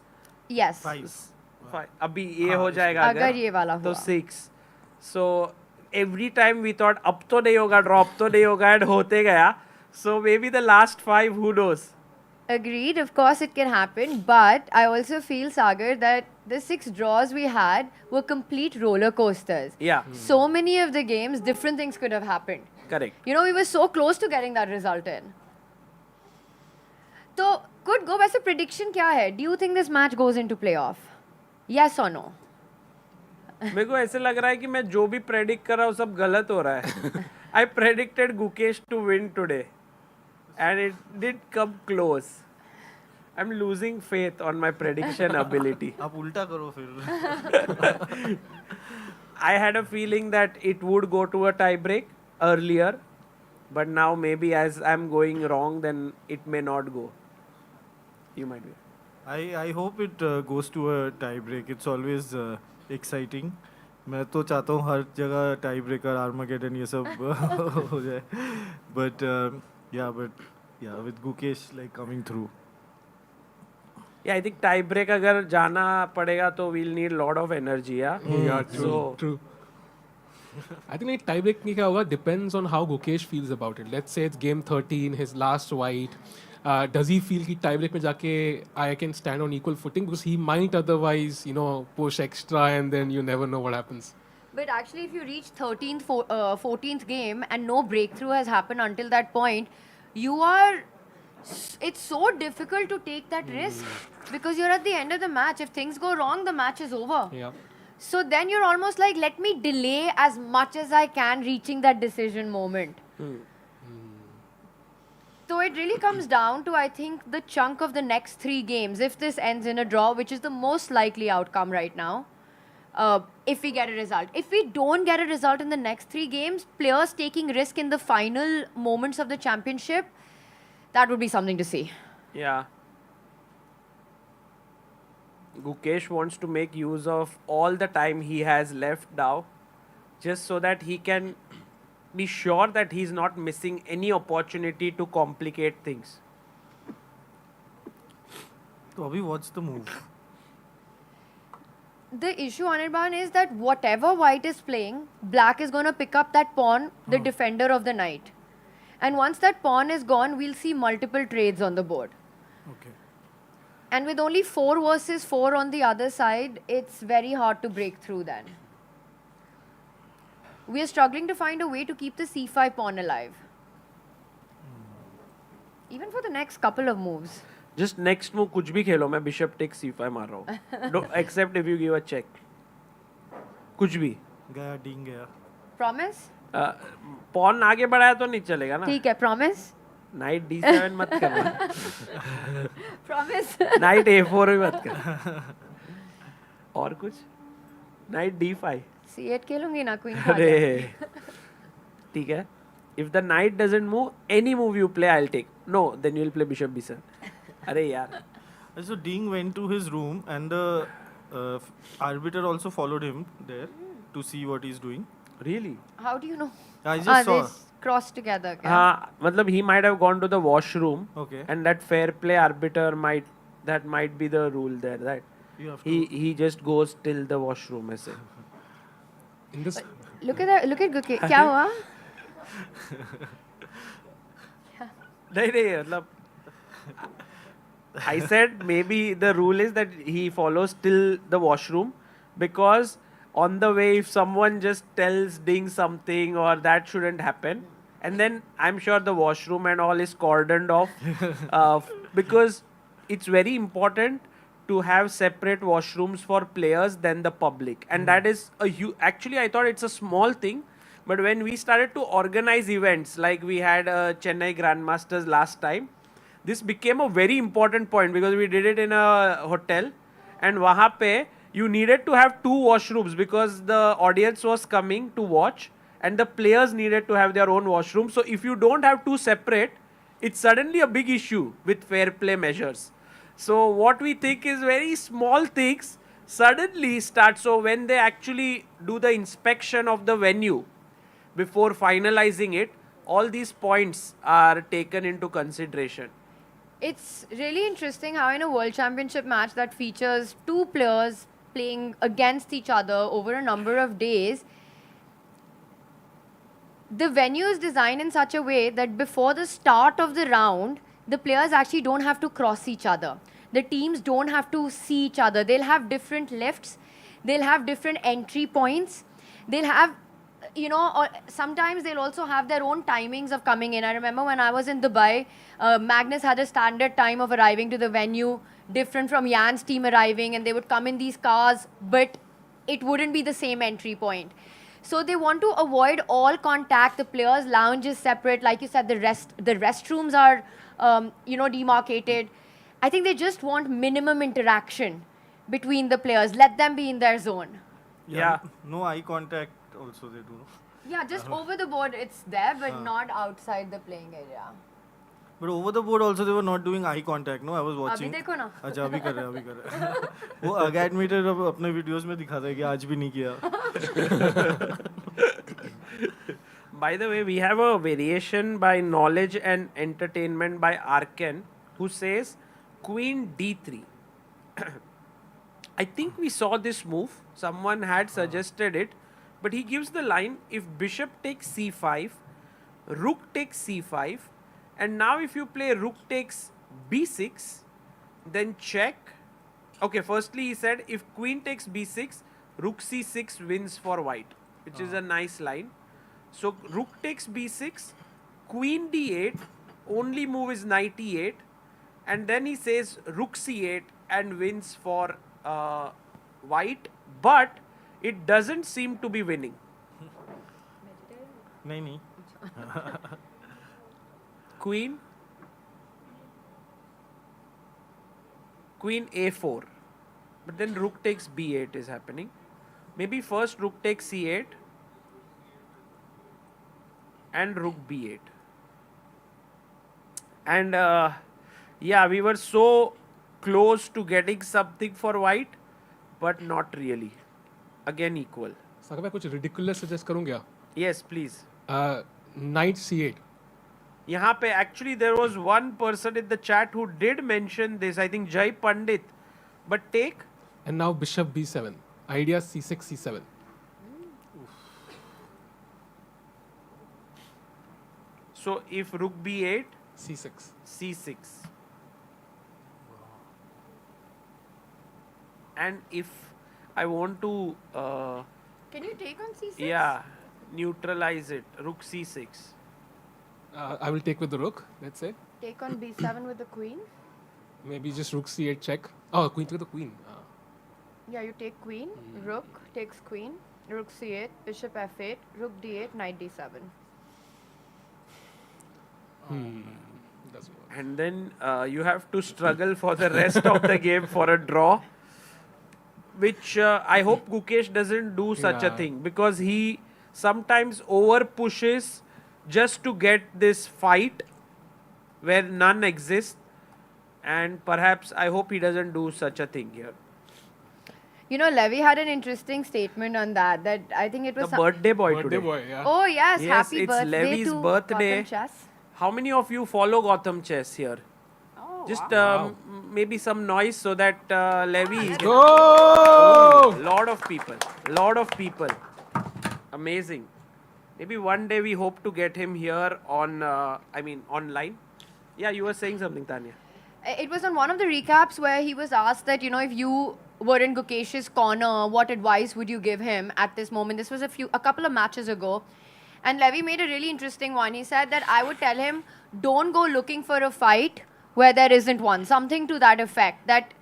[SPEAKER 13] Yes.
[SPEAKER 9] 5. अभी ये हो जाएगा
[SPEAKER 13] अगर ये वाला
[SPEAKER 9] तो
[SPEAKER 13] हुआ.
[SPEAKER 9] 6. So every time we thought अब तो नहीं होगा draw, अब तो नहीं होगा, and होते गया. So maybe the last 5, who knows?
[SPEAKER 13] Agreed, of course it can happen, but I also feel, Sagar, that the 6 draws we had were complete roller coasters.
[SPEAKER 9] Yeah.
[SPEAKER 13] So many of the games, different things could have happened.
[SPEAKER 9] Correct.
[SPEAKER 13] You know, we were so close to getting that result in. So, could go, वैसे prediction क्या है? Do you think this match goes into playoff? Yes or no?
[SPEAKER 9] मेरे को ऐसे लग रहा है कि मैं जो भी प्रेडिक्ट कर रहा हूँ सब गलत हो रहा है. I predicted Gukesh to win today. And it did come close. I'm losing faith on my prediction ability.
[SPEAKER 15] आप उल्टा करो फिर.
[SPEAKER 9] I had a feeling that it would go to a tie break earlier, but now maybe as I'm going wrong, then it may not go. You might be.
[SPEAKER 15] I hope it goes to a tie break. It's always exciting. मैं तो चाहता हूँ हर जगह tie breaker Armageddon ये सब हो जाए. But yeah, with Gukesh like coming through.
[SPEAKER 9] Yeah, I think tie break अगर जाना पड़ेगा तो we'll need lot of energy, yeah.
[SPEAKER 11] Yeah, true. I think like tie break क्या होगा depends on how Gukesh feels about it. Let's say it's game 13, his last white. Does he feel कि tie break में जाके I can stand on equal footing, because he might otherwise push extra and then you never know what happens.
[SPEAKER 13] But actually, if you reach 13th, 14th game and no breakthrough has happened until that point, it's so difficult to take that risk because you're at the end of the match. If things go wrong, the match is over.
[SPEAKER 11] Yeah.
[SPEAKER 13] So then you're almost like, let me delay as much as I can reaching that decision moment. So it really comes down to, I think, the chunk of the next 3 games. If this ends in a draw, which is the most likely outcome right now, if we get a result. If we don't get a result in the next 3 games, players taking risk in the final moments of the championship, that would be something to see.
[SPEAKER 9] Yeah. Gukesh wants to make use of all the time he has left now, just so that he can be sure that he's not missing any opportunity to complicate things.
[SPEAKER 15] So Abhi, what's the move?
[SPEAKER 13] The issue, Anirban, is that whatever white is playing, black is going to pick up that pawn, the defender of the knight. And once that pawn is gone, we'll see multiple trades on the board.
[SPEAKER 15] Okay.
[SPEAKER 13] And with only 4 versus 4 on the other side, it's very hard to break through then. We are struggling to find a way to keep the c5 pawn alive. Even for the next couple of moves.
[SPEAKER 9] Just next move कुछ भी खेलो, मैं bishop takes c5 मार रहा हूँ. Except if you give a check. कुछ भी.
[SPEAKER 15] गया डिंग गया.
[SPEAKER 13] Promise?
[SPEAKER 9] Pawn आगे बढ़ाया तो नहीं चलेगा ना.
[SPEAKER 13] ठीक है, promise?
[SPEAKER 9] Knight d7 मत करना.
[SPEAKER 13] Promise?
[SPEAKER 9] Knight a4 भी मत करना. और कुछ? Knight d5.
[SPEAKER 13] c8 खेलूंगी ना, queen खा
[SPEAKER 9] अरे ठीक है. If the knight doesn't move, any move you play, I'll take. No, then you'll play bishop b7. अरे यार.
[SPEAKER 15] So Ding went to his room and the arbiter also followed him there to see what he's doing.
[SPEAKER 9] Really?
[SPEAKER 13] How do you know?
[SPEAKER 15] I just saw.
[SPEAKER 13] They crossed together.
[SPEAKER 9] हाँ, मतलब he might have gone to the washroom.
[SPEAKER 15] Okay.
[SPEAKER 9] And that fair play arbiter might be the rule there, right?
[SPEAKER 15] You have to.
[SPEAKER 9] He just goes till the washroom ऐसे.
[SPEAKER 11] In this.
[SPEAKER 13] Look at that. Look at Gukesh. क्या हुआ?
[SPEAKER 9] नहीं मतलब I said maybe the rule is that he follows till the washroom, because on the way if someone just tells Ding something or that shouldn't happen, and then I'm sure the washroom and all is cordoned off because it's very important to have separate washrooms for players than the public, and that is a actually I thought it's a small thing, but when we started to organize events like we had Chennai Grandmasters last time, this became a very important point because we did it in a hotel, and wahan pe you needed to have 2 washrooms because the audience was coming to watch and the players needed to have their own washroom. So if you don't have 2 separate, it's suddenly a big issue with fair play measures. So what we think is very small things suddenly start. So when they actually do the inspection of the venue before finalizing it, all these points are taken into consideration.
[SPEAKER 13] It's really interesting how in a World Championship match that features 2 players playing against each other over a number of days, the venue is designed in such a way that before the start of the round, the players actually don't have to cross each other. The teams don't have to see each other. They'll have different lifts. They'll have different entry points. They'll have, you know, or sometimes they'll also have their own timings of coming in. I remember when I was in Dubai, Magnus had a standard time of arriving to the venue, different from Jan's team arriving, and they would come in these cars, but it wouldn't be the same entry point. So they want to avoid all contact. The players' lounge is separate. Like you said, the restrooms are, demarcated. I think they just want minimum interaction between the players. Let them be in their zone.
[SPEAKER 15] Yeah. No eye contact also they do.
[SPEAKER 13] Yeah, just over the board it's there, but not outside the playing area.
[SPEAKER 15] But over the board also they were not doing eye contact. No, I was watching.
[SPEAKER 13] अभी देखो ना.
[SPEAKER 15] अच्छा अभी कर रहे हैं. वो अगैडमीटर अपने वीडियोस में दिखाता है कि आज भी नहीं किया.
[SPEAKER 9] By the way, we have a variation by Knowledge and Entertainment by Arken, who says Queen D3. I think we saw this move. Someone had suggested it, but he gives the line: if Bishop takes C5, Rook takes C5, and now if you play Rook takes B6, then check. Okay, firstly he said if Queen takes B6, Rook C6 wins for White, which is a nice line. So Rook takes B6, Queen D8, only move is Knight E8, and then he says Rook C8 and wins for White, but it doesn't seem to be winning.
[SPEAKER 15] नहीं.
[SPEAKER 9] Queen A4, but then Rook takes B8 is happening. Maybe first Rook takes C8 and Rook B8. And yeah, we were so close to getting something for White, but not really. Again equal.
[SPEAKER 11] Sagar, मैं कुछ ridiculous suggest करूँ क्या?
[SPEAKER 9] Yes, please.
[SPEAKER 11] Knight C8.
[SPEAKER 9] यहाँ पे actually there was one person in the chat who did mention this. I think Jai Pandit. But take.
[SPEAKER 11] And now Bishop B7. Idea C6, C7.
[SPEAKER 9] So if Rook B8.
[SPEAKER 11] C6.
[SPEAKER 9] C6. And if I want to...
[SPEAKER 13] Can you take on C6?
[SPEAKER 9] Yeah, neutralize it. Rook C6.
[SPEAKER 11] I will take with the Rook, let's say.
[SPEAKER 13] Take on B7 with the Queen?
[SPEAKER 11] Maybe just Rook C8 check. Oh, Queen to the Queen.
[SPEAKER 13] Yeah, you take Queen, Rook takes Queen, Rook C8, Bishop F8, Rook D8, Knight D7.
[SPEAKER 9] Doesn't work. And then you have to struggle for the rest of the game for a draw, which I hope Gukesh doesn't do such a thing, because he sometimes over pushes just to get this fight where none exists, and perhaps I hope he doesn't do such a thing here.
[SPEAKER 13] You know, Levy had an interesting statement on that I think it was...
[SPEAKER 9] The birthday boy today.
[SPEAKER 11] Boy, yeah.
[SPEAKER 13] Oh yes,
[SPEAKER 9] Yes,
[SPEAKER 13] happy
[SPEAKER 9] it's
[SPEAKER 13] birthday
[SPEAKER 9] Levy's
[SPEAKER 13] to
[SPEAKER 9] birthday.
[SPEAKER 13] Gotham Chess.
[SPEAKER 9] How many of you follow Gotham Chess here?
[SPEAKER 13] Oh,
[SPEAKER 9] Just
[SPEAKER 11] wow.
[SPEAKER 9] maybe some noise so that Levy...
[SPEAKER 11] Go!
[SPEAKER 9] Lot of people. Amazing. Maybe one day we hope to get him here on, online. Yeah, you were saying something, Tania.
[SPEAKER 13] It was on one of the recaps where he was asked that, you know, if you were in Gukesh's corner, what advice would you give him at this moment? This was a couple of matches ago. And Levy made a really interesting one. He said that I would tell him, don't go looking for a fight where there isn't one. Something to that effect. That,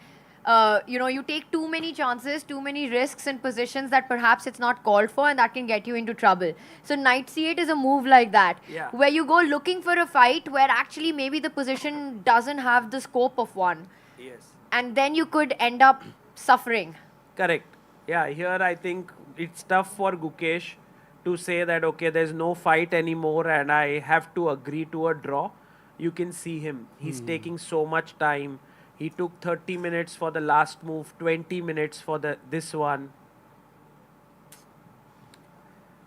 [SPEAKER 13] you know, you take too many chances, too many risks in positions that perhaps it's not called for, and that can get you into trouble. So knight c8 is a move like that, where you go looking for a fight where actually maybe the position doesn't have the scope of one.
[SPEAKER 9] Yes.
[SPEAKER 13] And then you could end up suffering.
[SPEAKER 9] Correct. Yeah, here I think it's tough for Gukesh to say that, okay, there's no fight anymore and I have to agree to a draw. You can see him. He's taking so much time. He took 30 minutes for the last move, 20 minutes for this one.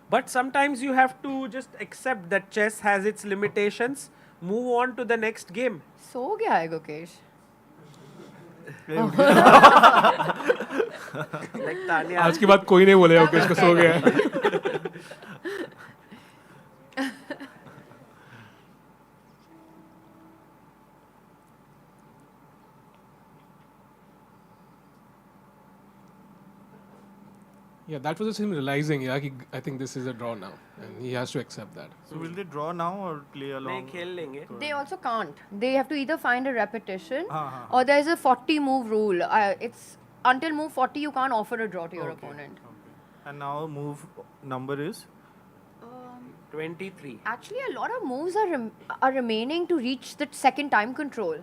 [SPEAKER 9] But sometimes you have to just accept that chess has its limitations. Move on to the next game.
[SPEAKER 13] So gaya hai Gukesh.
[SPEAKER 9] Like Tania.
[SPEAKER 11] आज के बाद कोई नहीं बोलेगा गुकेश को सो गया है. Yeah, that was just him realizing, I think this is a draw now, and he has to accept that.
[SPEAKER 15] So will they draw now or play along?
[SPEAKER 13] They also can't. They have to either find a repetition or there's a 40 move rule. It's until move 40 you can't offer a draw to your opponent.
[SPEAKER 15] And now move number is?
[SPEAKER 9] 23.
[SPEAKER 13] Actually, a lot of moves are remaining to reach the second time control.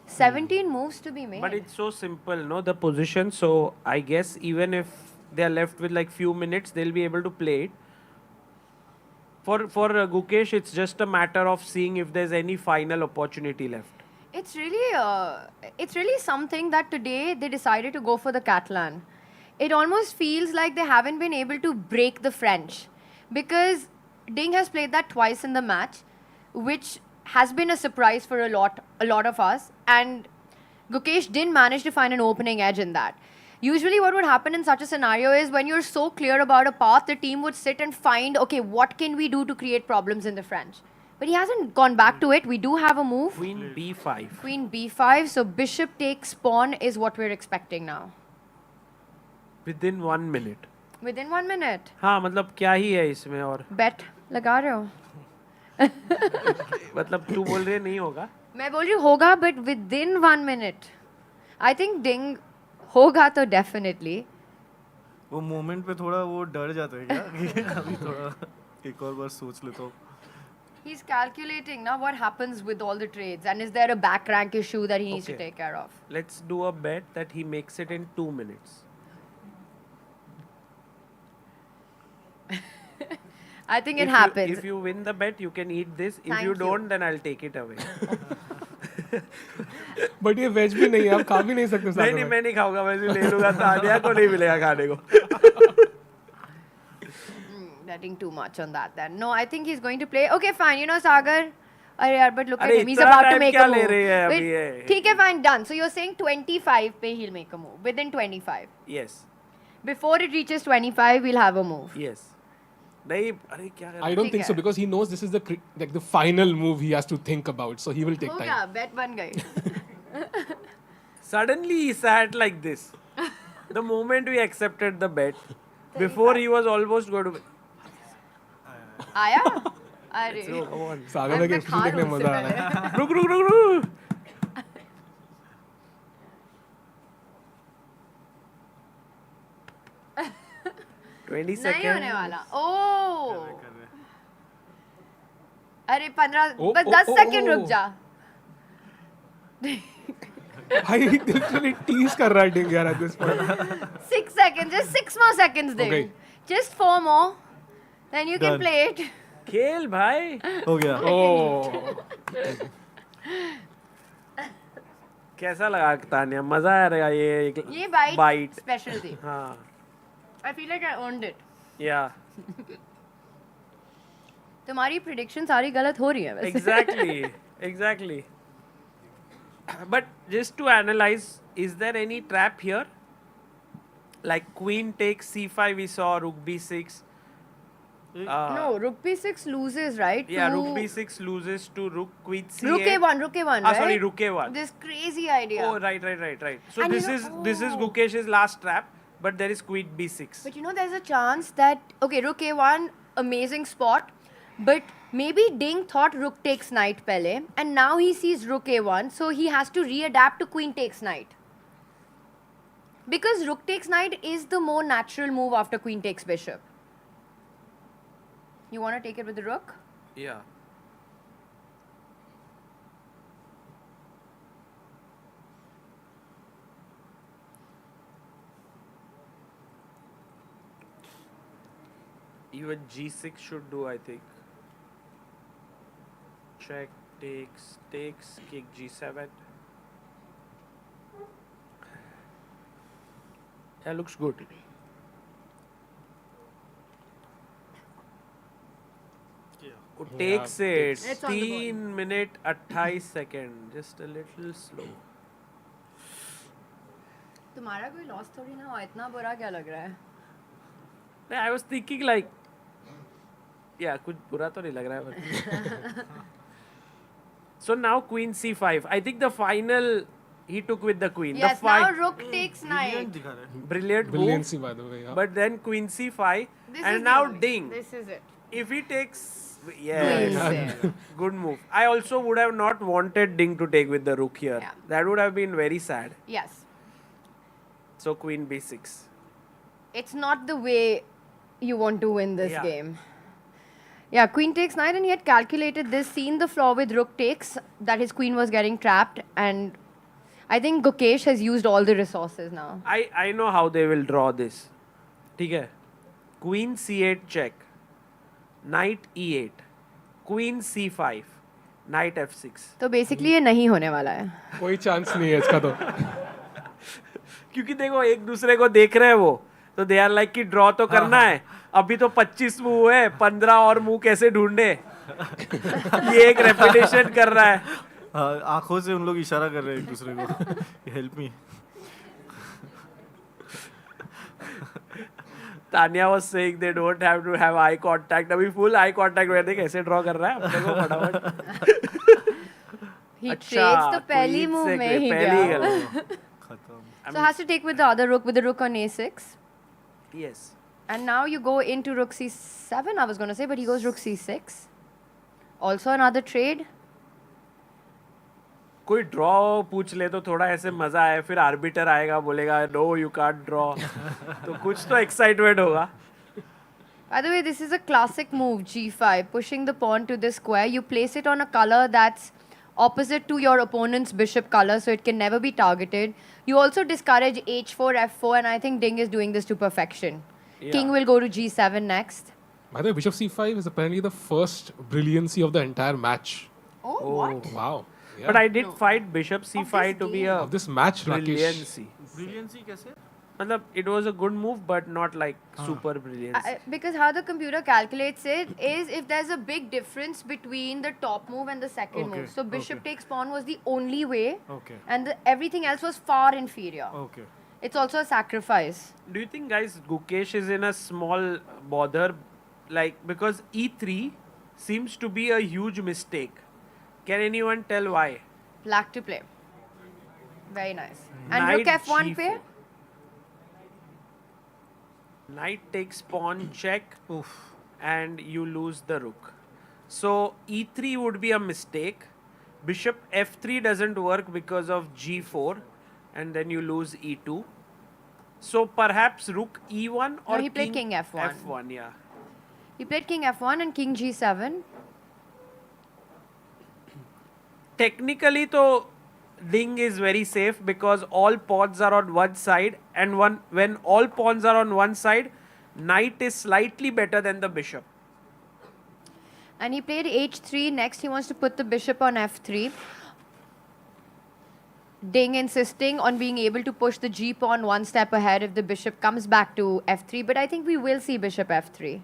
[SPEAKER 13] 17 moves to be made.
[SPEAKER 9] But it's so simple, no? The position. So I guess even if they are left with like few minutes, they'll be able to play it. For Gukesh, it's just a matter of seeing if there's any final opportunity left.
[SPEAKER 13] It's really something that today they decided to go for the Catalan. It almost feels like they haven't been able to break the French, because Ding has played that twice in the match, which has been a surprise for a lot of us, and Gukesh didn't manage to find an opening edge in that. Usually what would happen in such a scenario is when you're so clear about a path, the team would sit and find, okay, what can we do to create problems in the French? But he hasn't gone back to it. We do have a move.
[SPEAKER 9] Queen b5.
[SPEAKER 13] Queen b5. So bishop takes pawn is what we're expecting now.
[SPEAKER 9] Within 1 minute.
[SPEAKER 13] Within 1 minute.
[SPEAKER 9] हाँ मतलब क्या ही है इसमें और?
[SPEAKER 13] Bet लगा रहे हो?
[SPEAKER 9] मतलब तू बोल रही है नहीं होगा?
[SPEAKER 13] मैं बोल रही हूँ होगा, but within 1 minute. I think Ding होगा तो definitely.
[SPEAKER 15] वो मोमेंट पे थोड़ा वो डर जाता है क्या? अभी थोड़ा एक और बार सोच लेता हूँ.
[SPEAKER 13] He's calculating now what happens with all the trades, and is there a back rank issue that he needs to take care of?
[SPEAKER 9] Let's do a bet that he makes it in 2 minutes.
[SPEAKER 13] I think it happens.
[SPEAKER 9] If you win the bet, you can eat this. If
[SPEAKER 13] Thank
[SPEAKER 9] you
[SPEAKER 13] you.
[SPEAKER 9] don't, then I'll take it away.
[SPEAKER 11] But ये veg भी नहीं है, आप खा भी नहीं सकते साथ में.
[SPEAKER 9] नहीं मैं नहीं खाऊंगा, मैं ले लूंगा. तानिया को नहीं मिलेगा खाने को.
[SPEAKER 13] Betting too much on that then. No, I think he's going to play. Okay, fine. You know, Sagar. Arey yaar, but look at him. He's about to make a move. Wait, ठीक है, fine, done. So you're saying 25 पे he'll make a move. Within 25.
[SPEAKER 9] Yes.
[SPEAKER 13] Before it reaches 25, we'll have a move.
[SPEAKER 9] Yes. नहीं, अरे क्या कर रहा है?
[SPEAKER 11] I don't think so, because he knows this is the final move he has to think about, so he will take
[SPEAKER 13] हो
[SPEAKER 11] time.
[SPEAKER 13] गया, bet बन गई.
[SPEAKER 9] Suddenly he sat like this. The moment we accepted the bet, before he was almost going to.
[SPEAKER 13] आया? अरे.
[SPEAKER 9] Come on.
[SPEAKER 11] सागर के expression देखने में मजा आ रहा है.
[SPEAKER 9] रुक. 20 seconds.
[SPEAKER 13] नहीं होने वाला. Oh. अरे 15 बस 10 सेकंड रुक जा.
[SPEAKER 11] भाई literally tease कर रहा है Ding यार at this point.
[SPEAKER 13] 6 seconds, just 6 more seconds Ding.
[SPEAKER 11] Okay.
[SPEAKER 13] Just 4 more. Then you can play it.
[SPEAKER 9] खेल भाई.
[SPEAKER 15] हो गया.
[SPEAKER 11] Oh.
[SPEAKER 9] कैसा लगा तानिया? मजा आ रहा है
[SPEAKER 13] ये bite special थी.
[SPEAKER 9] हाँ.
[SPEAKER 13] I feel like I earned it.
[SPEAKER 9] Yeah.
[SPEAKER 13] तुम्हारी prediction सारी गलत हो रही है वैसे.
[SPEAKER 9] Exactly. But just to analyze, is there any trap here? Like queen takes c5 we saw, rook b6.
[SPEAKER 13] No, rook b6 loses, right?
[SPEAKER 9] Yeah,
[SPEAKER 13] to
[SPEAKER 9] rook b6 loses to rook queen c8.
[SPEAKER 13] Rook a1, right?
[SPEAKER 9] Sorry, rook a1.
[SPEAKER 13] This crazy idea.
[SPEAKER 9] Oh, right. So
[SPEAKER 13] And
[SPEAKER 9] this
[SPEAKER 13] you
[SPEAKER 9] is
[SPEAKER 13] know-
[SPEAKER 9] this is Gukesh's last trap, but there is queen b6.
[SPEAKER 13] But you know, there's a chance that, okay, rook a1, amazing spot, but maybe Ding thought rook takes knight pehle, and now he sees rook a1, so he has to readapt to queen takes knight. Because rook takes knight is the more natural move after queen takes bishop. You want to take it with the rook?
[SPEAKER 9] Yeah. Even g6 should do, I think. Check, takes, king g7. Yeah, looks good. Who takes it?
[SPEAKER 13] It's on the
[SPEAKER 9] 3 minute 28 second. Just a little slow.
[SPEAKER 13] तुम्हारा कोई loss थोड़ी ना हो इतना बुरा क्या लग रहा है
[SPEAKER 9] I was thinking like, yeah, कुछ बुरा तो नहीं लग रहा है. So now queen c5. I think the final he took with the queen.
[SPEAKER 13] Yes,
[SPEAKER 9] the
[SPEAKER 13] now rook takes knight.
[SPEAKER 9] Brilliant move.
[SPEAKER 11] Brilliancy, by the way. Yeah.
[SPEAKER 9] But then queen c5
[SPEAKER 13] This
[SPEAKER 9] and
[SPEAKER 13] is
[SPEAKER 9] now
[SPEAKER 13] the move.
[SPEAKER 9] Ding.
[SPEAKER 13] This is it.
[SPEAKER 9] If he takes, yes, good move. I also would have not wanted Ding to take with the rook here.
[SPEAKER 13] Yeah.
[SPEAKER 9] That would have been very sad.
[SPEAKER 13] Yes.
[SPEAKER 9] So queen b6.
[SPEAKER 13] It's not the way you want to win this
[SPEAKER 9] Yeah.
[SPEAKER 13] game. Yeah, queen takes knight, and he had calculated this, seen the flaw with rook takes, that his queen was getting trapped, and I think Gukesh has used all the resources now.
[SPEAKER 9] I know how they will draw this. ठीक है? Queen c8 check. Knight e8. Queen c5. Knight f6.
[SPEAKER 13] तो basically ये नहीं होने वाला है.
[SPEAKER 11] कोई chance नहीं है इसका तो.
[SPEAKER 9] क्योंकि देखो एक दूसरे को देख रहे हैं वो, तो दे आर लाइक कि ड्रॉ तो करना है. अभी तो 25 मूव है, 15 और मूव कैसे ढूंढे. ये एक रेपुटेशन कर रहा है.
[SPEAKER 15] आंखों से उन लोग इशारा कर रहे हैं एक दूसरे को. Help me.
[SPEAKER 9] Tania was saying they don't have to have eye contact. अभी full eye contact में देख कैसे ड्रॉ कर रहा है अपने को फटाफट.
[SPEAKER 13] He
[SPEAKER 9] अच्छा,
[SPEAKER 13] trades the पहली
[SPEAKER 9] queen
[SPEAKER 13] move
[SPEAKER 9] से
[SPEAKER 13] में ही
[SPEAKER 9] पहली
[SPEAKER 13] गया.
[SPEAKER 9] गलत.
[SPEAKER 13] So has to take with the other rook, with the rook on a6.
[SPEAKER 9] Yes.
[SPEAKER 13] And now you go into rook c7, I was going to say, but he goes rook c6. Also another trade.
[SPEAKER 9] कोई draw पूछ ले तो थोड़ा ऐसे मजा आए. फिर orbiter आएगा बोलेगा नो यू कांट ड्रॉ. तो कुछ तो एक्साइटमेंट होगा.
[SPEAKER 13] By the way, this is a classic move, g5, pushing the pawn to the square. You place it on a color that's opposite to your opponent's bishop color, so it can never be targeted. You also discourage h4, f4, and I think Ding is doing this to perfection.
[SPEAKER 11] Yeah.
[SPEAKER 13] King will go to g7 next.
[SPEAKER 11] By the way, bishop c5 is apparently the first brilliancy of the entire match.
[SPEAKER 13] Oh, what?
[SPEAKER 11] Wow. Yeah.
[SPEAKER 9] But I did find bishop c5 to be a
[SPEAKER 11] Of this match, Rakesh.
[SPEAKER 9] brilliancy.
[SPEAKER 15] Brilliancy कैसे?
[SPEAKER 9] मतलब it was a good move, but not like super brilliancy.
[SPEAKER 13] Because how the computer calculates it is if there's a big difference between the top move and the second
[SPEAKER 15] Okay,
[SPEAKER 13] move. So bishop
[SPEAKER 15] okay.
[SPEAKER 13] takes pawn was the only way,
[SPEAKER 15] Okay.
[SPEAKER 13] and everything else was far inferior.
[SPEAKER 15] Okay.
[SPEAKER 13] It's also a sacrifice.
[SPEAKER 9] Do you think, guys, Gukesh is in a small bother? Like, because e3 seems to be a huge mistake. Can anyone tell why?
[SPEAKER 13] Black to play. Very nice. And
[SPEAKER 9] Knight
[SPEAKER 13] rook f1
[SPEAKER 9] G4.
[SPEAKER 13] pair.
[SPEAKER 9] Knight takes pawn check. And you lose the rook. So e3 would be a mistake. Bishop f3 doesn't work because of g4. And then you lose e2. So perhaps rook e1 or
[SPEAKER 13] No, he played king f1.
[SPEAKER 9] f1, yeah.
[SPEAKER 13] He played king f1 and king g7.
[SPEAKER 9] Technically, though, Ding is very safe because all pawns are on one side, and when all pawns are on one side, knight is slightly better than the bishop.
[SPEAKER 13] And he played h3. Next, he wants to put the bishop on f3. Ding insisting on being able to push the g pawn one step ahead if the bishop comes back to f3. But I think we will see bishop f3.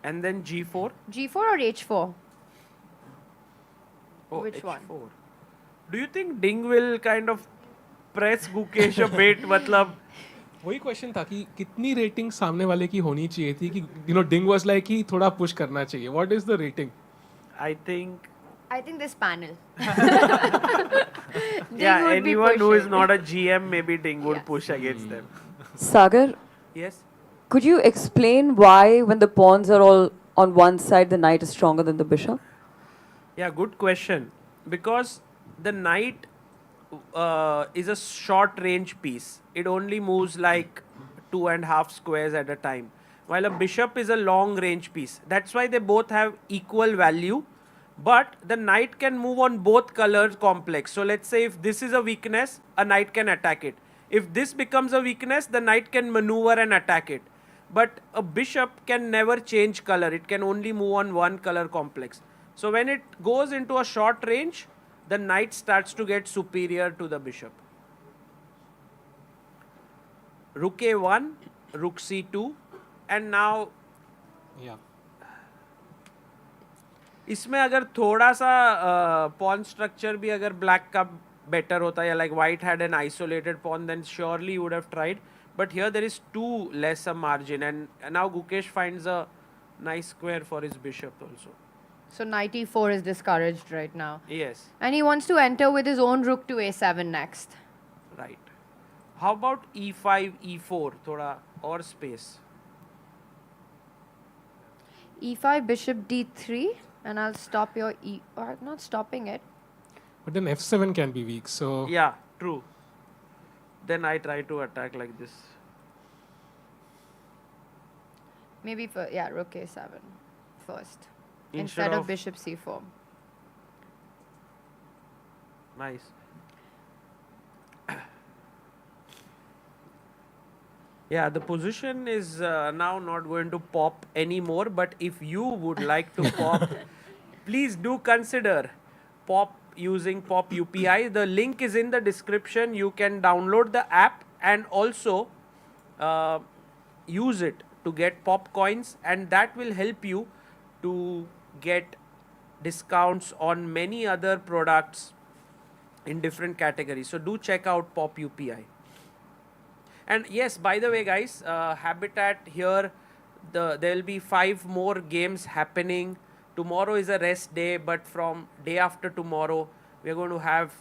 [SPEAKER 9] And then g4.
[SPEAKER 13] g4 or h4?
[SPEAKER 9] Oh,
[SPEAKER 13] Which
[SPEAKER 9] h4.
[SPEAKER 13] one?
[SPEAKER 9] Do you think Ding will kind of press Gukesh a bit? Matlab,
[SPEAKER 11] वही question था कि कितनी rating सामने वाले की होनी चाहिए थी कि डिंग वाज लाइक कि थोड़ा पुश करना चाहिए. What is the rating?
[SPEAKER 9] I
[SPEAKER 13] think this panel.
[SPEAKER 9] Yeah, anyone who is not a GM, maybe Ding would push against them.
[SPEAKER 14] Sagar,
[SPEAKER 9] Yes.
[SPEAKER 14] could you explain why when the pawns are all on one side, the knight is stronger than the bishop?
[SPEAKER 9] Yeah, good question. Because the knight is a short range piece. It only moves like 2.5 squares at a time. While a bishop is a long range piece. That's why they both have equal value. But the knight can move on both colors complex. So let's say if this is a weakness, a knight can attack it. If this becomes a weakness, the knight can maneuver and attack it. But a bishop can never change color. It can only move on one color complex. So when it goes into a short range, the knight starts to get superior to the bishop. Rook a1, rook c2, and now
[SPEAKER 11] yeah.
[SPEAKER 9] इसमें अगर थोड़ा सा pawn structure भी अगर black का better होता या like white had an isolated pawn, then surely you would have tried. But here there is too less a margin, and now Gukesh finds a nice square for his bishop also.
[SPEAKER 13] So knight e4 is discouraged right now.
[SPEAKER 9] Yes.
[SPEAKER 13] And he wants to enter with his own rook to a7 next.
[SPEAKER 9] Right. How about e5, e4? थोड़ा और space.
[SPEAKER 13] e5, bishop d3, and I'll stop your or not stopping it.
[SPEAKER 11] But then f7 can be weak, so...
[SPEAKER 9] Yeah, true. Then I try to attack like this.
[SPEAKER 13] Maybe for, yeah, rook a7 first.
[SPEAKER 9] Instead
[SPEAKER 13] Instead of
[SPEAKER 9] of
[SPEAKER 13] bishop c4.
[SPEAKER 9] Nice. Yeah, the position is now not going to pop anymore, but if you would like to pop, please do consider pop using POP UPI. The link is in the description. You can download the app and also use it to get POPcoins, and that will help you to get discounts on many other products in different categories. So do check out POP UPI. And yes, by the way, guys, Habitat here, there will be 5 more games happening. Tomorrow is a rest day, but from day after tomorrow, we are going to have,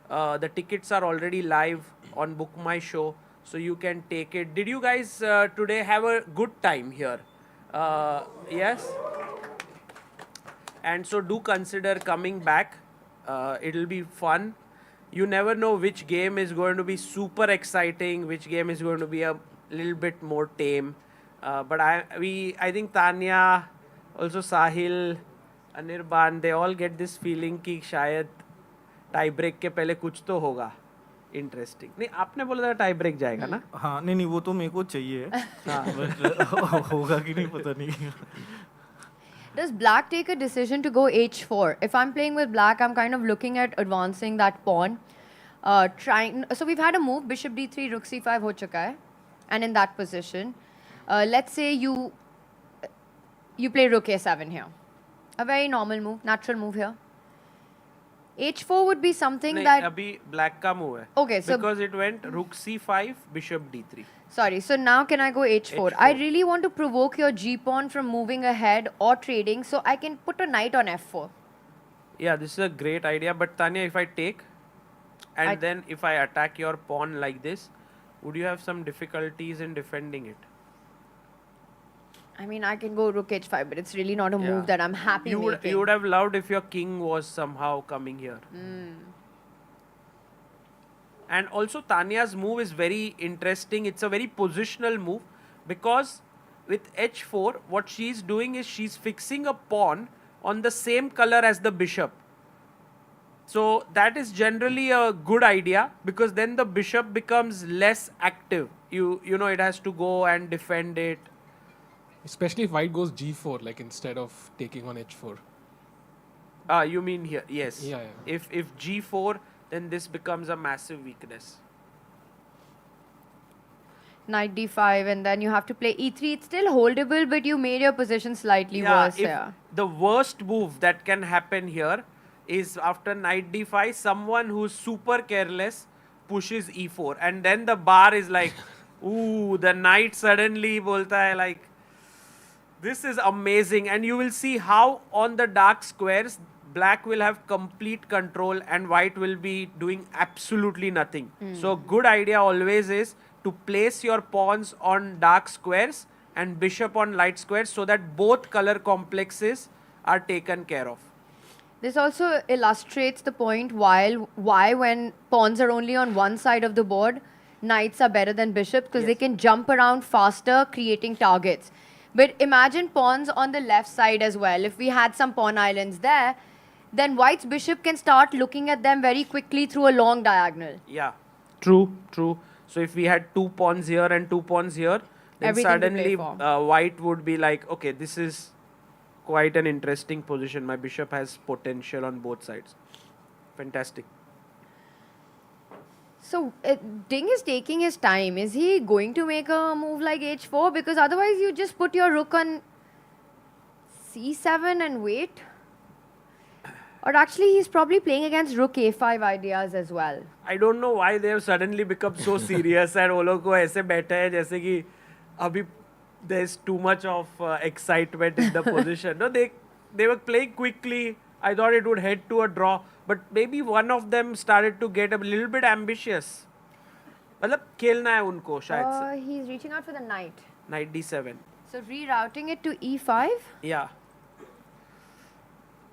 [SPEAKER 9] the tickets are already live on Book My Show, so you can take it. Did you guys today have a good time here? Yes? And so do consider coming back. It'll be fun. You never know which game is going to be super exciting, which game is going to be a little bit more tame. But I think Tania, also Sahil, Anirban, they all get this feeling कि शायद tie break के पहले कुछ तो होगा interesting. नहीं आपने बोला था tie break जाएगा ना?
[SPEAKER 15] हाँ नहीं वो तो मेरे को चाहिए but होगा कि नहीं पता नहीं.
[SPEAKER 13] Does black take a decision to go h4? If I'm playing with black, I'm kind of looking at advancing that pawn. So we've had a move, bishop d3, rook c5 ho chuka hai. And in that position, let's say you play rook a7 here. A very normal move, natural move here. h4 would be something
[SPEAKER 9] नहीं,
[SPEAKER 13] that...
[SPEAKER 9] अभी black का move है.
[SPEAKER 13] Okay, so...
[SPEAKER 9] Because it went rook c5, bishop d3.
[SPEAKER 13] Sorry, so now can I go h4? I really want to provoke your g-pawn from moving ahead or trading, so I can put a knight on f4.
[SPEAKER 9] Yeah, this is a great idea, but Tania, if I take, and then if I attack your pawn like this, would you have some difficulties in defending it?
[SPEAKER 13] I mean, I can go rook h5, but it's really not a move that I'm happy making.
[SPEAKER 9] You would have loved if your king was somehow coming here. And also Tania's move is very interesting. It's a very positional move because with h4, what she's doing is she's fixing a pawn on the same color as the bishop. So that is generally a good idea because then the bishop becomes less active. You know, it has to go and defend it.
[SPEAKER 11] Especially if white goes g4, like instead of taking on h4.
[SPEAKER 9] You mean here? Yes.
[SPEAKER 11] Yeah.
[SPEAKER 9] If g4, then this becomes a massive weakness.
[SPEAKER 13] Knight d5, and then you have to play e3. It's still holdable, but you made your position slightly worse.
[SPEAKER 9] The worst move that can happen here is after knight d5, someone who's super careless pushes e4, and then the bar is like Ooh, the knight suddenly bolta hai like, this is amazing. And you will see how on the dark squares, black will have complete control and white will be doing absolutely nothing. So good idea always is to place your pawns on dark squares and bishop on light squares so that both color complexes are taken care of.
[SPEAKER 13] This also illustrates the point why when pawns are only on one side of the board, knights are better than bishops because they can jump around faster, creating targets. But imagine pawns on the left side as well. If we had some pawn islands there, then white's bishop can start looking at them very quickly through a long diagonal.
[SPEAKER 9] Yeah, true. So if we had 2 pawns here and 2 pawns here, then
[SPEAKER 13] Everything to play
[SPEAKER 9] suddenly white would be like, okay, this is quite an interesting position. My bishop has potential on both sides. Fantastic.
[SPEAKER 13] So Ding is taking his time. Is he going to make a move like h4? Because otherwise you just put your rook on c7 and wait. Or actually he's probably playing against rook a5 ideas as well.
[SPEAKER 9] I don't know why they have suddenly become so serious and वो लोग को ऐसे बैठे हैं जैसे कि अभी there's too much of excitement in the position. No, they were playing quickly. I thought it would head to a draw, but maybe one of them started to get a little bit ambitious. मतलब खेलना है उनको शायद से.
[SPEAKER 13] He's reaching out for the knight.
[SPEAKER 9] Knight d7.
[SPEAKER 13] So rerouting it to e5.
[SPEAKER 9] Yeah.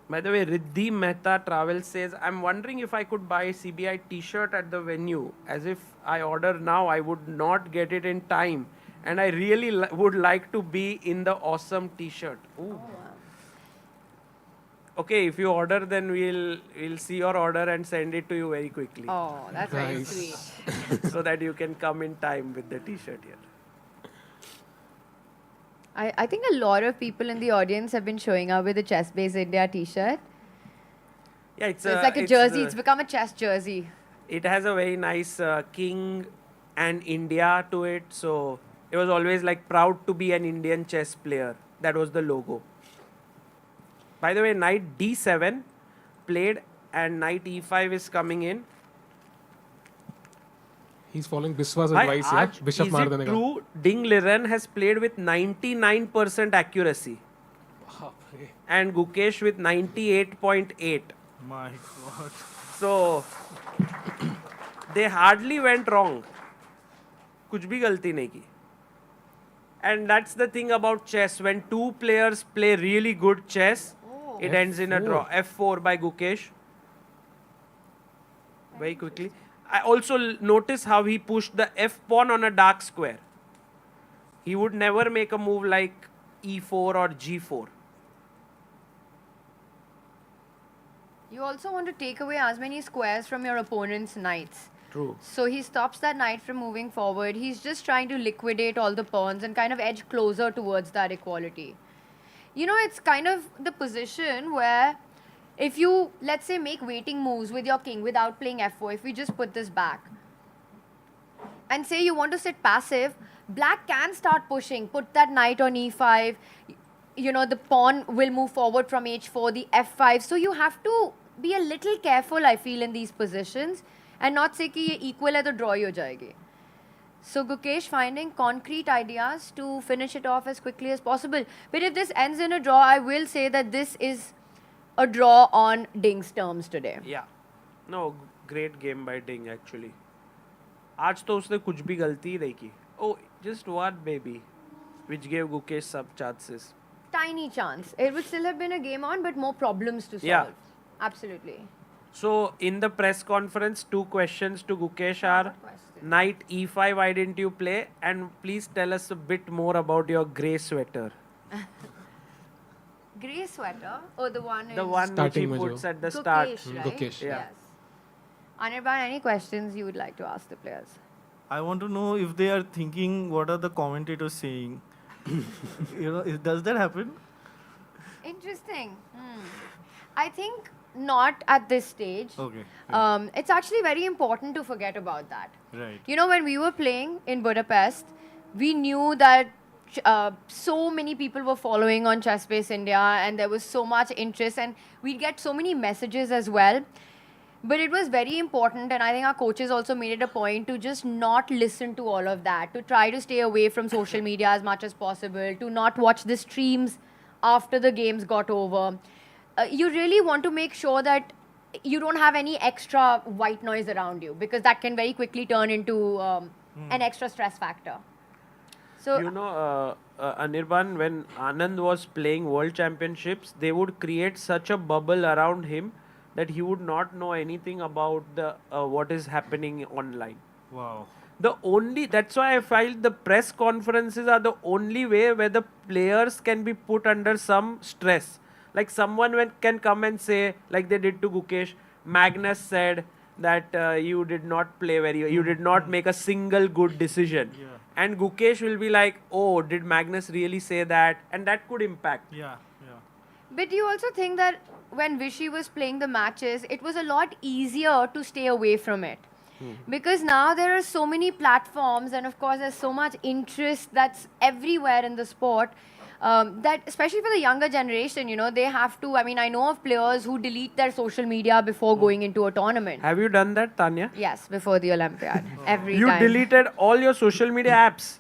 [SPEAKER 9] By the way, Riddhi Mehta Travel says, I'm wondering if I could buy a CBI t-shirt at the venue. As if I order now, I would not get it in time. And I really would like to be in the awesome t-shirt. Ooh.
[SPEAKER 13] Oh, wow.
[SPEAKER 9] Okay, if you order, then we'll see your order and send it to you very quickly.
[SPEAKER 13] Oh, that's very sweet.
[SPEAKER 9] So that you can come in time with the t-shirt here.
[SPEAKER 13] I think a lot of people in the audience have been showing up with a Chess Base India t-shirt.
[SPEAKER 9] Yeah,
[SPEAKER 13] It's like a jersey. It's become a chess jersey.
[SPEAKER 9] It has a very nice king and India to it. So it was always like proud to be an Indian chess player. That was the logo. By the way, knight d7 played and knight e5 is coming in.
[SPEAKER 11] He's following Biswa's advice. Yeah? Bishop maar
[SPEAKER 9] Is
[SPEAKER 11] dene
[SPEAKER 9] it
[SPEAKER 11] ka.
[SPEAKER 9] true Ding Liren has played with 99% accuracy and Gukesh with 98.8.
[SPEAKER 15] My God.
[SPEAKER 9] So they hardly went wrong. कुछ भी गलती नहीं की. And that's the thing about chess. When two players play really good chess, it ends in a draw. F4 by Gukesh. Very quickly. I also notice how he pushed the F pawn on a dark square. He would never make a move like E4 or G4.
[SPEAKER 13] You also want to take away as many squares from your opponent's knights.
[SPEAKER 9] True.
[SPEAKER 13] So he stops that knight from moving forward. He's just trying to liquidate all the pawns and kind of edge closer towards that equality. You know, it's kind of the position where if you, let's say, make waiting moves with your king without playing f4, if we just put this back, and say you want to sit passive, black can start pushing, put that knight on e5, you know, the pawn will move forward from h4, the f5. So you have to be a little careful, I feel, in these positions and not say कि ये equal है तो draw ही हो जाएगी. So Gukesh finding concrete ideas to finish it off as quickly as possible. But if this ends in a draw, I will say that this is a draw on Ding's terms today.
[SPEAKER 9] Yeah. No, great game by Ding actually. आज तो उसने कुछ भी गलती ही नहीं की. Oh, just one maybe, which gave Gukesh some chances.
[SPEAKER 13] Tiny chance. It would still have been a game on, but more problems to solve.
[SPEAKER 9] Yeah.
[SPEAKER 13] Absolutely.
[SPEAKER 9] So in the press conference, 2 questions to Gukesh are: Knight e5, why didn't you play? And please tell us a bit more about your grey sweater.
[SPEAKER 13] Grey sweater? Oh, the one
[SPEAKER 9] The one which he puts at the start.
[SPEAKER 13] Gukesh, right?
[SPEAKER 11] Gukesh.
[SPEAKER 9] Yeah.
[SPEAKER 13] Yes. Anirban, any questions you would like to ask the players?
[SPEAKER 15] I want to know if they are thinking, what are the commentators saying? You know, does that happen?
[SPEAKER 13] Interesting. I think not at this stage.
[SPEAKER 15] Okay.
[SPEAKER 13] It's actually very important to forget about that.
[SPEAKER 15] Right.
[SPEAKER 13] You know, when we were playing in Budapest, we knew that so many people were following on ChessBase India and there was so much interest and we'd get so many messages as well. But it was very important, and I think our coaches also made it a point to just not listen to all of that, to try to stay away from social media as much as possible, to not watch the streams after the games got over. You really want to make sure that you don't have any extra white noise around you, because that can very quickly turn into an extra stress factor. So
[SPEAKER 21] you know, Anirban, when Anand was playing World Championships, they would create such a bubble around him that he would not know anything about the what is happening online.
[SPEAKER 15] Wow.
[SPEAKER 21] That's why I felt the press conferences are the only way where the players can be put under some stress. Like someone can come and say, like they did to Gukesh, Magnus said that you did not play you did not make a single good decision.
[SPEAKER 15] Yeah.
[SPEAKER 21] And Gukesh will be like, oh, did Magnus really say that? And that could impact.
[SPEAKER 15] Yeah.
[SPEAKER 13] But you also think that when Vishy was playing the matches, it was a lot easier to stay away from it. Because now there are so many platforms, and of course there's so much interest that's everywhere in the sport, that especially for the younger generation, they have to, I know of players who delete their social media before going into a tournament.
[SPEAKER 21] Have you done that, Tania?
[SPEAKER 13] Yes, before the Olympiad. Every
[SPEAKER 21] You
[SPEAKER 13] time.
[SPEAKER 21] deleted all your social media apps.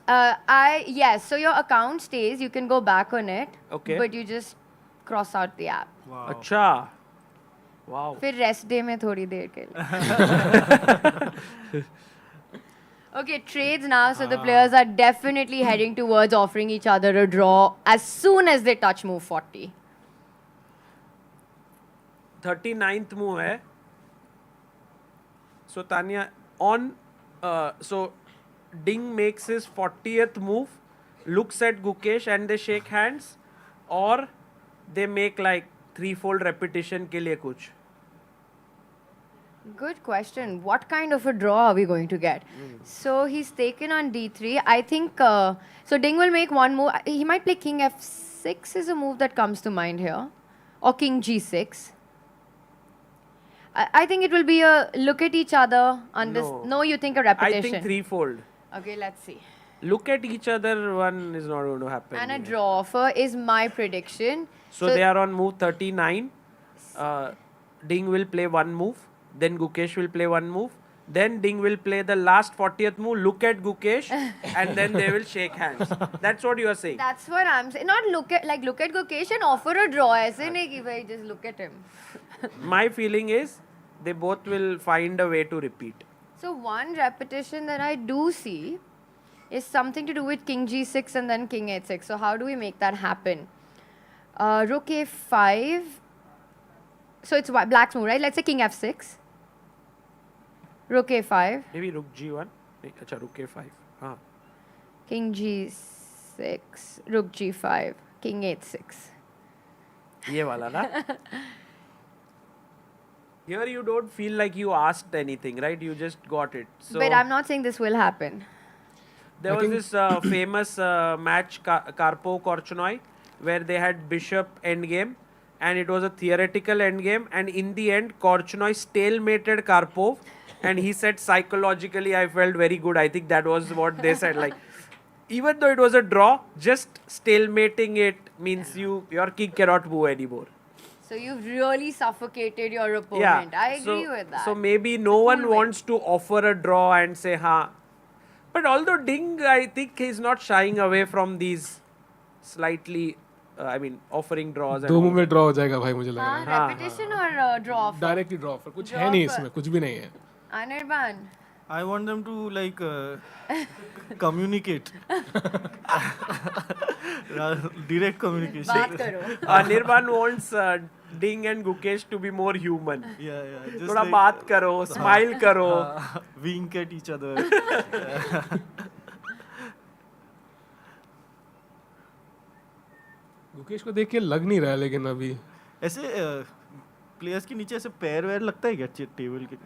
[SPEAKER 13] Yes, so your account stays, you can go back on it,
[SPEAKER 21] Okay.
[SPEAKER 13] but you just cross out the app.
[SPEAKER 15] Wow.
[SPEAKER 21] Acha. Wow.
[SPEAKER 13] फिर rest day में थोड़ी देर के लिए. Okay, trades now. So the players are definitely heading towards offering each other a draw as soon as they touch move 40.
[SPEAKER 21] 39th move hai. So Tania, so Ding makes his 40th move, looks at Gukesh and they shake hands, or they make like threefold repetition ke liye kuch.
[SPEAKER 13] Good question. What kind of a draw are we going to get? So he's taken on d3. I think, so Ding will make one move. He might play king f6 is a move that comes to mind here. Or king g6. I think it will be a look at each other on this. No, you think a repetition.
[SPEAKER 21] I think threefold.
[SPEAKER 13] Okay, let's see.
[SPEAKER 21] Look at each other, one is not going to happen.
[SPEAKER 13] And a draw offer is my prediction.
[SPEAKER 21] So they are on move 39. Ding will play one move. Then Gukesh will play one move. Then Ding will play the last 40th move, look at Gukesh, and then they will shake hands. That's what you are saying.
[SPEAKER 13] That's what I'm saying. Not look at Gukesh and offer a draw. Aise nahi ki bhai just look at him.
[SPEAKER 21] My feeling is they both will find a way to repeat.
[SPEAKER 13] So one repetition that I do see is something to do with king g6 and then king h6. So how do we make that happen? Rook a5. So it's black's move, right? Let's say king f6. Rook a5.
[SPEAKER 21] Maybe rook g1. Acha, rook a5. Haan.
[SPEAKER 13] King g6. Rook g5. King h6.
[SPEAKER 21] Ye wala na? Here you don't feel like you asked anything, right? You just got it. So
[SPEAKER 13] But I'm not saying this will happen.
[SPEAKER 21] there was this famous match, Karpov-Korchnoi, where they had bishop endgame, and it was a theoretical endgame, and in the end, Korchnoi stalemated Karpov, and he said psychologically I felt very good. I think that was what they said. Like, even though it was a draw, just stalemating it means your king cannot move anymore.
[SPEAKER 13] So you've really suffocated your opponent. I agree with that.
[SPEAKER 21] So maybe no one wants to offer a draw and say, ha. But although Ding, I think he's not shying away from these slightly, offering draws.
[SPEAKER 11] दो move में draw हो जाएगा भाई मुझे लग रहा है.
[SPEAKER 13] Repetition or draw offer?
[SPEAKER 11] Directly draw offer. कुछ है नहीं इसमें, कुछ भी नहीं है.
[SPEAKER 13] Anirban.
[SPEAKER 15] I want them to communicate. Direct communication.
[SPEAKER 13] बात करो.
[SPEAKER 21] Anirban wants Ding and Gukesh to be more human.
[SPEAKER 15] Yeah. Just
[SPEAKER 21] थोड़ा बात करो, smile करो.
[SPEAKER 15] Wink at each other.
[SPEAKER 11] Gukesh को देख के लग नहीं रहा है लेकिन अभी
[SPEAKER 15] ऐसे प्लेयर्स के नीचे ऐसे पैर वैर लगता है क्या टेबल के?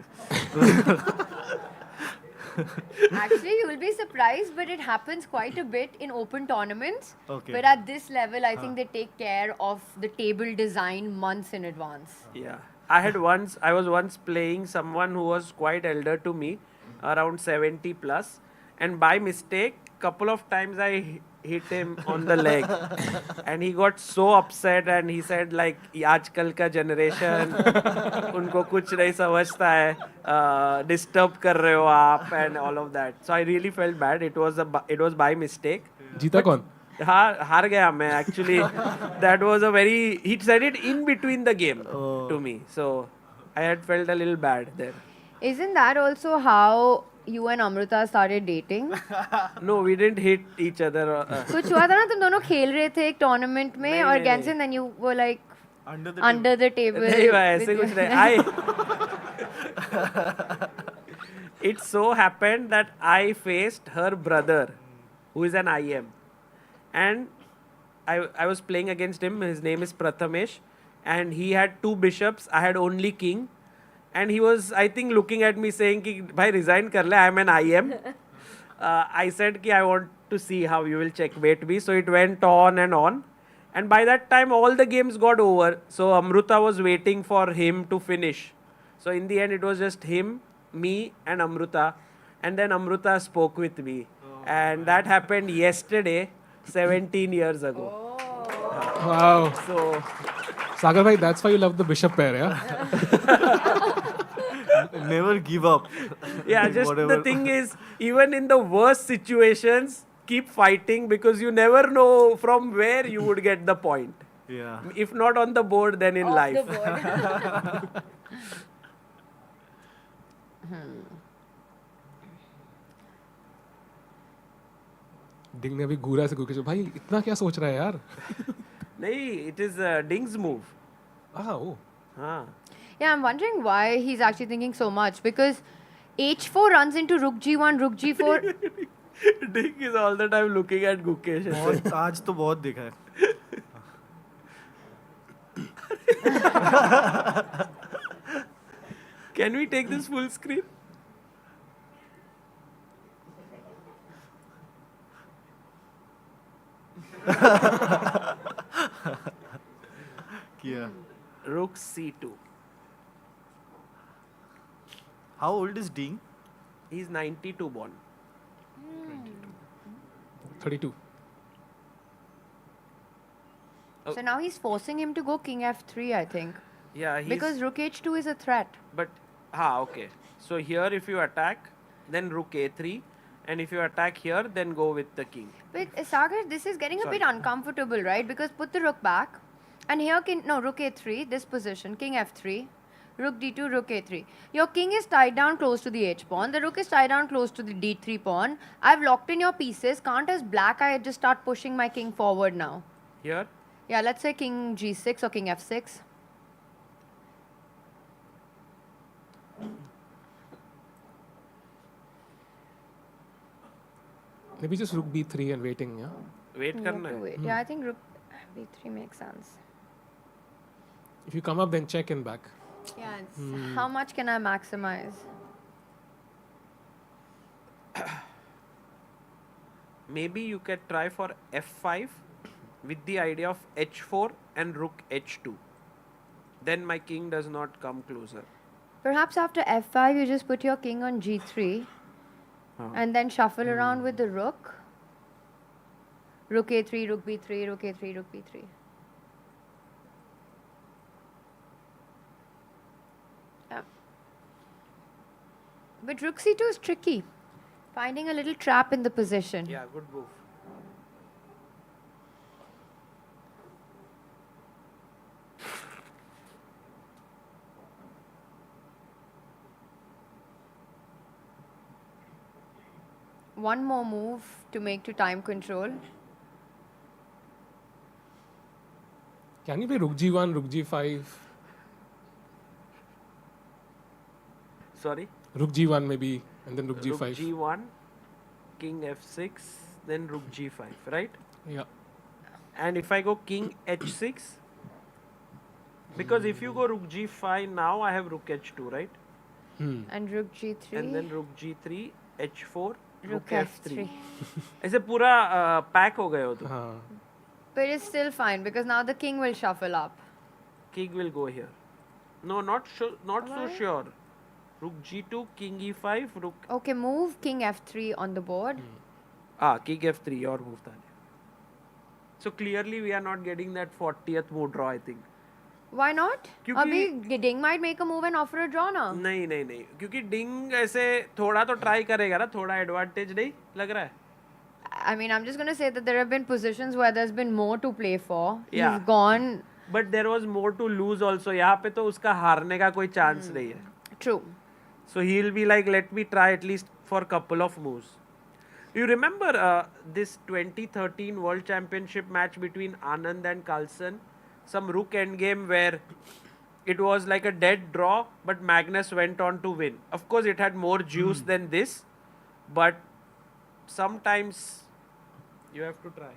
[SPEAKER 13] Actually, you will be surprised, but it happens quite a bit in open tournaments.
[SPEAKER 15] Okay.
[SPEAKER 13] But at this level, I think they take care of the table design months in advance.
[SPEAKER 21] Yeah. I was once playing someone who was quite elder to me, around 70 plus, and by mistake, couple of times I hit him on the leg. And he got so upset and he said like, आजकल का generation, उनको कुछ नहीं समझता है, disturb कर रहे हो आप and all of that. So I really felt bad. It was by mistake.
[SPEAKER 11] जीता कौन?
[SPEAKER 21] हार गया मैं actually. That was a very, he said it in between the game to me. So I had felt a little bad there.
[SPEAKER 13] Isn't that also how you and Amrita started dating?
[SPEAKER 21] No, we didn't hit each other.
[SPEAKER 13] कुछ हुआ था ना, तुम दोनों खेल रहे थे एक tournament में और against him, then you were like under the table.
[SPEAKER 21] नहीं भाई ऐसे कुछ नहीं. It so happened that I faced her brother, who is an IM, and I was playing against him. His name is Prathamesh, and he had 2 bishops. I had only king. And he was, I think, looking at me saying, ki, bhai, resign kar le, I am an IM. I said, ki, I want to see how you will checkmate me. So it went on. And by that time, all the games got over. So Amrita was waiting for him to finish. So in the end, it was just him, me, and Amrita. And then Amrita spoke with me. And that happened yesterday, 17 years ago.
[SPEAKER 11] Wow.
[SPEAKER 21] So,
[SPEAKER 11] Sagar bhai, that's why you love the bishop pair, yeah?
[SPEAKER 15] Never give up.
[SPEAKER 21] Yeah, just the thing is, even in the worst situations, keep fighting because you never know from where you would get the point.
[SPEAKER 15] Yeah.
[SPEAKER 21] If not on the board, then in life.
[SPEAKER 11] Ding ने अभी घूरा से गुकेश भाई इतना क्या सोच रहा है यार?
[SPEAKER 21] नहीं, it is Ding's move.
[SPEAKER 11] Oh.
[SPEAKER 13] Yeah, I'm wondering why he's actually thinking so much because h4 runs into rook g1, rook g4.
[SPEAKER 21] Ding is all the time looking at Gukesh.
[SPEAKER 15] आज तो बहुत देखा है.
[SPEAKER 21] Can we take this full screen?
[SPEAKER 15] Yeah.
[SPEAKER 21] Rook c2.
[SPEAKER 15] How old is Ding?
[SPEAKER 21] He's 92 born.
[SPEAKER 11] 32.
[SPEAKER 13] So now he's forcing him to go king f3, I think.
[SPEAKER 21] Yeah,
[SPEAKER 13] because rook h2 is a threat.
[SPEAKER 21] But, okay. So here if you attack, then rook a3. And if you attack here, then go with the king.
[SPEAKER 13] But Sagar, this is getting a bit uncomfortable, right? Because put the rook back. And here, rook a3, this position, king f3. Rook d2, rook a3. Your king is tied down close to the h pawn. The rook is tied down close to the d3 pawn. I've locked in your pieces. Can't as black I just start pushing my king forward now?
[SPEAKER 21] Here?
[SPEAKER 13] Yeah, let's say king g6 or king f6.
[SPEAKER 11] Maybe just rook b3 and waiting, yeah?
[SPEAKER 21] Wait karna hai.
[SPEAKER 13] Wait. Yeah, I think rook b3 makes sense.
[SPEAKER 11] If you come up, then check and back.
[SPEAKER 13] Yeah, how much can I maximize?
[SPEAKER 21] Maybe you can try for f5 with the idea of h4 and rook h2. Then my king does not come closer.
[SPEAKER 13] Perhaps after f5, you just put your king on g3 and then shuffle around with the rook. Rook a3, rook b3, rook a3, rook b3. Yeah. But rook c2 is tricky. Finding a little trap in the position.
[SPEAKER 21] Yeah, good move.
[SPEAKER 13] One more move to make to time control.
[SPEAKER 11] Can you play rook g1, rook g5?
[SPEAKER 21] Sorry?
[SPEAKER 11] Rook g1 maybe, and then rook g5.
[SPEAKER 21] Rook g1, king f6, then rook g5, right?
[SPEAKER 11] Yeah.
[SPEAKER 21] And if I go king h6, because if you go rook g5 now, I have rook h2, right?
[SPEAKER 13] And rook g3.
[SPEAKER 21] And then rook g3, h4,
[SPEAKER 13] rook
[SPEAKER 21] f3. ऐसे पूरा pack हो गए हो तुम.
[SPEAKER 13] But it's still fine because now the king will shuffle up.
[SPEAKER 21] King will go here. No, not so sure. Rook g2, king e5, rook.
[SPEAKER 13] Okay, move king f3 on the board.
[SPEAKER 21] King f3, your move, Tania. So clearly we are not getting that 40th move draw, I think.
[SPEAKER 13] Why not?
[SPEAKER 21] क्योंकि
[SPEAKER 13] Ding might make a move and offer a draw now.
[SPEAKER 21] नहीं क्योंकि Ding ऐसे थोड़ा तो try करेगा ना, थोड़ा advantage नहीं लग रहा है.
[SPEAKER 13] I mean, I'm just going to say that there have been positions where there's been more to play for.
[SPEAKER 21] Yeah.
[SPEAKER 13] He's gone.
[SPEAKER 21] But there was more to lose also. यहाँ पे तो उसका हारने का कोई chance नहीं है.
[SPEAKER 13] True.
[SPEAKER 21] So he'll be like, let me try at least for a couple of moves. You remember this 2013 World Championship match between Anand and Carlsen? Some rook endgame where it was like a dead draw, but Magnus went on to win. Of course, it had more juice than this, but sometimes you have to try.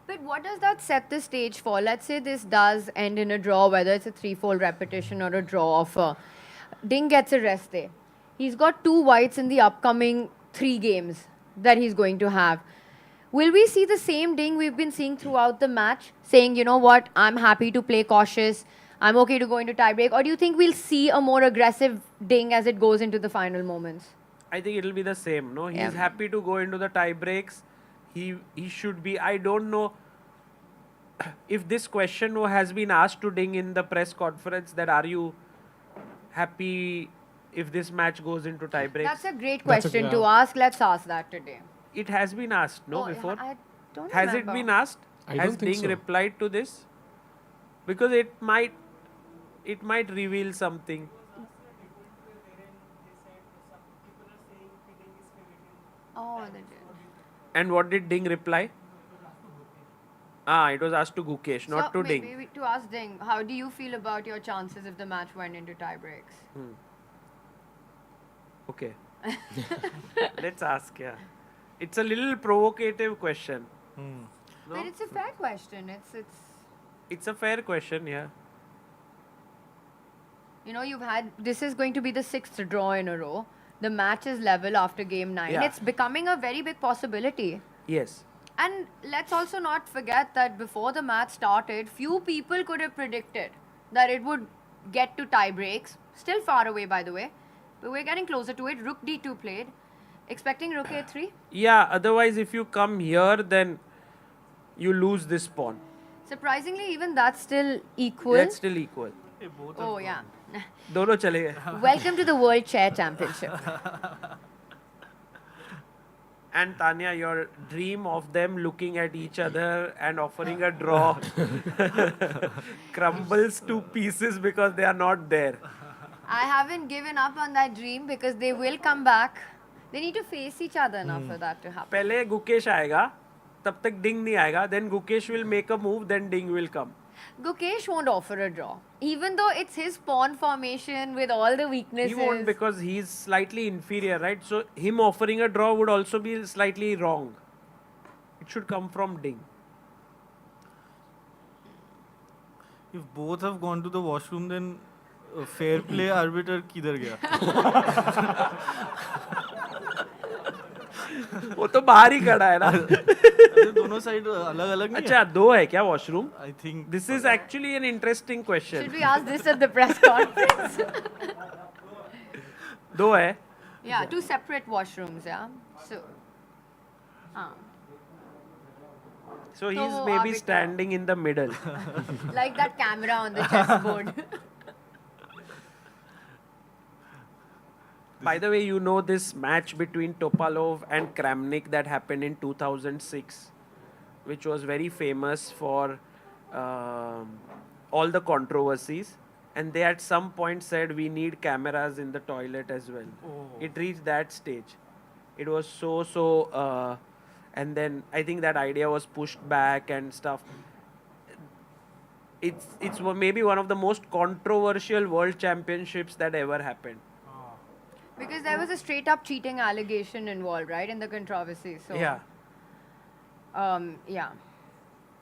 [SPEAKER 13] But what does that set the stage for? Let's say this does end in a draw, whether it's a threefold repetition or a draw offer. Ding gets a rest day. He's got 2 whites in the upcoming 3 games that he's going to have. Will we see the same Ding we've been seeing throughout the match, saying, you know what, I'm happy to play cautious, I'm okay to go into tiebreak? Or do you think we'll see a more aggressive Ding as it goes into the final moments?
[SPEAKER 21] I think it'll be the same, no? He's happy to go into the tie breaks. He should be. I don't know if this question has been asked to Ding in the press conference, that are you happy if this match goes into tie breaks?
[SPEAKER 13] That's a great question to ask. Let's ask that today.
[SPEAKER 21] It has been asked, no, before?
[SPEAKER 13] I don't
[SPEAKER 21] Has
[SPEAKER 13] remember.
[SPEAKER 21] it been asked?
[SPEAKER 11] I
[SPEAKER 21] Has
[SPEAKER 11] don't think
[SPEAKER 21] Ding
[SPEAKER 11] so.
[SPEAKER 21] replied to this? Because it might reveal something.
[SPEAKER 13] Oh, they did.
[SPEAKER 21] And what did Ding reply? It was asked to Gukesh, not to Ding.
[SPEAKER 13] Maybe to ask Ding, how do you feel about your chances if the match went into tie breaks?
[SPEAKER 21] Okay. Let's ask, yeah. It's a little provocative question. No?
[SPEAKER 13] But it's a fair question.
[SPEAKER 21] It's a fair question, yeah.
[SPEAKER 13] You know, this is going to be the 6th draw in a row. The match is level after game 9.
[SPEAKER 21] Yeah.
[SPEAKER 13] It's becoming a very big possibility.
[SPEAKER 21] Yes.
[SPEAKER 13] And let's also not forget that before the match started, few people could have predicted that it would get to tie breaks. Still far away, by the way. But we're getting closer to it. Rook D2 played. Expecting Rook A3?
[SPEAKER 21] Yeah, otherwise if you come here, then you lose this pawn.
[SPEAKER 13] Surprisingly, even that's still equal.
[SPEAKER 21] That's still equal.
[SPEAKER 13] Oh, yeah.
[SPEAKER 21] दोनों चले गए.
[SPEAKER 13] Welcome to the World Chair Championship.
[SPEAKER 21] And Tania, your dream of them looking at each other and offering a draw crumbles to pieces because they are not there.
[SPEAKER 13] I haven't given up on that dream because they will come back. They need to face each other now for that to happen.
[SPEAKER 21] पहले Gukesh आएगा, तब तक Ding नहीं आएगा. Then Gukesh will make a move, then Ding will come.
[SPEAKER 13] Gukesh won't offer a draw. Even though it's his pawn formation with all the weaknesses.
[SPEAKER 21] He won't, because he's slightly inferior, right? So him offering a draw would also be slightly wrong. It should come from Ding.
[SPEAKER 15] If both have gone to the washroom, then fair play arbiter किधर गया?
[SPEAKER 21] वो तो बाहर ही खड़ा है ना.
[SPEAKER 15] दोनों side अलग-अलग नहीं.
[SPEAKER 21] अच्छा, 2 है क्या washroom?
[SPEAKER 15] I think
[SPEAKER 21] this is actually an interesting question.
[SPEAKER 13] Should we ask this at the press conference?
[SPEAKER 21] 2 है.
[SPEAKER 13] Yeah, 2 separate washrooms, yeah.
[SPEAKER 21] So he's maybe standing in the middle.
[SPEAKER 13] Like that camera on the chessboard.
[SPEAKER 21] By the way, you know this match between Topalov and Kramnik that happened in 2006, which was very famous for all the controversies. And they at some point said, we need cameras in the toilet as well.
[SPEAKER 15] Oh.
[SPEAKER 21] It reached that stage. It was so, and then I think that idea was pushed back and stuff. It's maybe one of the most controversial world championships that ever happened.
[SPEAKER 13] Because there was a straight up cheating allegation involved, right, in the controversy. So
[SPEAKER 21] Yeah.
[SPEAKER 13] Yeah.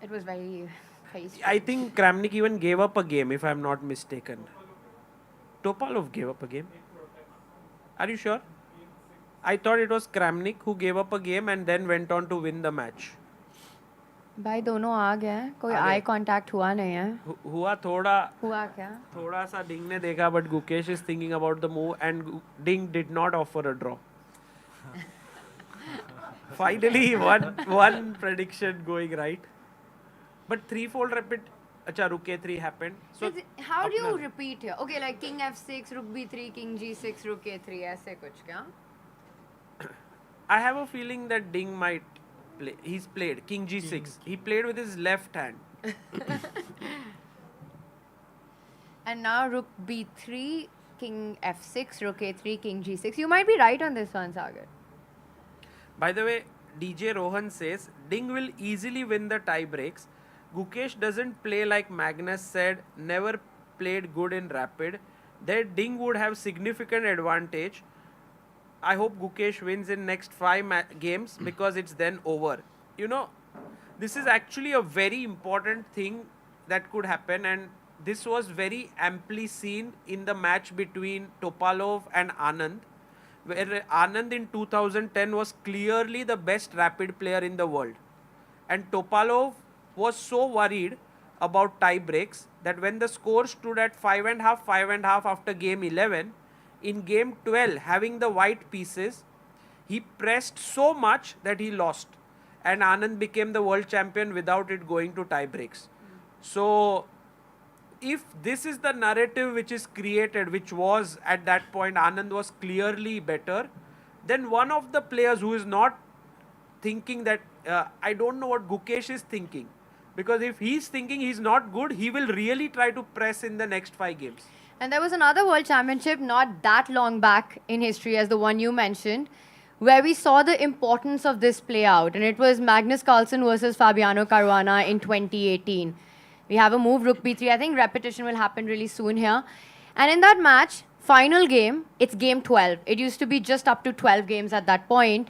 [SPEAKER 13] It was very
[SPEAKER 21] I think Kramnik even gave up a game, if I'm not mistaken. Topalov gave up a game. Are you sure? I thought it was Kramnik who gave up a game and then went on to win the match.
[SPEAKER 13] भाई दोनों आ गए हैं कोई eye contact हुआ नहीं है
[SPEAKER 21] हुआ थोड़ा
[SPEAKER 13] क्या
[SPEAKER 21] थोड़ा सा Ding ने देखा, but Gukesh is thinking about the move and Ding did not offer a draw. Finally, one prediction going right. But threefold rapid, acha, rook a3 happened. So
[SPEAKER 13] How do you repeat here? Okay, like king f6, rook b3, king g6, rook a3, ऐसे कुछ क्या?
[SPEAKER 21] I have a feeling that Ding might play. He's played king g6. He played with his left hand.
[SPEAKER 13] And now rook b3, king f6, rook a3, king g6. You might be right on this one, Sagar.
[SPEAKER 21] By the way, DJ Rohan says Ding will easily win the tie breaks. Gukesh doesn't play like Magnus said, never played good in rapid. There Ding would have significant advantage. I hope Gukesh wins in next 5 games because it's then over. You know, this is actually a very important thing that could happen, and this was very amply seen in the match between Topalov and Anand, where Anand in 2010 was clearly the best rapid player in the world. And Topalov was so worried about tie breaks that when the score stood at 5.5 after game 11, in game 12, having the white pieces, he pressed so much that he lost. And Anand became the world champion without it going to tie breaks. So, if this is the narrative which is created, which was at that point Anand was clearly better, then one of the players who is not thinking that, I don't know what Gukesh is thinking. Because if he's thinking he's not good, he will really try to press in the next 5 games.
[SPEAKER 13] And there was another World Championship not that long back in history as the one you mentioned, where we saw the importance of this play out. And it was Magnus Carlsen versus Fabiano Caruana in 2018. We have a move, rook b3. I think repetition will happen really soon here. And in that match, final game, it's game 12. It used to be just up to 12 games at that point.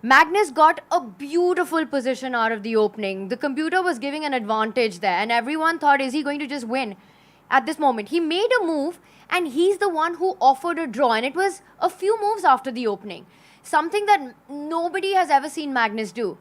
[SPEAKER 13] Magnus got a beautiful position out of the opening. The computer was giving an advantage there, and everyone thought, is he going to just win? At this moment, he made a move, and he's the one who offered a draw, and it was a few moves after the opening. Something that nobody has ever seen Magnus do.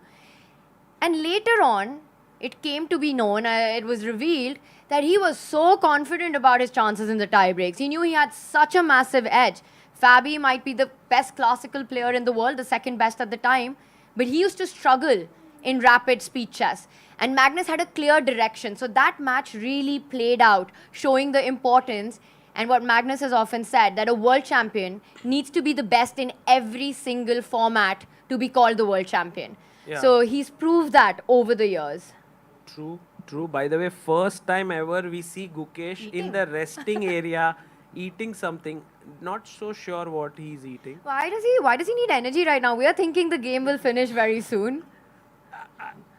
[SPEAKER 13] And later on, it came to be known, it was revealed, that he was so confident about his chances in the tie breaks. He knew he had such a massive edge. Fabi might be the best classical player in the world, the second best at the time, but he used to struggle in rapid speed chess. And Magnus had a clear direction. So that match really played out, showing the importance and what Magnus has often said, that a world champion needs to be the best in every single format to be called the world champion.
[SPEAKER 21] Yeah.
[SPEAKER 13] So he's proved that over the years.
[SPEAKER 21] True, true. By the way, first time ever we see Gukesh in the resting area eating something. Not so sure what he's eating.
[SPEAKER 13] Why does he need energy right now? We are thinking the game will finish very soon.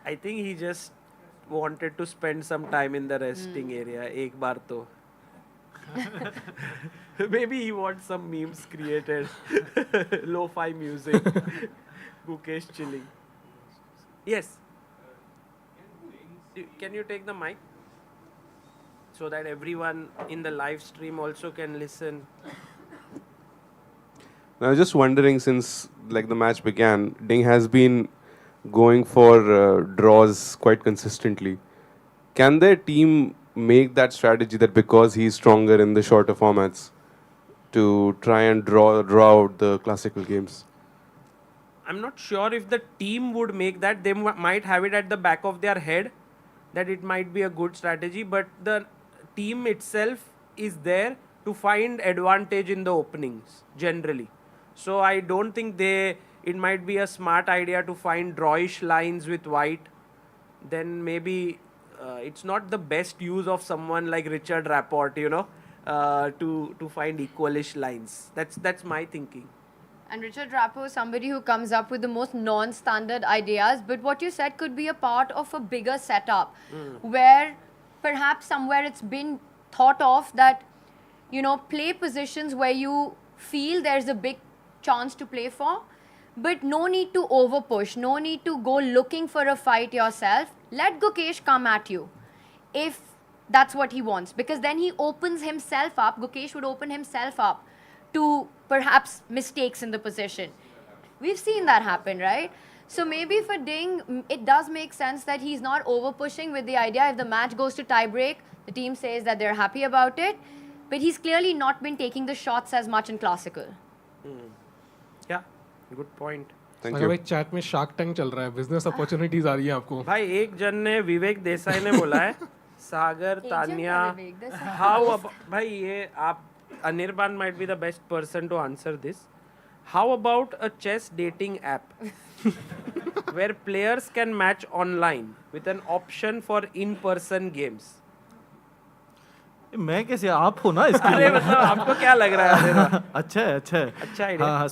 [SPEAKER 21] I think he just wanted to spend some time in the resting area. Ek baar to. Maybe he wants some memes created. Lo-fi music. Gukesh chilling. Yes. Can you take the mic? So that everyone in the live stream also can listen.
[SPEAKER 1] I was just wondering, since like the match began, Ding has been going for draws quite consistently. Can their team make that strategy that because he's stronger in the shorter formats to try and draw out the classical games?
[SPEAKER 21] I'm not sure if the team would make that. They might have it at the back of their head that it might be a good strategy, but the team itself is there to find advantage in the openings generally. So I don't think it might be a smart idea to find drawish lines with white. Then maybe it's not the best use of someone like Richard Rapport, you know, to find equalish lines. That's my thinking.
[SPEAKER 13] And Richard Rapport is somebody who comes up with the most non-standard ideas, but what you said could be a part of a bigger setup where perhaps somewhere it's been thought of that, you know, play positions where you feel there's a big chance to play for, but no need to over push, no need to go looking for a fight yourself. Let Gukesh come at you if that's what he wants, because then he opens himself up. Gukesh would open himself up to perhaps mistakes in the position. We've seen that happen, right? So maybe for Ding, it does make sense that he's not over pushing with the idea if the match goes to tie break, the team says that they're happy about it, but he's clearly not been taking the shots as much in classical.
[SPEAKER 21] Yeah, good point.
[SPEAKER 1] Thank
[SPEAKER 11] अगर
[SPEAKER 1] you.
[SPEAKER 11] भाई chat में shark tank चल रहा है, business opportunities आ रही हैं आपको.
[SPEAKER 21] भाई एक जन ने विवेक देसाई ने बोला है सागर तानिया हाउ भाई ये आप Anirban might be the best person to answer this. How about a chess dating app where players can match online with an option for in-person games?
[SPEAKER 15] मैं कैसे आप हो ना इसके
[SPEAKER 21] अरे मतलब आपको क्या लग रहा है?
[SPEAKER 15] अच्छा है अच्छा है
[SPEAKER 21] अच्छा idea.
[SPEAKER 15] हाँ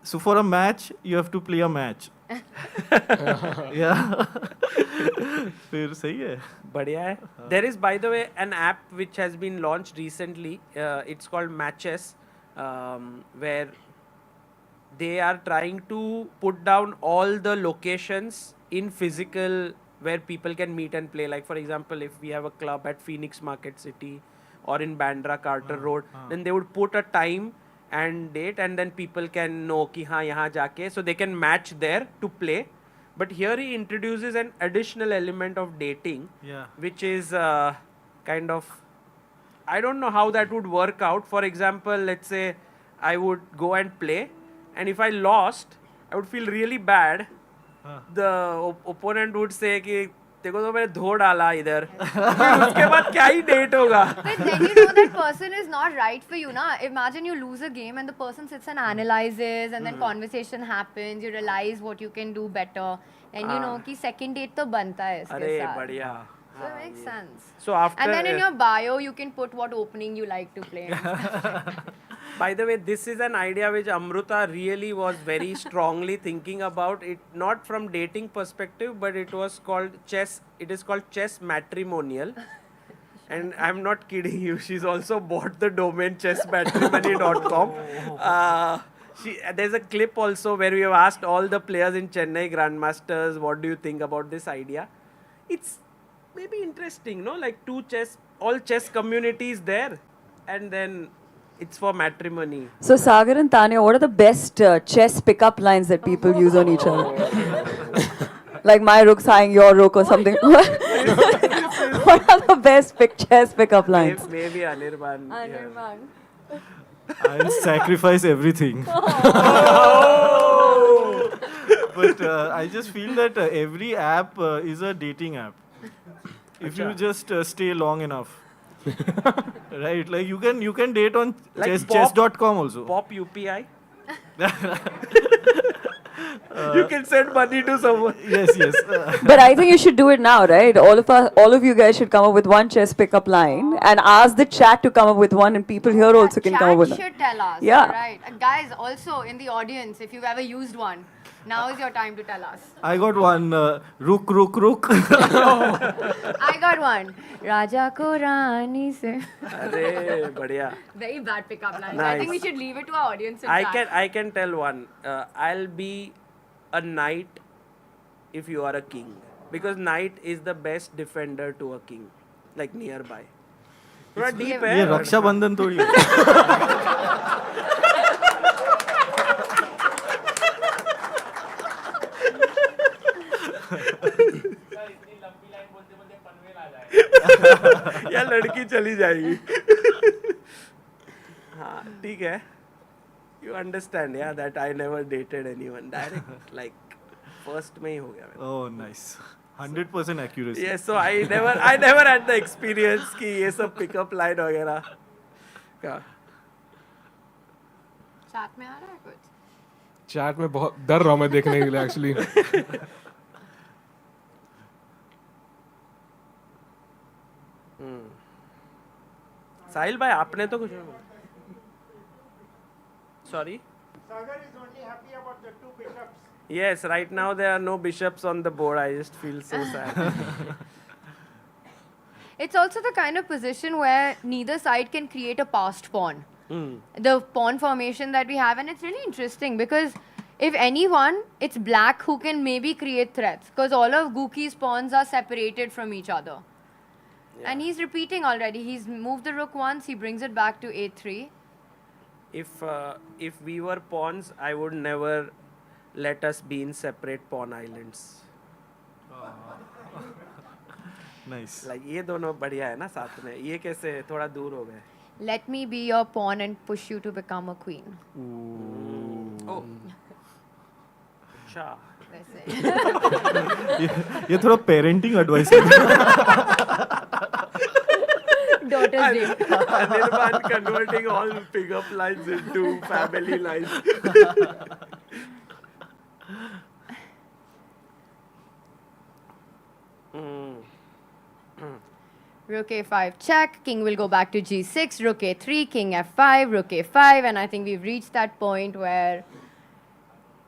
[SPEAKER 15] so for a match you have to play a match. Yeah. फिर सही है.
[SPEAKER 21] बढ़िया है. There is, by the way, an app which has been launched recently. It's called Matches, where they are trying to put down all the locations in physical where people can meet and play. Like for example, if we have a club at Phoenix Market City or in Bandra Carter Road, then they would put a time and date, and then people can know कि हाँ यहाँ जाके, so they can match there to play. But here he introduces an additional element of dating, which is kind of, I don't know how that would work out. For example, let's say I would go and play, and if I lost, I would feel really bad. The opponent would say कि देखो तो मैंने धो डाला इधर. उसके बाद क्या ही date होगा?
[SPEAKER 13] But then you know that person is not right for you, na? Imagine you lose a game and the person sits and analyzes, and then conversation happens. You realize what you can do better, and you know कि second date तो बनता है इसके
[SPEAKER 21] अरे
[SPEAKER 13] साथ.
[SPEAKER 21] बढ़िया.
[SPEAKER 13] So it makes sense.
[SPEAKER 21] So after
[SPEAKER 13] And then in your bio you can put what opening you like to play.
[SPEAKER 21] By the way, this is an idea which Amruta really was very strongly thinking about. It not from dating perspective, but it was called chess. It is called chess matrimonial. And I'm not kidding you. She's also bought the domain chessmatrimony.com. There's a clip also where we have asked all the players in Chennai Grandmasters, what do you think about this idea? It's maybe interesting, no? Like all chess communities there, and then it's for matrimony.
[SPEAKER 14] So Sagar and Tania, what are the best chess pickup lines that people use on each other? Like my rook's eyeing your rook or something. What are the best chess pickup lines?
[SPEAKER 21] Maybe Anirban.
[SPEAKER 13] Anirban.
[SPEAKER 15] I'll sacrifice everything. But I just feel that every app is a dating app. If you just stay long enough. Right, like you can date on
[SPEAKER 21] Like
[SPEAKER 15] chess.com also.
[SPEAKER 21] POP UPI. You can send money to someone.
[SPEAKER 15] Yes.
[SPEAKER 14] But I think you should do it now, right? All of you guys should come up with one chess pickup line and ask the chat to come up with one, and people here also can come up with
[SPEAKER 13] Chat
[SPEAKER 14] one.
[SPEAKER 13] should tell us.
[SPEAKER 14] Yeah.
[SPEAKER 13] Right. Guys, also in the audience, if you've ever used one, now is your time to tell us.
[SPEAKER 15] I got one rook.
[SPEAKER 13] I got one. Raja ko Rani se.
[SPEAKER 21] Arey, बढ़िया.
[SPEAKER 13] Very bad pickup line.
[SPEAKER 21] Nice.
[SPEAKER 13] I think we should leave it to our audience. to
[SPEAKER 21] I
[SPEAKER 13] chat.
[SPEAKER 21] can tell one. I'll be a knight if you are a king, because knight is the best defender to a king, like nearby. थोड़ा deep है.
[SPEAKER 15] ये रक्षाबंधन थोड़ी है.
[SPEAKER 21] या लड़की चली जाएगी. हाँ ठीक है. You understand, yeah, that I never dated anyone. Direct, like first में ही हो गया.
[SPEAKER 15] Oh, nice. 100% accuracy.
[SPEAKER 21] Yes, so I never had the experience कि ये सब pickup line वगैरह. क्या?
[SPEAKER 13] Chat में आ रहा है कुछ?
[SPEAKER 11] चैट में बहुत डर रहा हूँ मैं देखने के लिए एक्चुअली.
[SPEAKER 21] साहिल भाई आपने तो कुछ Sorry?
[SPEAKER 20] Sagar is only happy about the 2 bishops.
[SPEAKER 21] Yes, right now there are no bishops on the board. I just feel so sad.
[SPEAKER 13] It's also the kind of position where neither side can create a passed pawn. The pawn formation that we have, and it's really interesting because if anyone, it's black who can maybe create threats, because all of Guke's pawns are separated from each other. And he's repeating already. He's moved the rook once, he brings it back to a3.
[SPEAKER 21] If we were pawns, I would never let us be in separate pawn islands.
[SPEAKER 15] Nice.
[SPEAKER 21] Like ये दोनों बढ़िया है ना साथ में. ये कैसे थोड़ा दूर हो गए.
[SPEAKER 13] Let me be your pawn and push you to become a queen.
[SPEAKER 21] Oh. अच्छा
[SPEAKER 15] ये थोड़ा पेरेंटिंग एडवाइस है.
[SPEAKER 13] Daughter's day.
[SPEAKER 21] Anirban converting all pick-up lines into family lines.
[SPEAKER 13] Rook a5 check, king will go back to g6, rook a3, king f5, rook a5, and I think we've reached that point where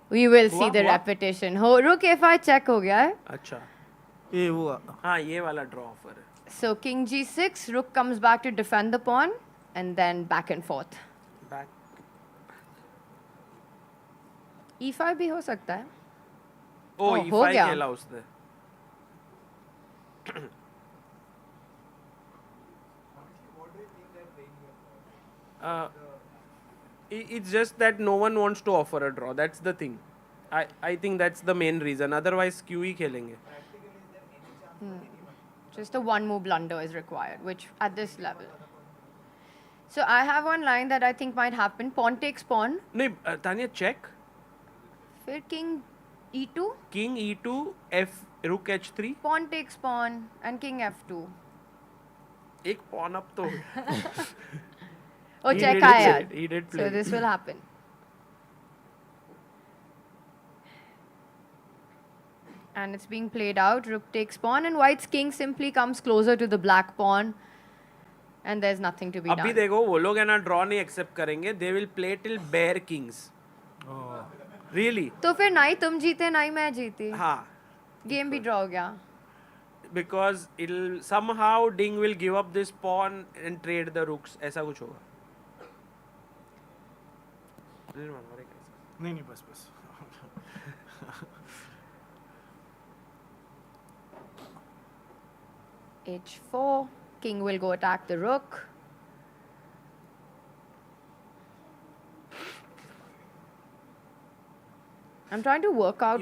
[SPEAKER 13] we will see the repetition. हो rook a5 check हो गया है.
[SPEAKER 21] अच्छा.
[SPEAKER 15] ये हुआ.
[SPEAKER 21] हाँ ये वाला draw offer है.
[SPEAKER 13] So king g6, rook comes back to defend the pawn, and then back and forth.
[SPEAKER 21] Back.
[SPEAKER 13] e5 भी हो सकता है.
[SPEAKER 21] Oh,
[SPEAKER 13] हो
[SPEAKER 21] e5
[SPEAKER 13] गया.
[SPEAKER 21] खेला उसने. It's just that no one wants to offer a draw. That's the thing. I think that's the main reason. Otherwise, QE खेलेंगे.
[SPEAKER 13] Just a one-move blunder is required, which at this level. So I have one line that I think might happen. Pawn takes pawn.
[SPEAKER 21] नहीं, Tania check.
[SPEAKER 13] फिर king e2.
[SPEAKER 21] King e2, f rook h3.
[SPEAKER 13] Pawn takes pawn and king f2.
[SPEAKER 21] एक pawn up तो.
[SPEAKER 13] Oh,
[SPEAKER 21] He
[SPEAKER 13] check
[SPEAKER 21] did
[SPEAKER 13] आया.
[SPEAKER 21] play. He did play.
[SPEAKER 13] So this will happen. And it's being played out. Rook takes pawn, and white's king simply comes closer to the black pawn, and there's nothing to be
[SPEAKER 21] अभी
[SPEAKER 13] done.
[SPEAKER 21] देखो वो लोग है ना draw नहीं accept करेंगे. They will play till bare kings. Really?
[SPEAKER 13] तो फिर ना ही तुम जीते ना ही मैं जीती.
[SPEAKER 21] हाँ.
[SPEAKER 13] Game भी draw हो गया.
[SPEAKER 21] Because it'll somehow Ding will give up this pawn and trade the rooks. ऐसा कुछ होगा.
[SPEAKER 15] नहीं बस बस.
[SPEAKER 13] h4. King will go attack the rook. I'm trying to work out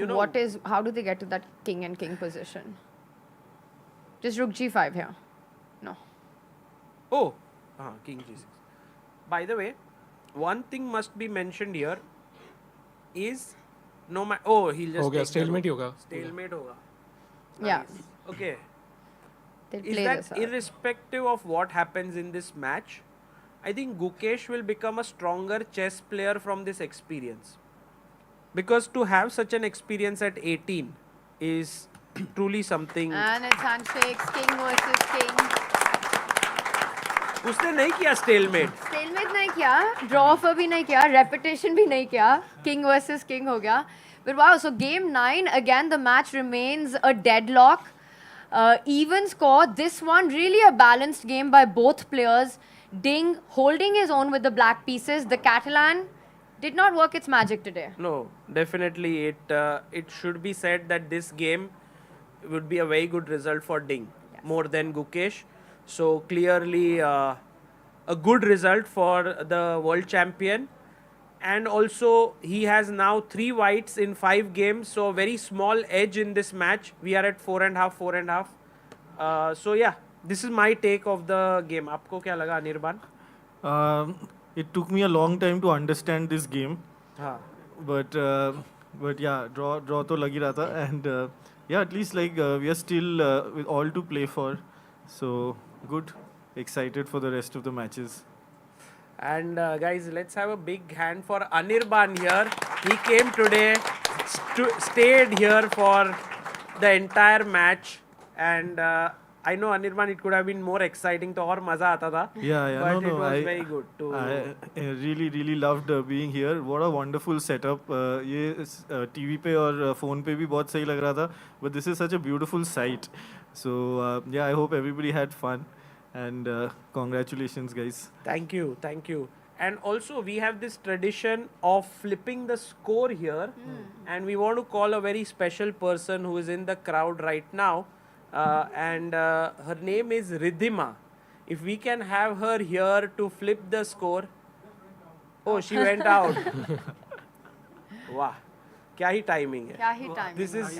[SPEAKER 13] how do they get to that king and king position. Just rook g5 here. No.
[SPEAKER 21] Oh, king g6. By the way, one thing must be mentioned here is no matter. Oh, he'll just.
[SPEAKER 11] हो गया,
[SPEAKER 21] take the
[SPEAKER 11] stalemate
[SPEAKER 21] rook.
[SPEAKER 11] ही होगा.
[SPEAKER 21] Stalemate होगा.
[SPEAKER 13] Yeah.
[SPEAKER 21] Nice. Okay.
[SPEAKER 13] They'll
[SPEAKER 21] Is
[SPEAKER 13] play
[SPEAKER 21] that
[SPEAKER 13] this out.
[SPEAKER 21] irrespective of what happens in this match? I think Gukesh will become a stronger chess player from this experience. Because to have such an experience at 18 is truly something.
[SPEAKER 13] And it's handshakes, king versus king.
[SPEAKER 21] उसने नहीं किया stalemate.
[SPEAKER 13] Stalemate नहीं किया, draw offer भी नहीं किया, repetition भी नहीं किया, king versus king हो गया. But wow, so game 9, again the match remains a deadlock. Even score. This one really a balanced game by both players. Ding holding his own with the black pieces. The Catalan did not work its magic today.
[SPEAKER 21] No, definitely it should be said that this game would be a very good result for Ding, more than Gukesh. So clearly a good result for the world champion. And also he has now 3 whites in 5 games, so a very small edge in this match. We are at 4.5. So yeah, this is my take of the game. आपको क्या लगा Anirban?
[SPEAKER 15] It took me a long time to understand this game.
[SPEAKER 21] हाँ.
[SPEAKER 15] But yeah, draw तो लग ही रहा था, and yeah, at least like we are still with all to play for. So good, excited for the rest of the matches.
[SPEAKER 21] And guys, let's have a big hand for Anirban here. He came today, stayed here for the entire match, and I know Anirban, it could have been more exciting, तो और मजा आता था.
[SPEAKER 15] Yeah,
[SPEAKER 21] but it was very good too.
[SPEAKER 15] I really loved being here. What a wonderful setup. ये TV पे और phone पे भी बहुत सही लग रहा था. But this is such a beautiful sight. So yeah, I hope everybody had fun. And congratulations, guys.
[SPEAKER 21] Thank you. And also we have this tradition of flipping the score here, and we want to call a very special person who is in the crowd right now, and her name is Ridhima. If we can have her here to flip the score. Oh, she went out. Wow, क्या ही timing है.
[SPEAKER 13] क्या ही timing
[SPEAKER 21] This is.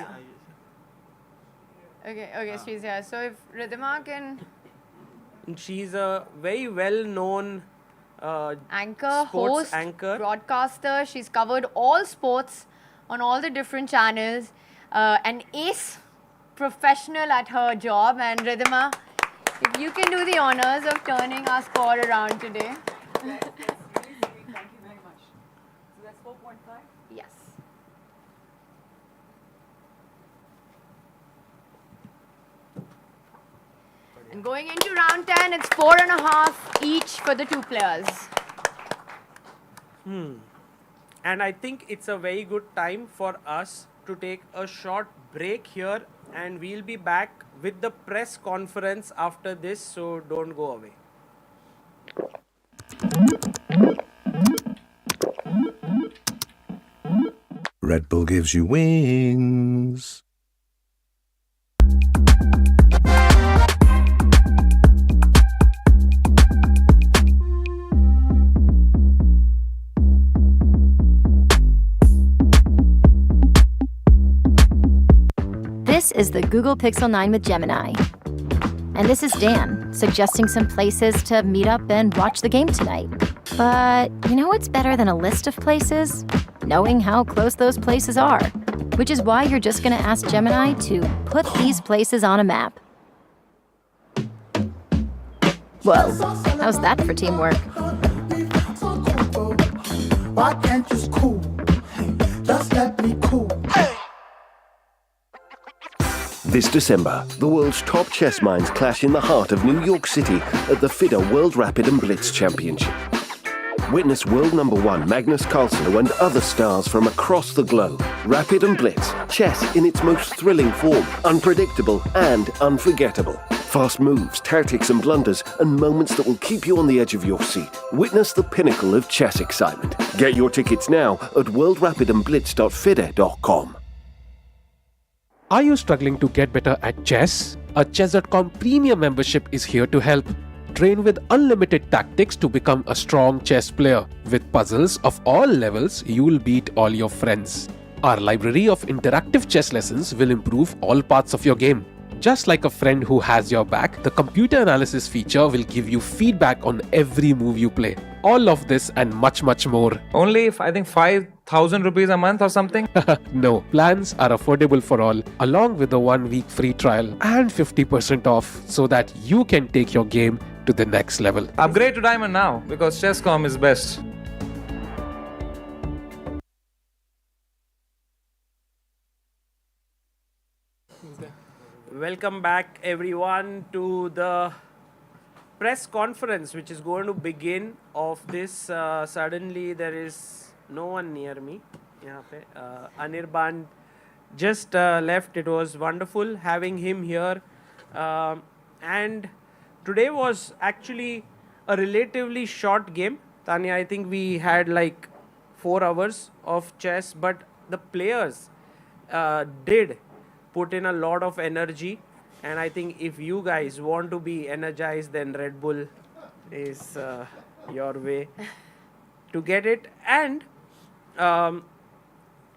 [SPEAKER 13] Okay, she's here. So if Ridhima can.
[SPEAKER 21] She's a very well-known
[SPEAKER 13] anchor,
[SPEAKER 21] sports
[SPEAKER 13] host,
[SPEAKER 21] anchor,
[SPEAKER 13] broadcaster. She's covered all sports on all the different channels. An ace professional at her job. And Ridhima, if you can do the honors of turning our score around today.
[SPEAKER 14] Thank you very much. So that's 4.5?
[SPEAKER 13] Yes. And going into round 10, it's 4.5 each for the two players.
[SPEAKER 21] And I think it's a very good time for us to take a short break here, and we'll be back with the press conference after this, so don't go away.
[SPEAKER 2] Red Bull gives you wings.
[SPEAKER 3] This is the Google Pixel 9 with Gemini. And this is Dan, suggesting some places to meet up and watch the game tonight. But you know what's better than a list of places? Knowing how close those places are. Which is why you're just gonna ask Gemini to put these places on a map. Whoa, how's that for teamwork?
[SPEAKER 7] Why can't you cool? Just let me cool.
[SPEAKER 5] This December, the world's top chess minds clash in the heart of New York City at the FIDE World Rapid and Blitz Championship. Witness world number 1 Magnus Carlsen and other stars from across the globe. Rapid and Blitz, chess in its most thrilling form, unpredictable and unforgettable. Fast moves, tactics and blunders, and moments that will keep you on the edge of your seat. Witness the pinnacle of chess excitement. Get your tickets now at worldrapidandblitz.fide.com.
[SPEAKER 6] Are you struggling to get better at chess? A Chess.com premium membership is here to help. Train with unlimited tactics to become a strong chess player. With puzzles of all levels, you'll beat all your friends. Our library of interactive chess lessons will improve all parts of your game. Just like a friend who has your back, the computer analysis feature will give you feedback on every move you play. All of this and much, much more.
[SPEAKER 16] Only, I think, 5,000 rupees a month or something?
[SPEAKER 6] No, plans are affordable for all, along with a 1-week free trial and 50% off, so that you can take your game to the next level.
[SPEAKER 16] Upgrade to Diamond now, because Chess.com is best.
[SPEAKER 21] Welcome back, everyone, to the press conference, which is going to begin of this. Suddenly, there is no one near me. Anirban just left. It was wonderful having him here. And today was actually a relatively short game. Tania, I think we had like 4 hours of chess, but the players did put in a lot of energy, and I think if you guys want to be energized, then Red Bull is your way to get it. And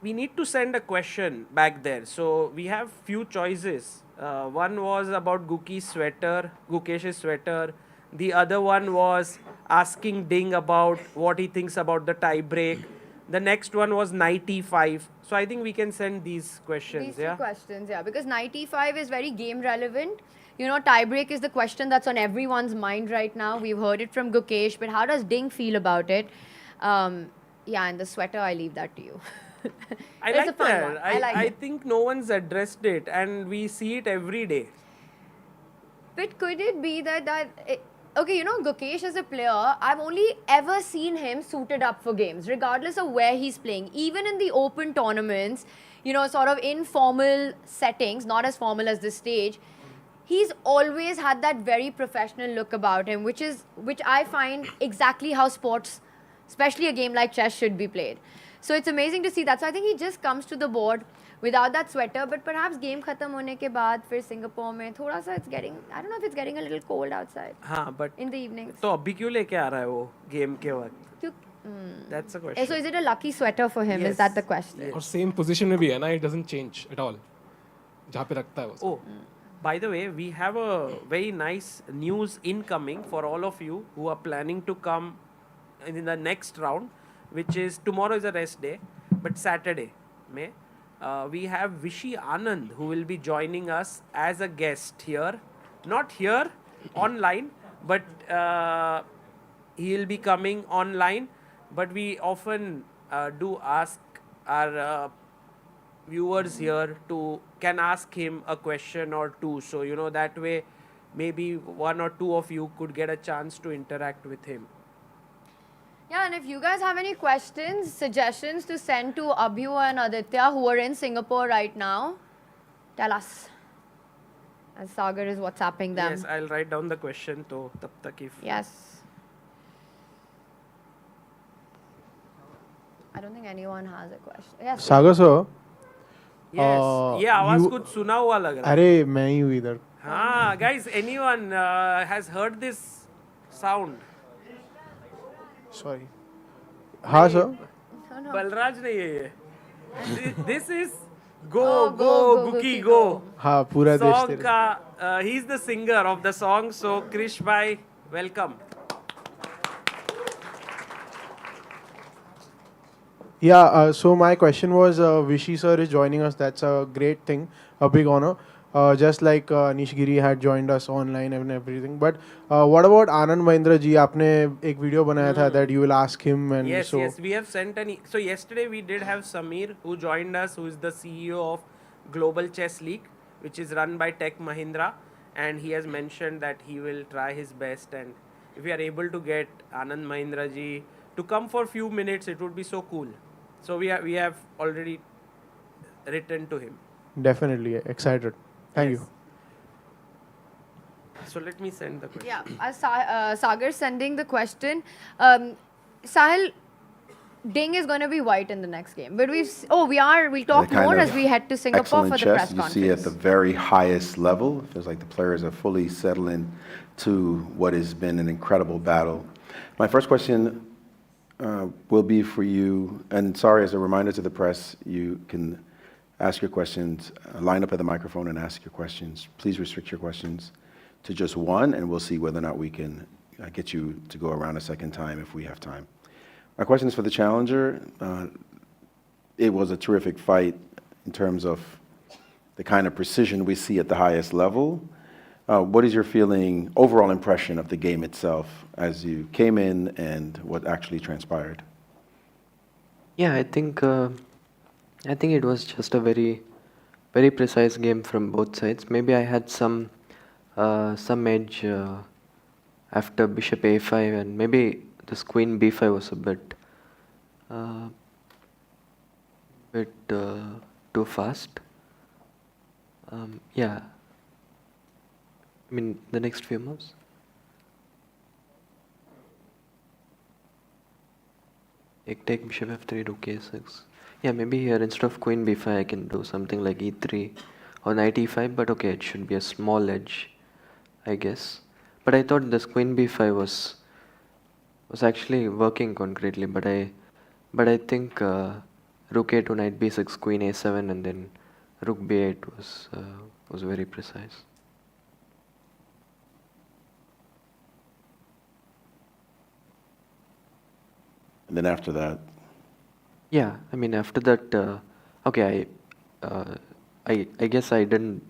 [SPEAKER 21] we need to send a question back there, so we have few choices. One was about Gukesh's sweater. The other one was asking Ding about what he thinks about the tie break. The next one was 95. So I think we can send these questions.
[SPEAKER 13] These two questions, because 95 is very game relevant. You know, tiebreak is the question that's on everyone's mind right now. We've heard it from Gukesh, but how does Ding feel about it? And the sweater, I leave that to you.
[SPEAKER 21] I like that. I think no one's addressed it, and we see it every day.
[SPEAKER 13] But could it be that okay, you know, Gukesh as a player, I've only ever seen him suited up for games, regardless of where he's playing. Even in the open tournaments, you know, sort of informal settings, not as formal as this stage, he's always had that very professional look about him, which I find exactly how sports, especially a game like chess, should be played. So it's amazing to see that. So I think he just comes to the board without that sweater, but perhaps game khatam hone ke baad, fir Singapore mein, thoda sa it's getting, I don't know if it's getting a little cold outside.
[SPEAKER 21] But
[SPEAKER 13] in the evenings.
[SPEAKER 21] So abhi kyun leke aa raha hai wo game ke waqt? That's the question.
[SPEAKER 13] So is it a lucky sweater for him?
[SPEAKER 21] Yes.
[SPEAKER 13] Is that the question?
[SPEAKER 11] Or same position में भी है ना, it doesn't change at all. जहाँ पे रखता है वो.
[SPEAKER 21] Oh, by the way, we have a very nice news incoming for all of you who are planning to come in the next round, which is tomorrow is a rest day, but Saturday में we have Vishy Anand who will be joining us as a guest here, not here online, but he will be coming online. But we often do ask our viewers here to can ask him a question or two, so you know that way maybe one or two of you could get a chance to interact with him.
[SPEAKER 13] Yeah, and if you guys have any questions, suggestions to send to Abhi and Aditya who are in Singapore right now, tell us. And Sagar is WhatsApping them.
[SPEAKER 21] Yes, I'll write down the question to tab tak if.
[SPEAKER 13] Yes. I don't think anyone has a question. Yes.
[SPEAKER 8] Sagar sir.
[SPEAKER 21] Yes. ये आवाज कुछ सुना हुआ लग रहा है.
[SPEAKER 8] अरे मैं ही हूँ इधर.
[SPEAKER 21] हाँ, guys, anyone has heard this sound?
[SPEAKER 8] Sorry. हाँ sir.
[SPEAKER 21] बलराज नहीं है ये. This is Go Guki Go.
[SPEAKER 8] हाँ पूरा देश
[SPEAKER 21] Song
[SPEAKER 8] तेरे.
[SPEAKER 21] का he's the singer of the song. So Krish bhai, welcome.
[SPEAKER 8] Yeah, so my question was, Vishy sir is joining us. That's a great thing, a big honor. Just like Anish Giri had joined us online and everything. But what about Anand Mahindra ji? आपने एक video बनाया था that you will ask him and
[SPEAKER 21] Yes,
[SPEAKER 8] so.
[SPEAKER 21] yes, we have sent so yesterday we did have Samir who joined us, who is the CEO of Global Chess League, which is run by Tech Mahindra, and he has mentioned that he will try his best, and if we are able to get Anand Mahindra ji to come for a few minutes, it would be so cool. So we have already written to him.
[SPEAKER 8] Definitely excited. Thank you.
[SPEAKER 21] So let me send the question.
[SPEAKER 13] Yeah, as Sagar sending the question, Sahil, Ding is going to be white in the next game. But we'll talk more as we head to Singapore for the press
[SPEAKER 12] you
[SPEAKER 13] conference.
[SPEAKER 12] see at the very highest level. It feels like the players are fully settling to what has been an incredible battle. My first question will be for you, and sorry, as a reminder to the press, you can ask your questions, line up at the microphone and ask your questions. Please restrict your questions to just one, and we'll see whether or not we can get you to go around a second time if we have time. My question is for the challenger. It was a terrific fight in terms of the kind of precision we see at the highest level. What is your feeling, overall impression of the game itself as you came in and what actually transpired?
[SPEAKER 22] Yeah, I think it was just a very, very precise game from both sides. Maybe I had some edge after Bishop A5, and maybe this Queen B5 was a bit too fast. Yeah. I mean, the next few moves. Take Bishop F3, Rook A6. Yeah, maybe here instead of Queen B5, I can do something like E3 or Knight E5. But okay, it should be a small edge, I guess. But I thought this Queen B5 was actually working concretely. But I think Rook A2, Knight B6, Queen A7, and then Rook B8 was very precise.
[SPEAKER 12] And then after that?
[SPEAKER 22] Yeah, I mean after that, okay, I guess I didn't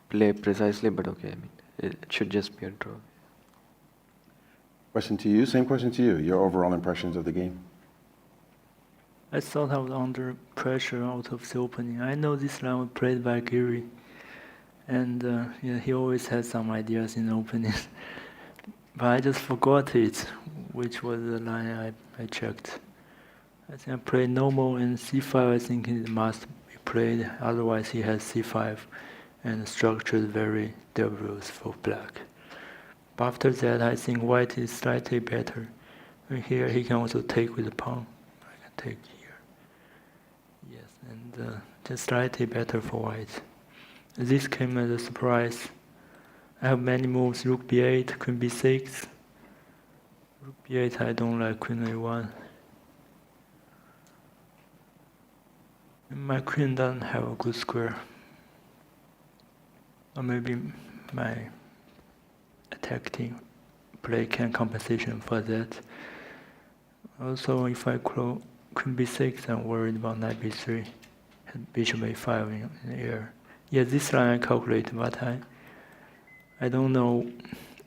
[SPEAKER 22] play precisely, but okay, I mean it should just be a draw.
[SPEAKER 12] Question to you, same question to you, your overall impressions of the game.
[SPEAKER 23] I thought I was under pressure out of the opening. I know this line was played by Giri, and yeah, he always has some ideas in the opening. But I just forgot it, which was the line I checked. I think I played normal and C5, I think it must be played, otherwise he has C5 and structured very dangerous for black. But after that, I think white is slightly better. And here he can also take with the pawn. I can take here. Yes, and just slightly better for white. This came as a surprise. I have many moves, Rook B8, Queen B6. Rook B8, I don't like Queen A1. My queen doesn't have a good square. Or maybe my attacking play can compensation for that. Also, if I queen b6, I'm worried about knight b3, and bishop a5 in the air. Yeah, this line I calculate, but I don't know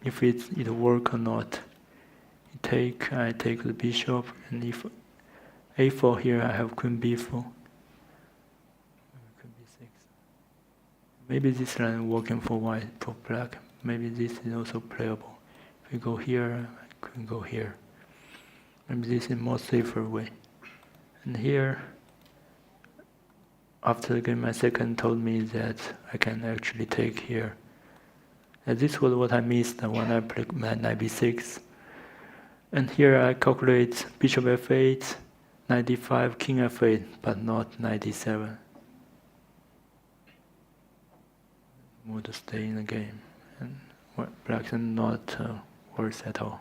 [SPEAKER 23] if it work or not. I take the bishop, and if a4 here, I have queen b4. Queen b6. Maybe this line working for white, for black. Maybe this is also playable. If we go here, I can go here. Maybe this is more safer way. And here, after the game, my second told me that I can actually take here. And this was what I missed when I played my knight b6. And here I calculate bishop f8, knight d5, king f8, but not knight d7. Would stay in the game, and black is not worse at all.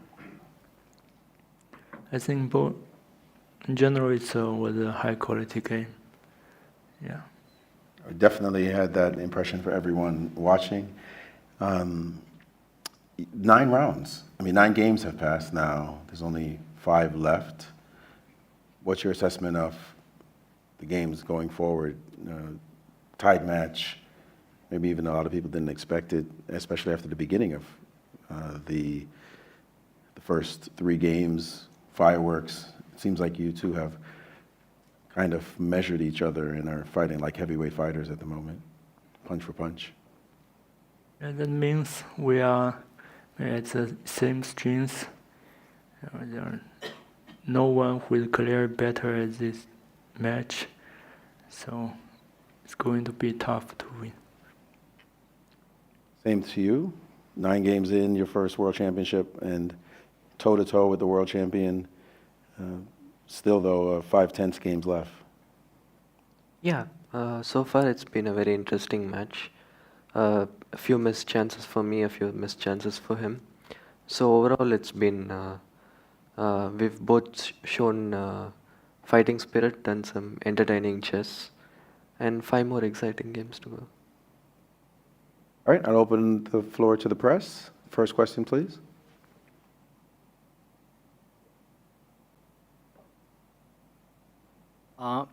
[SPEAKER 23] I think both, in general, it was a high quality game. Yeah.
[SPEAKER 12] I definitely had that impression for everyone watching. 9 rounds. I mean, 9 games have passed now. There's only 5 left. What's your assessment of the games going forward? Tied match. Maybe even a lot of people didn't expect it, especially after the beginning of the first 3 games, fireworks. It seems like you two have kind of measured each other and are fighting like heavyweight fighters at the moment, punch for punch.
[SPEAKER 23] And that means we are at the same strengths. No one will clear better at this match, so it's going to be tough to win.
[SPEAKER 12] Same to you. 9 games in, your first World Championship, and toe-to-toe with the world champion. Still, though, 5 tense games left.
[SPEAKER 22] Yeah, so far it's been a very interesting match. A few missed chances for me, a few missed chances for him. So overall, it's been, we've both shown fighting spirit, done some entertaining chess, and 5 more exciting games to go.
[SPEAKER 12] All right, I'll open the floor to the press. First question, please.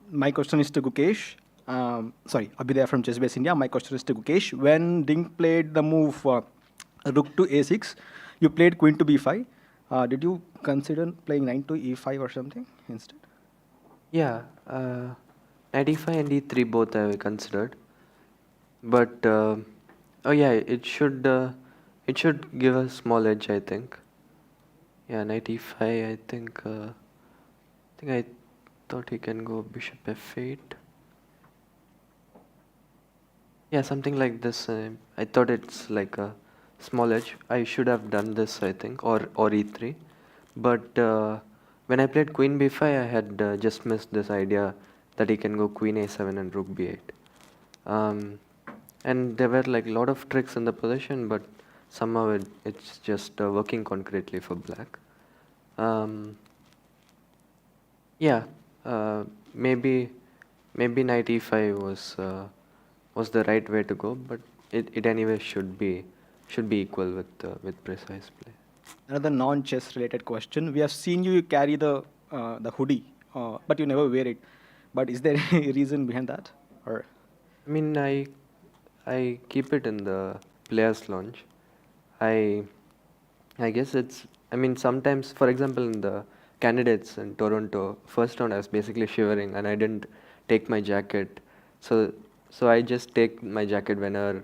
[SPEAKER 10] My question is to Gukesh. Abhidaya from Chessbase India. My question is to Gukesh. When Ding played the move rook to a6, you played queen to b5. Did you consider playing knight to e5 or something instead?
[SPEAKER 22] Yeah, knight e5 and e3 both I considered, but oh yeah, it should give a small edge, I think. Yeah, knight e5. I thought he can go bishop f8. Yeah, something like this. I thought it's like a small edge. I should have done this, I think, or e3. But when I played queen b5, I had just missed this idea that he can go queen a7 and rook b8. And there were like a lot of tricks in the position, but somehow it's just working concretely for black. Yeah, maybe knight e5 was the right way to go, but it anyway should be equal with precise play.
[SPEAKER 10] Another non-chess related question. We have seen you carry the hoodie, but you never wear it. But is there any reason behind that? Or
[SPEAKER 22] I mean, I keep it in the players' lounge. I guess it's. I mean, sometimes, for example, in the candidates in Toronto, first round I was basically shivering and I didn't take my jacket. So I just take my jacket whenever,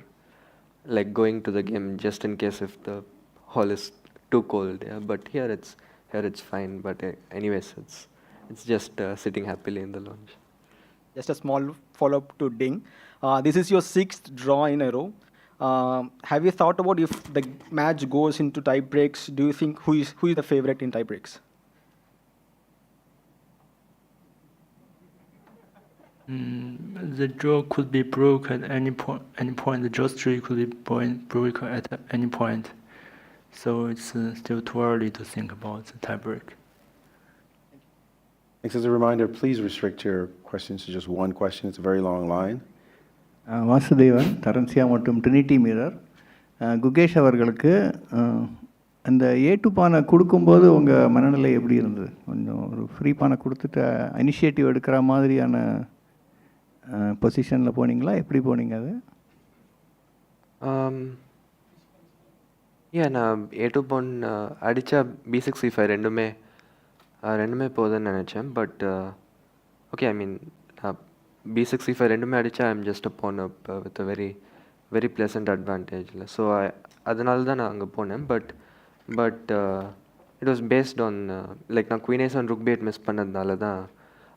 [SPEAKER 22] like, going to the game, just in case if the hall is too cold. Yeah, but here it's fine. But anyways, it's just sitting happily in the lounge.
[SPEAKER 10] just a small follow-up to Ding. This is your 6th draw in a row. Have you thought about if the match goes into tie breaks? Do you think who is the favorite in tie breaks?
[SPEAKER 23] The draw could be broke at any point. The draw streak could be broke at any point. So it's still too early to think about the tiebreak.
[SPEAKER 12] Thanks. As a reminder, please restrict your questions to just one question. It's a very long line.
[SPEAKER 17] Vasudevan தரன்சியா மற்றும் Trinity mirror Gukesh அவர்களுக்கு அந்த A2 பானை கொடுக்கும்போது உங்கள் மனநிலை எப்படி இருந்தது? கொஞ்சம் ஒரு ஃப்ரீ பானை கொடுத்துட்டு இனிஷியேட்டிவ் எடுக்கிற மாதிரியான பொசிஷனில் போனீங்களா? எப்படி போனீங்க அது?
[SPEAKER 22] நான் A2 பான் அடித்தா B65 ரெண்டுமே போகுதுன்னு நினச்சேன். But okay, I mean B65 ரெண்டுமே அடித்தா I am just a pawn up with a very very pleasant அட்வான்டேஜில். ஸோ அதனால தான் நான் அங்கே போனேன். But it was based on like நான் queen as on rook bad miss பண்ணதுனால தான்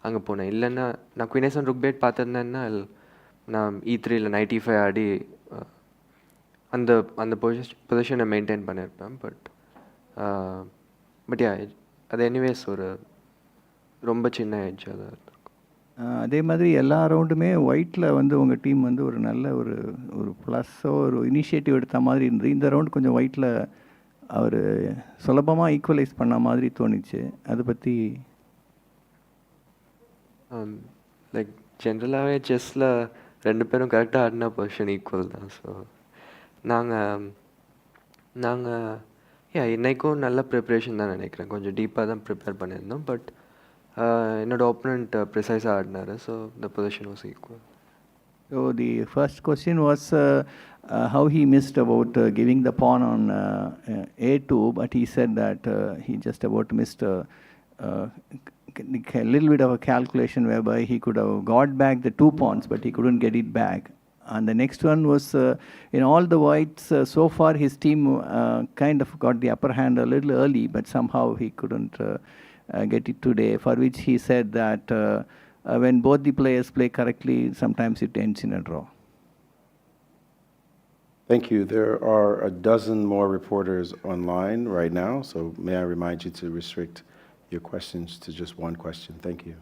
[SPEAKER 22] அங்கே போனேன். இல்லைன்னா நான் queen as on rook bad பார்த்துருந்தேன்னா நான் E3 இல்லை 95 ஆடி அந்த அந்த பொசிஷனை மெயின்டைன் பண்ணியிருப்பேன். பட் அது எனிவேஸ் ஒரு ரொம்ப சின்ன ஏஜ் அது.
[SPEAKER 17] அதே மாதிரி எல்லா ரவுண்டுமே ஒயிட்டில் வந்து உங்கள் டீம் வந்து ஒரு நல்ல ஒரு ப்ளஸ்ஸோ ஒரு இனிஷியேட்டிவ் எடுத்த மாதிரி இருந்தது. இந்த ரவுண்ட் கொஞ்சம் ஒயிட்டில் அவர் சுலபமாக ஈக்குவலைஸ் பண்ண மாதிரி தோணுச்சு. அதை பற்றி
[SPEAKER 22] லைக் ஜென்ரலாகவே செஸ்ஸில் 2 பேரும் கரெக்டாக ஆடின பொசிஷன் ஈக்குவல் தான். ஸோ நாங்கள் இன்றைக்கும் நல்ல ப்ரிப்ரேஷன் தான் நினைக்கிறேன். கொஞ்சம் டீப்பாக தான் ப்ரிப்பேர் பண்ணியிருந்தோம். பட் என்னோட opponent ப்ரிசைஸாக ஆடினார். So the position was equal.
[SPEAKER 17] So the first question was how he missed about giving the pawn on A2, but he said that he just about missed a little bit of a calculation whereby he could have got back the 2 pawns, but he couldn't get it back. And the next one was in all the whites, so far his team kind of got the upper hand a little early, but somehow he couldn't get it today, for which he said that when both the players play correctly, sometimes it ends in a draw.
[SPEAKER 12] Thank you. There are a dozen more reporters online right now, so may I remind you to restrict your questions to just one question. Thank you.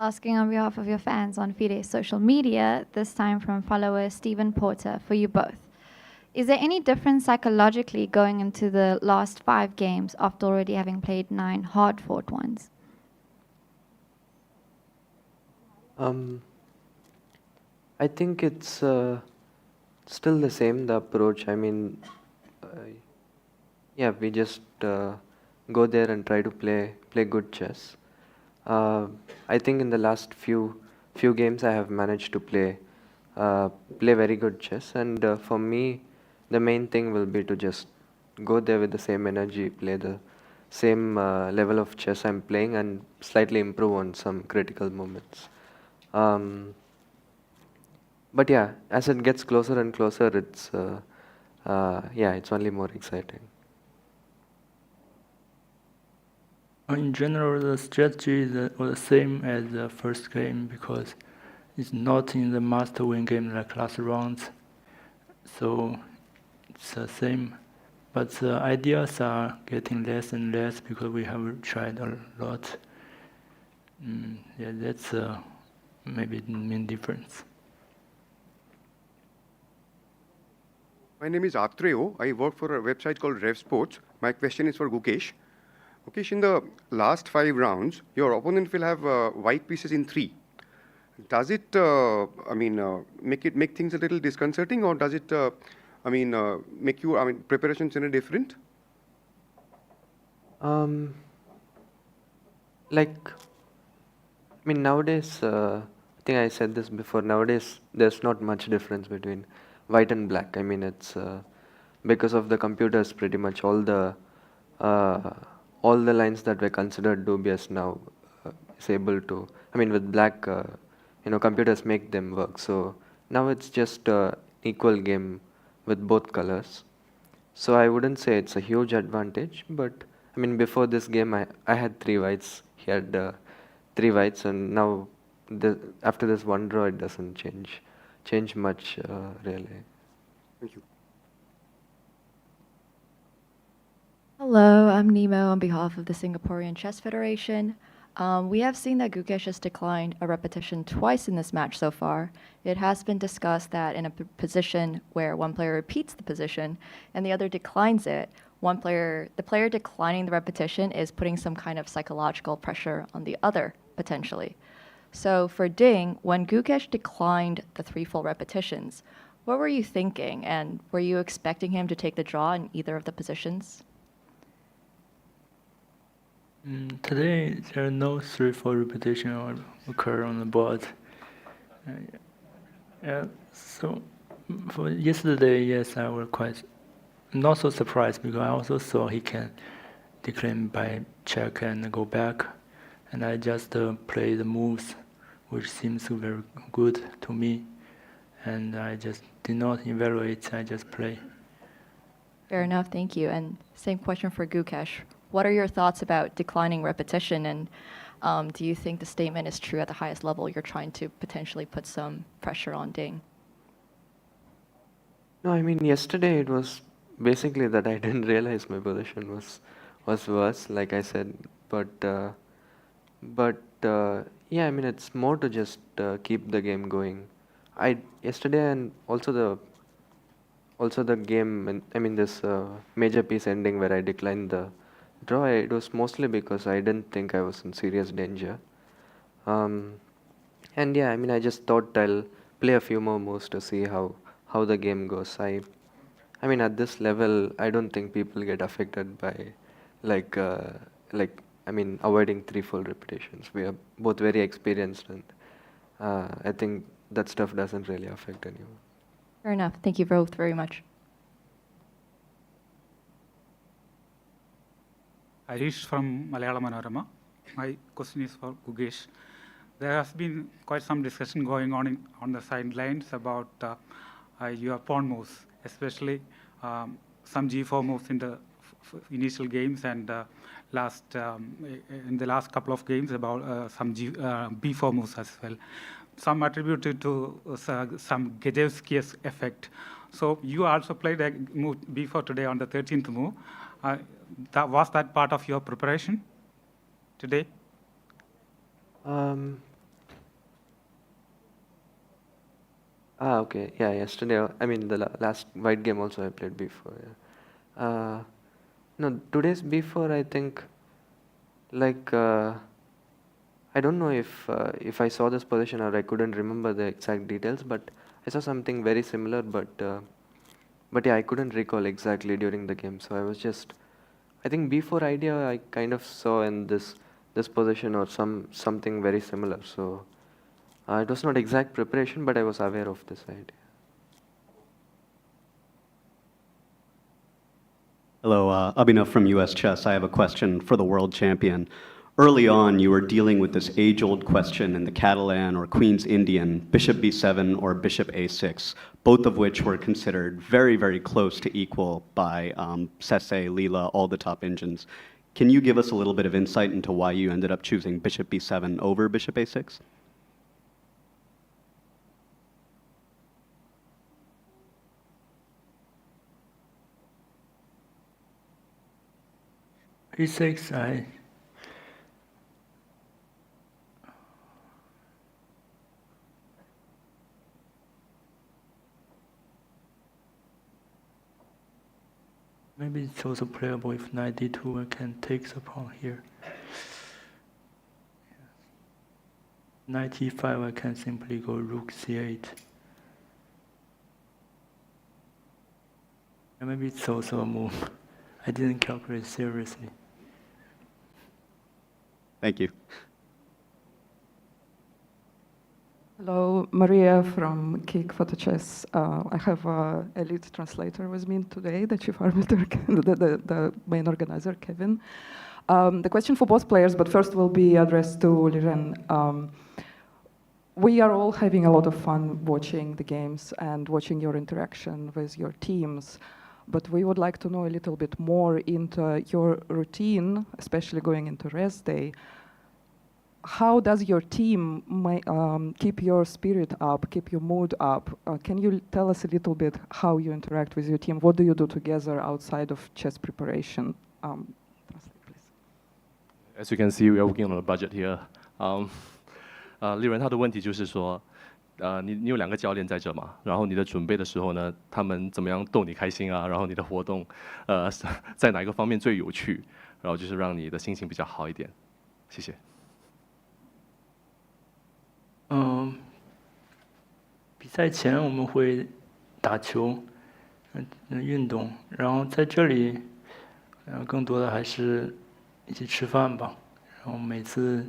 [SPEAKER 18] Asking on behalf of your fans on FIDE social media, this time from follower Stephen Porter, for you both. Is there any difference psychologically going into the last 5 games after already having played 9 hard-fought ones?
[SPEAKER 22] I think it's still the same, the approach. I mean, we just go there and try to play good chess. I think in the last few games I have managed to play very good chess, and for me the main thing will be to just go there with the same energy, play the same level of chess I'm playing, and slightly improve on some critical moments. But as it gets closer and closer, it's only more exciting.
[SPEAKER 23] In general, the strategy is the same as the first game because it's not in the must-win game like last rounds. So it's the same, but the ideas are getting less and less because we have tried a lot. That's maybe the main difference.
[SPEAKER 19] My name is Atreo. I work for a website called Rev Sports. My question is for Gukesh. Gukesh, in the last 5 rounds, your opponent will have white pieces in 3. Does it, make things a little disconcerting, or does it, make you, preparations any different?
[SPEAKER 22] Nowadays, I think I said this before, nowadays there's not much difference between white and black. I mean, it's because of the computers, pretty much all the lines that were considered dubious now is able to, with black, computers make them work. So now it's just an equal game with both colors. So I wouldn't say it's a huge advantage, but before this game I had 3 whites, he had 3 whites, and now after this one draw it doesn't change much really.
[SPEAKER 19] Thank you.
[SPEAKER 24] Hello, I'm Nemo on behalf of the Singaporean Chess Federation. We have seen that Gukesh has declined a repetition twice in this match so far. It has been discussed that in a position where one player repeats the position and the other declines it, the player declining the repetition is putting some kind of psychological pressure on the other, potentially. So for Ding, when Gukesh declined the 3 full repetitions, what were you thinking, and were you expecting him to take the draw in either of the positions?
[SPEAKER 23] Today, there are no 3-4 repetition or occur on the board. So for yesterday, yes, I was quite not so surprised because I also saw he can decline by check and go back, and I just play the moves, which seems very good to me, and I just did not evaluate. I just play.
[SPEAKER 24] Fair enough, thank you. And same question for Gukesh. What are your thoughts about declining repetition, and do you think the statement is true at the highest level? You're trying to potentially put some pressure on Ding.
[SPEAKER 22] No, I mean yesterday it was basically that I didn't realize my position was worse, like I said. But yeah, I mean it's more to just keep the game going. Yesterday and also the game, and I mean this major piece ending where I declined the draw. It was mostly because I didn't think I was in serious danger. And yeah, I mean I just thought I'll play a few more moves to see how the game goes. I mean at this level I don't think people get affected by like I mean avoiding 3 full repetitions. We are both very experienced, and I think that stuff doesn't really affect anyone.
[SPEAKER 24] Fair enough. Thank you both very much.
[SPEAKER 1] Harish from Malayalam Manorama. My question is for Gukesh. There has been quite some discussion going on on the sidelines about your pawn moves, especially some G4 moves in the initial games, and in the last couple of games about some B4 moves as well. Some attributed to some Gajewski's effect. So you also played a move B4 today on the 13th move. Was that part of your preparation today?
[SPEAKER 22] Okay. Yeah, yesterday, I mean the last white game also I played before. Yeah. No, today's before I think, like I don't know if I saw this position or I couldn't remember the exact details, but I saw something very similar. But yeah, I couldn't recall exactly during the game. So I was just, I think before idea I kind of saw in this position or something very similar. So it was not exact preparation, but I was aware of this idea.
[SPEAKER 4] Hello, Abhinav from US Chess. I have a question for the world champion. Early on, you were dealing with this age-old question in the Catalan or Queen's Indian, bishop b7 or bishop a6, both of which were considered very, very close to equal by Sese, Leela, all the top engines. Can you give us a little bit of insight into why you ended up choosing bishop b7 over bishop a6?
[SPEAKER 23] e6, maybe it's also playable if knight d2 I can take the pawn here. Knight e5 I can simply go rook c8. And maybe it's also a move. I didn't calculate seriously.
[SPEAKER 4] Thank you.
[SPEAKER 9] Hello, Maria from Kick Photo Chess. I have a lead translator with me today, the chief arbiter, the main organizer, Kevin. The question for both players, but first will be addressed to Liren. We are all having a lot of fun watching the games and watching your interaction with your teams, but we would like to know a little bit more into your routine, especially going into rest day. How does your team keep your spirit up, keep your mood up? Can you tell us a little bit how you interact with your team? What do you do together outside of chess preparation?
[SPEAKER 20] As you can see, we are working on a budget here. 丽人他的问题就是说，你有2个教练在这嘛，然后你的准备的时候呢，他们怎么样逗你开心啊？然后你的活动，在哪一个方面最有趣？然后就是让你的心情比较好一点。谢谢。
[SPEAKER 23] 比赛前我们会打球，运动，然后在这里，更多的还是一起吃饭吧，然后每次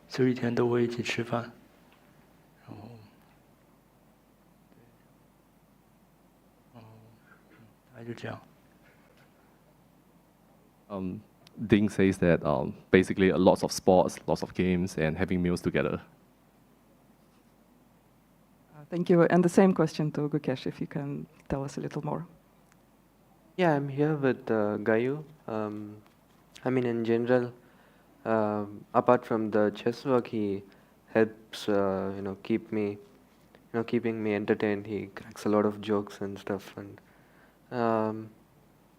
[SPEAKER 23] 休息天都会一起吃饭，然后，大概就这样。
[SPEAKER 20] Ding says that basically lots of sports, lots of games, and having meals together.
[SPEAKER 9] Thank you. And the same question to Gukesh, if you can tell us a little more.
[SPEAKER 22] Yeah, I'm here with Gayu. I mean, in general, apart from the chess work, he helps, keeping me entertained. He cracks a lot of jokes and stuff, and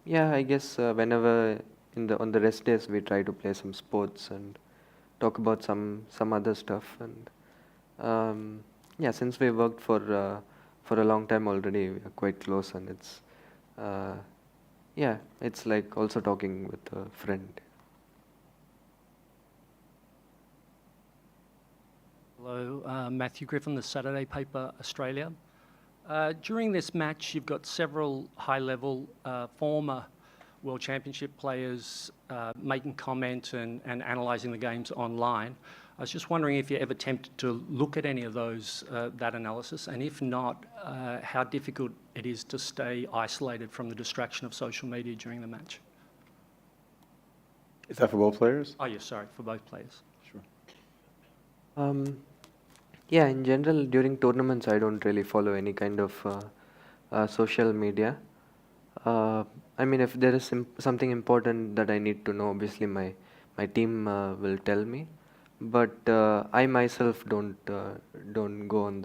[SPEAKER 22] yeah, I guess whenever on the rest days we try to play some sports and talk about some other stuff, and yeah, since we worked for a long time already, we are quite close, and it's yeah, it's like also talking with a friend.
[SPEAKER 2] Hello, Matthew Griffin, the Saturday paper, Australia. During this match, you've got several high-level former World Championship players making comment and analysing the games online. I was just wondering if you ever tempted to look at any of those, that analysis, and if not, how difficult it is to stay isolated from the distraction of social media during the match.
[SPEAKER 3] Is that for both players?
[SPEAKER 2] Oh, yes, sorry, for both players.
[SPEAKER 3] Sure.
[SPEAKER 22] Yeah, in general, during tournaments, I don't really follow any kind of social media. I mean, if there is something important that I need to know, obviously my team will tell me. But I myself don't go on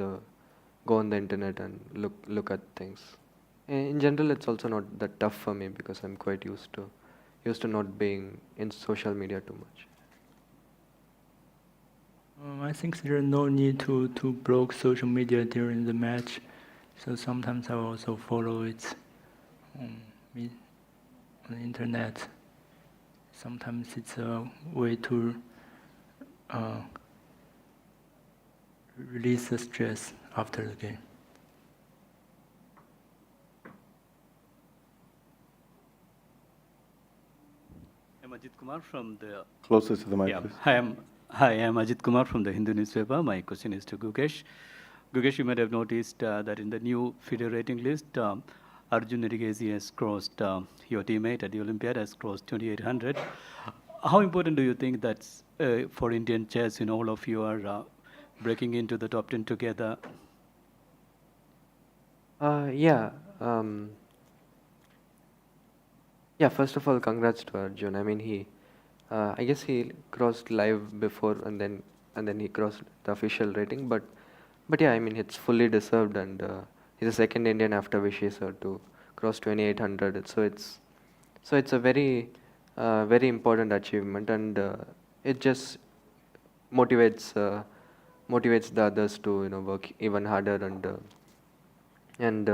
[SPEAKER 22] the internet and look at things. In general, it's also not that tough for me because I'm quite used to not being in social media too much.
[SPEAKER 23] I think there's no need to block social media during the match, so sometimes I also follow it on the internet. Sometimes it's a way to release the stress after the game.
[SPEAKER 14] I'm Ajit Kumar from the...
[SPEAKER 3] Closest to the mic,
[SPEAKER 14] yeah.
[SPEAKER 3] please.
[SPEAKER 14] Hi, I'm Ajit Kumar from the Hindu newspaper. My question is to Gukesh. Gukesh, you might have noticed that in the new FIDE rating list, Arjun Erigesi has crossed, your teammate at the Olympiad has crossed 2,800. How important do you think that's for Indian chess? All of you are breaking into the top 10 together.
[SPEAKER 22] Yeah. Yeah, first of all, congrats to Arjun. I mean, I guess he crossed live before and then he crossed the official rating. But yeah, I mean, it's fully deserved, and he's the second Indian after Vishy sir to cross 2,800. So it's a very very important achievement, and it just motivates the others to work even harder, and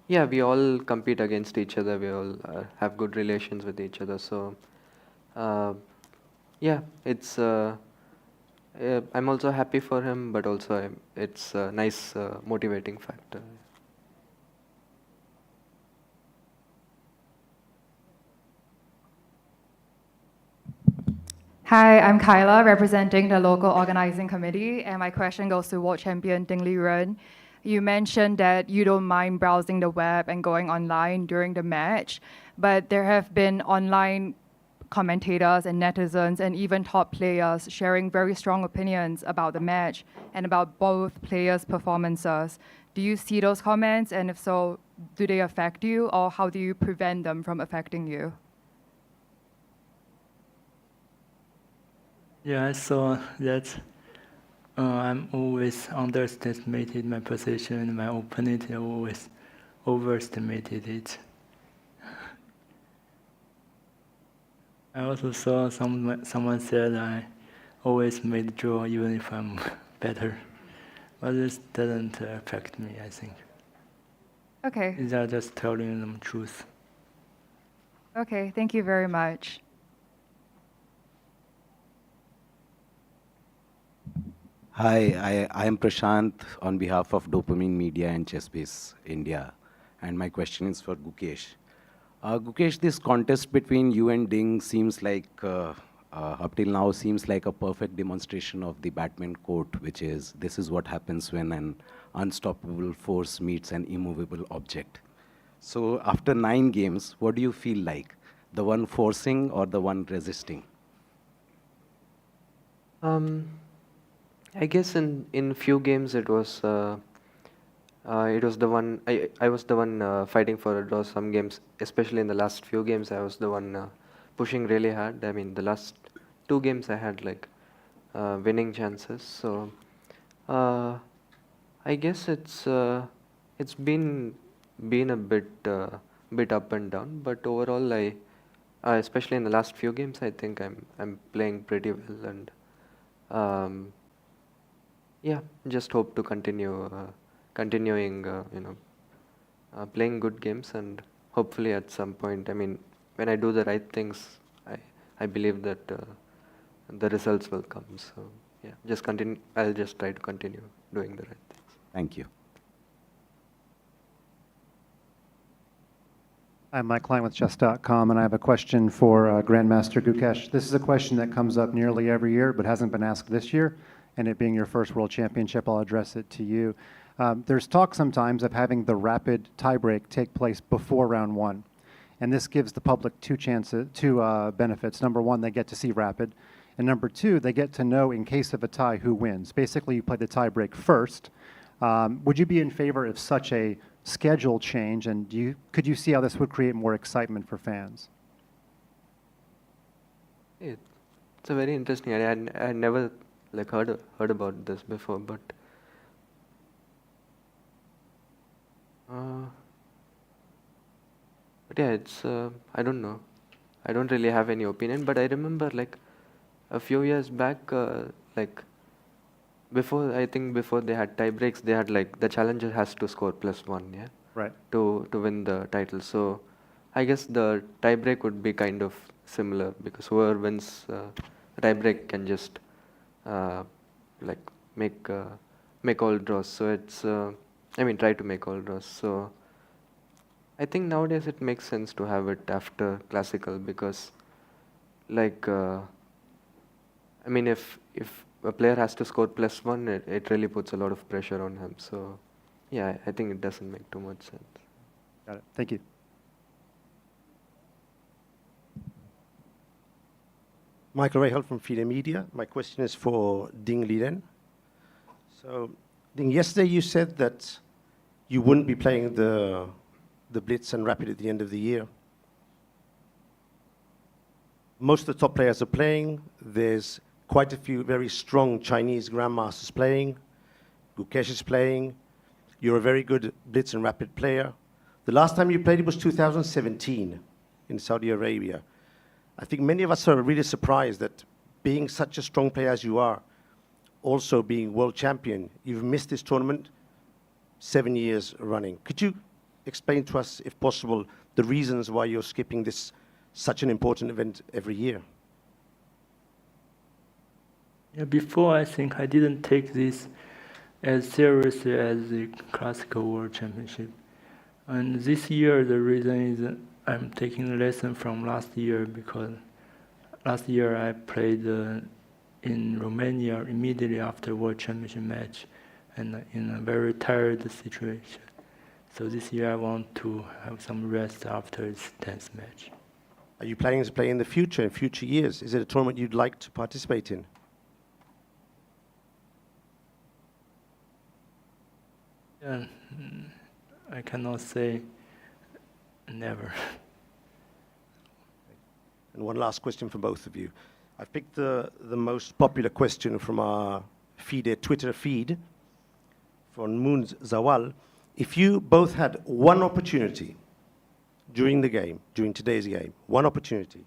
[SPEAKER 22] yeah, we all compete against each other. We all have good relations with each other. So yeah, it's I'm also happy for him, but also it's a nice motivating factor.
[SPEAKER 15] Hi, I'm Kyla, representing the local organizing committee, and my question goes to world champion Ding Liren. You mentioned that you don't mind browsing the web and going online during the match, but there have been online commentators and netizens and even top players sharing very strong opinions about the match and about both players' performances. Do you see those comments, and if so, do they affect you, or how do you prevent them from affecting you?
[SPEAKER 23] Yeah, I saw that I'm always underestimated my position, and my opponent always overestimated it. I also saw someone said I always made draw even if I'm better, but this doesn't affect me, I think.
[SPEAKER 15] Okay.
[SPEAKER 23] These are just telling them truth.
[SPEAKER 15] Okay, thank you very much.
[SPEAKER 25] Hi, I am Prashant on behalf of Dopamine Media and ChessBase India, and my question is for Gukesh. Gukesh, this contest between you and Ding seems like, up till now, seems like a perfect demonstration of the Batman quote, which is, this is what happens when an unstoppable force meets an immovable object. So after 9 games, what do you feel like? The one forcing or the one resisting?
[SPEAKER 22] I guess in few games it was the one I was the one fighting for a draw. Some games, especially in the last few games, I was the one pushing really hard. I mean, the last 2 games I had like winning chances. So I guess it's been a bit up and down. But overall, especially in the last few games, I think I'm playing pretty well, and yeah, just hope to continuing playing good games, and hopefully at some point, I mean, when I do the right things, I believe that the results will come. So yeah, I'll just try to continue doing the right things.
[SPEAKER 25] Thank you.
[SPEAKER 5] I'm Mike Klein with chess.com, and I have a question for Grandmaster Gukesh. This is a question that comes up nearly every year, but hasn't been asked this year, and it being your first World Championship, I'll address it to you. There's talk sometimes of having the rapid tiebreak take place before round 1, and this gives the public two benefits. Number 1, they get to see rapid, and number 2, they get to know, in case of a tie, who wins. Basically, you play the tiebreak first. Would you be in favor of such a schedule change, and could you see how this would create more excitement for fans?
[SPEAKER 22] It's a very interesting idea. I never like heard about this before, but yeah, it's I don't know. I don't really have any opinion, but I remember like a few years back, like before they had tie breaks, they had like the challenger has to score +1, yeah,
[SPEAKER 5] right,
[SPEAKER 22] to win the title. So I guess the tie break would be kind of similar, because whoever wins tie break can just like make all draws. So it's I mean, try to make all draws. So I think nowadays it makes sense to have it after classical, because like I mean, if a player has to score +1, it really puts a lot of pressure on him. So yeah, I think it doesn't make too much sense.
[SPEAKER 5] Got it. Thank you.
[SPEAKER 6] Michael Rahal from FIDE Media. My question is for Ding Liren. So, Ding, yesterday you said that you wouldn't be playing the Blitz and Rapid at the end of the year. Most of the top players are playing. There's quite a few very strong Chinese grandmasters playing. Gukesh is playing. You're a very good Blitz and Rapid player. The last time you played it was 2017 in Saudi Arabia. I think many of us are really surprised that, being such a strong player as you are, also being world champion, you've missed this tournament 7 years running. Could you explain to us, if possible, the reasons why you're skipping this such an important event every year?
[SPEAKER 23] Yeah, before I think I didn't take this as seriously as the Classical World Championship. And this year the reason is I'm taking a lesson from last year, because last year I played in Romania immediately after World Championship match, and in a very tired situation. So this year I want to have some rest after this tense match.
[SPEAKER 6] Are you planning to play in the future, in future years? Is it a tournament you'd like to participate in?
[SPEAKER 23] Yeah, I cannot say never.
[SPEAKER 6] And one last question for both of you. I've picked the most popular question from our FIDE Twitter feed from Moons Zawal. If you both had one opportunity during the game, during today's game, one opportunity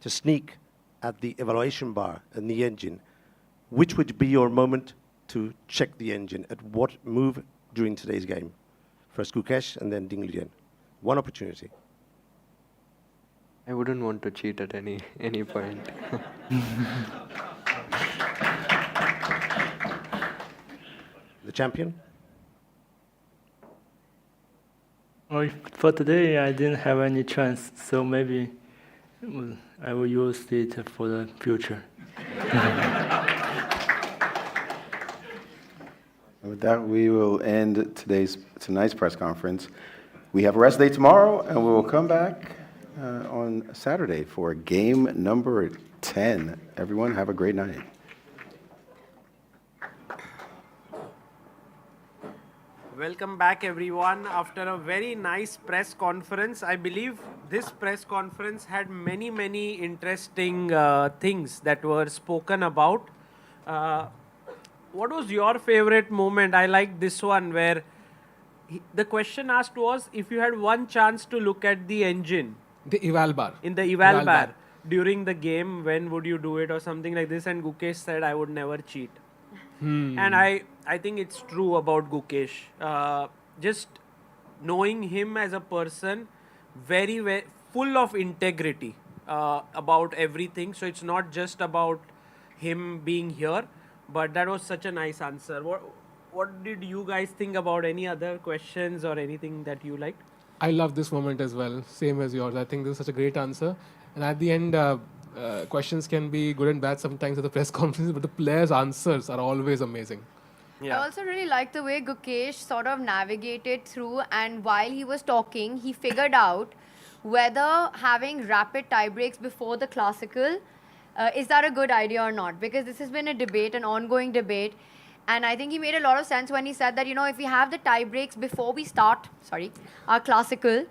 [SPEAKER 6] to sneak at the evaluation bar and the engine, which would be your moment to check the engine? At what move during today's game? First Gukesh and then Ding Liren. One opportunity.
[SPEAKER 22] I wouldn't want to cheat at any point.
[SPEAKER 6] The champion?
[SPEAKER 23] Oh, for today, I didn't have any chance, so maybe I will use it for the future.
[SPEAKER 3] With that, we will end tonight's press conference. We have a rest day tomorrow, and we will come back on Saturday for game number 10. Everyone, have a great night.
[SPEAKER 7] Welcome back, everyone. After a very nice press conference, I believe this press conference had many, many interesting things that were spoken about. What was your favorite moment? I like this one where the question asked was, if you had one chance to look at the engine.
[SPEAKER 8] The eval bar.
[SPEAKER 7] In the eval bar. During the game, when would you do it or something like this? And Gukesh said, I would never cheat. And I think it's true about Gukesh. Just knowing him as a person, very, very full of integrity about everything. So it's not just about him being here, but that was such a nice answer. What did you guys think about any other questions or anything that you liked?
[SPEAKER 8] I love this moment as well, same as yours. I think this is such a great answer. And at the end, questions can be good and bad sometimes at the press conferences, but the players' answers are always amazing.
[SPEAKER 13] I also really like the way Gukesh sort of navigated through, and while he was talking, he figured out whether having rapid tie breaks before the classical, is that a good idea or not? Because this has been a debate, an ongoing debate. And I think he made a lot of sense when he said that, if we have the tie breaks before we start, our classical,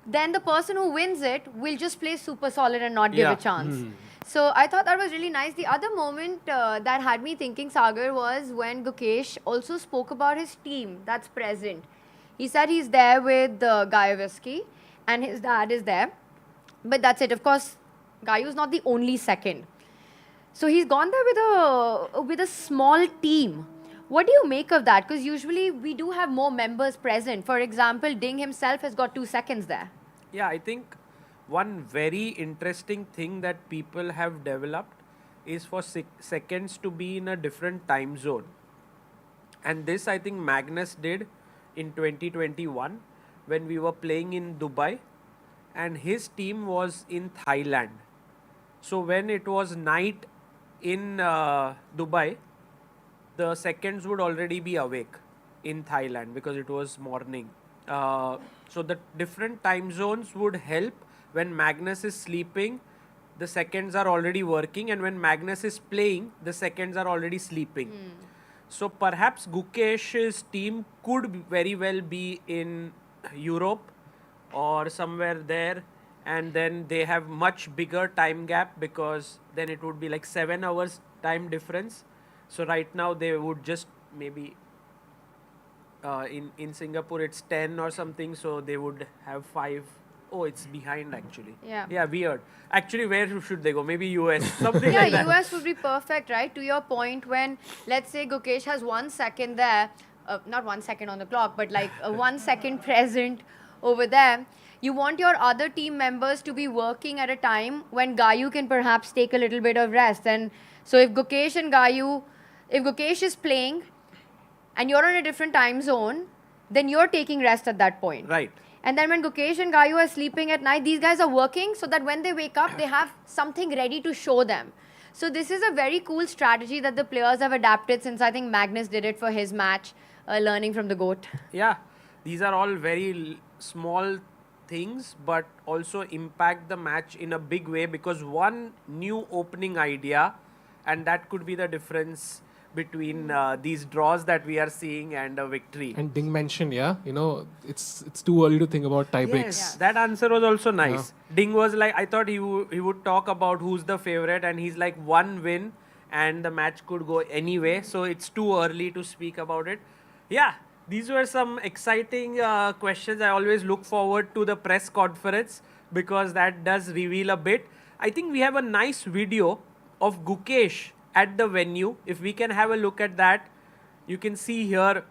[SPEAKER 13] then the person who wins it will just play super solid and not give a chance. So I thought that was really nice. The other moment that had me thinking, Sagar, was when Gukesh also spoke about his team that's present. He said he's there with Gayaveski and his dad is there. But that's it. Of course, Gayu's not the only second. So he's gone there with a small team. What do you make of that? Because usually we do have more members present. For example, Ding himself has got 2 seconds there.
[SPEAKER 7] Yeah, I think one very interesting thing that people have developed is for seconds to be in a different time zone. And this I think Magnus did in 2021 when we were playing in Dubai and his team was in Thailand. So when it was night in Dubai, the seconds would already be awake in Thailand because it was morning. So the different time zones would help. When Magnus is sleeping, the seconds are already working, and when Magnus is playing, the seconds are already sleeping. So perhaps Gukesh's team could very well be in Europe or somewhere there, and then they have much bigger time gap because then it would be like 7 hours time difference. So right now they would just maybe in Singapore it's 10 or something, so they would have 5. Oh, it's behind actually. Yeah, weird. Actually, where should they go? Maybe US, something like that.
[SPEAKER 13] US would be perfect, right? To your point, when let's say Gukesh has 1 second there, not 1 second on the clock, but like 1 second present over there. You want your other team members to be working at a time when Gayu can perhaps take a little bit of rest. And so if Gukesh and Gayu, if Gukesh is playing and you're on a different time zone, then you're taking rest at that point.
[SPEAKER 7] Right.
[SPEAKER 13] And then when Gukesh and Gayu are sleeping at night, these guys are working so that when they wake up, they have something ready to show them. So this is a very cool strategy that the players have adapted since I think Magnus did it for his match, learning from the GOAT.
[SPEAKER 7] Yeah, these are all very small things, but also impact the match in a big way because one new opening idea, and that could be the difference between these draws that we are seeing and a victory.
[SPEAKER 8] And Ding mentioned, it's too early to think about tie breaks.
[SPEAKER 7] Yes, that answer was also nice. Ding was like, I thought he would talk about who's the favorite, and he's like 1 win and the match could go anyway, so it's too early to speak about it. Yeah, these were some exciting questions. I always look forward to the press conference because that does reveal a bit. I think we have a nice video of Gukesh at the venue. If we can have a look at that, you can see here,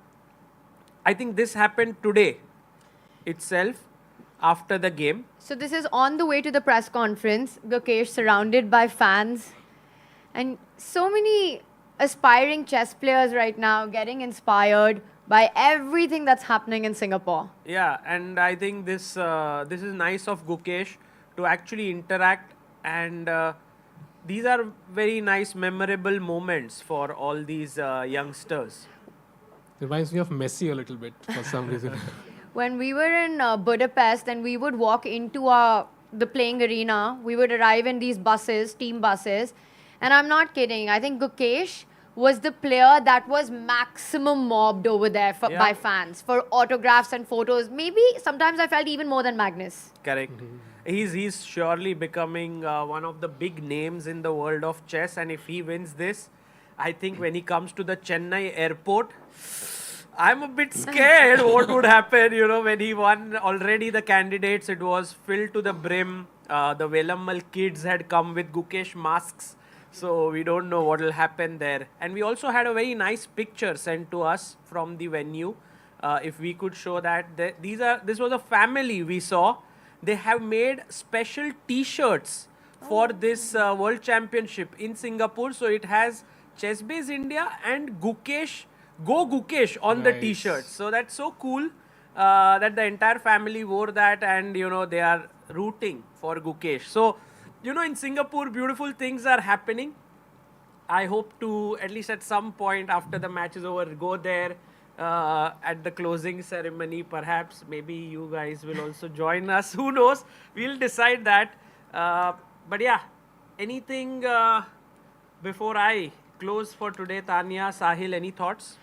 [SPEAKER 7] I think this happened today itself after the game.
[SPEAKER 13] So this is on the way to the press conference, Gukesh surrounded by fans and so many aspiring chess players right now getting inspired. by everything that's happening in Singapore.
[SPEAKER 7] Yeah, and I think this is nice of Gukesh to actually interact, and these are very nice, memorable moments for all these youngsters.
[SPEAKER 8] Reminds me of Messi a little bit for some reason.
[SPEAKER 13] When we were in Budapest and we would walk into the playing arena, we would arrive in these buses, team buses, and I'm not kidding. I think Gukesh was the player that was maximum mobbed over there by fans for autographs and photos. Maybe sometimes I felt even more than Magnus.
[SPEAKER 7] Correct. He's surely becoming one of the big names in the world of chess, and if he wins this, I think when he comes to the Chennai airport, I'm a bit scared what would happen, when he won already the candidates, it was filled to the brim. The Velammal kids had come with Gukesh masks, so we don't know what will happen there. And we also had a very nice picture sent to us from the venue. If we could show that, this was a family we saw. They have made special T-shirts for this World Championship in Singapore. So it has ChessBase India and Gukesh, Go Gukesh on the T-shirt. So that's so cool that the entire family wore that, and they are rooting for Gukesh. So in Singapore, beautiful things are happening. I hope to, at least at some point after the match is over, go there at the closing ceremony. Perhaps maybe you guys will also join us. Who knows? We'll decide that. But yeah, anything before I close for today? Tania, Sahil, any thoughts?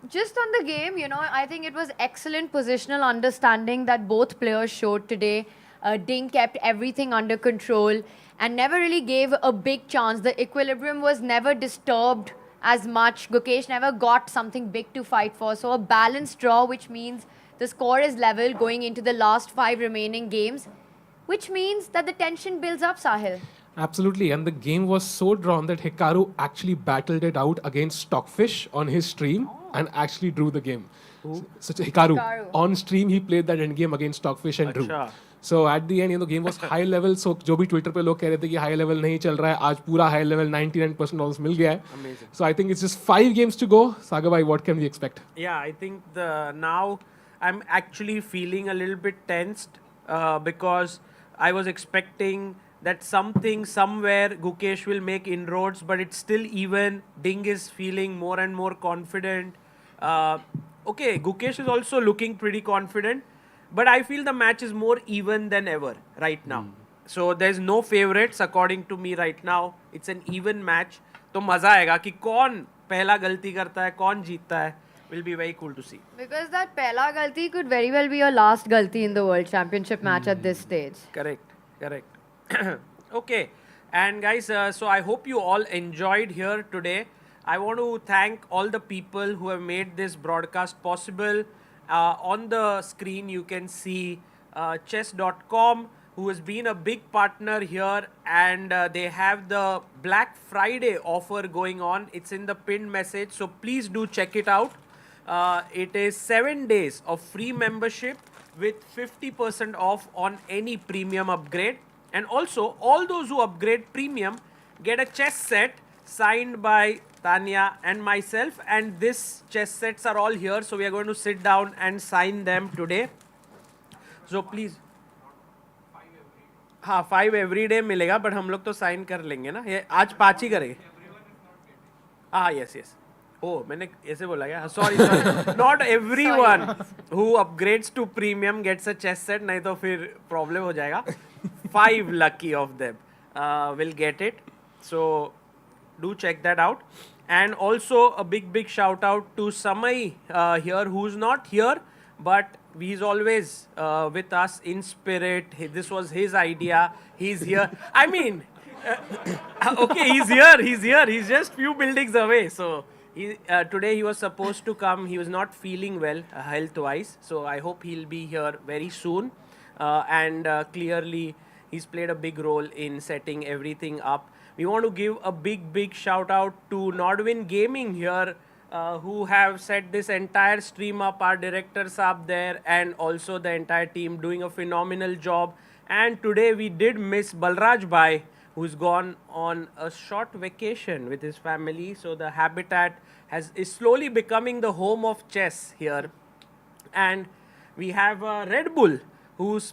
[SPEAKER 13] Just on the game, I think it was excellent positional understanding that both players showed today. Ding kept everything under control and never really gave a big chance. The equilibrium was never disturbed as much. Gukesh never got something big to fight for. So a balanced draw, which means the score is level going into the last 5 remaining games, which means that the tension builds up, Sahil.
[SPEAKER 8] Absolutely, and the game was so drawn that Hikaru actually battled it out against Stockfish on his stream and actually drew the game. So Hikaru, on stream he played that endgame against Stockfish and drew. So at the end, the game was high level. So जो भी Twitter पे लोग कह रहे थे कि high level नहीं चल रहा है, आज पूरा high level 99% almost मिल गया है.
[SPEAKER 7] Amazing.
[SPEAKER 8] So I think it's just 5 games to go. Sagar bhai, what can we expect?
[SPEAKER 7] Yeah, I think now I'm actually feeling a little bit tensed because I was expecting that somewhere Gukesh will make inroads, but it's still even. Ding is feeling more and more confident. Okay, Gukesh is also looking pretty confident, but I feel the match is more even than ever right now. So there's no favorites according to me right now. It's an even match. तो मजा आएगा कि कौन पहला गलती करता है, कौन जीतता है. Will be very cool to see.
[SPEAKER 13] Because that pehla galti could very well be your last galti in the World Championship match at this stage.
[SPEAKER 7] Correct. Okay, and guys, so I hope you all enjoyed here today. I want to thank all the people who have made this broadcast possible. On the screen you can see chess.com, who has been a big partner here, and they have the Black Friday offer going on. It's in the pinned message, so please do check it out. It is 7 days of free membership with 50% off on any premium upgrade. And also, all those who upgrade premium get a chess set signed by Tania and myself. And these chess sets are all here. So we are going to sit down and sign them today. So please. हाँ 5 every day मिलेगा, but हम लोग तो sign कर लेंगे ना. ये आज 5 ही करेंगे. Yes. Oh, मैंने ऐसे बोला क्या? Sorry. Not everyone who upgrades to premium gets a chess set. नहीं तो फिर problem हो जाएगा. 5 lucky of them will get it. So do check that out. And also a big shout out to Samay here, who's not here, but he's always with us in spirit. This was his idea. He's here. I mean, okay, he's here. He's just few buildings away. So today he was supposed to come. He was not feeling well health-wise. So I hope he'll be here very soon. And clearly, he's played a big role in setting everything up. We want to give a big shout out to Nordwin Gaming here, who have set this entire stream up. Our directors up there, and also the entire team doing a phenomenal job. And today we did miss Balraj Bhai, who's gone on a short vacation with his family. So the Habitat is slowly becoming the home of chess here. And we have Red Bull, who's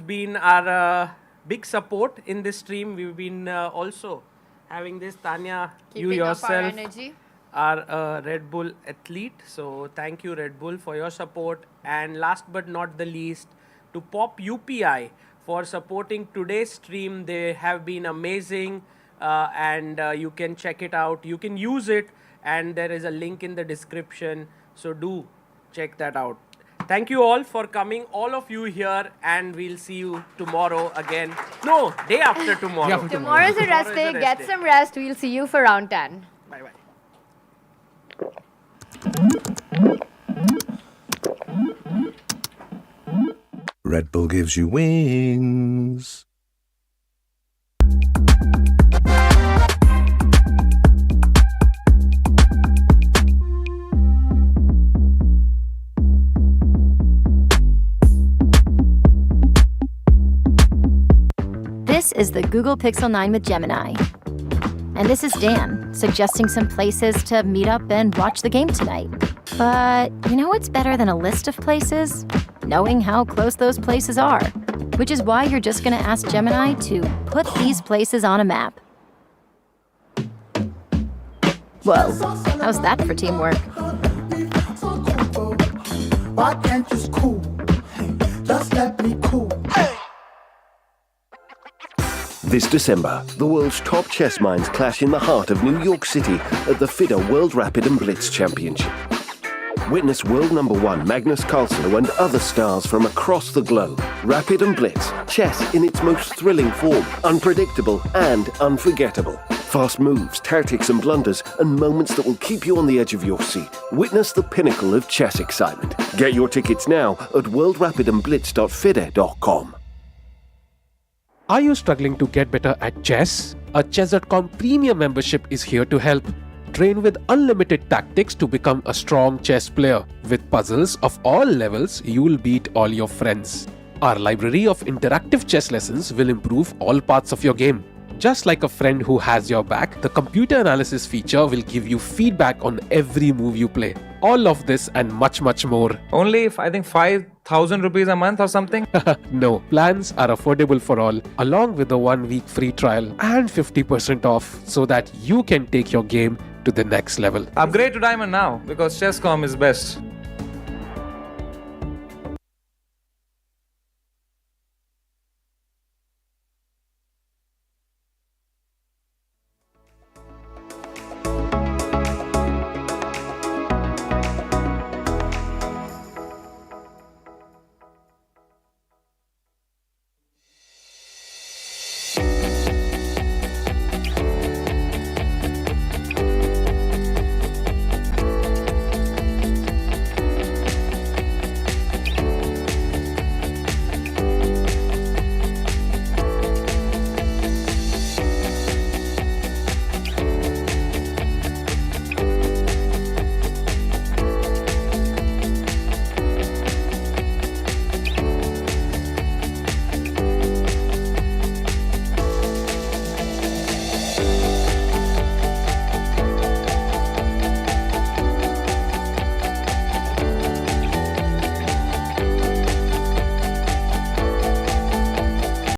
[SPEAKER 7] been our big support in this stream. We've been also having this. Tania, you
[SPEAKER 13] Keeping up our
[SPEAKER 7] yourself
[SPEAKER 13] energy.
[SPEAKER 7] are a Red Bull athlete. So thank you, Red Bull, for your support. And last but not the least, to POP UPI for supporting today's stream. They have been amazing, and you can check it out. You can use it, and there is a link in the description. So do check that out. Thank you all for coming, all of you here, and we'll see you tomorrow again. No, day after tomorrow.
[SPEAKER 13] Tomorrow's a rest day. Get some rest. We'll see you for round 10.
[SPEAKER 7] Bye-bye.
[SPEAKER 10] Red Bull gives you wings.
[SPEAKER 11] This is the Google Pixel 9 with Gemini. And this is Dan, suggesting some places to meet up and watch the game tonight. But you know what's better than a list of places? Knowing how close those places are. Which is why you're just gonna ask Gemini to put these places on a map. Whoa, how's that for teamwork?
[SPEAKER 16] Why can't you cool? Just let me cool.
[SPEAKER 17] This December, the world's top chess minds clash in the heart of New York City at the FIDE World Rapid and Blitz Championship. Witness world #1 Magnus Carlsen and other stars from across the globe. Rapid and Blitz, chess in its most thrilling form, unpredictable and unforgettable. Fast moves, tactics and blunders, and moments that will keep you on the edge of your seat. Witness the pinnacle of chess excitement. Get your tickets now at worldrapidandblitz.fide.com.
[SPEAKER 8] Are you struggling to get better at chess? A Chess.com premium membership is here to help. Train with unlimited tactics to become a strong chess player. With puzzles of all levels, you'll beat all your friends. Our library of interactive chess lessons will improve all parts of your game. Just like a friend who has your back, the computer analysis feature will give you feedback on every move you play. All of this and much, much more.
[SPEAKER 21] Only, I think, 5,000 rupees a month or something?
[SPEAKER 8] No, plans are affordable for all, along with a 1-week free trial and 50% off, so that you can take your game to the next level.
[SPEAKER 21] Upgrade to Diamond now, because Chess.com is best.